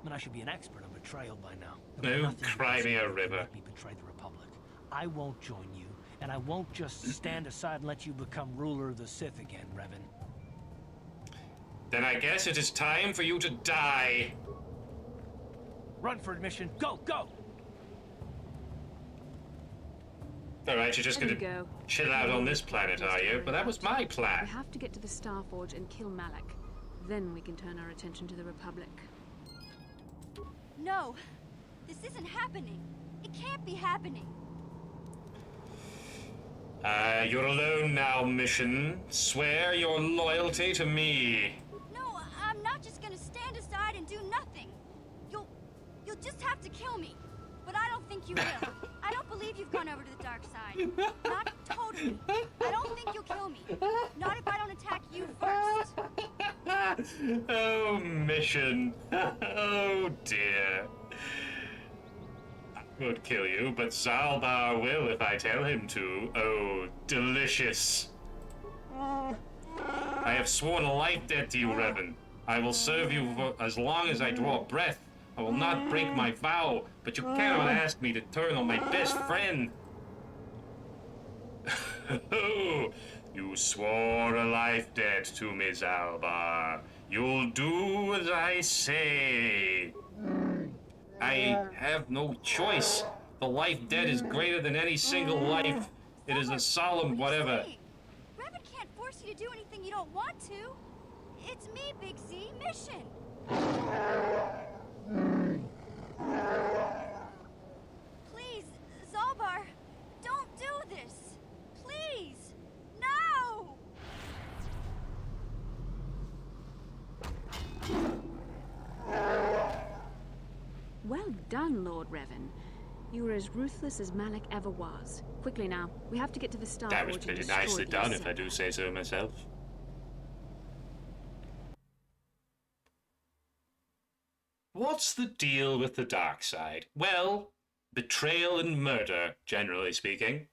I mean, I should be an expert on betrayal by now. No, cry me a river. Let me betray the Republic. I won't join you, and I won't just stand aside and let you become ruler of the Sith again, Revan. Then I guess it is time for you to die. Run for admission. Go, go! Alright, you're just gonna chill out on this planet, are you? But that was my plan. We have to get to the Starforge and kill Malak. Then we can turn our attention to the Republic. No! This isn't happening! It can't be happening! You're alone now, Mission. Swear your loyalty to me. No, I'm not just gonna stand aside and do nothing. You'll just have to kill me. But I don't think you will. I don't believe you've gone over to the dark side. Not totally. I don't think you'll kill me. Not if I don't attack you first. Oh, Mission. Oh, dear. I would kill you, but Zalbar will if I tell him to. Oh, delicious. I have sworn a life debt to you, Revan. I will serve you for as long as I draw breath. I will not break my vow, but you cannot ask me to turn on my best friend. Oh, you swore a life debt to me, Zalbar. You'll do as I say. I have no choice. The life debt is greater than any single life. It is a solemn whatever. Revan can't force you to do anything you don't want to. It's me, Big Z, Mission. Please, Zalbar, don't do this. Please, no! Well done, Lord Revan. You were as ruthless as Malak ever was. Quickly now, we have to get to the Starforge. That was pretty nicely done, if I do say so myself. What's the deal with the dark side? Well, betrayal and murder, generally speaking.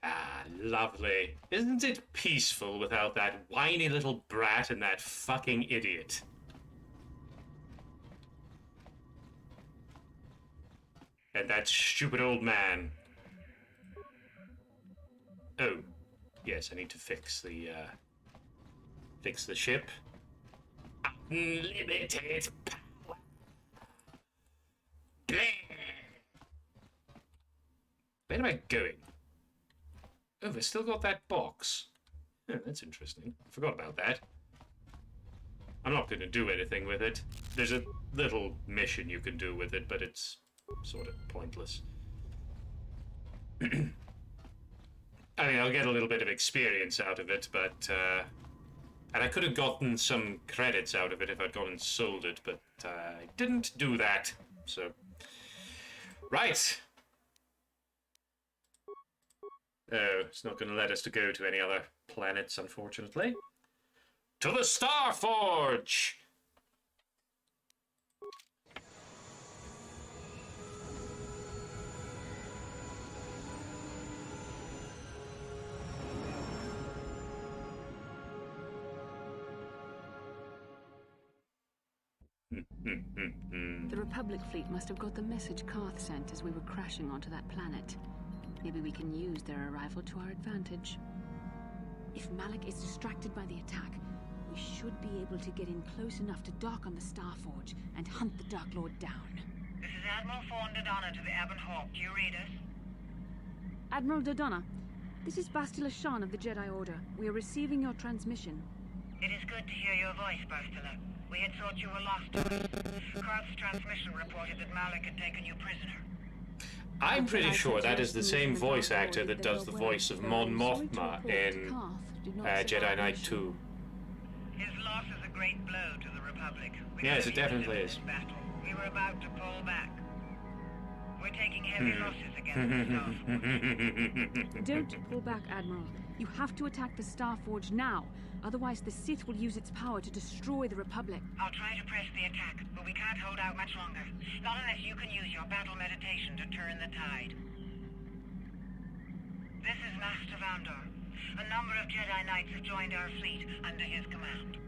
Ah, lovely. Isn't it peaceful without that whiny little brat and that fucking idiot? And that stupid old man. Oh, yes, I need to fix the ship. Unlimited power. Where am I going? Oh, they've still got that box. Oh, that's interesting. I forgot about that. I'm not going to do anything with it. There's a little mission you can do with it, but it's sort of pointless. I mean, I'll get a little bit of experience out of it, but and I could have gotten some credits out of it if I'd gone and sold it, but I didn't do that, so... Right! Oh, it's not going to let us to go to any other planets, unfortunately. To the Starforge! The Republic fleet must have got the message Karth sent as we were crashing onto that planet. Maybe we can use their arrival to our advantage. If Malak is distracted by the attack, we should be able to get in close enough to dock on the Starforge and hunt the Dark Lord down. This is Admiral Fawn Dodonna to the Ebon Hawk. Do you read us? Admiral Dodonna, this is Bastila Shan of the Jedi Order. We are receiving your transmission. It is good to hear your voice, Bastila. We had thought you were lost to us. Karth's transmission reported that Malak had taken you prisoner. I'm pretty sure that is the same voice actor that does the voice of Mon Mothma in Jedi Knight 2. His loss is a great blow to the Republic. Yes, it definitely is. We were about to pull back. We're taking heavy losses against the Starforge. Don't pull back, Admiral. You have to attack the Starforge now. Otherwise, the Sith will use its power to destroy the Republic. I'll try to press the attack, but we can't hold out much longer. Not unless you can use your battle meditation to turn the tide. This is Master Vandor. A number of Jedi Knights have joined our fleet under his command.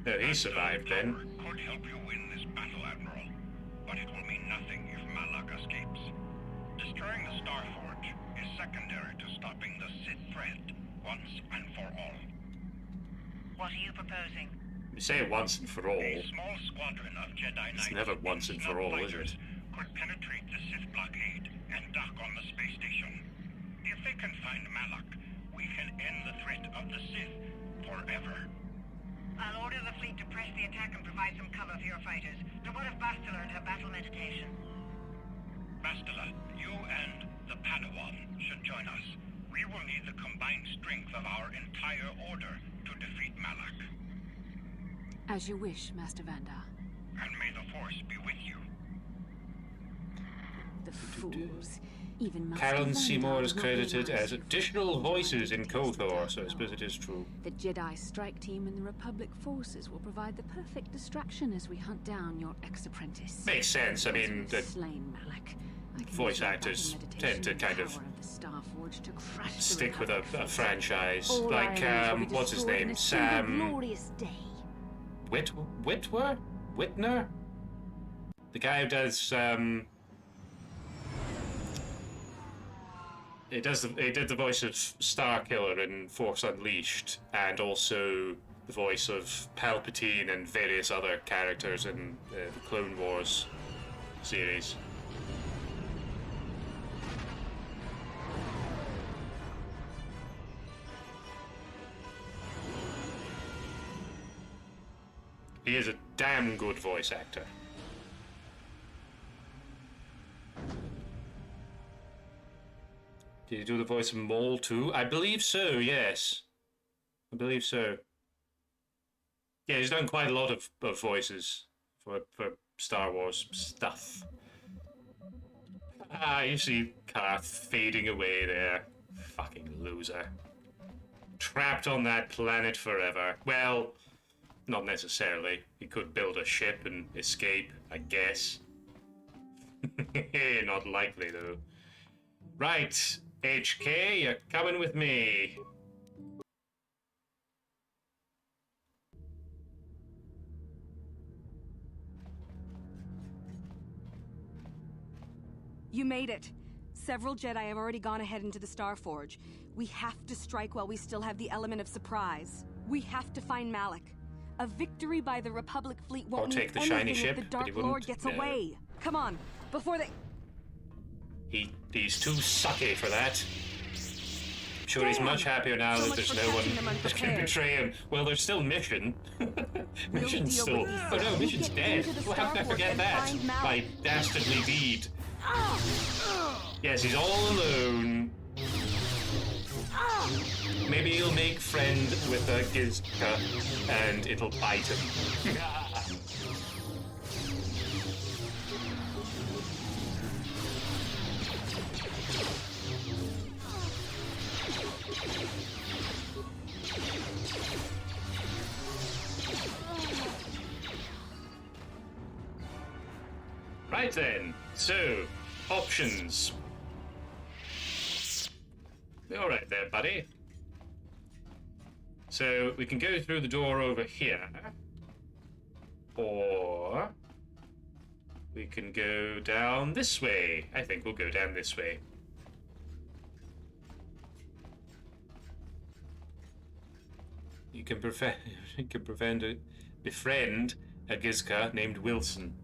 No, he survived then. Could help you win this battle, Admiral, but it will mean nothing if Malak escapes. Destroying the Starforge is secondary to stopping the Sith threat once and for all. What are you proposing? You say once and for all. A small squadron of Jedi Knights. It's never once and for all, is it? Could penetrate the Sith blockade and dock on the space station. If they can find Malak, we can end the threat of the Sith forever. I'll order the fleet to press the attack and provide some cover for your fighters. Now what of Bastila and her battle meditation? Bastila, you and the Padawan should join us. We will need the combined strength of our entire order to defeat Malak. As you wish, Master Vandar. And may the Force be with you. The fools. Even Master Karen Seymour is Vandar credited will not as additional voices in KOTOR, so I suppose it is true. The Jedi strike team and the Republic forces will provide the perfect distraction as we hunt down your ex-apprentice. Makes sense. I mean, the slain Malak. voice actors tend to kind of stick with a franchise. Like, what's his name? Sam... Whitner? The guy who does, he did the voice of Starkiller in Force Unleashed, and also the voice of Palpatine and various other characters in the Clone Wars series. He is a damn good voice actor. Did he do the voice of Maul too? I believe so, yes. I believe so. Yeah, he's done quite a lot of voices for Star Wars stuff. Ah, you see Karth fading away there. Fucking loser. Trapped on that planet forever. Well, not necessarily. He could build a ship and escape, I guess. Not likely, though. Right, HK, you're coming with me. You made it. Several Jedi have already gone ahead into the Starforge. We have to strike while we still have the element of surprise. We have to find Malak. A victory by the Republic fleet won't mean take the shiny anything ship, if the but he Dark Lord wouldn't. gets No. away. Come on, before they... He's too sucky for that. I'm sure he's much happier now that there's no one that can betray him. Well, there's still Mission. Mission's still... Oh no, Mission's dead. Well, how can I forget that? My dastardly deed. Yes, he's all alone. Maybe he'll make friend with a Gizka and it'll bite him. Right then, so, options. Alright there, buddy. So, we can go through the door over here. Or... we can go down this way. I think we'll go down this way. You can befriend a Gizka named Wilson.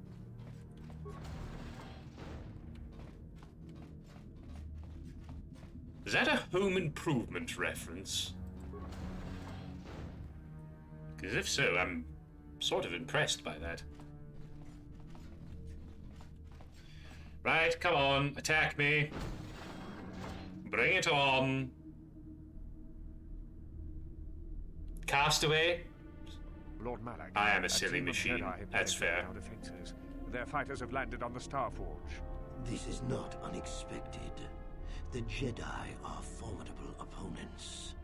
Is that a Home Improvement reference? Because if so, I'm sort of impressed by that. Right, come on, attack me. Bring it on. Castaway? Lord Malak, I am a silly team of machine. Jedi have That's fair. penetrated our defenses. Their fighters have landed on the Starforge. This is not unexpected. The Jedi are formidable opponents.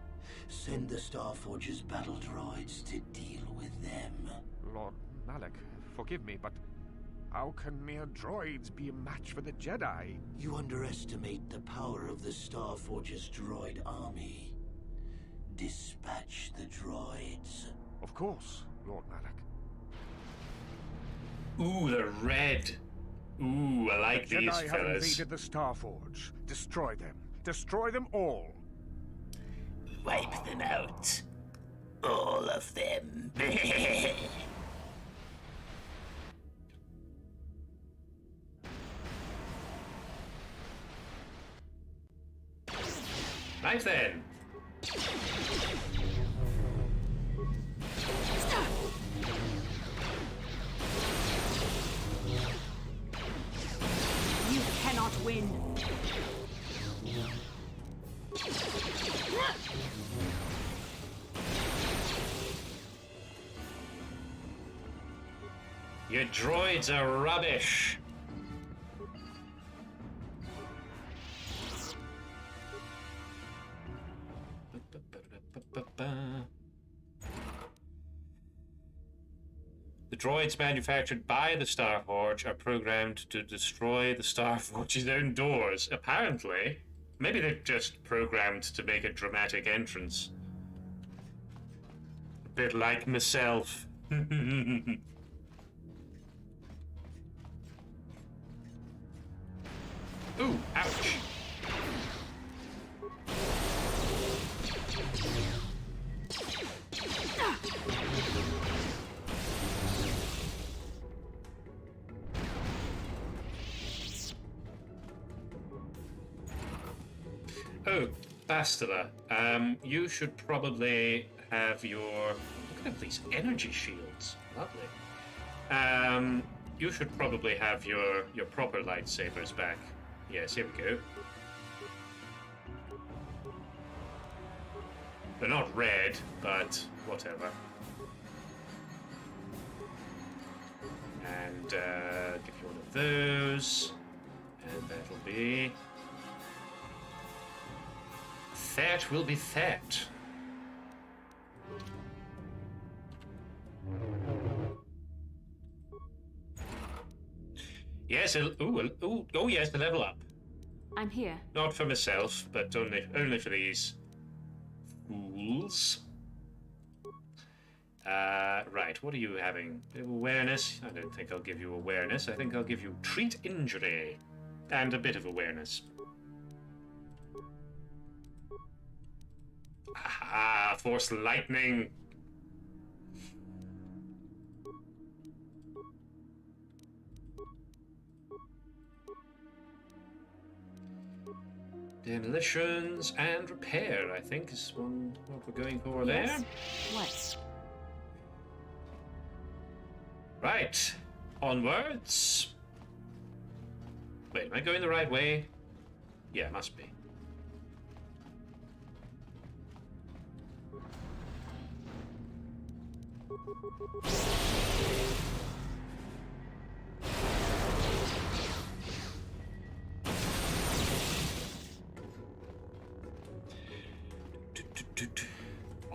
Send the Starforge's battle droids to deal with them. Lord Malak, forgive me, but how can mere droids be a match for the Jedi? You underestimate the power of the Starforge's droid army. Dispatch the droids. Of course. Lord Malak. Ooh, the red. Ooh, I like the these Jedi fellas. have invaded the Starforge. Destroy them. Destroy them all. Wipe them out. All of them. Right then. You cannot win. Your droids are rubbish. The droids manufactured by the Starforge are programmed to destroy the Starforge's own doors. Apparently. Maybe they're just programmed to make a dramatic entrance. A bit like myself. Ooh, ouch. Oh, Bastila, you should probably have your... Look at these energy shields. Lovely. You should probably have your proper lightsabers back. Yes, here we go. They're not red, but whatever. And give you one of those. And that'll be... That will be that. Yes, oh yes, the level up. I'm here. Not for myself, but only for these fools. Right, what are you having? Awareness? I don't think I'll give you awareness. I think I'll give you treat injury and a bit of awareness. Ah, force lightning. Demolitions and repair, I think, is what we're going for there. What? Right, onwards. Wait, am I going the right way? Yeah, must be.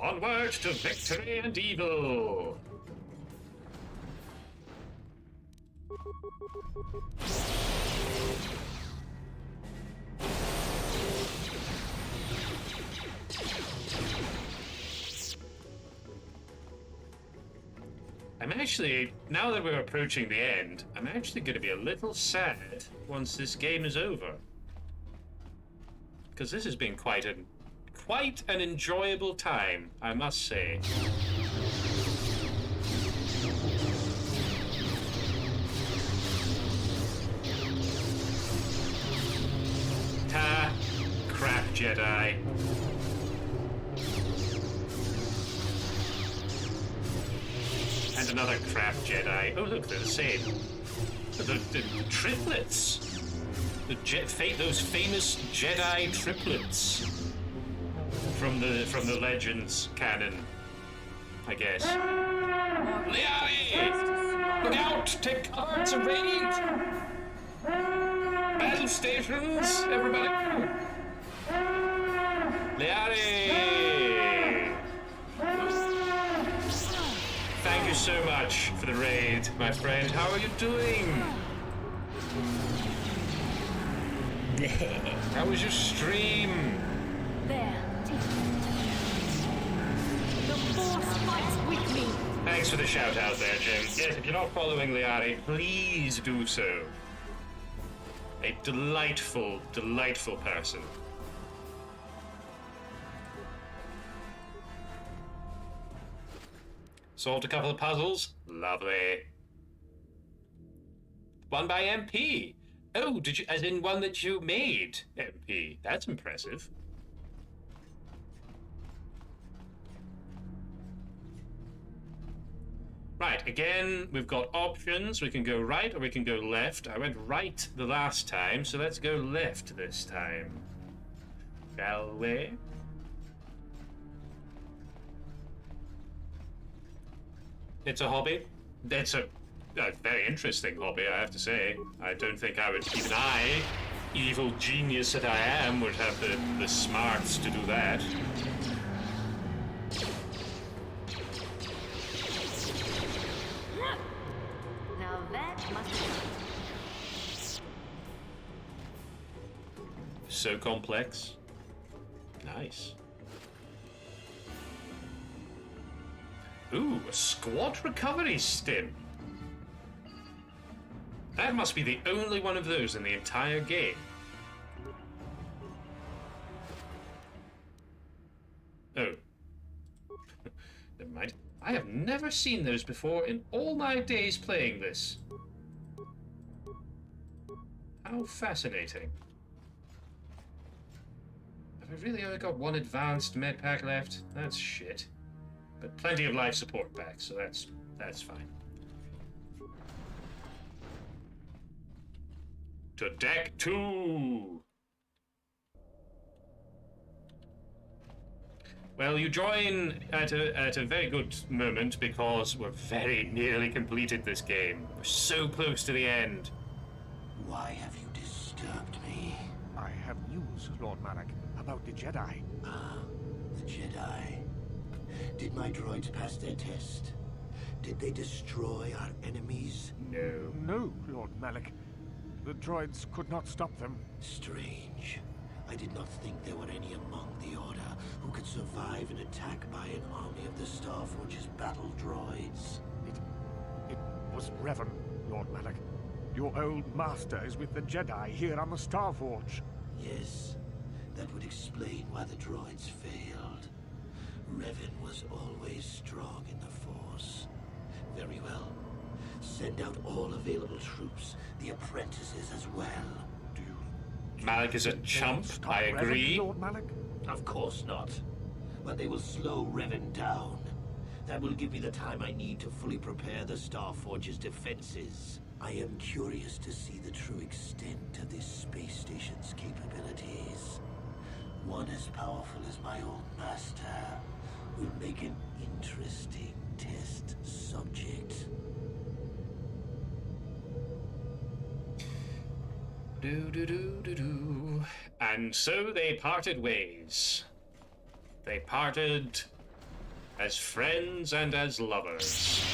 Onward to victory and evil! I'm actually, now that we're approaching the end, I'm actually going to be a little sad once this game is over. Because this has been quite an enjoyable time, I must say. Ta! Crap, Jedi. And another crap Jedi. Oh look, they're the same. The triplets. Those famous Jedi triplets from the Legends canon, I guess. Liari! Look out! Take cover! It's a raid! Battle stations, everybody! Liari! Thank you so much for the raid, my friend. How are you doing? How was your stream? There. The Force fights with me. thanks for the shout out there, Jim. Yes, if you're not following Liari, please do so. A delightful, delightful person. Solved a couple of puzzles. Lovely. One by MP. Oh, did you, as in one that you made, MP? That's impressive. Right, again, we've got options. We can go right or we can go left. I went right the last time, so let's go left this time. Shall we? It's a hobby. It's a very interesting hobby, I have to say. I don't think I would, even I, evil genius that I am, would have the smarts to do that. Now that must be... So complex. Nice. Ooh, a squad recovery stim. That must be the only one of those in the entire game. Oh. Never mind. I have never seen those before in all my days playing this. How fascinating. Have I really only got one advanced med pack left? That's shit. But plenty of life support packs, so that's fine. To deck 2! Well, you join at a very good moment because we're very nearly completed this game. We're so close to the end. Why have you disturbed me? I have news, Lord Malak, about the Jedi. Ah, the Jedi. Did my droids pass their test? Did they destroy our enemies? No. No, Lord Malak. The droids could not stop them. Strange. I did not think there were any among the Order who could survive an attack by an army of the Starforge's battle droids. It was Revan, Lord Malak. Your old master is with the Jedi here on the Starforge. Yes, that would explain why the droids failed. Revan was always strong in the Force. Very well. Send out all available troops, the apprentices as well. Malak is a chump, I agree. Revan, Lord Malak? Of course not. But they will slow Revan down. That will give me the time I need to fully prepare the Starforge's defenses. I am curious to see the true extent of this space station's capabilities. One as powerful as my old master will make an interesting test subject. Do. And so they parted ways. They parted as friends and as lovers.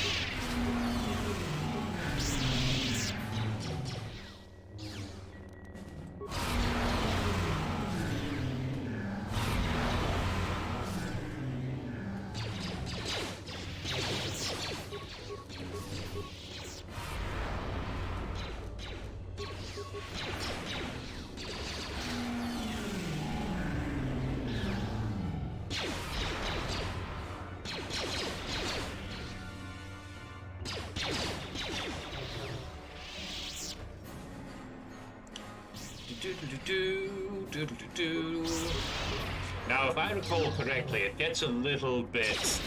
Now, if I recall correctly, it gets a little bit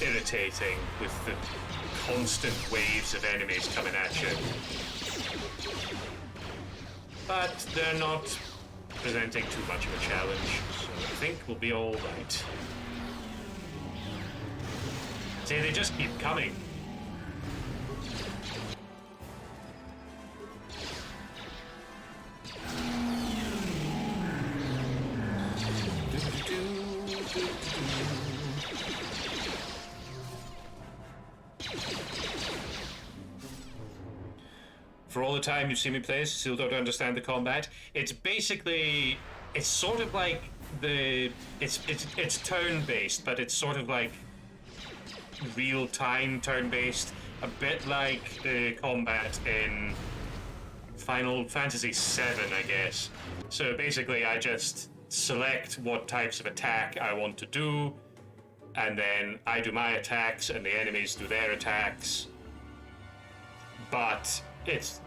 irritating with the constant waves of enemies coming at you. But they're not presenting too much of a challenge, so I think we'll be all right. See, they just keep coming. For all the time you've seen me play, still don't understand the combat. It's basically, it's sort of like it's turn-based, but it's sort of like real-time turn-based, a bit like the combat in Final Fantasy VII, I guess. So basically I just select what types of attack I want to do, and then I do my attacks and the enemies do their attacks. But it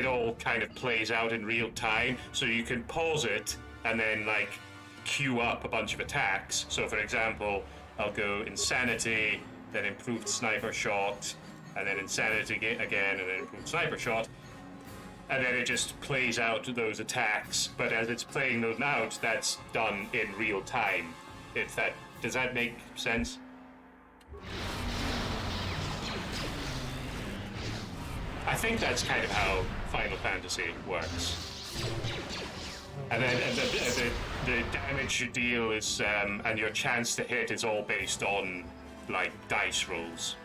all kind of plays out in real time, so you can pause it and then like queue up a bunch of attacks. So for example, I'll go Insanity, then Improved Sniper Shot, and then Insanity again, and then Improved Sniper Shot. And then it just plays out those attacks, but as it's playing those out, that's done in real time. Does that make sense? I think that's kind of how Final Fantasy works. And then the damage you deal is, and your chance to hit is all based on, like, dice rolls.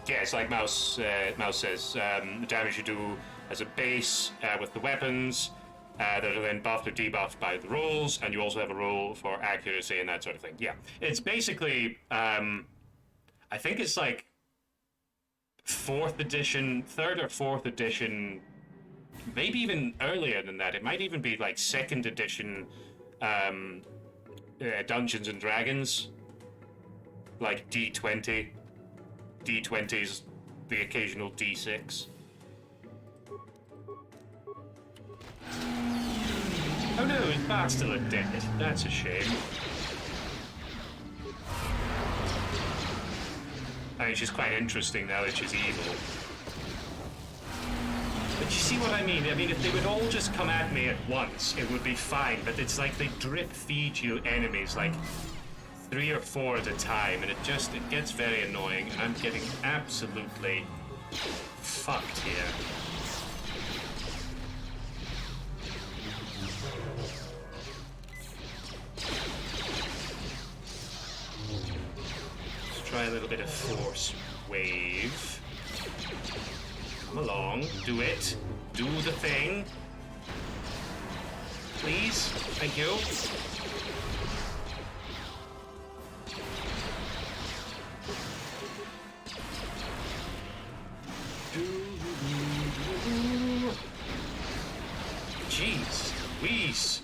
Yeah, it's like Mouse says, the damage you do as a base with the weapons that are then buffed or debuffed by the rolls, and you also have a roll for accuracy and that sort of thing. Yeah, it's basically, I think it's like 4th edition, 3rd or 4th edition, maybe even earlier than that. It might even be like 2nd edition Dungeons and Dragons, like D20. D20's the occasional D6. Oh no, his bar's still dead. That's a shame. I mean, she's quite interesting now that she's evil. But you see what I mean? I mean, if they would all just come at me at once, it would be fine. But it's like they drip feed you enemies, like 3 or 4 at a time, and it gets very annoying, and I'm getting absolutely fucked here. Let's try a little bit of force wave. Come along, do it. Do the thing. Please, thank you. Jeez, Louise.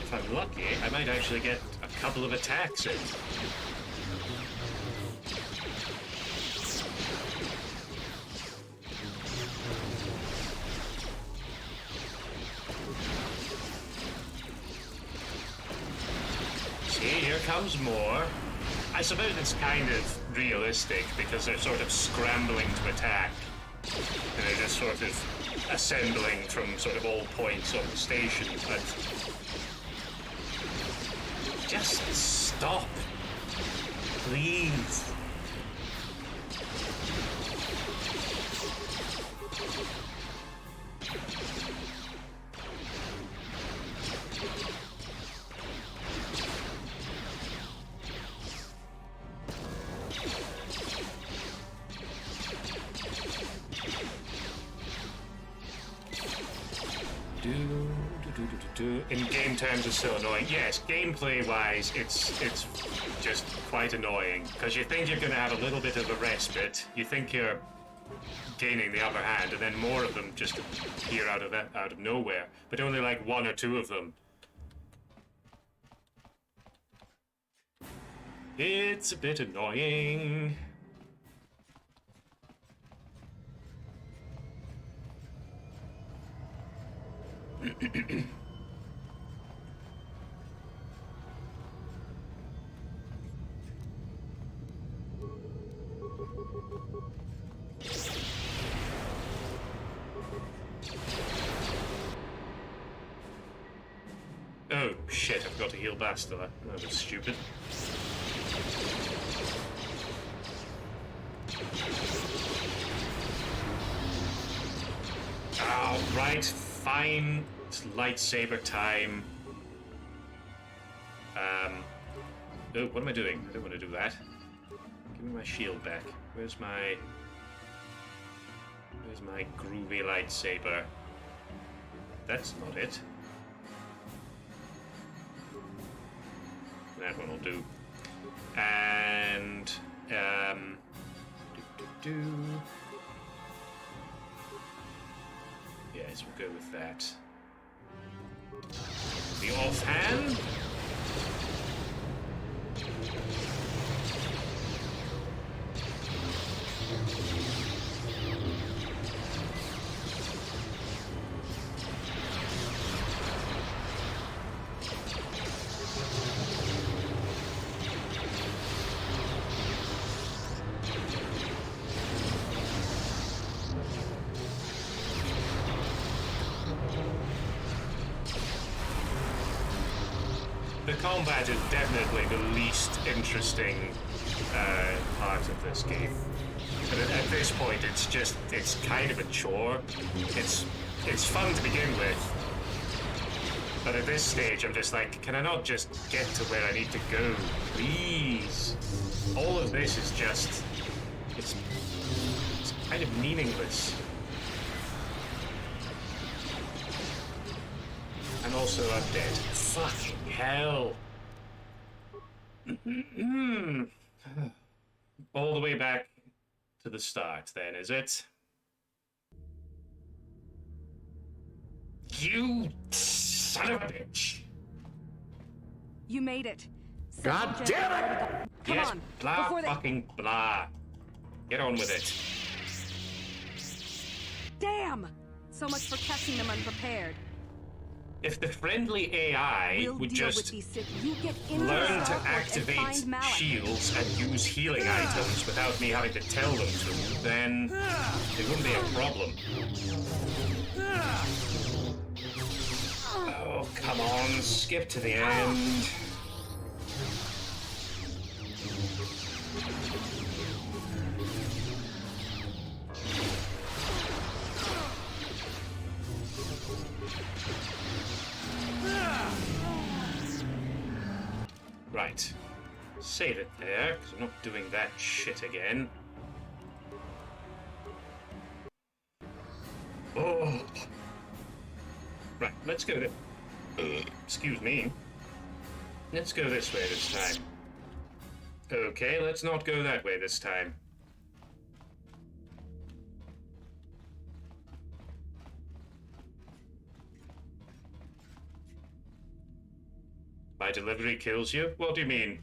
If I'm lucky, I might actually get a couple of attacks in. See, here comes more. I suppose it's kind of realistic because they're sort of scrambling to attack. And they're just sort of assembling from sort of all points on the station. But just stop. Please. In game terms, it's still annoying. Yes, gameplay-wise, it's just quite annoying because you think you're going to have a little bit of a respite. You think you're gaining the upper hand, and then more of them just appear out of nowhere. But only like 1 or 2 of them. It's a bit annoying. Oh shit, I've got to heal Bastila. That was stupid. Alright, fine. It's lightsaber time. Oh, what am I doing? I don't want to do that. Give me my shield back. Where's my... Where's my groovy lightsaber? That's not it. That one will do. And yes, we'll go with that. The offhand. The combat is definitely the least interesting part of this game. But at this point, it's kind of a chore. It's fun to begin with. But at this stage, I'm just like, can I not just get to where I need to go? Please. All of this is just, it's kind of meaningless. And also I'm dead. Fucking hell. All the way back to the start then, is it? You son of a bitch. You made it. God damn it! Yes, on, blah fucking blah. Get on with it. Damn! So much for catching them unprepared. If the friendly AI would just learn to activate shields and use healing items without me having to tell them to, then it wouldn't be a problem. Oh, come on, skip to the end. Right. Save it there, because I'm not doing that shit again. Oh. Right, let's go excuse me. Let's go this way this time. Okay, let's not go that way this time. My delivery kills you? What do you mean?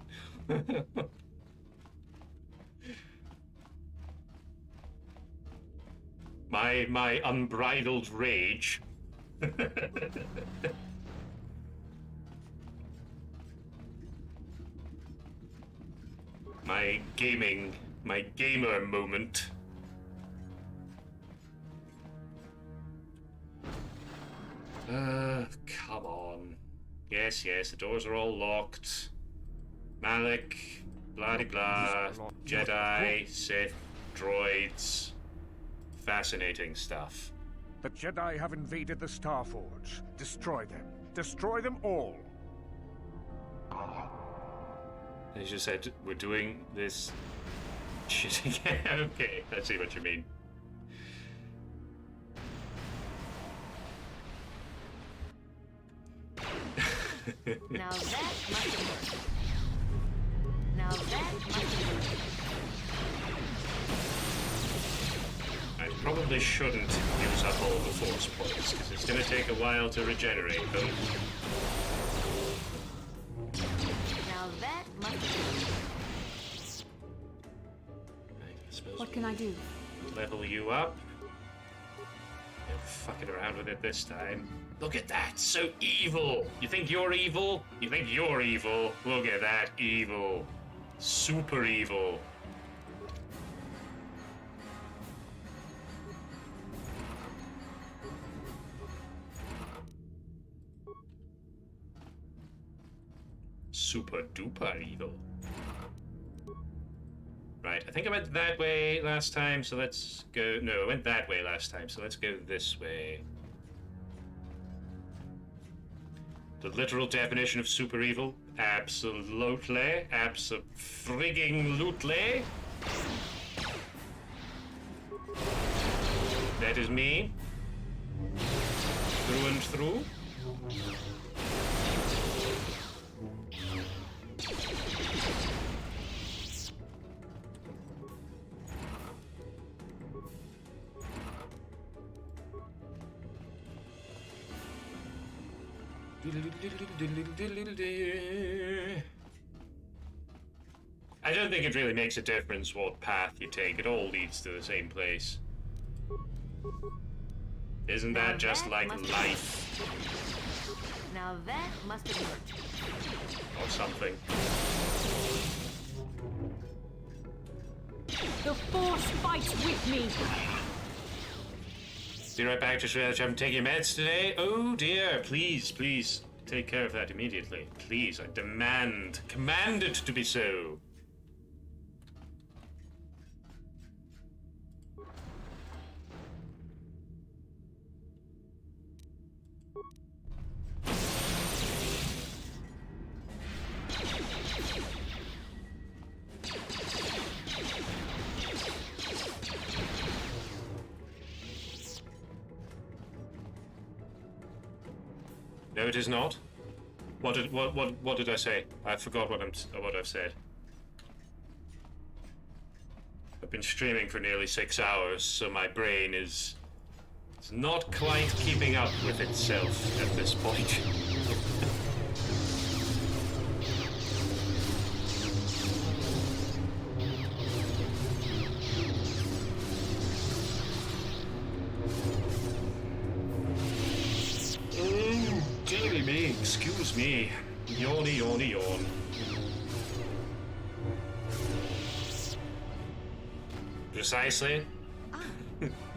my unbridled rage. my gamer moment. Come on. Yes, the doors are all locked. Malik, blah-de-blah, Jedi, Sith, droids. Fascinating stuff. The Jedi have invaded the Starforge. Destroy them. Destroy them all. As you said, we're doing this shit again. Okay, I see what you mean. Now that must work. Now that must work. I probably shouldn't use up all the force points, because it's going to take a while to regenerate them. Now that must work. What can I do? Level you up. You're fucking around with it this time. Look at that, so evil! You think you're evil? You think you're evil? Look at that, evil. Super evil. Super duper evil. Right, I think I went that way last time, so let's go... No, I went that way last time, so let's go this way. The literal definition of super evil? Absolutely. Abso-frigging-lutely. That is me. Through and through. I don't think it really makes a difference what path you take. It all leads to the same place. Isn't that just like life? Now that must have worked. Or something. The Force fights with me! Be right back, just realized I haven't taken your meds today. Oh dear, please, please, take care of that immediately. Please, I command it to be so. No, it is not. What did I say? I forgot what I've said. I've been streaming for nearly 6 hours, so my brain is not quite keeping up with itself at this point. Dearie me, excuse me. Yawny, yawny, yawn. Precisely.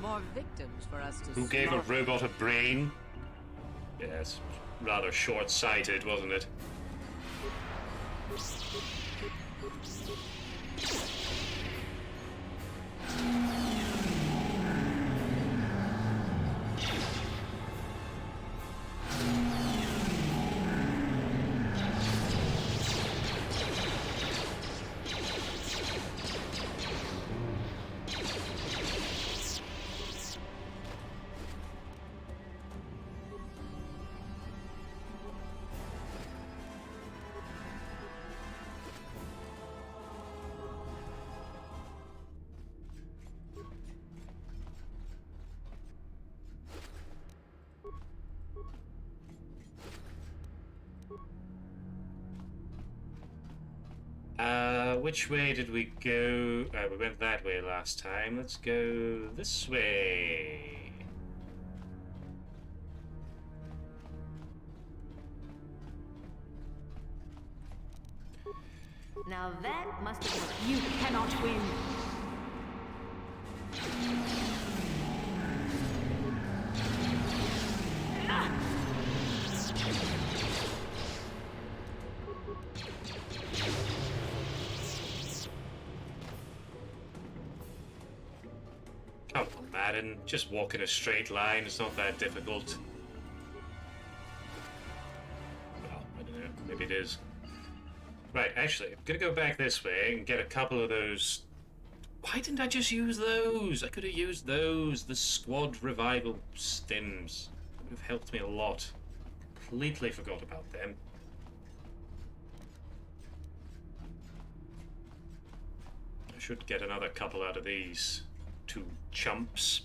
More victims for us to Who gave a robot a brain? Yes, rather short-sighted, wasn't it? Which way did we go? We went that way last time. Let's go this way. Now that must have worked. You cannot win. Come on, Madden. Just walk in a straight line. It's not that difficult. Well, I don't know. Maybe it is. Right, actually, I'm gonna go back this way and get a couple of those. Why didn't I just use those? I could have used those. The squad revival stims. That would have helped me a lot. Completely forgot about them. I should get another couple out of these two chumps.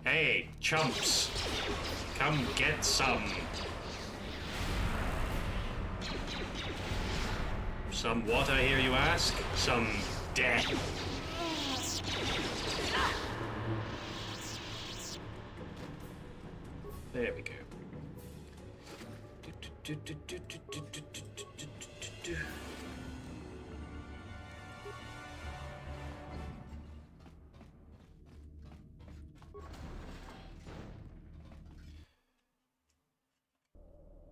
Hey, chumps! Come get some! Some what, I hear you ask? Some death. There we go.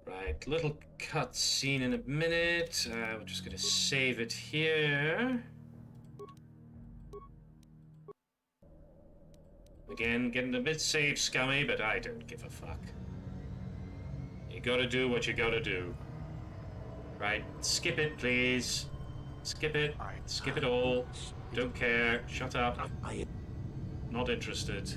Right, little cutscene in a minute. We're just gonna save it here. Again, getting a bit save scummy, but I don't give a fuck. You gotta do what you gotta do. Right, skip it, please. Skip it. Skip it all. Don't care. Shut up. Not interested.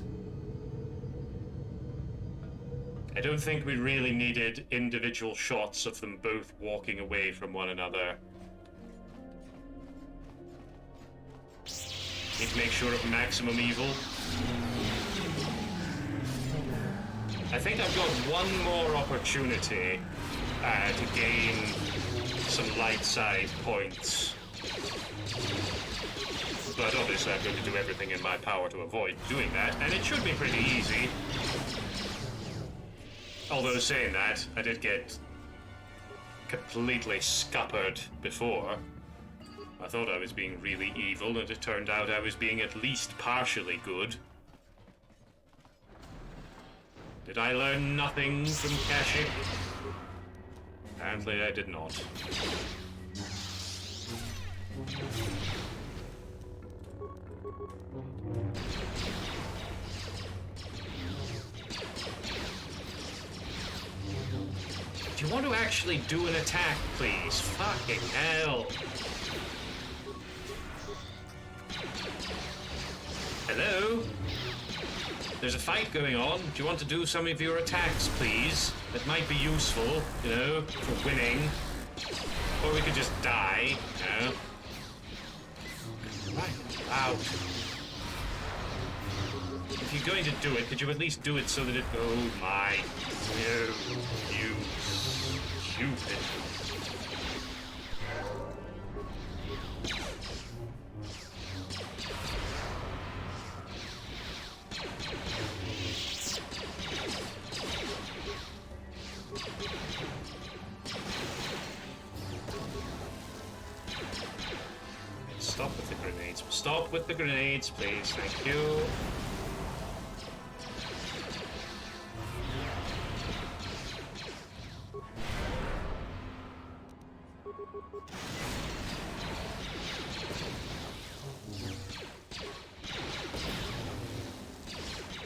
I don't think we really needed individual shots of them both walking away from one another. Need to make sure of maximum evil. I think I've got one more opportunity to gain some light side points. But obviously I'm going to do everything in my power to avoid doing that, and it should be pretty easy. Although saying that, I did get completely scuppered before. I thought I was being really evil, and it turned out I was being at least partially good. Did I learn nothing from Kashyyyk? Apparently I did not. Do you want to actually do an attack, please? Fucking hell. Hello? There's a fight going on. Do you want to do some of your attacks, please? That might be useful, you know, for winning. Or we could just die, you know. Right, out. If you're going to do it, could you at least do it so that it... Oh my... No, you... stupid. Stop with the grenades. Stop with the grenades, please. Thank you.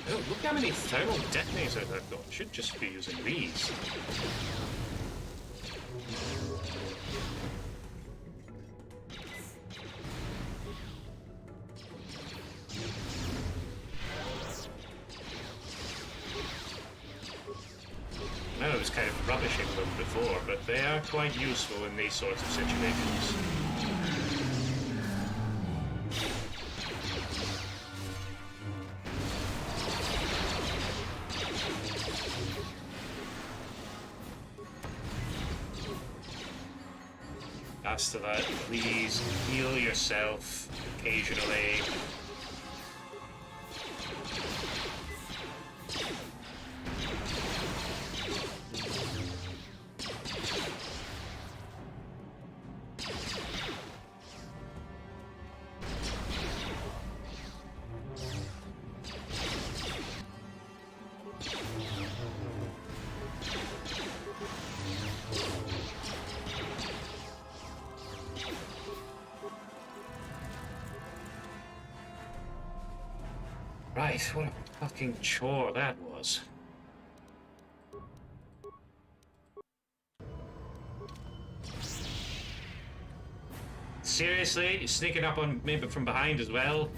Oh, look how many thermal detonators I've got. Should just be using these. I know I was kind of rubbishing them before, but they are quite useful in these sorts of situations. After that, please heal yourself occasionally. Right, what a fucking chore that was. Seriously? You're sneaking up on me from behind as well?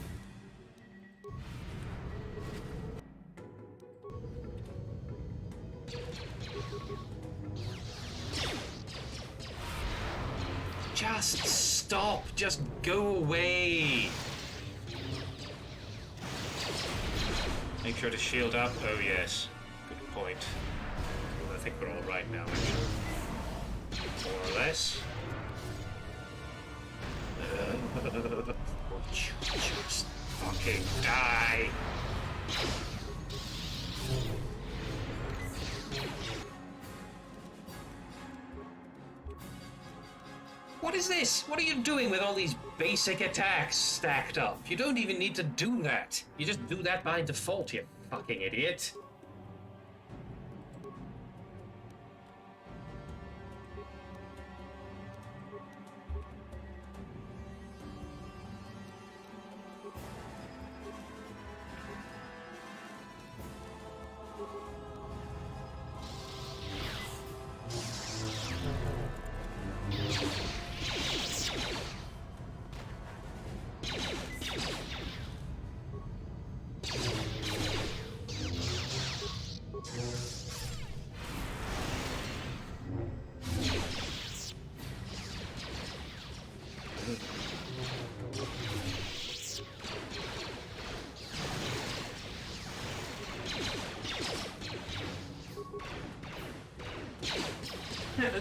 Just stop! Just go away! Make sure to shield up. Oh yes, good point. Well, I think we're all right now, actually. More or less. Just fucking die. What is this? What are you doing with all these basic attacks stacked up? You don't even need to do that. You just do that by default, you fucking idiot.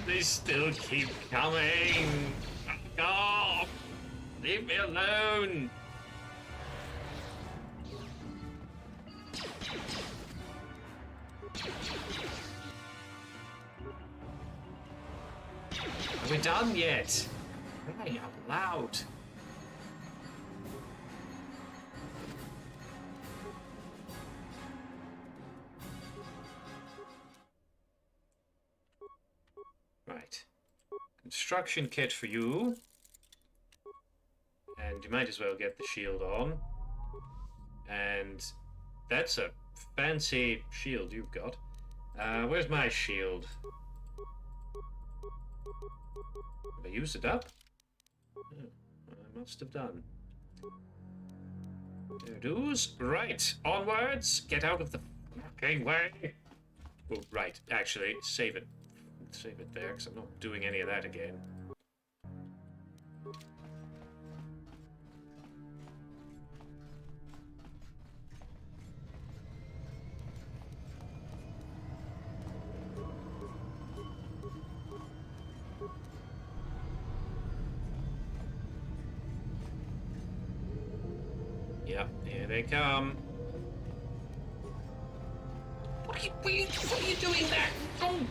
They still keep coming. Fuck off! Leave me alone! Are we done yet? Crying out loud. Right. Construction kit for you. And you might as well get the shield on. And that's a fancy shield you've got. Where's my shield? Have I used it up? Oh, I must have done. There it is. Right, onwards. Get out of the fucking way. Oh, right. Actually, save it. Save it there, because I'm not doing any of that again. Yep, here they come. What are you doing there? Don't!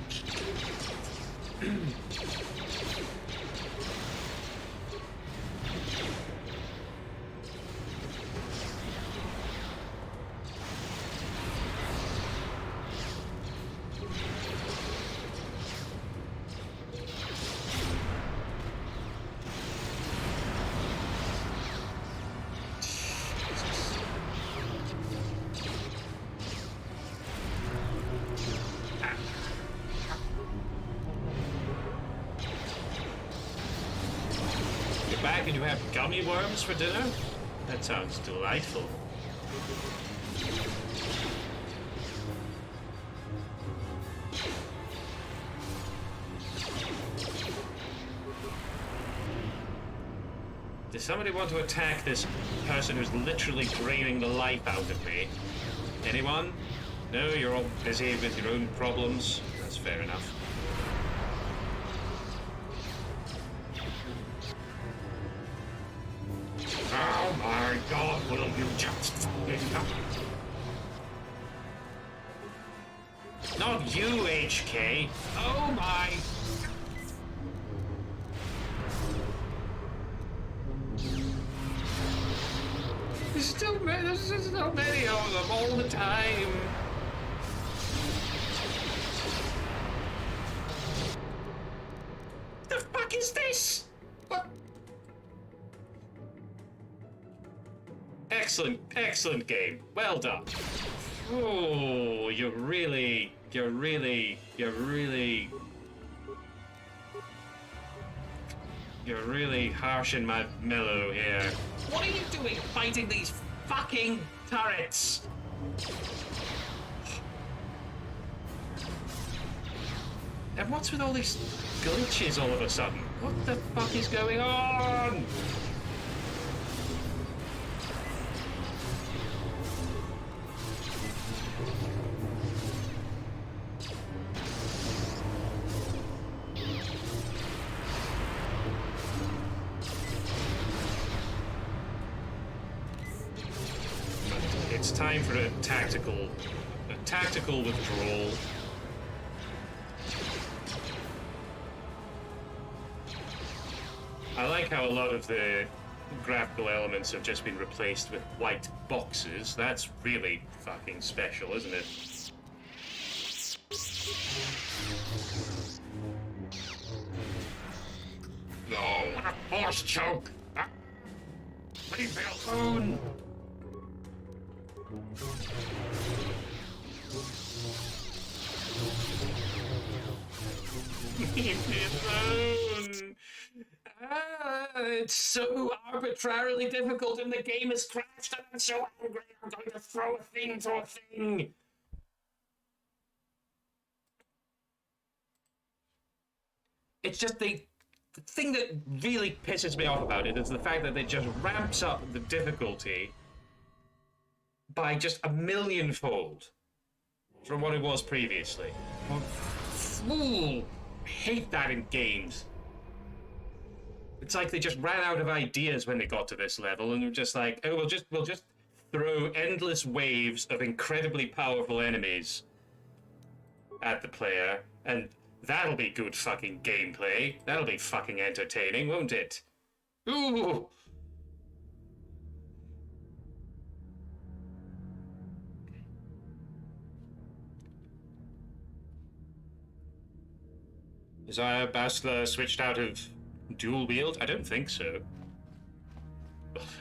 Back and you have gummy worms for dinner? That sounds delightful. Does somebody want to attack this person who's literally draining the life out of me? Anyone? No, you're all busy with your own problems. That's fair enough. Oh my god, will you just fucking up? Not you, HK. Oh my... There's so many of them all the time. What the fuck is this? What? Excellent game. Well done. Oh, you're really harshing my mellow here. What are you doing fighting these fucking turrets? And what's with all these glitches all of a sudden? What the fuck is going on? It's time for a tactical withdrawal. I like how a lot of the graphical elements have just been replaced with white boxes. That's really fucking special, isn't it? No, what a force choke! Leave me alone! Leave me alone! It's so arbitrarily difficult and the game has crashed and I'm so angry I'm going to throw a thing to a thing! It's just the thing that really pisses me off about it is the fact that it just ramps up the difficulty by just a millionfold from what it was previously. Fool! hate that in games. It's like they just ran out of ideas when they got to this level, and they're just like, oh, we'll just throw endless waves of incredibly powerful enemies at the player, and that'll be good fucking gameplay. That'll be fucking entertaining, won't it? Ooh! Is our Bastila switched out of dual wield? I don't think so.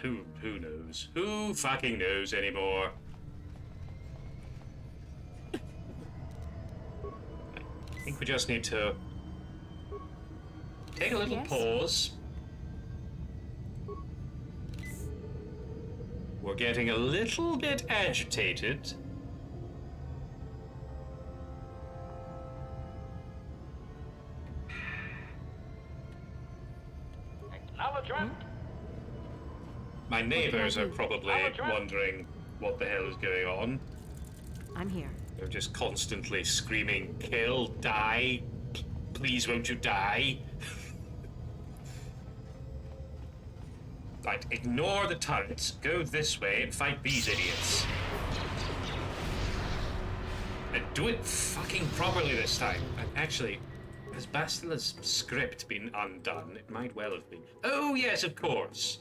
Who knows? Who fucking knows anymore? I think we just need to take a little pause. We're getting a little bit agitated. My neighbors are probably wondering what the hell is going on. I'm here. They're just constantly screaming, kill, die, please won't you die? Right, ignore the turrets, go this way and fight these idiots. And do it fucking properly this time. And actually, has Bastila's script been undone? It might well have been. Oh yes, of course.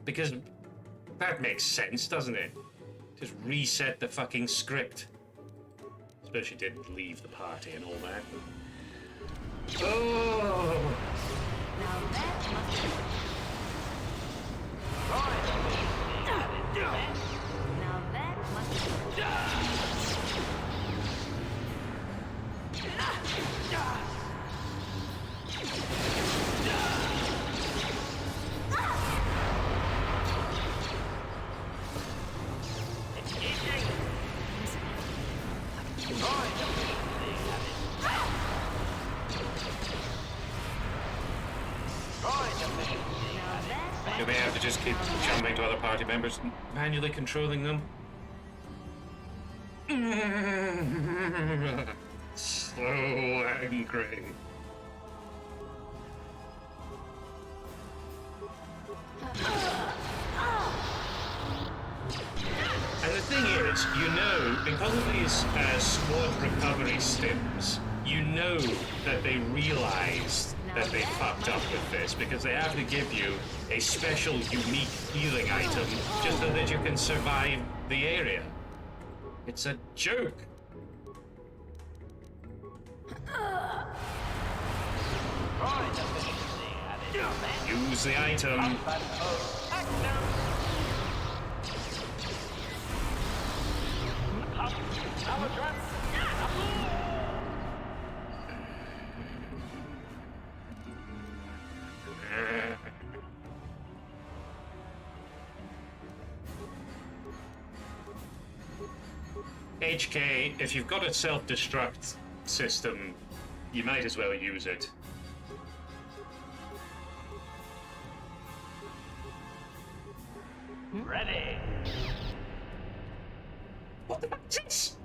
Because that makes sense, doesn't it? Just reset the fucking script. Suppose she didn't leave the party and all that. Oh! Now that must be... Now that must be... Do we have to just keep jumping to other party members and manually controlling them? So angry. And the thing is, you know, because of these squad recovery stims, you know that they realized that they fucked up with this, because they have to give you a special, unique healing item just so that you can survive the area. It's a joke. Use the item. HK, if you've got a self-destruct system, you might as well use it. Ready. What the fuck is this?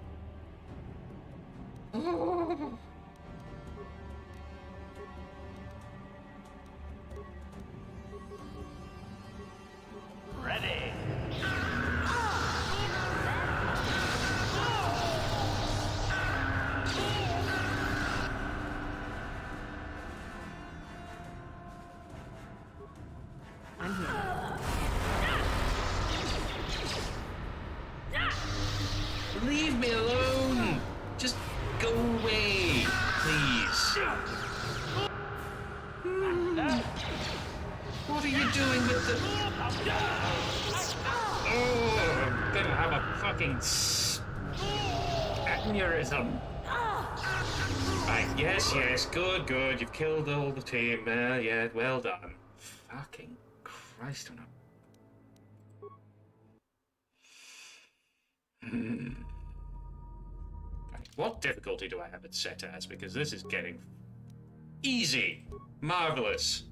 Ready. I'm here. Leave me alone! Just go away, please. What are you doing with the... Oh, I'm gonna have a fucking aneurysm. Right, yes, good. You've killed all the team. Yeah, well done. Fucking Christ on a... Right, what difficulty do I have it set as? Because this is getting easy. Marvelous.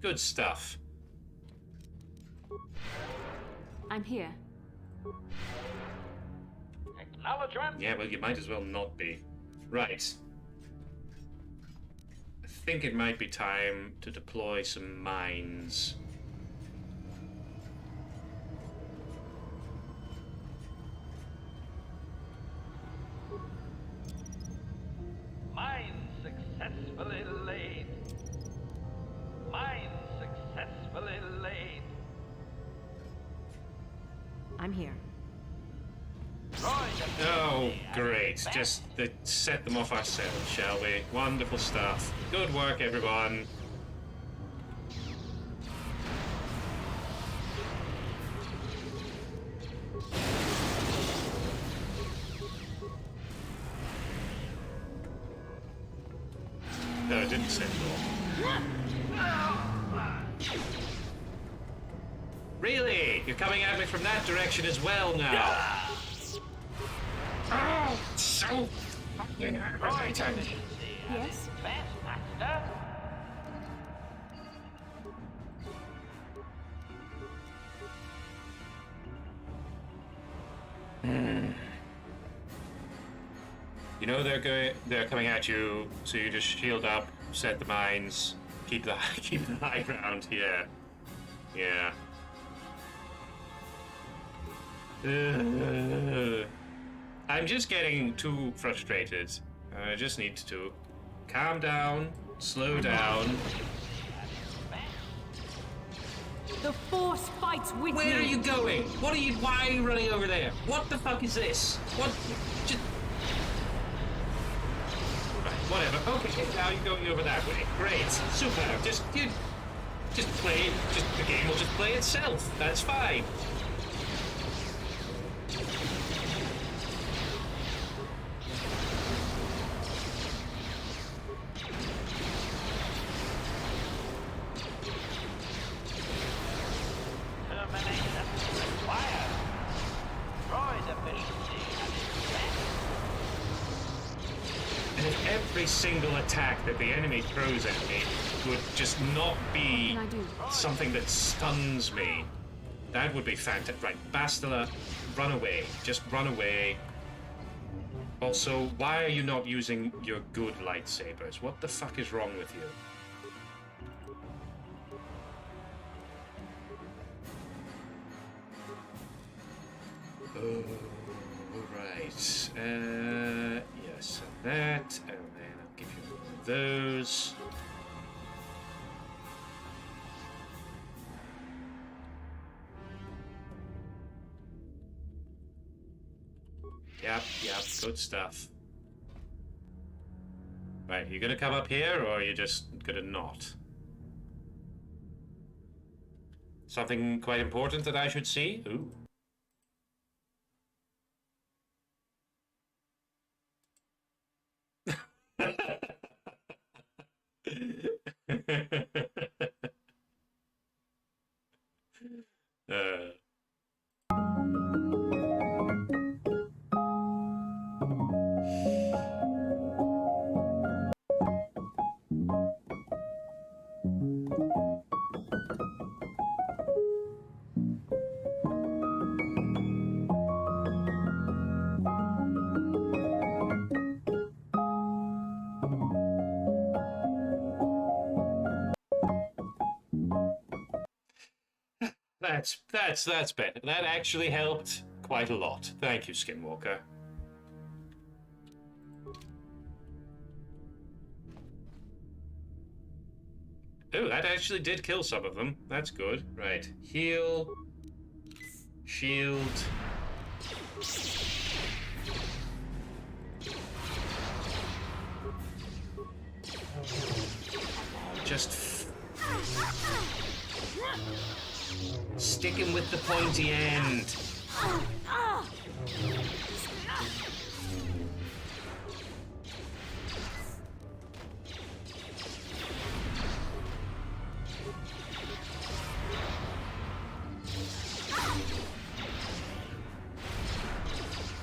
Good stuff. I'm here. Acknowledgement. Yeah, well, you might as well not be. Right. think it might be time to deploy some mines. Mine successfully laid. Mine successfully laid. I'm here. Oh, great. Just set them off ourselves, shall we? Wonderful stuff. Good work, everyone. No, it didn't set them off. Really? You're coming at me from that direction as well now. Oh, so fucking aggravating. Yes? You know they're coming at you, so you just shield up, set the mines, keep the high ground. Yeah. I'm just getting too frustrated. I just need to calm down, slow down. The Force fights with me! Where are you going? Why are you running over there? What the fuck is this? What? Just... Right, whatever. Okay, now you're going over that way. Great. Super. Just play. The game will just play itself. That's fine. Single attack that the enemy throws at me would just not be something that stuns me. That would be fantastic. Right, Bastila, run away. Just run away. Also, why are you not using your good lightsabers? What the fuck is wrong with you? Oh, right. Yes, that. Give you one of those. Yep, good stuff. Right, you gonna come up here, or are you just gonna not? Something quite important that I should see? Ooh. That's better. That actually helped quite a lot. Thank you, Skinwalker. Oh, that actually did kill some of them. That's good. Right. Heal. Shield. Just sticking with the pointy end.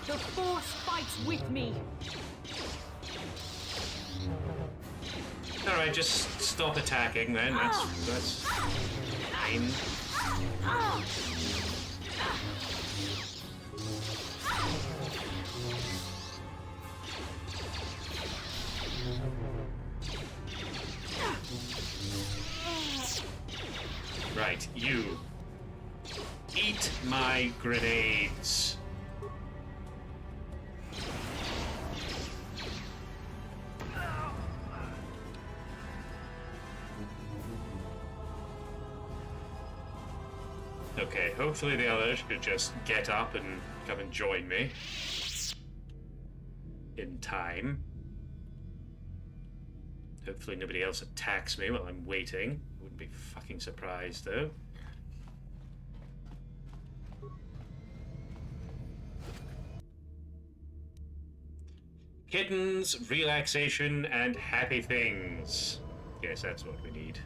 The Force fights with me. All right, just stop attacking then. That's fine. Right, you. Eat my grenades. Okay, hopefully the others could just get up and come and join me. In time. Hopefully nobody else attacks me while I'm waiting. Wouldn't be fucking surprised though. Kittens, relaxation, and happy things. Yes, that's what we need.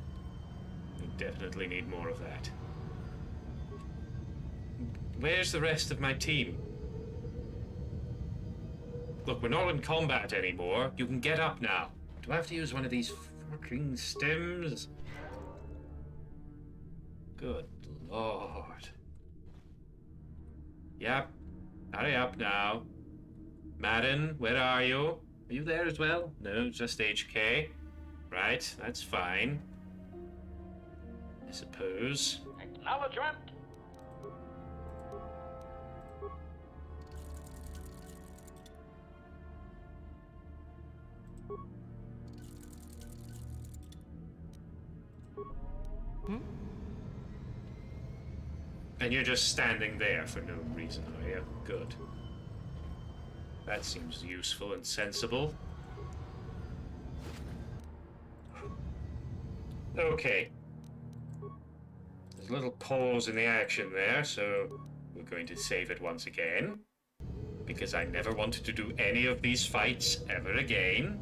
We definitely need more of that. Where's the rest of my team? Look, we're not in combat anymore. You can get up now. Do I have to use one of these fucking stims? Good lord. Yep. Hurry up now. Madden, where are you? Are you there as well? No, just HK. Right, that's fine. I suppose. Acknowledgement. And you're just standing there for no reason, are you? Good. That seems useful and sensible. Okay. There's a little pause in the action there, so we're going to save it once again. Because I never wanted to do any of these fights ever again.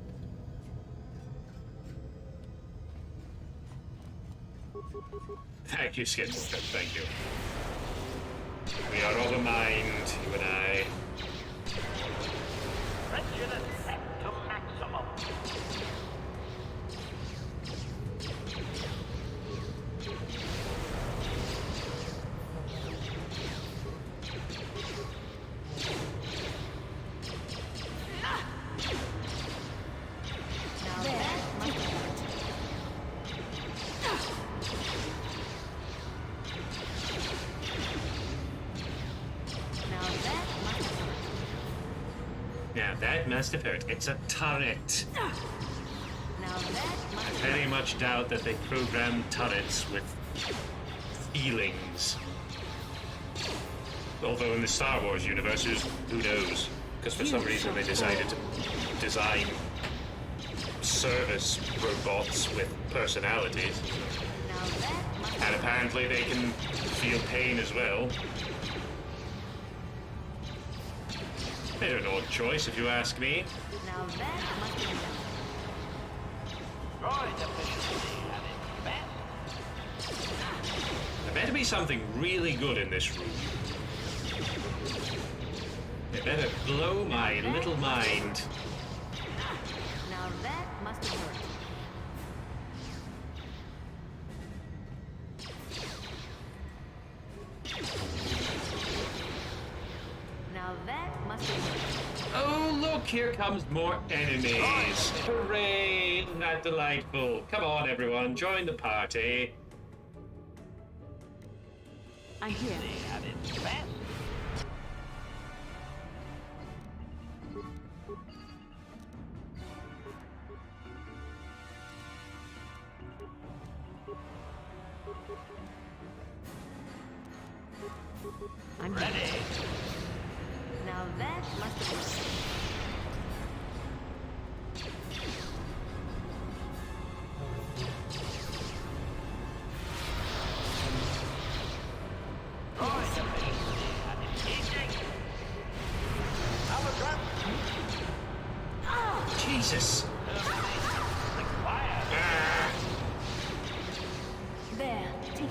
Thank you, Skidwalker. Thank you. We are of a mind, you and I. Reginald set to maximum. That must have hurt. It's a turret. I very much doubt that they programmed turrets with feelings. Although in the Star Wars universe, who knows? Because for some reason they decided to design service robots with personalities. And apparently they can feel pain as well. They're an odd choice, if you ask me. Now that must be droid efficiency at its best. There better be something really good in this room. It better blow my little mind. Now that must have hurt. Now that must have hurt. Oh, look, here comes more enemies. Hooray, isn't that delightful? Come on, everyone, join the party. I'm here. At its best. I'm ready. Now that must have worked. Jesus. There, take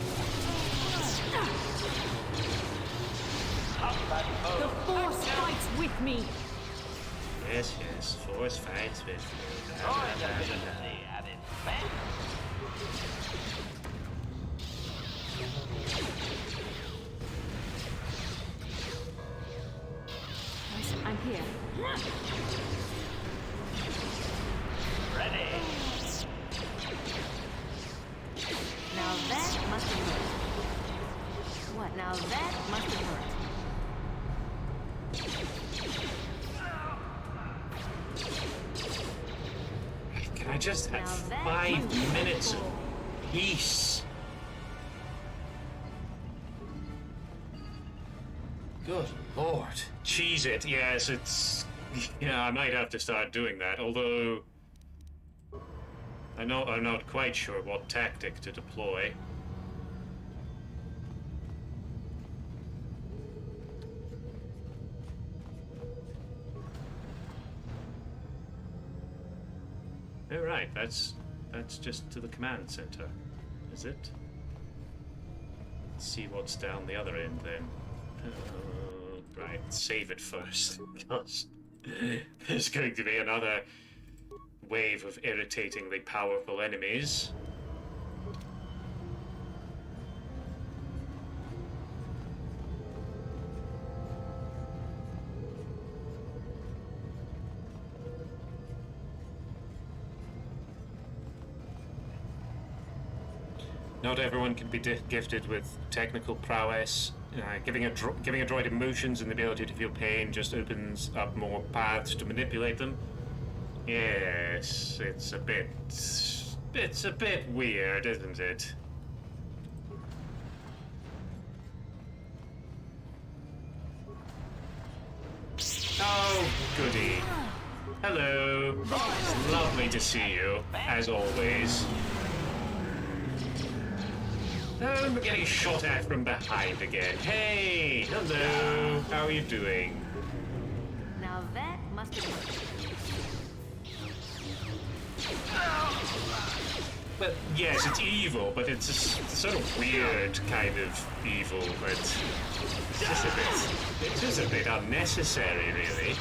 The Force fights with me. Yes, yes, Force fights with me. Droid efficiency at its best. I'm here. Ready. must have hurt. What? Now that must have hurt. Can I just have 5 minutes of peace? Good lord. Cheese it, yes, it's... Yeah, I might have to start doing that, although... I'm not quite sure what tactic to deploy. Oh, right, that's just to the command center, is it? Let's see what's down the other end then. Right, save it first, because there's going to be another wave of irritatingly powerful enemies. Not everyone can be gifted with technical prowess. Giving a droid emotions and the ability to feel pain just opens up more paths to manipulate them. Yes, it's a bit weird, isn't it? Oh, goody. Hello. It's lovely to see you, as always. Oh, we're getting shot at from behind again. Hey, hello. How are you doing? Now that must have hurt. But yes, it's evil, but it's a sort of weird kind of evil. But it's just a bit unnecessary, really.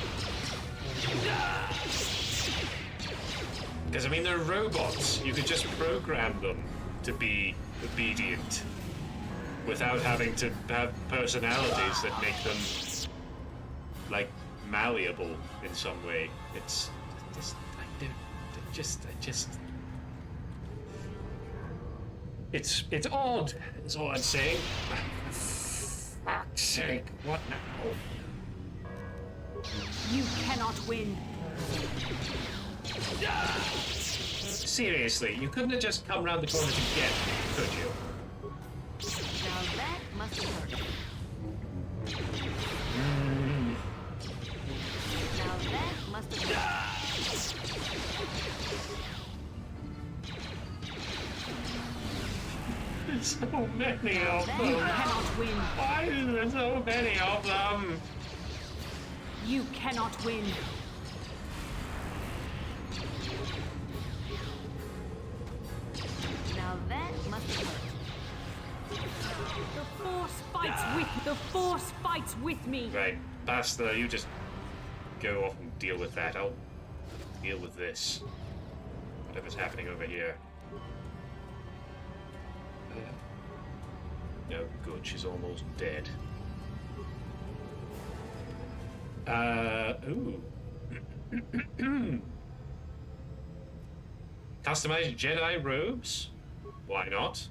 Because I mean, they're robots. You could just program them to be obedient without having to have personalities that make them like malleable in some way. It's odd, is all I'm saying. Fuck's sake, what now? You cannot win. Seriously, you couldn't have just come round the corner to get me, could you? Now that must have hurt. Now that must have hurt. There's so many of them. You cannot win. Why is there so many of them? You cannot win. Now that must have hurt. The Force fights with me. Right, Basta, you just go off and deal with that. I'll deal with this. Whatever's happening over here. Oh, good, she's almost dead. Ooh. Customized Jedi robes? Why not?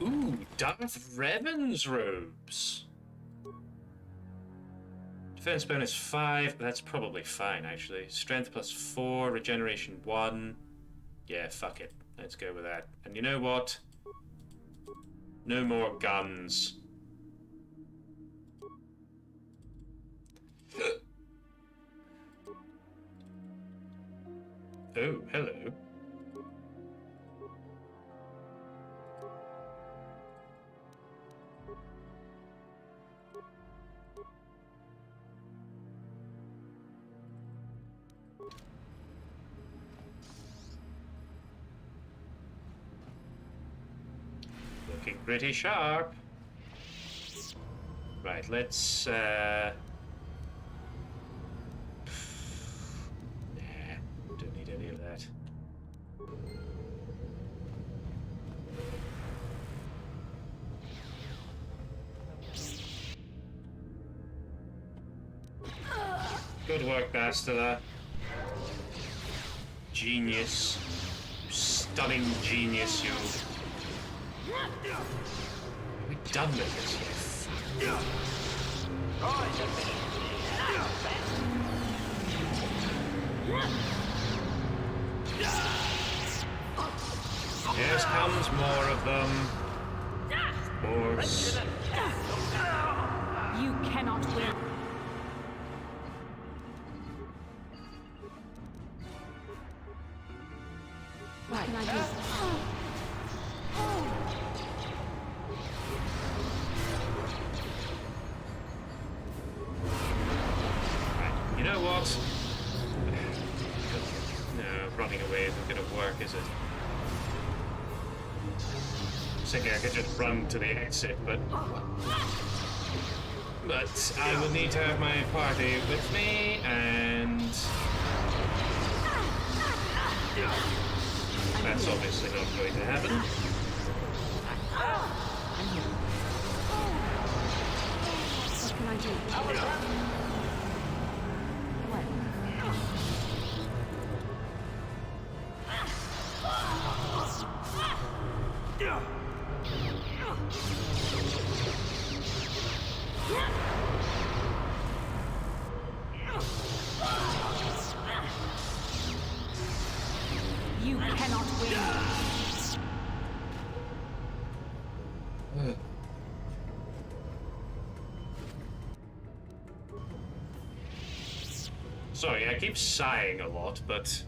Ooh, Darth Revan's robes. Defense bonus 5, that's probably fine actually. Strength plus 4, regeneration 1. Yeah, fuck it. Let's go with that. And you know what? No more guns. Oh, hello. Looking pretty sharp. Right, let's nah, don't need any of that. Good work, Bastila. Genius. Stunning genius, you. Are we done with this yet? Here comes more of them. Of course. You cannot win. What can I do? Right, you know what? No, running away isn't going to work, is it? I was thinking I could just run to the exit, but I will need to have my party with me, and that's obviously not going to happen. What can I do? What? You cannot win. Sorry, I keep sighing a lot, but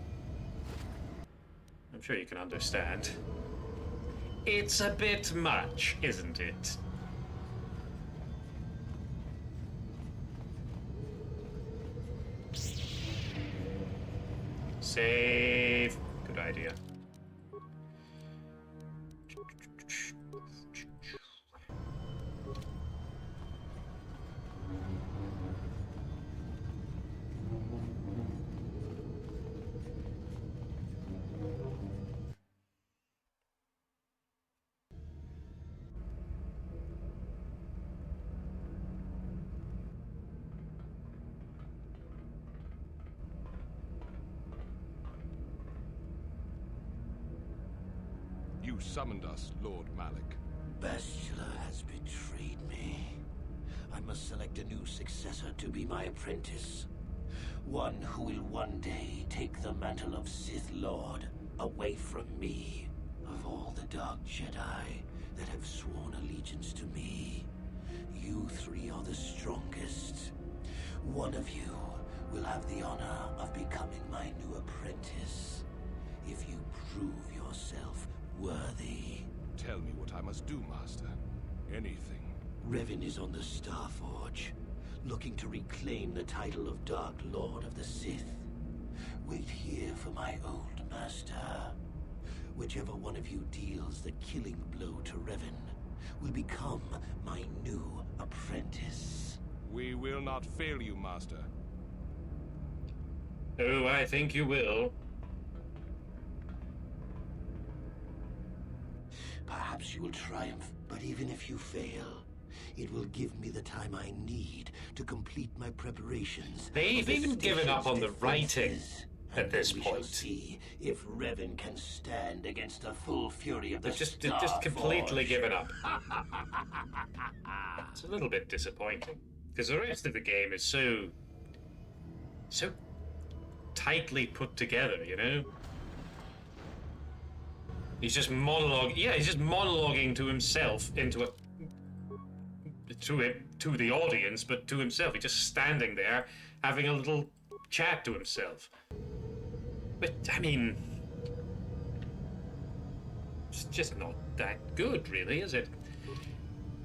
I'm sure you can understand. It's a bit much, isn't it? Save. Good idea. You summoned us, Lord Malik. Bastila has betrayed me. I must select a new successor to be my apprentice. One who will one day take the mantle of Sith Lord away from me. Of all the Dark Jedi that have sworn allegiance to me, you three are the strongest. One of you will have the honor of becoming my new apprentice, if you prove yourself worthy. Tell me what I must do, Master. Anything. Revan is on the Starforge, looking to reclaim the title of Dark Lord of the Sith. Wait here for my old master. Whichever one of you deals the killing blow to Revan will become my new apprentice. We will not fail you, Master. Oh, I think you will. Perhaps you will triumph, but even if you fail, it will give me the time I need to complete my preparations. They've even given up on the writing at this point. Shall see if Revan can stand against the full fury of the They've just completely given up. It's a little bit disappointing, because the rest of the game is so tightly put together, you know? He's just monologuing to himself to the audience, but to himself. He's just standing there having a little chat to himself. But I mean, it's just not that good, really, is it?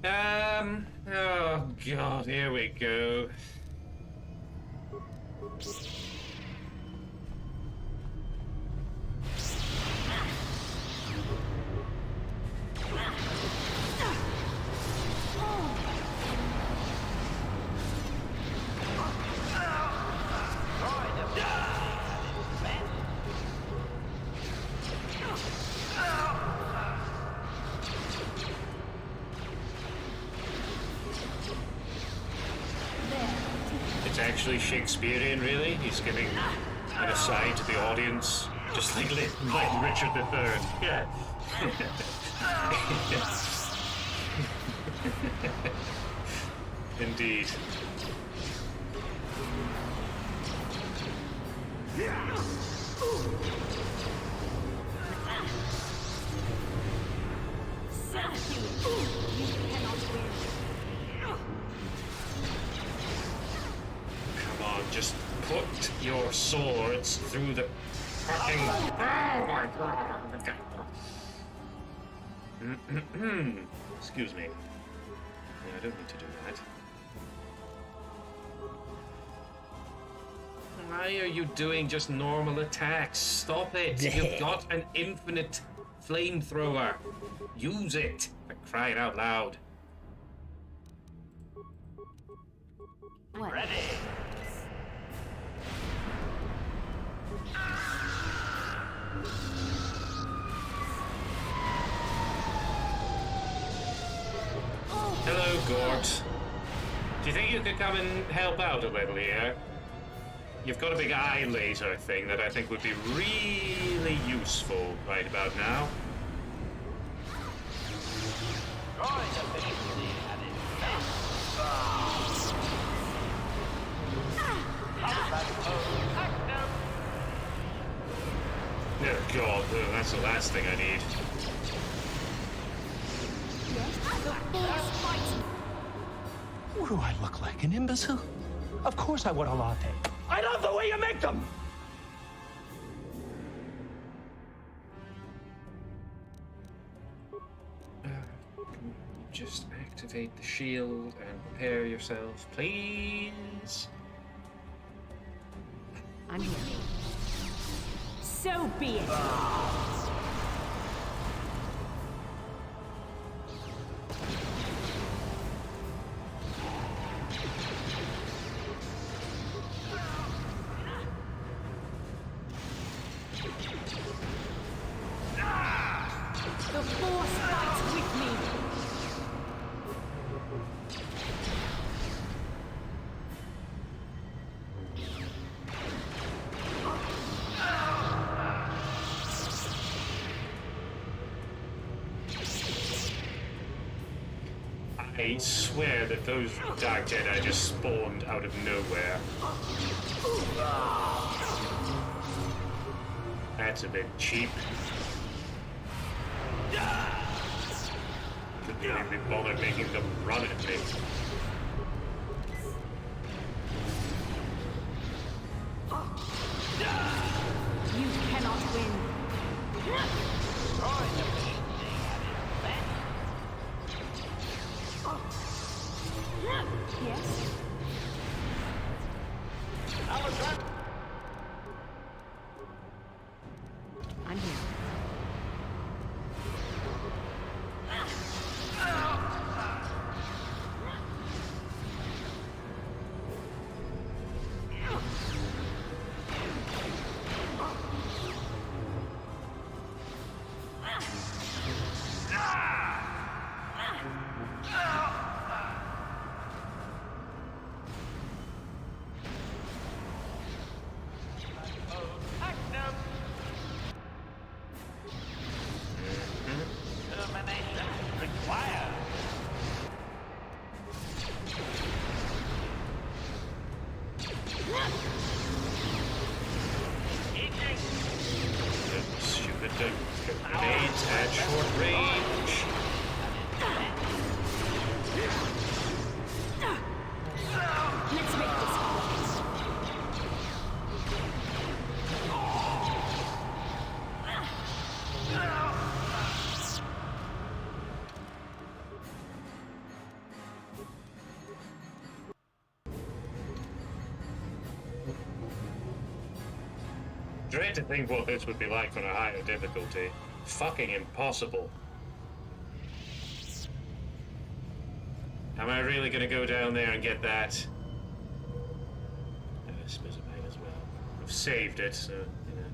Oh God, here we go. actually Shakespearean, really. He's giving an aside to the audience, just like Richard III. Yeah. Indeed. Come on, just put your swords through the fucking... Oh my god! Excuse me. Yeah, I don't need to do that. Why are you doing just normal attacks? Stop it! You've got an infinite flamethrower. Use it! For crying out loud. What? Ready. Hello, Gort. Do you think you could come and help out a little here? You've got a big eye laser thing that I think would be really useful right about now. Oh god, that's the last thing I need. What do I look like, an imbecile? Of course I want a latte. I love the way you make them! Just activate the shield and prepare yourself, please. I'm here. So be it. The Force fights with me. I swear that those Dark Jedi just spawned out of nowhere. That's a bit cheap. Couldn't even be bothered making them run at me. You cannot win. Yes? I'm here. Stupid grenades at short range. Let's make this quick. Dread to think what this would be like on a higher difficulty. Fucking impossible. Am I really gonna go down there and get that? I suppose I might as well. I've saved it, so, you know.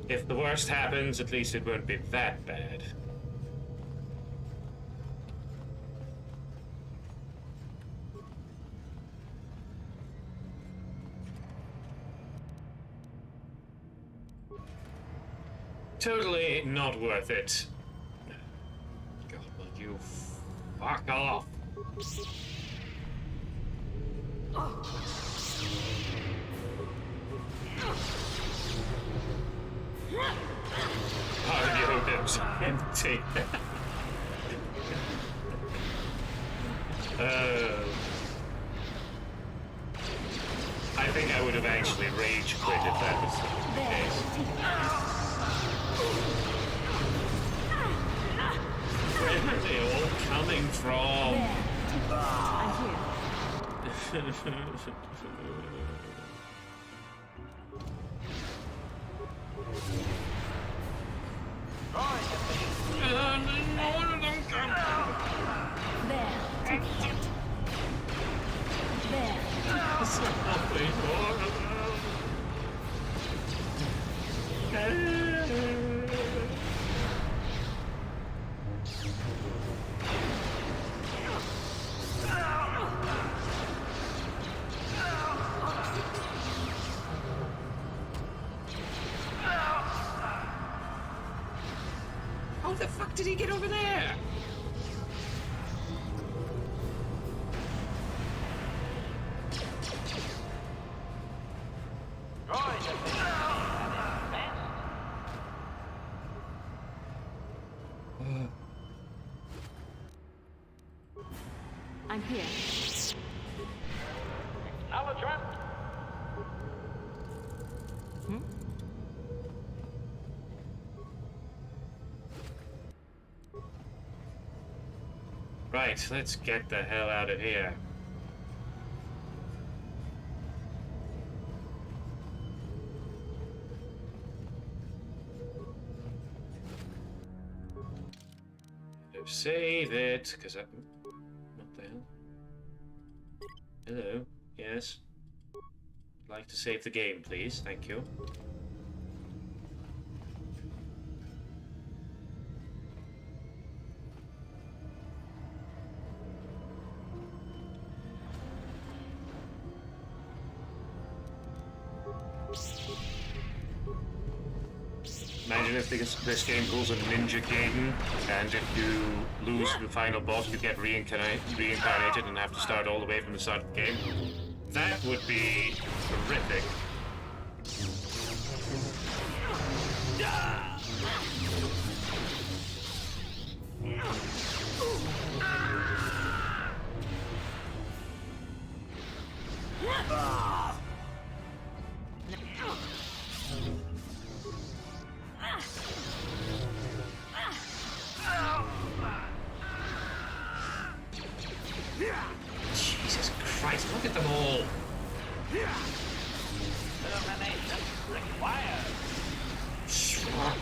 If the worst happens, at least it won't be that bad. Totally not worth it. God, will you fuck off? Part of your hope empty. I think I would have actually rage quit if that was the case. Where are they all coming from? How the fuck did he get over there? I'm here. Acknowledgement. Right, let's get the hell out of here. Save it, because I... What the hell? Hello, yes. I'd like to save the game, please. Thank you. Imagine if this game pulls a Ninja Gaiden, and if you lose the final boss, you get reincarnated and have to start all the way from the start of the game. That would be horrific. Jesus Christ, look at them all! Termination required.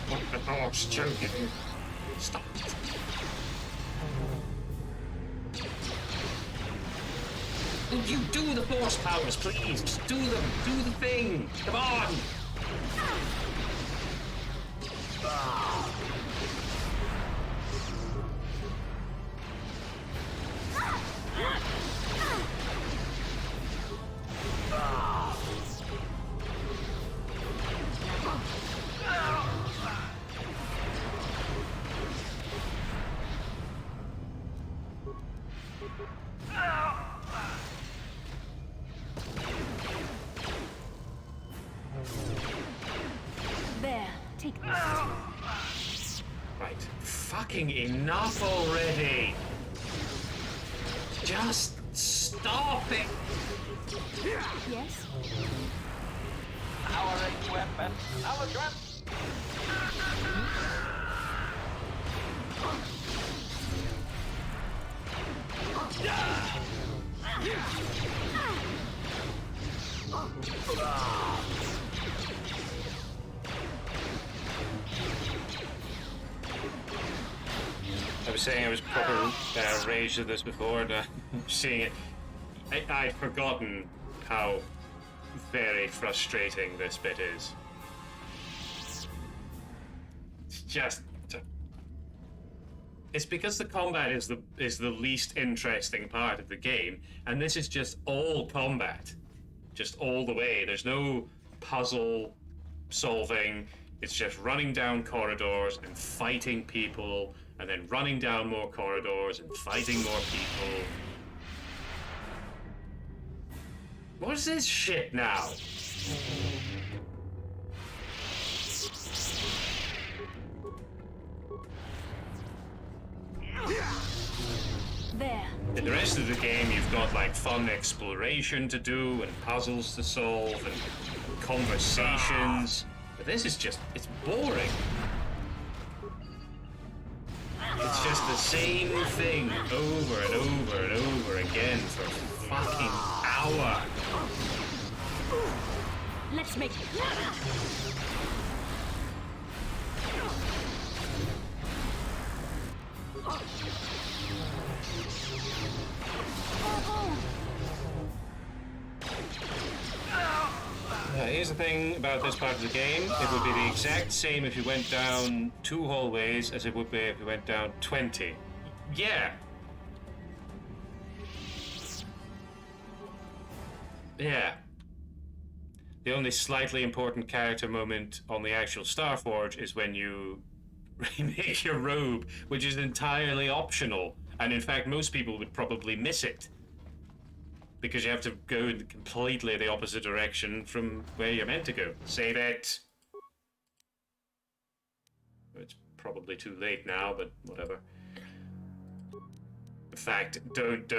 What the dog's joking? Stop it. Would you do the force powers, please? Just do them. Do the thing. Come on. There, take this. Right. Fucking enough already. Just stop it. Yes? Powering weapon. Acknowledgement. I was saying I was proper raged at this before, and seeing it, I'd forgotten how very frustrating this bit is. It's just... It's because the combat is the least interesting part of the game, and this is just all combat. Just all the way. There's no puzzle solving. It's just running down corridors and fighting people, and then running down more corridors and fighting more people. What's this shit now? There. In the rest of the game, you've got like fun exploration to do and puzzles to solve and conversations. But this is just, it's boring. It's just the same thing over and over and over again for a fucking hour. Let's make it. Here's the thing about this part of the game. It would be the exact same if you went down 2 hallways as it would be if you went down 20. Yeah. Yeah. The only slightly important character moment on the actual Starforge is when you remake your robe, which is entirely optional. And in fact, most people would probably miss it. Because you have to go in completely the opposite direction from where you're meant to go. Save it! It's probably too late now, but whatever. In fact, don't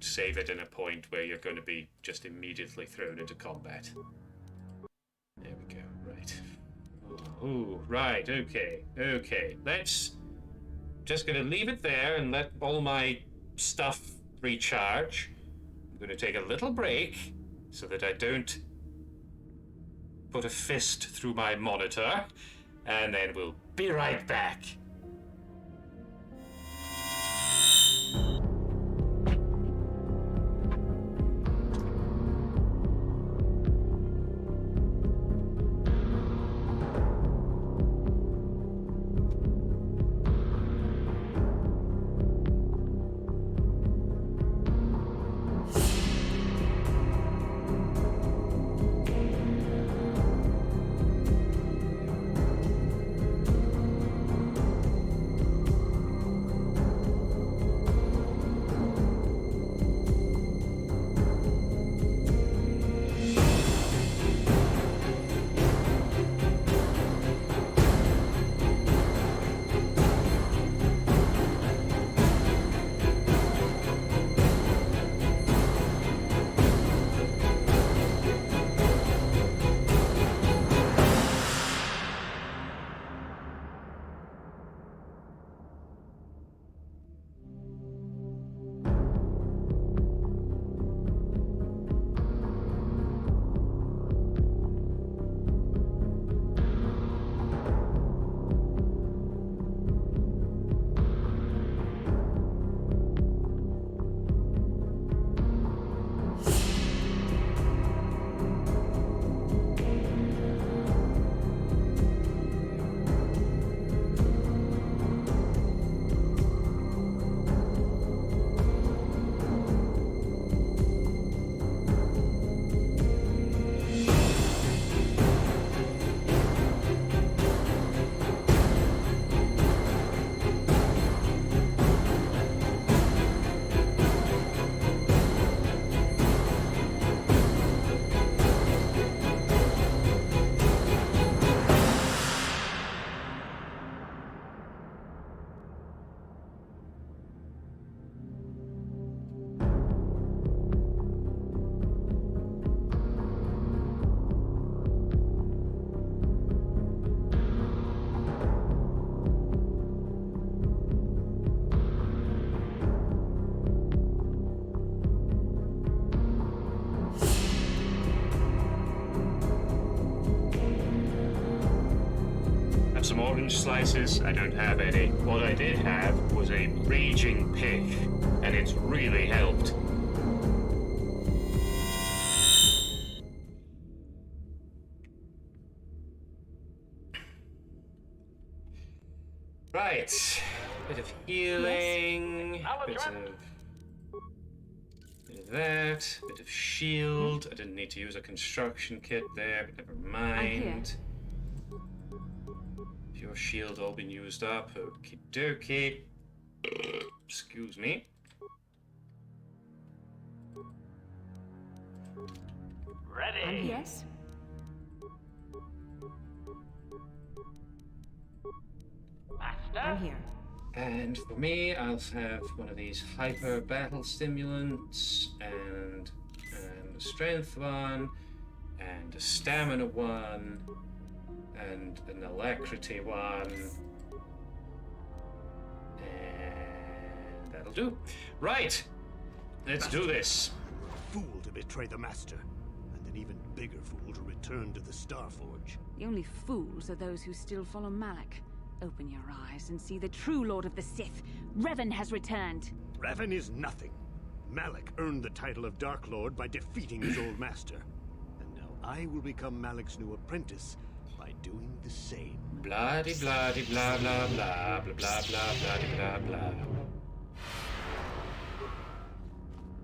save it in a point where you're going to be just immediately thrown into combat. There we go, right. Oh, right, okay. Let's... Just gonna leave it there and let all my stuff recharge. I'm going to take a little break so that I don't put a fist through my monitor, and then we'll be right back. Some orange slices. I don't have any. What I did have was a raging pig, and it's really helped. Right. Bit of healing. Bit of that. Bit of shield. I didn't need to use a construction kit there, but never mind. Your shield all been used up. Okie dokie. Excuse me. Ready? Yes. Master? I'm here. And for me, I'll have one of these hyper battle stimulants, and a strength one, and a stamina one, and an alacrity one. And that'll do. Right! Let's do this. You were a fool to betray the Master, and an even bigger fool to return to the Starforge. The only fools are those who still follow Malik. Open your eyes and see the true Lord of the Sith. Revan has returned. Revan is nothing. Malik earned the title of Dark Lord by defeating his old master. And now I will become Malik's new apprentice by doing the same. Blah de blah de blah blah blah blah blah blah blah de blah blah.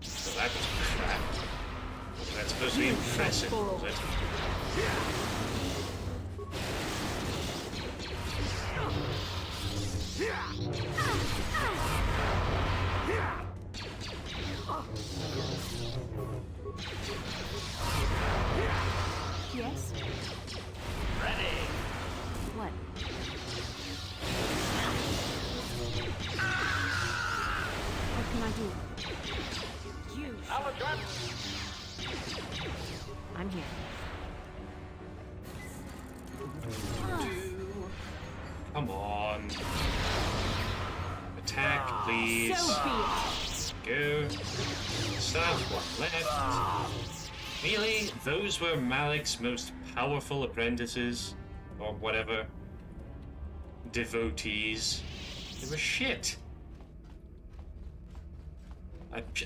So that was crap. That's supposed to be impressive, was it? Yes? Ready? What? What can I do? You. I'm here. Come on. Attack, please. So be it. Go. Stop. One left. Really? Those were Malik's most powerful apprentices? Or whatever. Devotees. They were shit.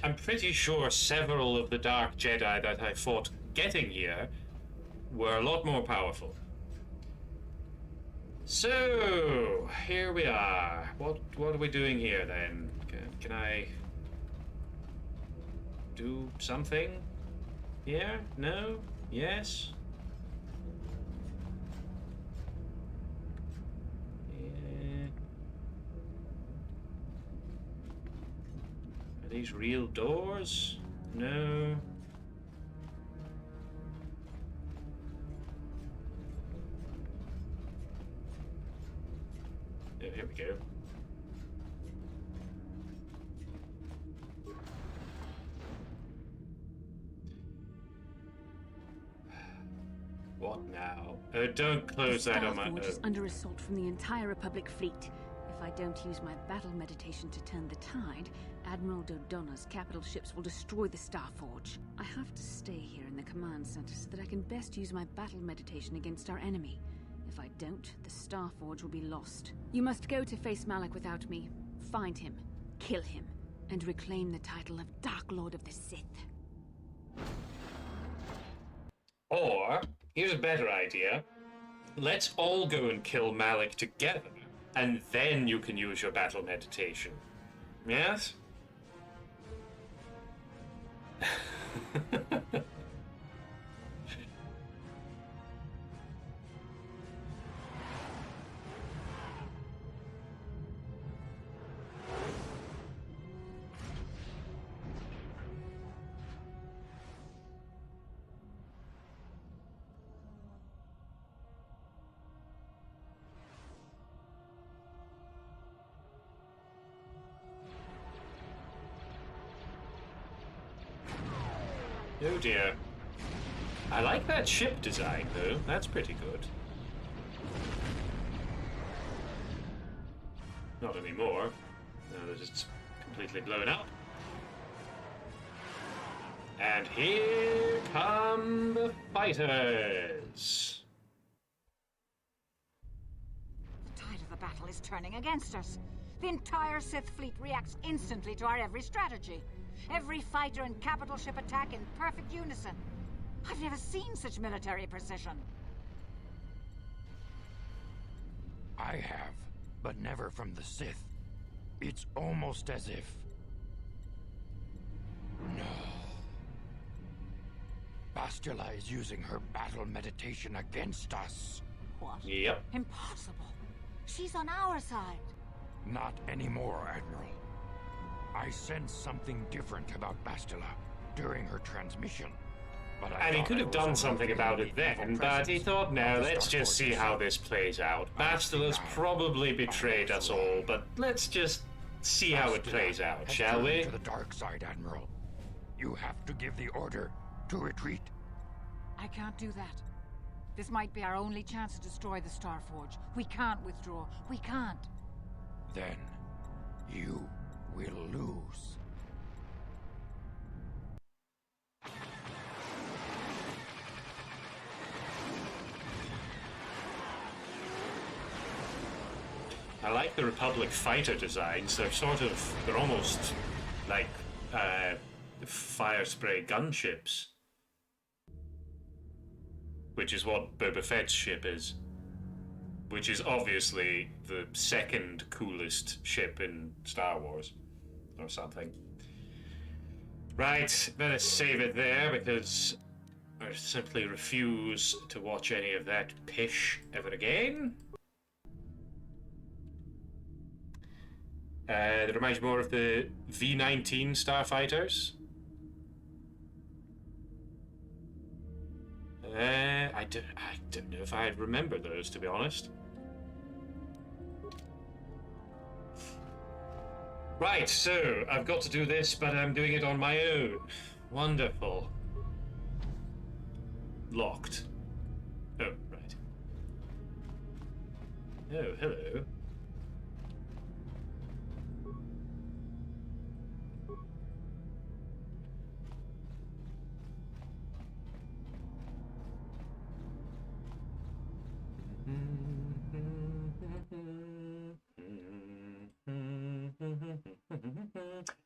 I'm pretty sure several of the Dark Jedi that I fought getting here were a lot more powerful. So, here we are. What are we doing here then? Can I do something? Yeah? No? Yes? Yeah. Are these real doors? No. Oh, here we go. What now? Don't close that on my own. The Starforge is under assault from the entire Republic fleet. If I don't use my battle meditation to turn the tide, Admiral Dodonna's capital ships will destroy the Starforge. I have to stay here in the command center so that I can best use my battle meditation against our enemy. If I don't, the Starforge will be lost. You must go to face Malik without me. Find him, kill him, and reclaim the title of Dark Lord of the Sith. Or, here's a better idea. Let's all go and kill Malik together, and then you can use your battle meditation. Yes? Oh dear. I like that ship design, though. That's pretty good. Not anymore. Now that it's completely blown up. And here come the fighters. The tide of the battle is turning against us. The entire Sith fleet reacts instantly to our every strategy. Every fighter and capital ship attack in perfect unison. I've never seen such military precision. I have, but never from the Sith. It's almost as if... No. Bastila is using her battle meditation against us. What? Yep. Impossible. She's on our side. Not anymore, Admiral. I sense something different about Bastila during her transmission. But And he could have done something about it then, but he thought, no, let's just see how this plays out. Bastila's probably betrayed us all, but let's just see how it plays out, shall we? To the dark side, Admiral. You have to give the order to retreat. I can't do that. This might be our only chance to destroy the Starforge. We can't withdraw. We can't. Then you will lose. I like the Republic fighter designs. They're almost like fire spray gunships. Which is what Boba Fett's ship is. Which is obviously the second coolest ship in Star Wars. Or something. Right, better save it there because I simply refuse to watch any of that pish ever again. That reminds me more of the V-19 starfighters. I don't know if I'd remember those, to be honest. Right, so I've got to do this, but I'm doing it on my own. Wonderful. Locked. Oh, right. Oh, hello.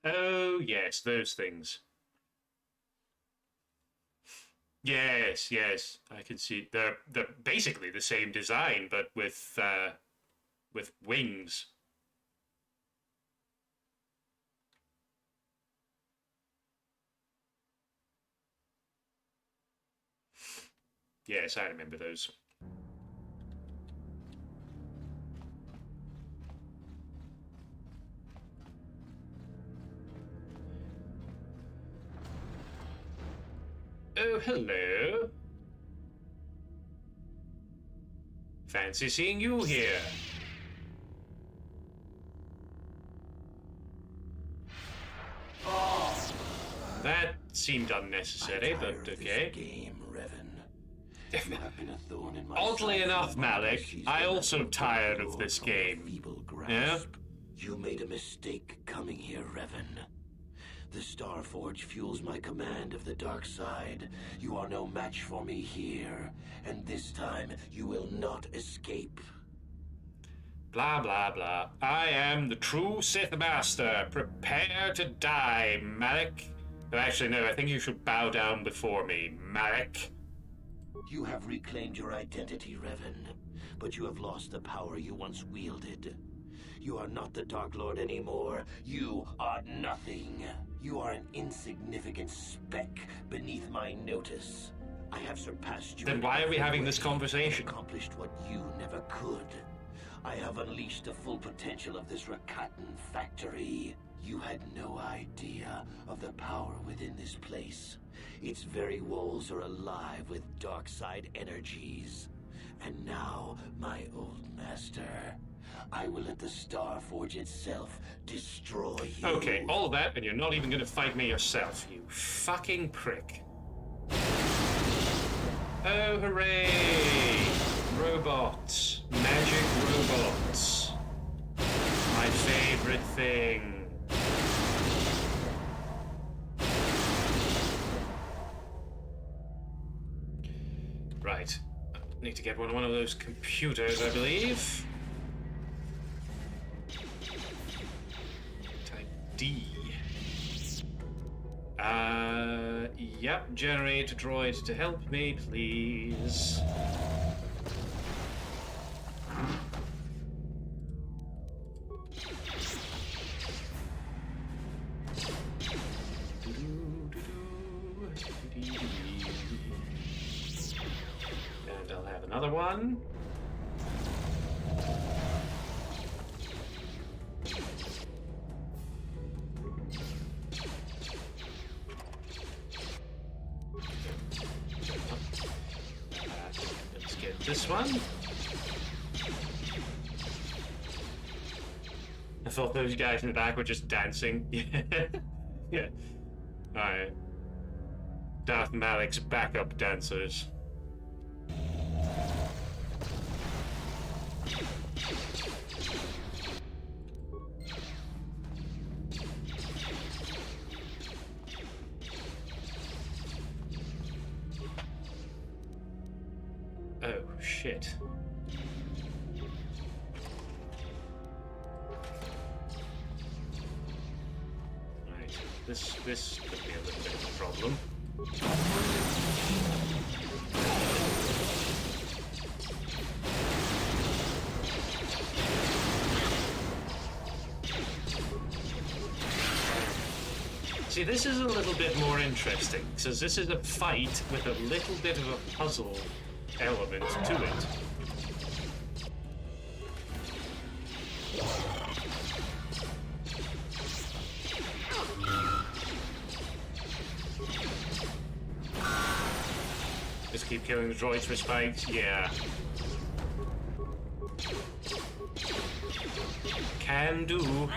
Oh, yes, those things. Yes, yes, I can see. They're basically the same design, but with wings. Yes, I remember those. Oh, hello. Fancy seeing you here. That seemed unnecessary, but okay. Game, Revan. You have been a thorn in my Oddly side enough, for long, Malik, she's I been also a tired of lord this from a game. feeble grasp. Yeah? You made a mistake coming here, Revan. The Starforge fuels my command of the dark side. You are no match for me here, and this time you will not escape. Blah, blah, blah. I am the true Sith Master. Prepare to die, Malik. But actually, no, I think you should bow down before me, Malik. You have reclaimed your identity, Revan, but you have lost the power you once wielded. You are not the Dark Lord anymore. You are nothing. You are an insignificant speck beneath my notice. I have surpassed you. Then why are we having this conversation? Accomplished what you never could. I have unleashed the full potential of this Rakatan factory. You had no idea of the power within this place. Its very walls are alive with dark side energies. And now, my old master, I will let the Starforge itself destroy you. Okay, all that, and you're not even gonna fight me yourself, you fucking prick. Oh, hooray! Robots. Magic robots. My favorite thing. Right. Need to get one of those computers, I believe. Type D. Yep, generate a droid to help me, please. another one. Let's get this one. I thought those guys in the back were just dancing. Yeah. Alright. Darth Malik's backup dancers. Oh, shit. Right. This could be a little bit of a problem. See, this is a little bit more interesting, because this is a fight with a little bit of a puzzle element to it. Just keep killing the droids for spikes? Yeah. Can do.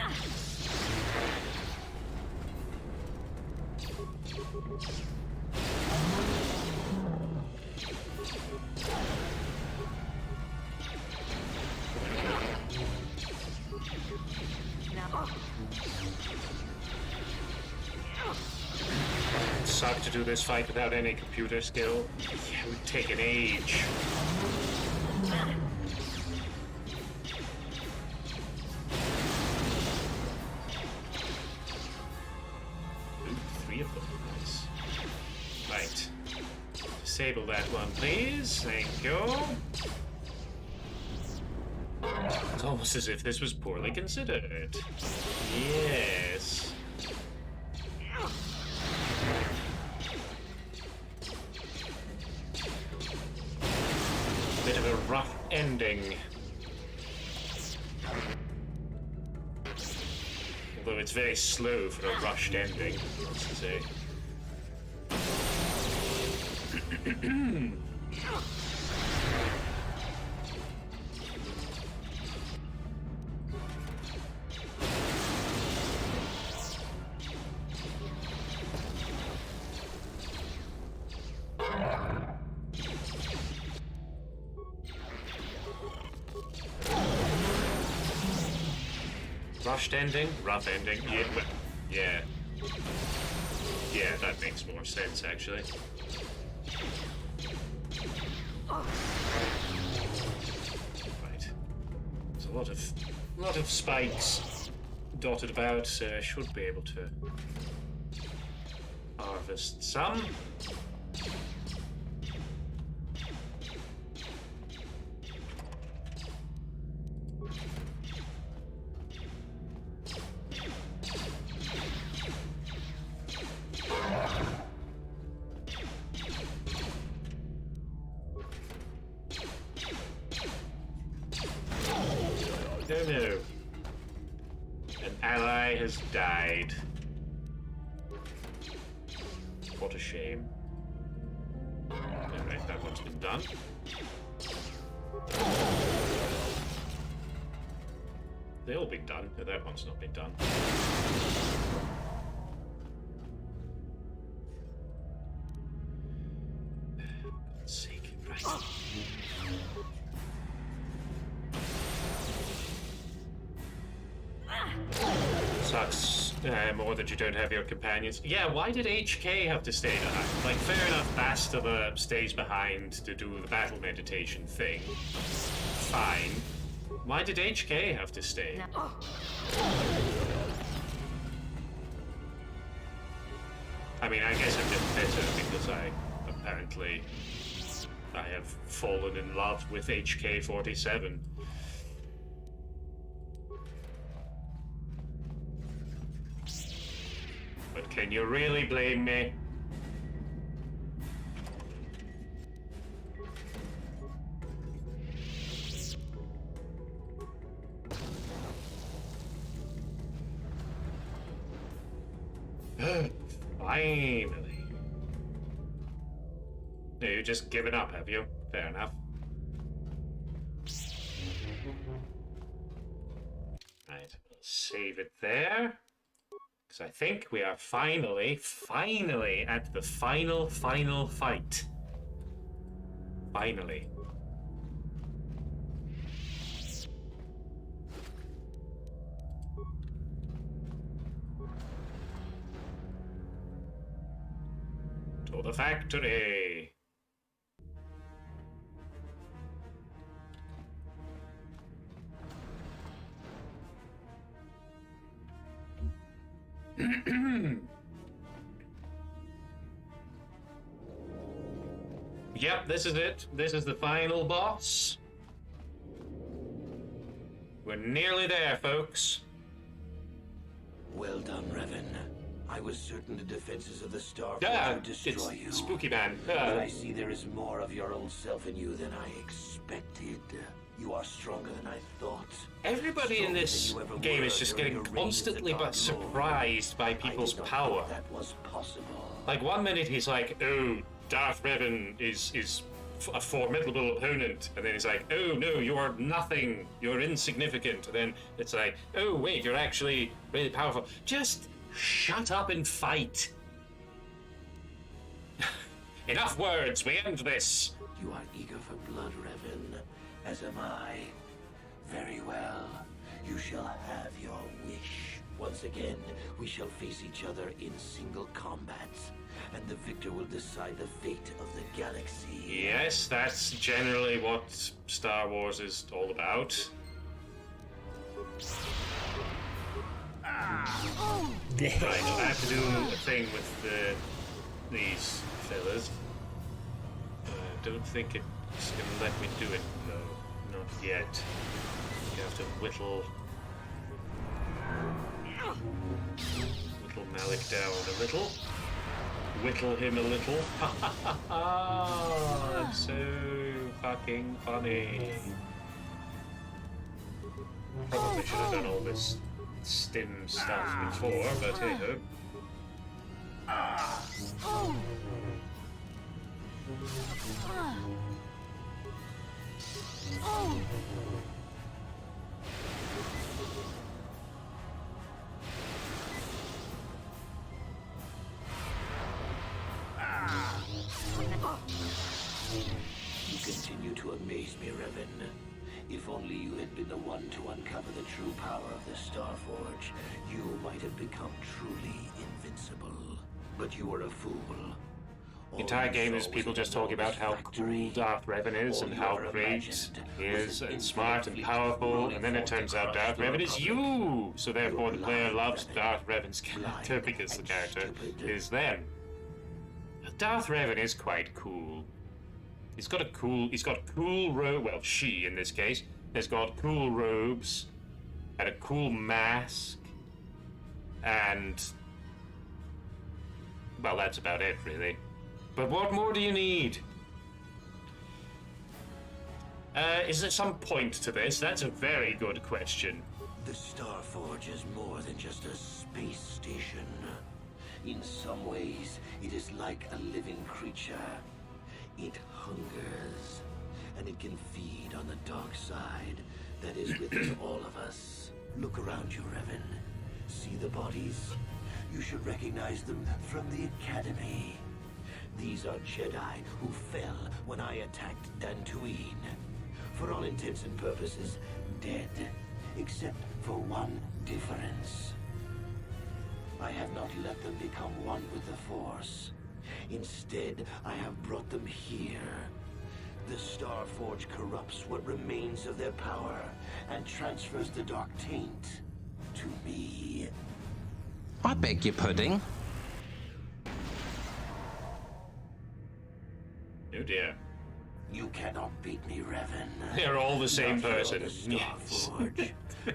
Suck to do this fight without any computer skill. Yeah, it would take an age. Ooh, 3 of them. Nice. Right. Disable that one, please. Thank you. It's almost as if this was poorly considered. Yes. Bit of a rough ending. Although it's very slow for a rushed ending, let's say. Rushed ending? Rough ending? Yeah, well, yeah. Yeah, that makes more sense, actually. Right. There's a lot of spikes dotted about, so I should be able to harvest some. No. An ally has died. What a shame. Alright, that one's been done. They all been done. No, that one's not been done. For God's sake, right. Sucks more that you don't have your companions. Yeah, why did HK have to stay behind? Like, fair enough, Bastila stays behind to do the battle meditation thing. Fine. Why did HK have to stay? I mean, I guess I'm just better because I have fallen in love with HK-47. But can you really blame me? Finally. No, you've just given up, have you? Fair enough. Right, we'll save it there. Because I think we are finally at the final fight. Finally. To the factory. Yep, this is it. This is the final boss. We're nearly there, folks. Well done, Revan. I was certain the defenses of the Starforge would destroy you. Spooky Man. But I see there is more of your old self in you than I expected. You are stronger than I thought. Everybody in this game is just getting constantly but surprised by people's power. That was possible. Like, one minute he's like, oh, Darth Revan is a formidable opponent, and then he's like, oh no, you're nothing, you're insignificant, and then it's like, oh wait, you're actually really powerful. Just shut up and fight. Enough words, we end this. You are eager for blood, Revan, as am I. Very well, you shall have your wish. Once again, we shall face each other in single combat, and the victor will decide the fate of the galaxy. Yes, that's generally what Star Wars is all about. Right, I have to do a thing with these fellas. I don't think it's gonna let me do it, though. Not yet. You have to whittle Malik down a little. Whittle him a little. That's so fucking funny. Probably should have done all this stim stuff before, but hey ho. You continue to amaze me, Revan. If only you had been the one to uncover the true power of the Starforge, you might have become truly invincible. But you were a fool. The entire game is people just talking about how cool Darth Revan is and how great he is and smart and powerful, and then it turns out Darth Revan is you! So therefore the player loves Darth Revan's character because the character is them. Darth Revan is quite cool. He's got cool robe, well, she in this case, has got cool robes, and a cool mask, and, well, that's about it, really. But what more do you need? Is there some point to this? That's a very good question. The Starforge is more than just a space station. In some ways, it is like a living creature. It hungers, and it can feed on the dark side that is within all of us. Look around you, Revan. See the bodies? You should recognize them from the Academy. These are Jedi who fell when I attacked Dantooine. For all intents and purposes, dead, except for one difference. I have not let them become one with the Force. Instead, I have brought them here. The Starforge corrupts what remains of their power and transfers the dark taint to me. I beg your pudding. Oh dear. You cannot beat me, Revan. They're all the same person. Yes.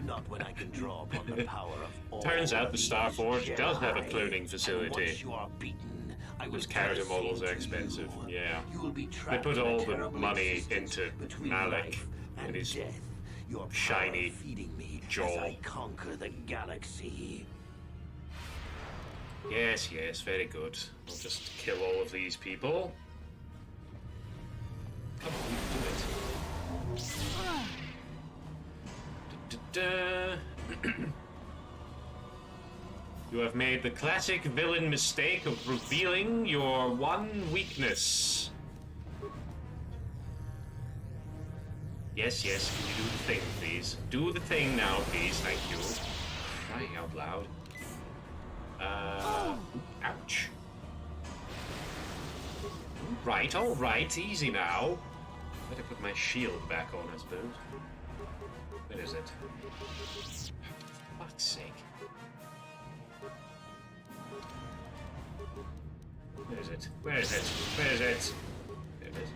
Not when I can draw upon the power of all. Turns out the Starforge does have a cloning facility. You are beaten. Those character models are expensive. Yeah. They put all the money into Malik and his shiny jaw. I conquer the galaxy. Yes, yes, very good. We'll just kill all of these people. Come on, do it. You have made the classic villain mistake of revealing your one weakness. Yes, yes, can you do the thing, please? Do the thing now, please, thank you. Crying out loud. Ouch. All right, easy now. Better put my shield back on, I suppose. Where is it? For fuck's sake. Where is it? Where is it? Where is it? There it is.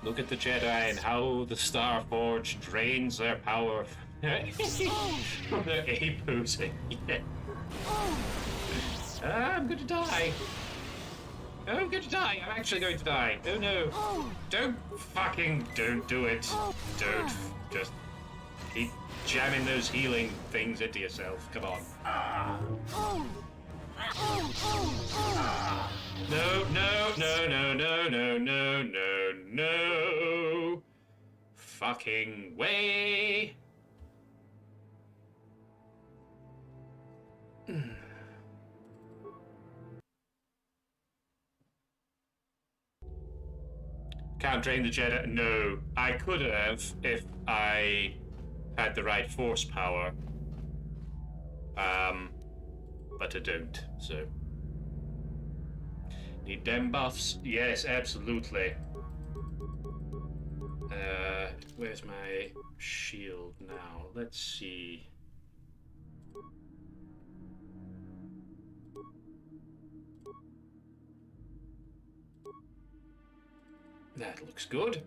Look at the Jedi and how the Starforge drains their power from their ape oozing. Yeah. I'm going to die. I'm going to die. I'm actually going to die. Oh no. Don't do it. Don't. Just keep jamming those healing things into yourself. Come on. No. Fucking way. Can't drain the Jedi. No, I could have if I had the right force power. But I don't, so. Need dem buffs? Yes, absolutely. Where's my shield now? Let's see. That looks good.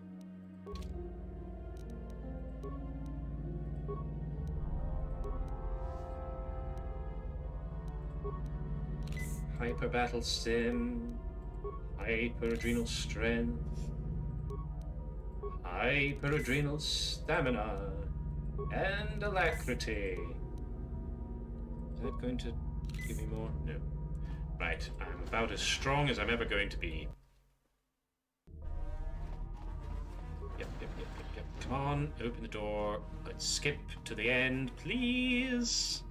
Hyper battle sim, hyper adrenal strength, hyper adrenal stamina, and alacrity. Is that going to give me more? No. Right, I'm about as strong as I'm ever going to be. Yep. Come on, open the door. Let's skip to the end, please.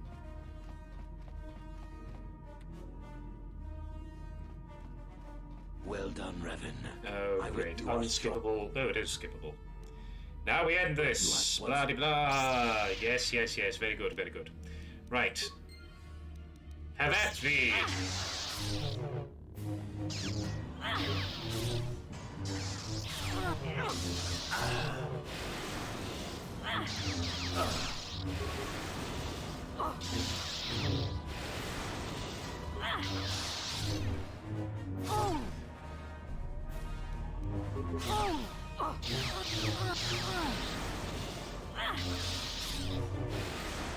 Well done, Revan. Oh, great. Unskippable. Oh, it is skippable. Now we end this. Blah de blah. Yes. Very good, very good. Right. Have at thee.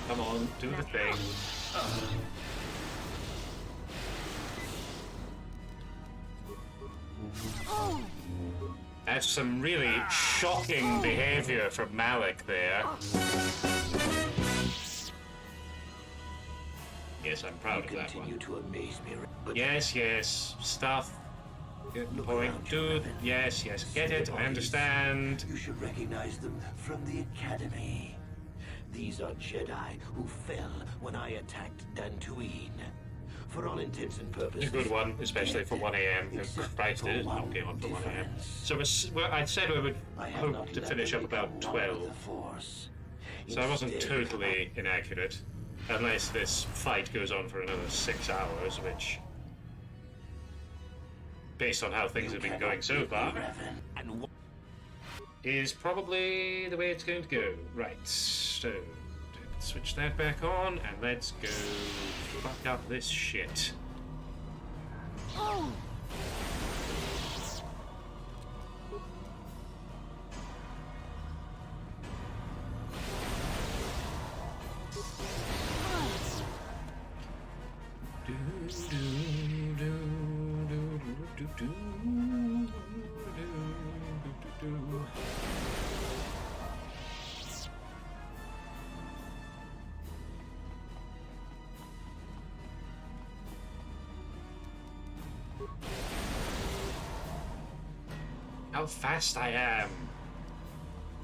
Come on, do the thing. That's some really shocking behavior from Malik there. Yes, I'm proud of that one. To amaze me, Yes. Stuff. Good point. Dude. Yes. Get it. I understand. You should recognize them from the Academy. These are Jedi who fell when I attacked Dantooine. For all intents and purposes. A good one, especially for 1 a.m. Christ, it is knocking on for 1 a.m. So I said we would hope to finish up about 12. So I wasn't totally inaccurate. Unless this fight goes on for another 6 hours, which, based on how things have been going so far, is probably the way it's going to go. Right, so switch that back on, and let's go fuck up this shit. How fast I am!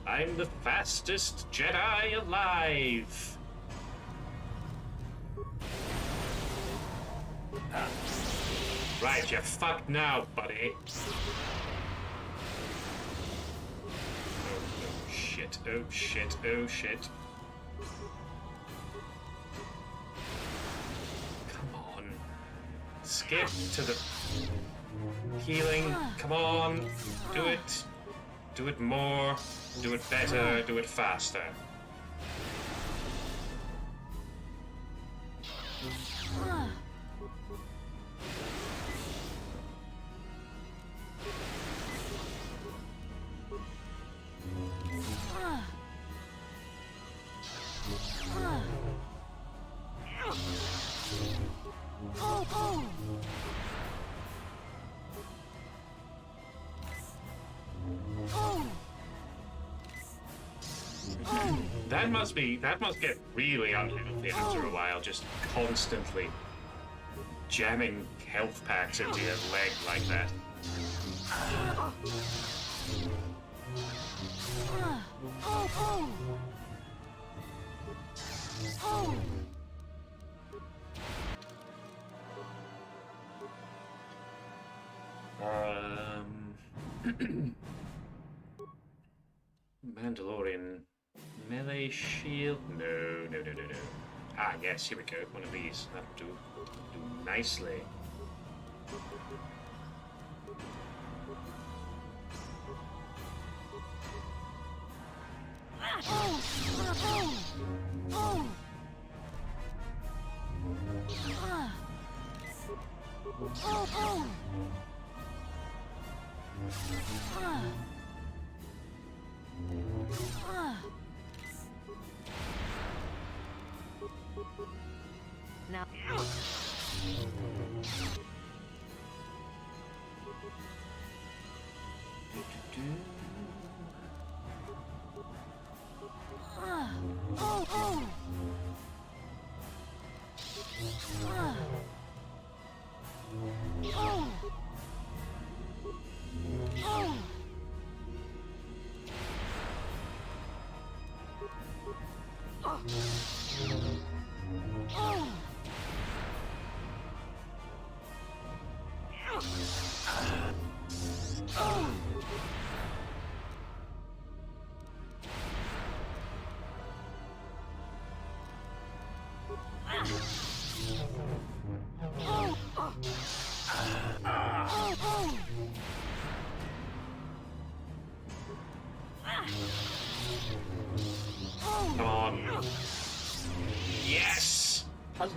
I'm the fastest Jedi alive! Right, you're fucked now, buddy. Oh shit, oh shit, oh shit. Come on. Skip to the healing. Come on. Do it. Do it more. Do it better. Do it faster. That must get really unhealthy after a while, just constantly jamming health packs into your leg like that. Mandalorian melee shield? No. Ah, yes, here we go. One of these. That'll do nicely. Now. Come on. Yes! Huzzah!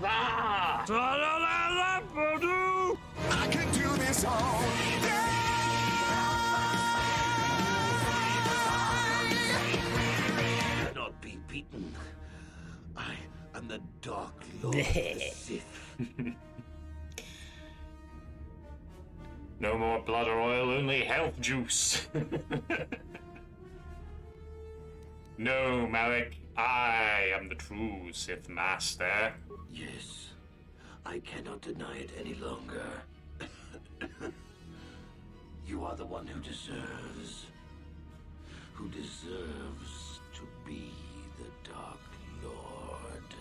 I can do this all day. Cannot be beaten. I am the Dark Lord of the Sith. No more blood or oil, only health juice. No, Malik, I am the true Sith Master. Yes, I cannot deny it any longer. You are the one who deserves to be the Dark Lord.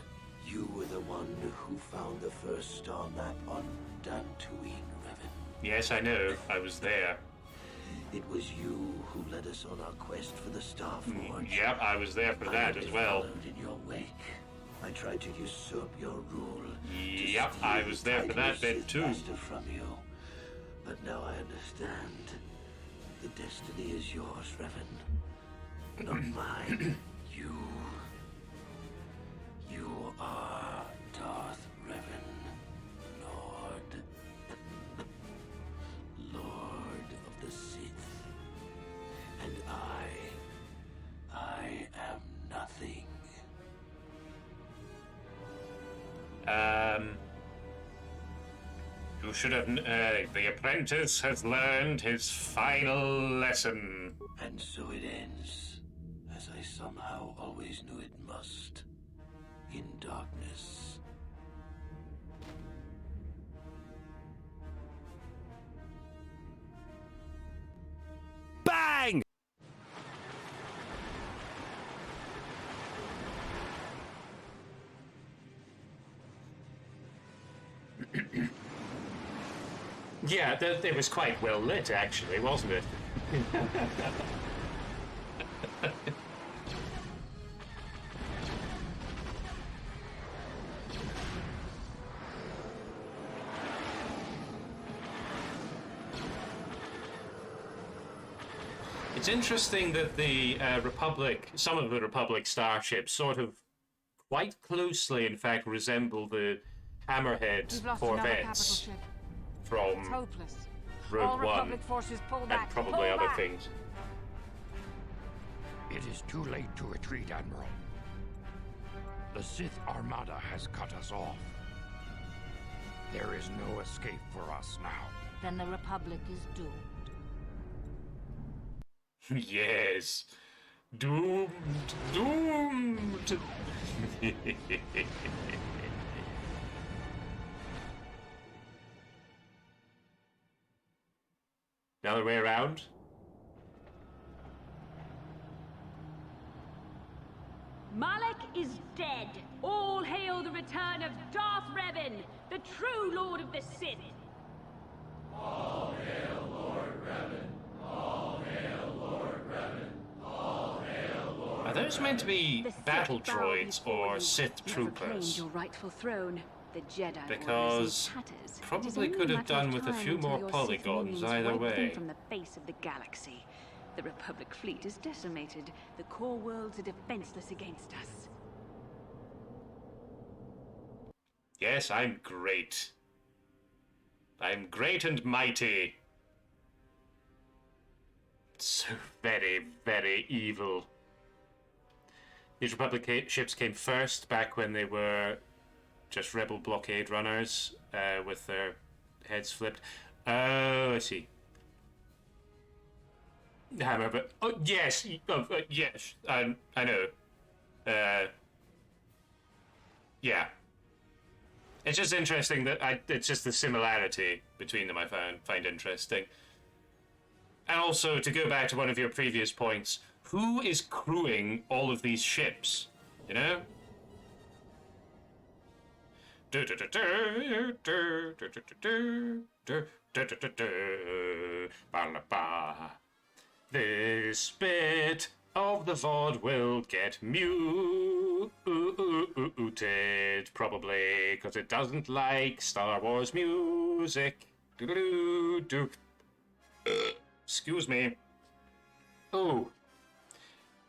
You were the one who found the first star map on Dantooine, Revan. Yes, I know. I was there. It was you who led us on our quest for the Star Forge. Yep, I was there for that as well. I followed in your wake. I tried to usurp your rule. Yep, I was there for that bit too. From you. But now I understand. The destiny is yours, Revan. Not mine. You are Darth Revan, Lord. Lord of the Sith. And I am nothing. You should have... the apprentice has learned his final lesson. And so it ends, as I somehow always knew it must. In darkness. Bang! Yeah, it was quite well lit, actually, wasn't it? It's interesting that the some of the Republic starships sort of quite closely, in fact, resemble the Hammerhead corvettes from Rogue One and probably other things. It is too late to retreat, Admiral. The Sith Armada has cut us off. There is no escape for us now. Then the Republic is doomed. Yes. Doomed. Doomed. The other way around? Malak is dead. All hail the return of Darth Revan, the true Lord of the Sith. All hail Lord Revan. All hail Lord Revan. All hail Lord. Are those meant to be battle droids or Sith troopers? Your rightful throne. The Jedi because probably could have done with a few more polygons either way. From the face of the galaxy. The Republic fleet is decimated. The core worlds are defenseless against us. Yes, I'm great. I'm great and mighty. So very, very evil. These Republic ships came first back when they were just rebel blockade runners with their heads flipped. Oh, I see. Hammer, but oh yes, yes, I know. Yeah. It's just interesting that it's just the similarity between them I find interesting. And also, to go back to one of your previous points, who is crewing all of these ships? You know? This bit of the VOD will get muted, probably, because it doesn't like Star Wars music. Excuse me. Oh.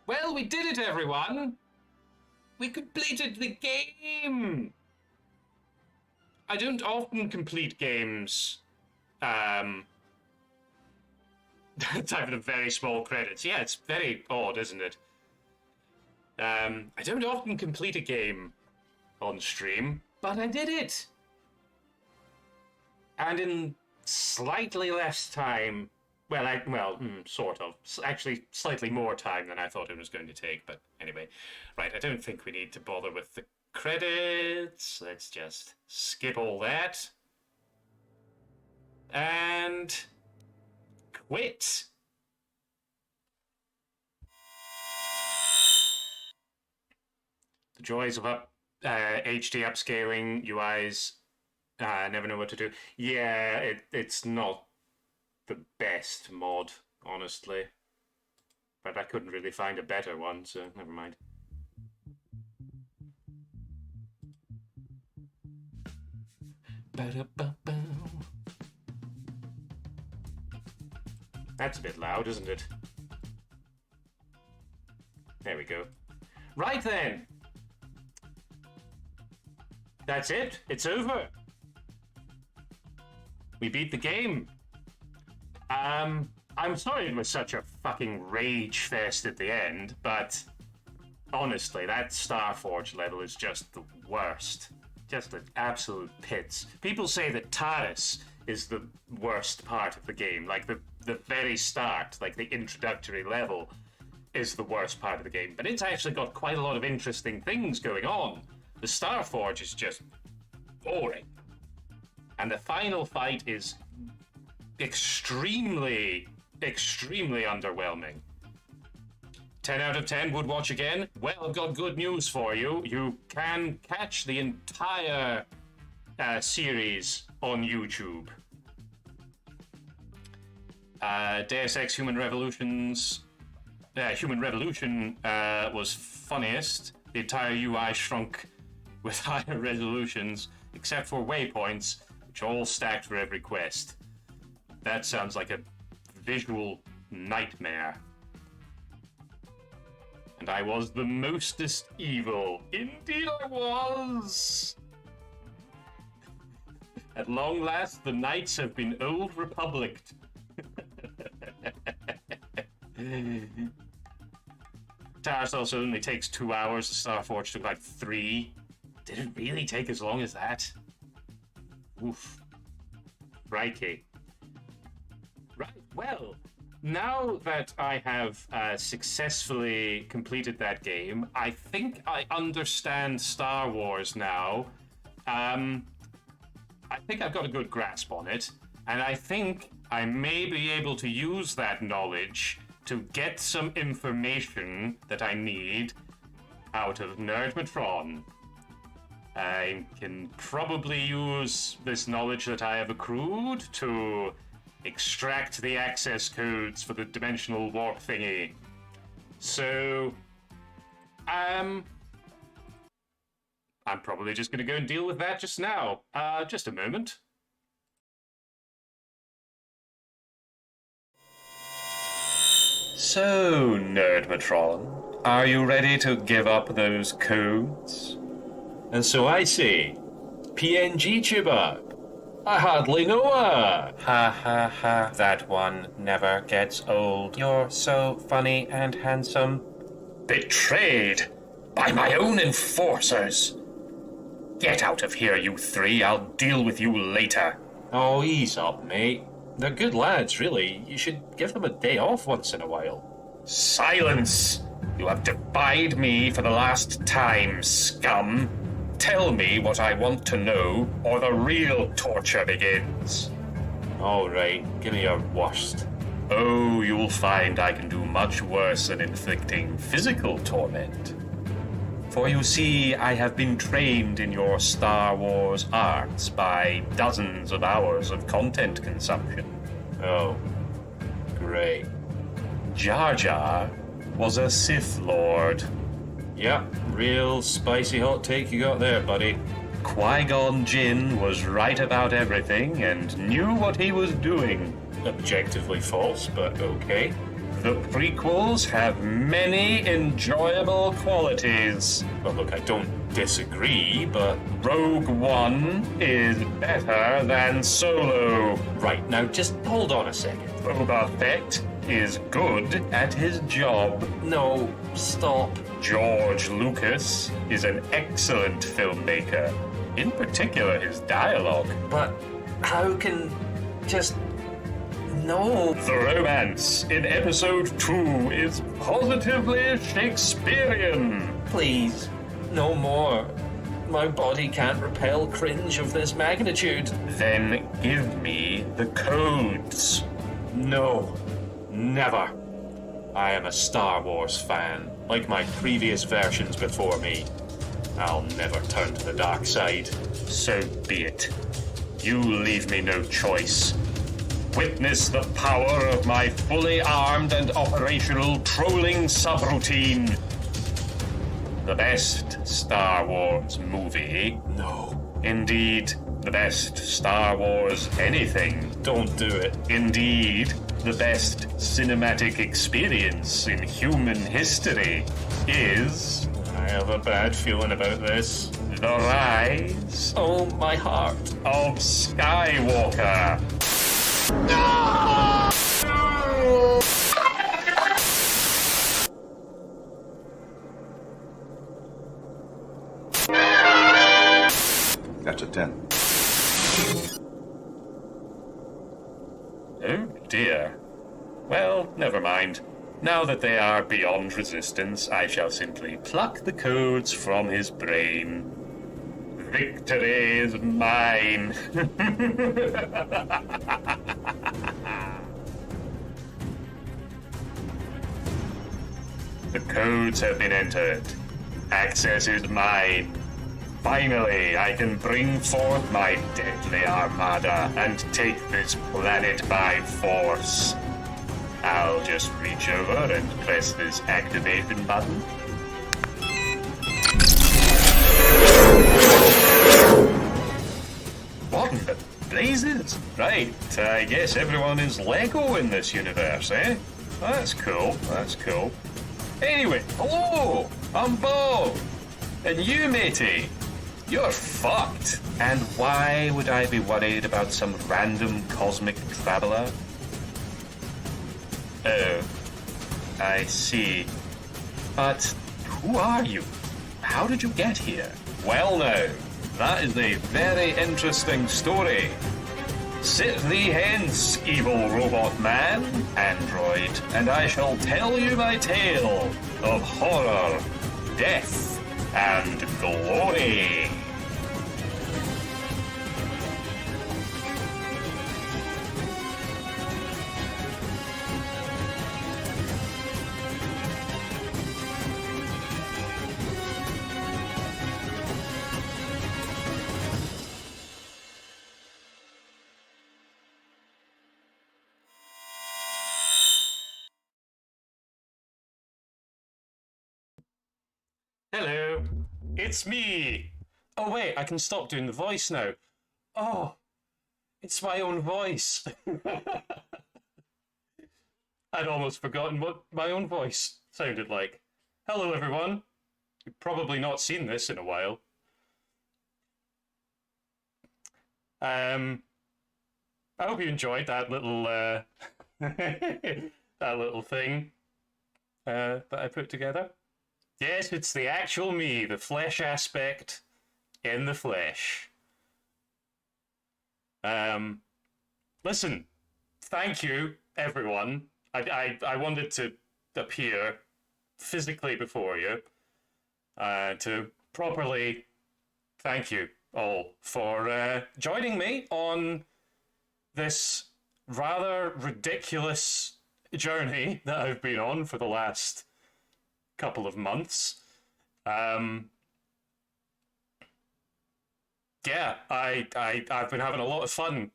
Well, we did it, everyone. We completed the game. I don't often complete games. Type of very small credits. Yeah, it's very odd, isn't it? I don't often complete a game on stream, but I did it. And in slightly less time. Well, sort of. Actually, slightly more time than I thought it was going to take, but anyway. Right, I don't think we need to bother with the credits. Let's just skip all that. And quit. The joys of HD upscaling UIs. I never know what to do. Yeah, it's not the best mod, honestly. But I couldn't really find a better one, so never mind. That's a bit loud, isn't it? There we go. Right then. That's it. It's over. We beat the game. I'm sorry it was such a fucking rage fest at the end, but honestly, that Starforge level is just the worst. just an absolute pits. People say that Taris is the worst part of the game, like the very start, like the introductory level is the worst part of the game, but it's actually got quite a lot of interesting things going on. The Starforge is just boring. And the final fight is extremely underwhelming. 10 out of 10 would watch again. Well, I've got good news for you. You can catch the entire series on YouTube. Deus Ex Human Revolution was funniest. The entire UI shrunk with higher resolutions, except for waypoints, which all stacked for every quest. That sounds like a visual nightmare. And I was the mostest evil. Indeed I was! At long last, the knights have been old republiced. Taris also only takes 2 hours. The Starforge took like 3. Did it really take as long as that? Oof. Crikey. Right, well, now that I have successfully completed that game, I think I understand Star Wars now. I think I've got a good grasp on it, and I think I may be able to use that knowledge to get some information that I need out of NERDMO-TRON. I can probably use this knowledge that I have accrued to extract the access codes for the dimensional warp thingy. So, I'm probably just going to go and deal with that just now. Just a moment. So, NERDMO-TRON, are you ready to give up those codes? And so I say, PNG Chibab. I hardly know her. Ha ha ha, that one never gets old. You're so funny and handsome. Betrayed by my own enforcers. Get out of here, you three. I'll deal with you later. Oh, ease up, mate. They're good lads, really. You should give them a day off once in a while. Silence! You have defied me for the last time, scum. Tell me what I want to know, or the real torture begins. All right, give me your worst. Oh, you'll find I can do much worse than inflicting physical torment. For you see, I have been trained in your Star Wars arts by dozens of hours of content consumption. Oh, great. Jar Jar was a Sith Lord. Yep, real spicy hot take you got there, buddy. Qui-Gon Jinn was right about everything and knew what he was doing. Objectively false, but okay. The prequels have many enjoyable qualities. Well, look, I don't disagree, but Rogue One is better than Solo. Right, now just hold on a second. Boba Fett is good at his job. No, stop. George Lucas is an excellent filmmaker. In particular, his dialogue. But how can just... No. The romance in episode 2 is positively Shakespearean. Please, no more. My body can't repel cringe of this magnitude. Then give me the codes. No, never. I am a Star Wars fan, like my previous versions before me. I'll never turn to the dark side. So be it. You leave me no choice. Witness the power of my fully armed and operational trolling subroutine. The best Star Wars movie. No. Indeed, the best Star Wars anything. Don't do it. Indeed, the best cinematic experience in human history is... I have a bad feeling about this. The Rise... Oh, my heart. Of Skywalker. No! Oh dear. Well, never mind. Now that they are beyond resistance, I shall simply pluck the codes from his brain. Victory is mine. The codes have been entered. Access is mine. Finally, I can bring forth my deadly armada and take this planet by force. I'll just reach over and press this activation button. What in the blazes? Right, I guess everyone is Lego in this universe, eh? That's cool, that's cool. Anyway, hello! I'm Bob! And you, matey? You're fucked. And why would I be worried about some random cosmic traveler? Oh, I see. But who are you? How did you get here? Well now, that is a very interesting story. Sit thee hence, evil robot man, android, and I shall tell you my tale of horror, death, and glory. Hello, it's me. Oh wait, I can stop doing the voice now. Oh, it's my own voice. I'd almost forgotten what my own voice sounded like. Hello everyone. You've probably not seen this in a while. I hope you enjoyed that little that little thing that I put together. Yes, it's the actual me, the flesh aspect in the flesh. Listen, thank you, everyone. I wanted to appear physically before you to properly thank you all for joining me on this rather ridiculous journey that I've been on for the last couple of months. Yeah, I've been having a lot of fun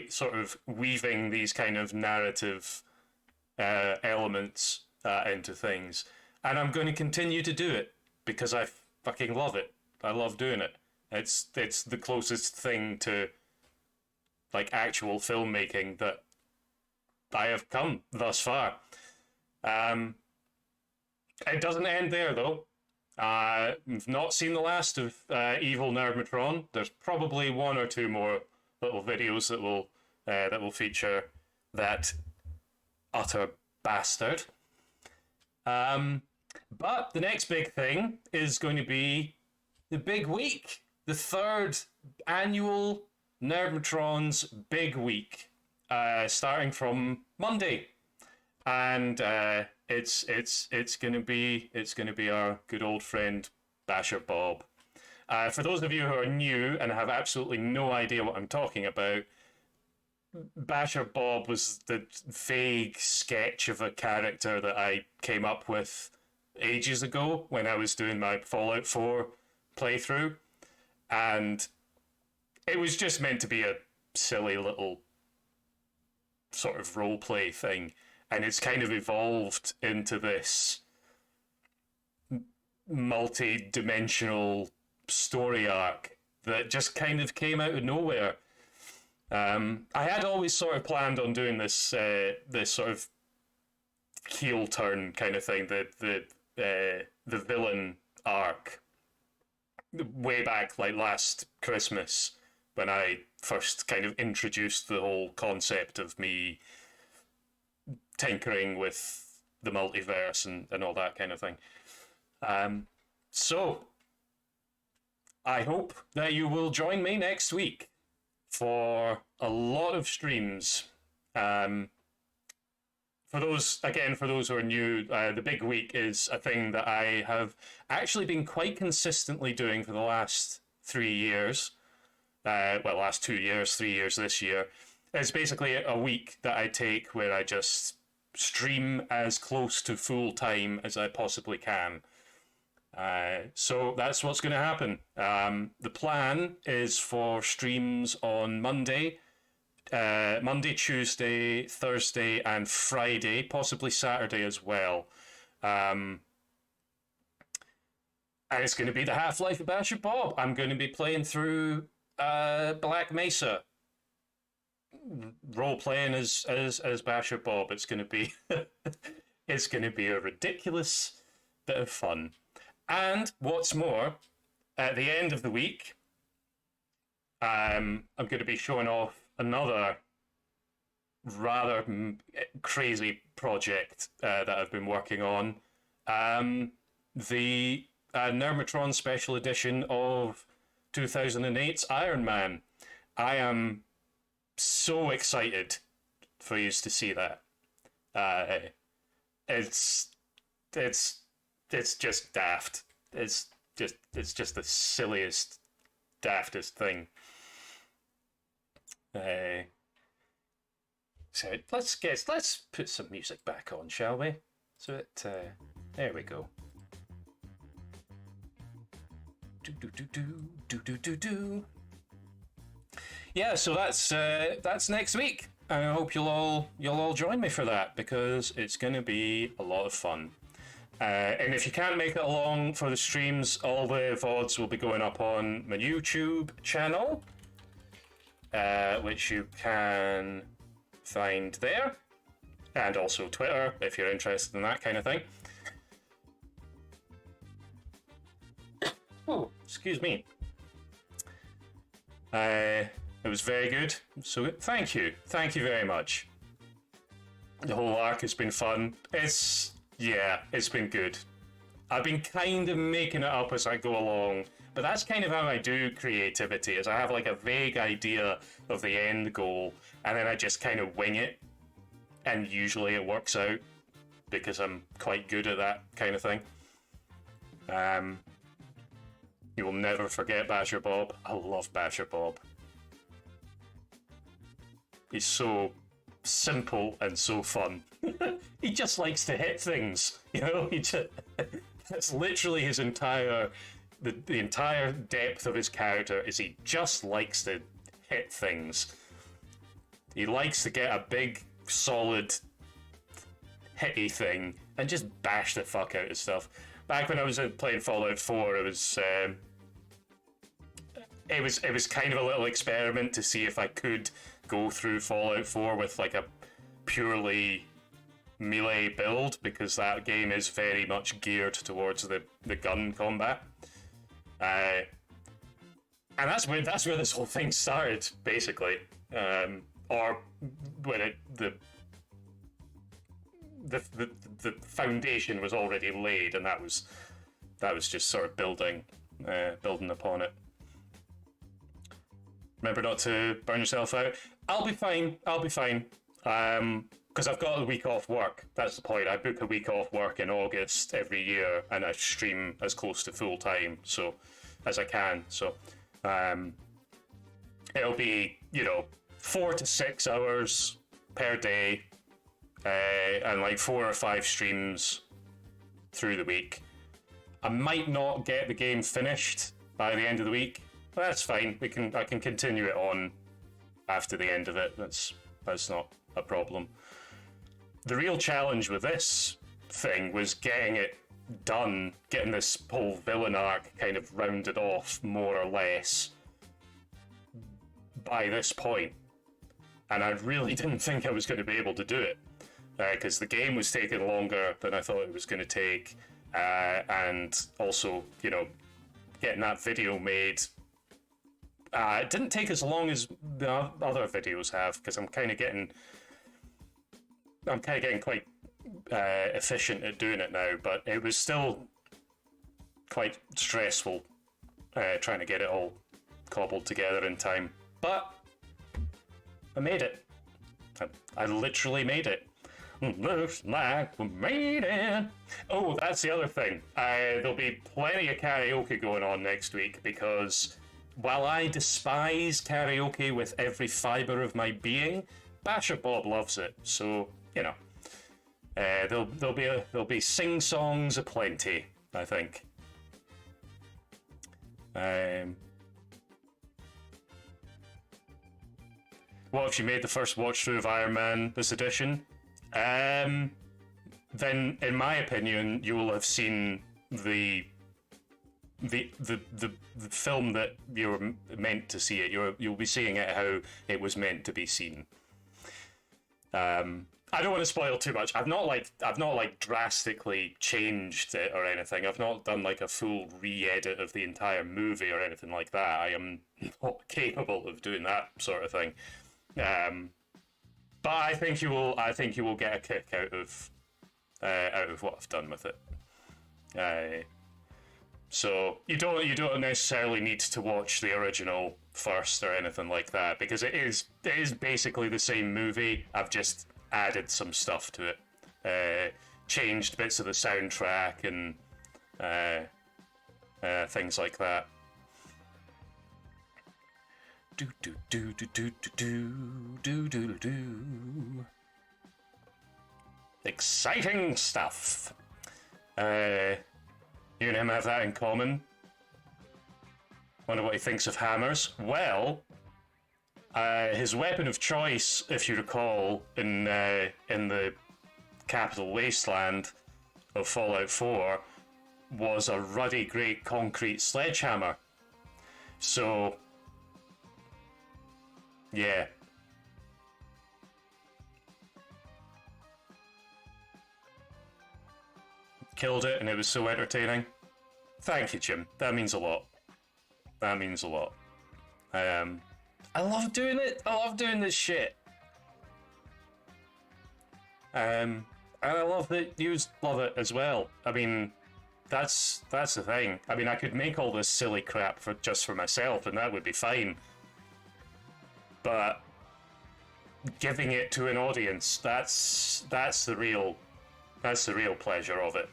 sort of weaving these kind of narrative elements into things, and I'm going to continue to do it because I fucking love it. I love doing it. It's the closest thing to like actual filmmaking that I have come thus far. It doesn't end there, though. I've not seen the last of Evil NERDMO-TRON. There's probably one or two more little videos that will feature that utter bastard. But the next big thing is going to be the big week, the third annual NERDMO-TRON's Big Week, starting from Monday. And it's gonna be our good old friend Basher Bob. For those of you who are new and have absolutely no idea what I'm talking about, Basher Bob was the vague sketch of a character that I came up with ages ago when I was doing my Fallout 4 playthrough, and it was just meant to be a silly little sort of roleplay thing. And it's kind of evolved into this multi-dimensional story arc that just kind of came out of nowhere. I had always sort of planned on doing this this sort of heel turn kind of thing, the villain arc, way back like last Christmas when I first kind of introduced the whole concept of me tinkering with the multiverse and all that kind of thing. So I hope that you will join me next week for a lot of streams For those who are new, the big week is a thing that I have actually been quite consistently doing for the last 3 years. Last 2 years, 3 years this year. It's basically a week that I take where I just stream as close to full time as I possibly can. So that's what's going to happen. The plan is for streams on Monday, Tuesday, Thursday, and Friday, possibly Saturday as well. And it's going to be the Half-Life of Basher Bob. I'm going to be playing through Black Mesa, role playing as Basher Bob. It's going to be it's going to be a ridiculous bit of fun. And what's more, at the end of the week, I'm going to be showing off another rather crazy project that I've been working on. The NERDMO-TRON Special Edition of 2008's Iron Man. I am so excited for you to see that. It's just daft. It's just the silliest, daftest thing. So let's put some music back on, shall we? So there we go. Do. Yeah, so that's next week. And I hope you'll all join me for that, because it's going to be a lot of fun. And if you can't make it along for the streams, all the VODs will be going up on my YouTube channel, which you can find there, and also Twitter if you're interested in that kind of thing. Oh, excuse me. It was very good. So thank you very much. The whole arc has been fun. It's been good. I've been kind of making it up as I go along, but that's kind of how I do creativity, is I have like a vague idea of the end goal, and then I just kind of wing it, and usually it works out, because I'm quite good at that kind of thing. You will never forget Basher Bob. I love Basher Bob. He's so simple and so fun. He just likes to hit things, you know. That's literally his entire the entire depth of his character is he just likes to hit things. He likes to get a big, solid, hitty thing and just bash the fuck out of stuff. Back when I was playing Fallout 4, it was kind of a little experiment to see if I could go through Fallout 4 with like a purely melee build, because that game is very much geared towards the gun combat. And that's where this whole thing started, basically. Or when the foundation was already laid, and that was just sort of building upon it. Remember not to burn yourself out. I'll be fine. Because I've got a week off work. That's the point. I book a week off work in August every year, and I stream as close to full time as I can. So it'll be 4 to 6 hours per day, and like 4 or 5 streams through the week. I might not get the game finished by the end of the week. But that's fine. I can continue it on after the end of it. That's not a problem. The real challenge with this thing was getting it done, getting this whole villain arc kind of rounded off, more or less, by this point. And I really didn't think I was going to be able to do it, because the game was taking longer than I thought it was going to take, and also, getting that video made. It didn't take as long as the other videos have, because I'm kind of getting quite efficient at doing it now, but it was still quite stressful trying to get it all cobbled together in time. But I made it. I literally made it. Looks like we made it. Oh, that's the other thing. There'll be plenty of karaoke going on next week because while I despise karaoke with every fibre of my being, Basher Bob loves it. So, you know, there'll be sing-songs aplenty, I think. What if you made the first watch through of Iron Man this edition? Then, in my opinion, you will have seen the film that you're meant to see it. You'll be seeing it how it was meant to be seen. I don't want to spoil too much. I've not drastically changed it or anything. I've not done like a full re-edit of the entire movie or anything like that. I am not capable of doing that sort of thing. But I think you will get a kick out of what I've done with it. So you don't necessarily need to watch the original first or anything like that because it is basically the same movie. I've just added some stuff to it, changed bits of the soundtrack and things like that. Do do do do do do do do do do. Exciting stuff. You and him have that in common. Wonder what he thinks of hammers. Well, his weapon of choice, if you recall, in the Capital Wasteland of Fallout 4, was a ruddy great concrete sledgehammer. So, yeah. Killed it, and it was so entertaining. Thank you, Jim. That means a lot. That means a lot. I love doing it. I love doing this shit. And I love that you love it as well. I mean, that's the thing. I mean, I could make all this silly crap just for myself, and that would be fine. But giving it to an audience, that's the real pleasure of it.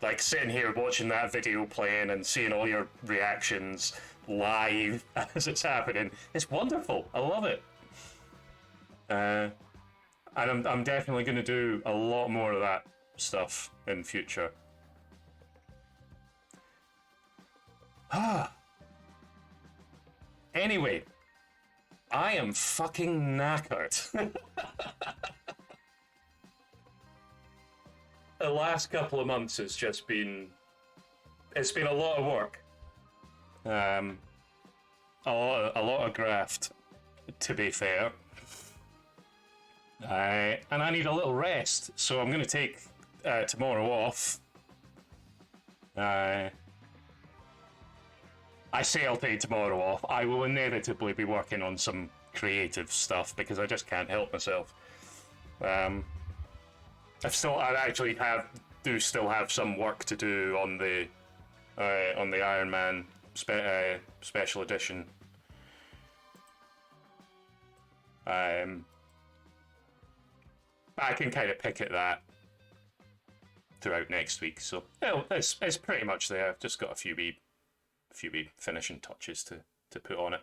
Like sitting here watching that video playing and seeing all your reactions live as it's happening. It's wonderful. I love it. And I'm definitely going to do a lot more of that stuff in future. Anyway, I am fucking knackered. The last couple of months has just been... It's been a lot of work. A lot of graft, to be fair. And I need a little rest, so I'm going to take tomorrow off. I say I'll take tomorrow off. I will inevitably be working on some creative stuff because I just can't help myself. I actually do still have some work to do on the Iron Man special edition. I can kind of pick at that throughout next week, so it's pretty much there. I've just got a few wee finishing touches to put on it.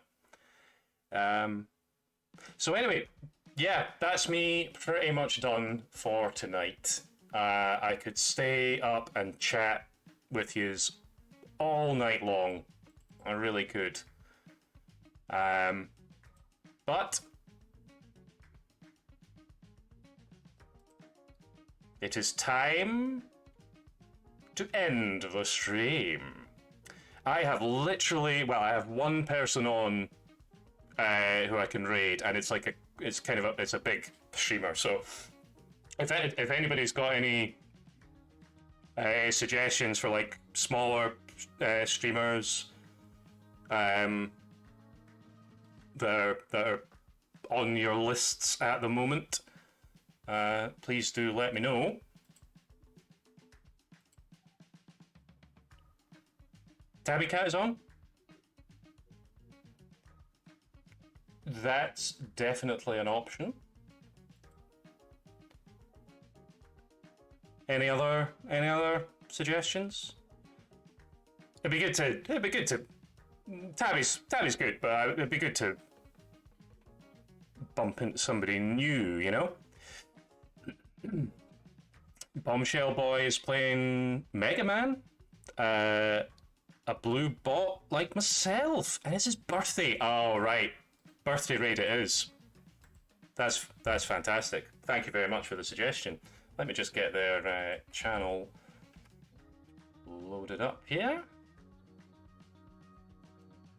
So anyway, yeah, that's me pretty much done for tonight. I could stay up and chat with yous all night long. I really could. But it is time to end the stream. I have literally, I have one person on who I can raid, and it's like it's a big streamer. So if anybody's got any suggestions for like smaller streamers that are on your lists at the moment, please do let me know. Tabby Cat is on? That's definitely an option. Any other suggestions? It'd be good to. Tabby's good, but it'd be good to bump into somebody new, you know? Bombshell Boy is playing Mega Man. A blue bot like myself, and it's his birthday. Oh, right. Birthday raid it is. That's fantastic. Thank you very much for the suggestion. Let me just get their channel loaded up here.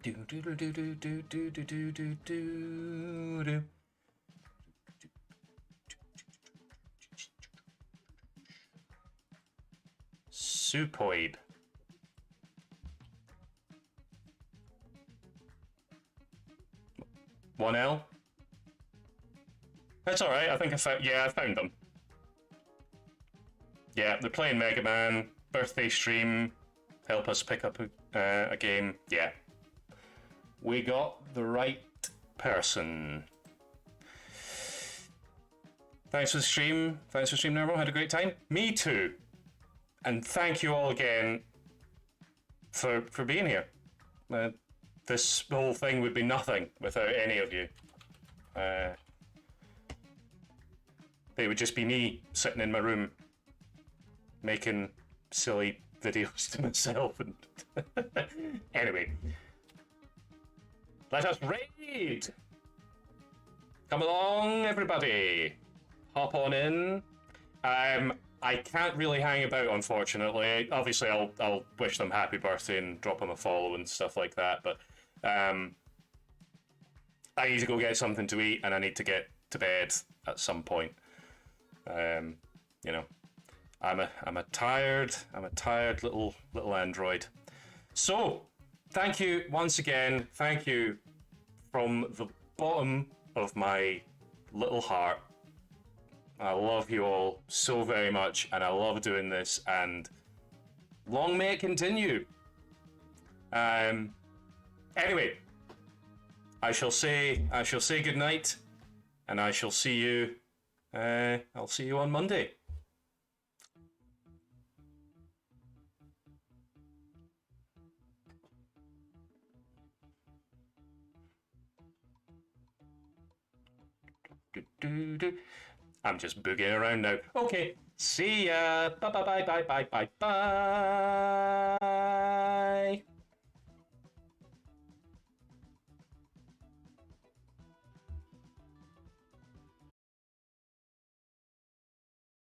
Do do do do do do do do do do do do. Supoid. One L. That's all right. I think I found them. Yeah, they're playing Mega Man. Birthday stream. Help us pick up a game. Yeah. We got the right person. Thanks for the stream. Thanks for stream, NERDMO. Had a great time. Me too. And thank you all again for being here. This whole thing would be nothing without any of you. They would just be me sitting in my room making silly videos to myself. And anyway, let us raid. Come along, everybody. Hop on in. I can't really hang about, unfortunately. Obviously, I'll wish them happy birthday and drop them a follow and stuff like that. But I need to go get something to eat, and I need to get to bed at some point. You know, I'm a tired little android. So, thank you once again. Thank you from the bottom of my little heart. I love you all so very much, and I love doing this, and long may it continue. Anyway, I shall say good night, and I shall see you. I'll see you on Monday. I'm just boogieing around now. Okay, see ya. Bye bye bye bye bye bye bye.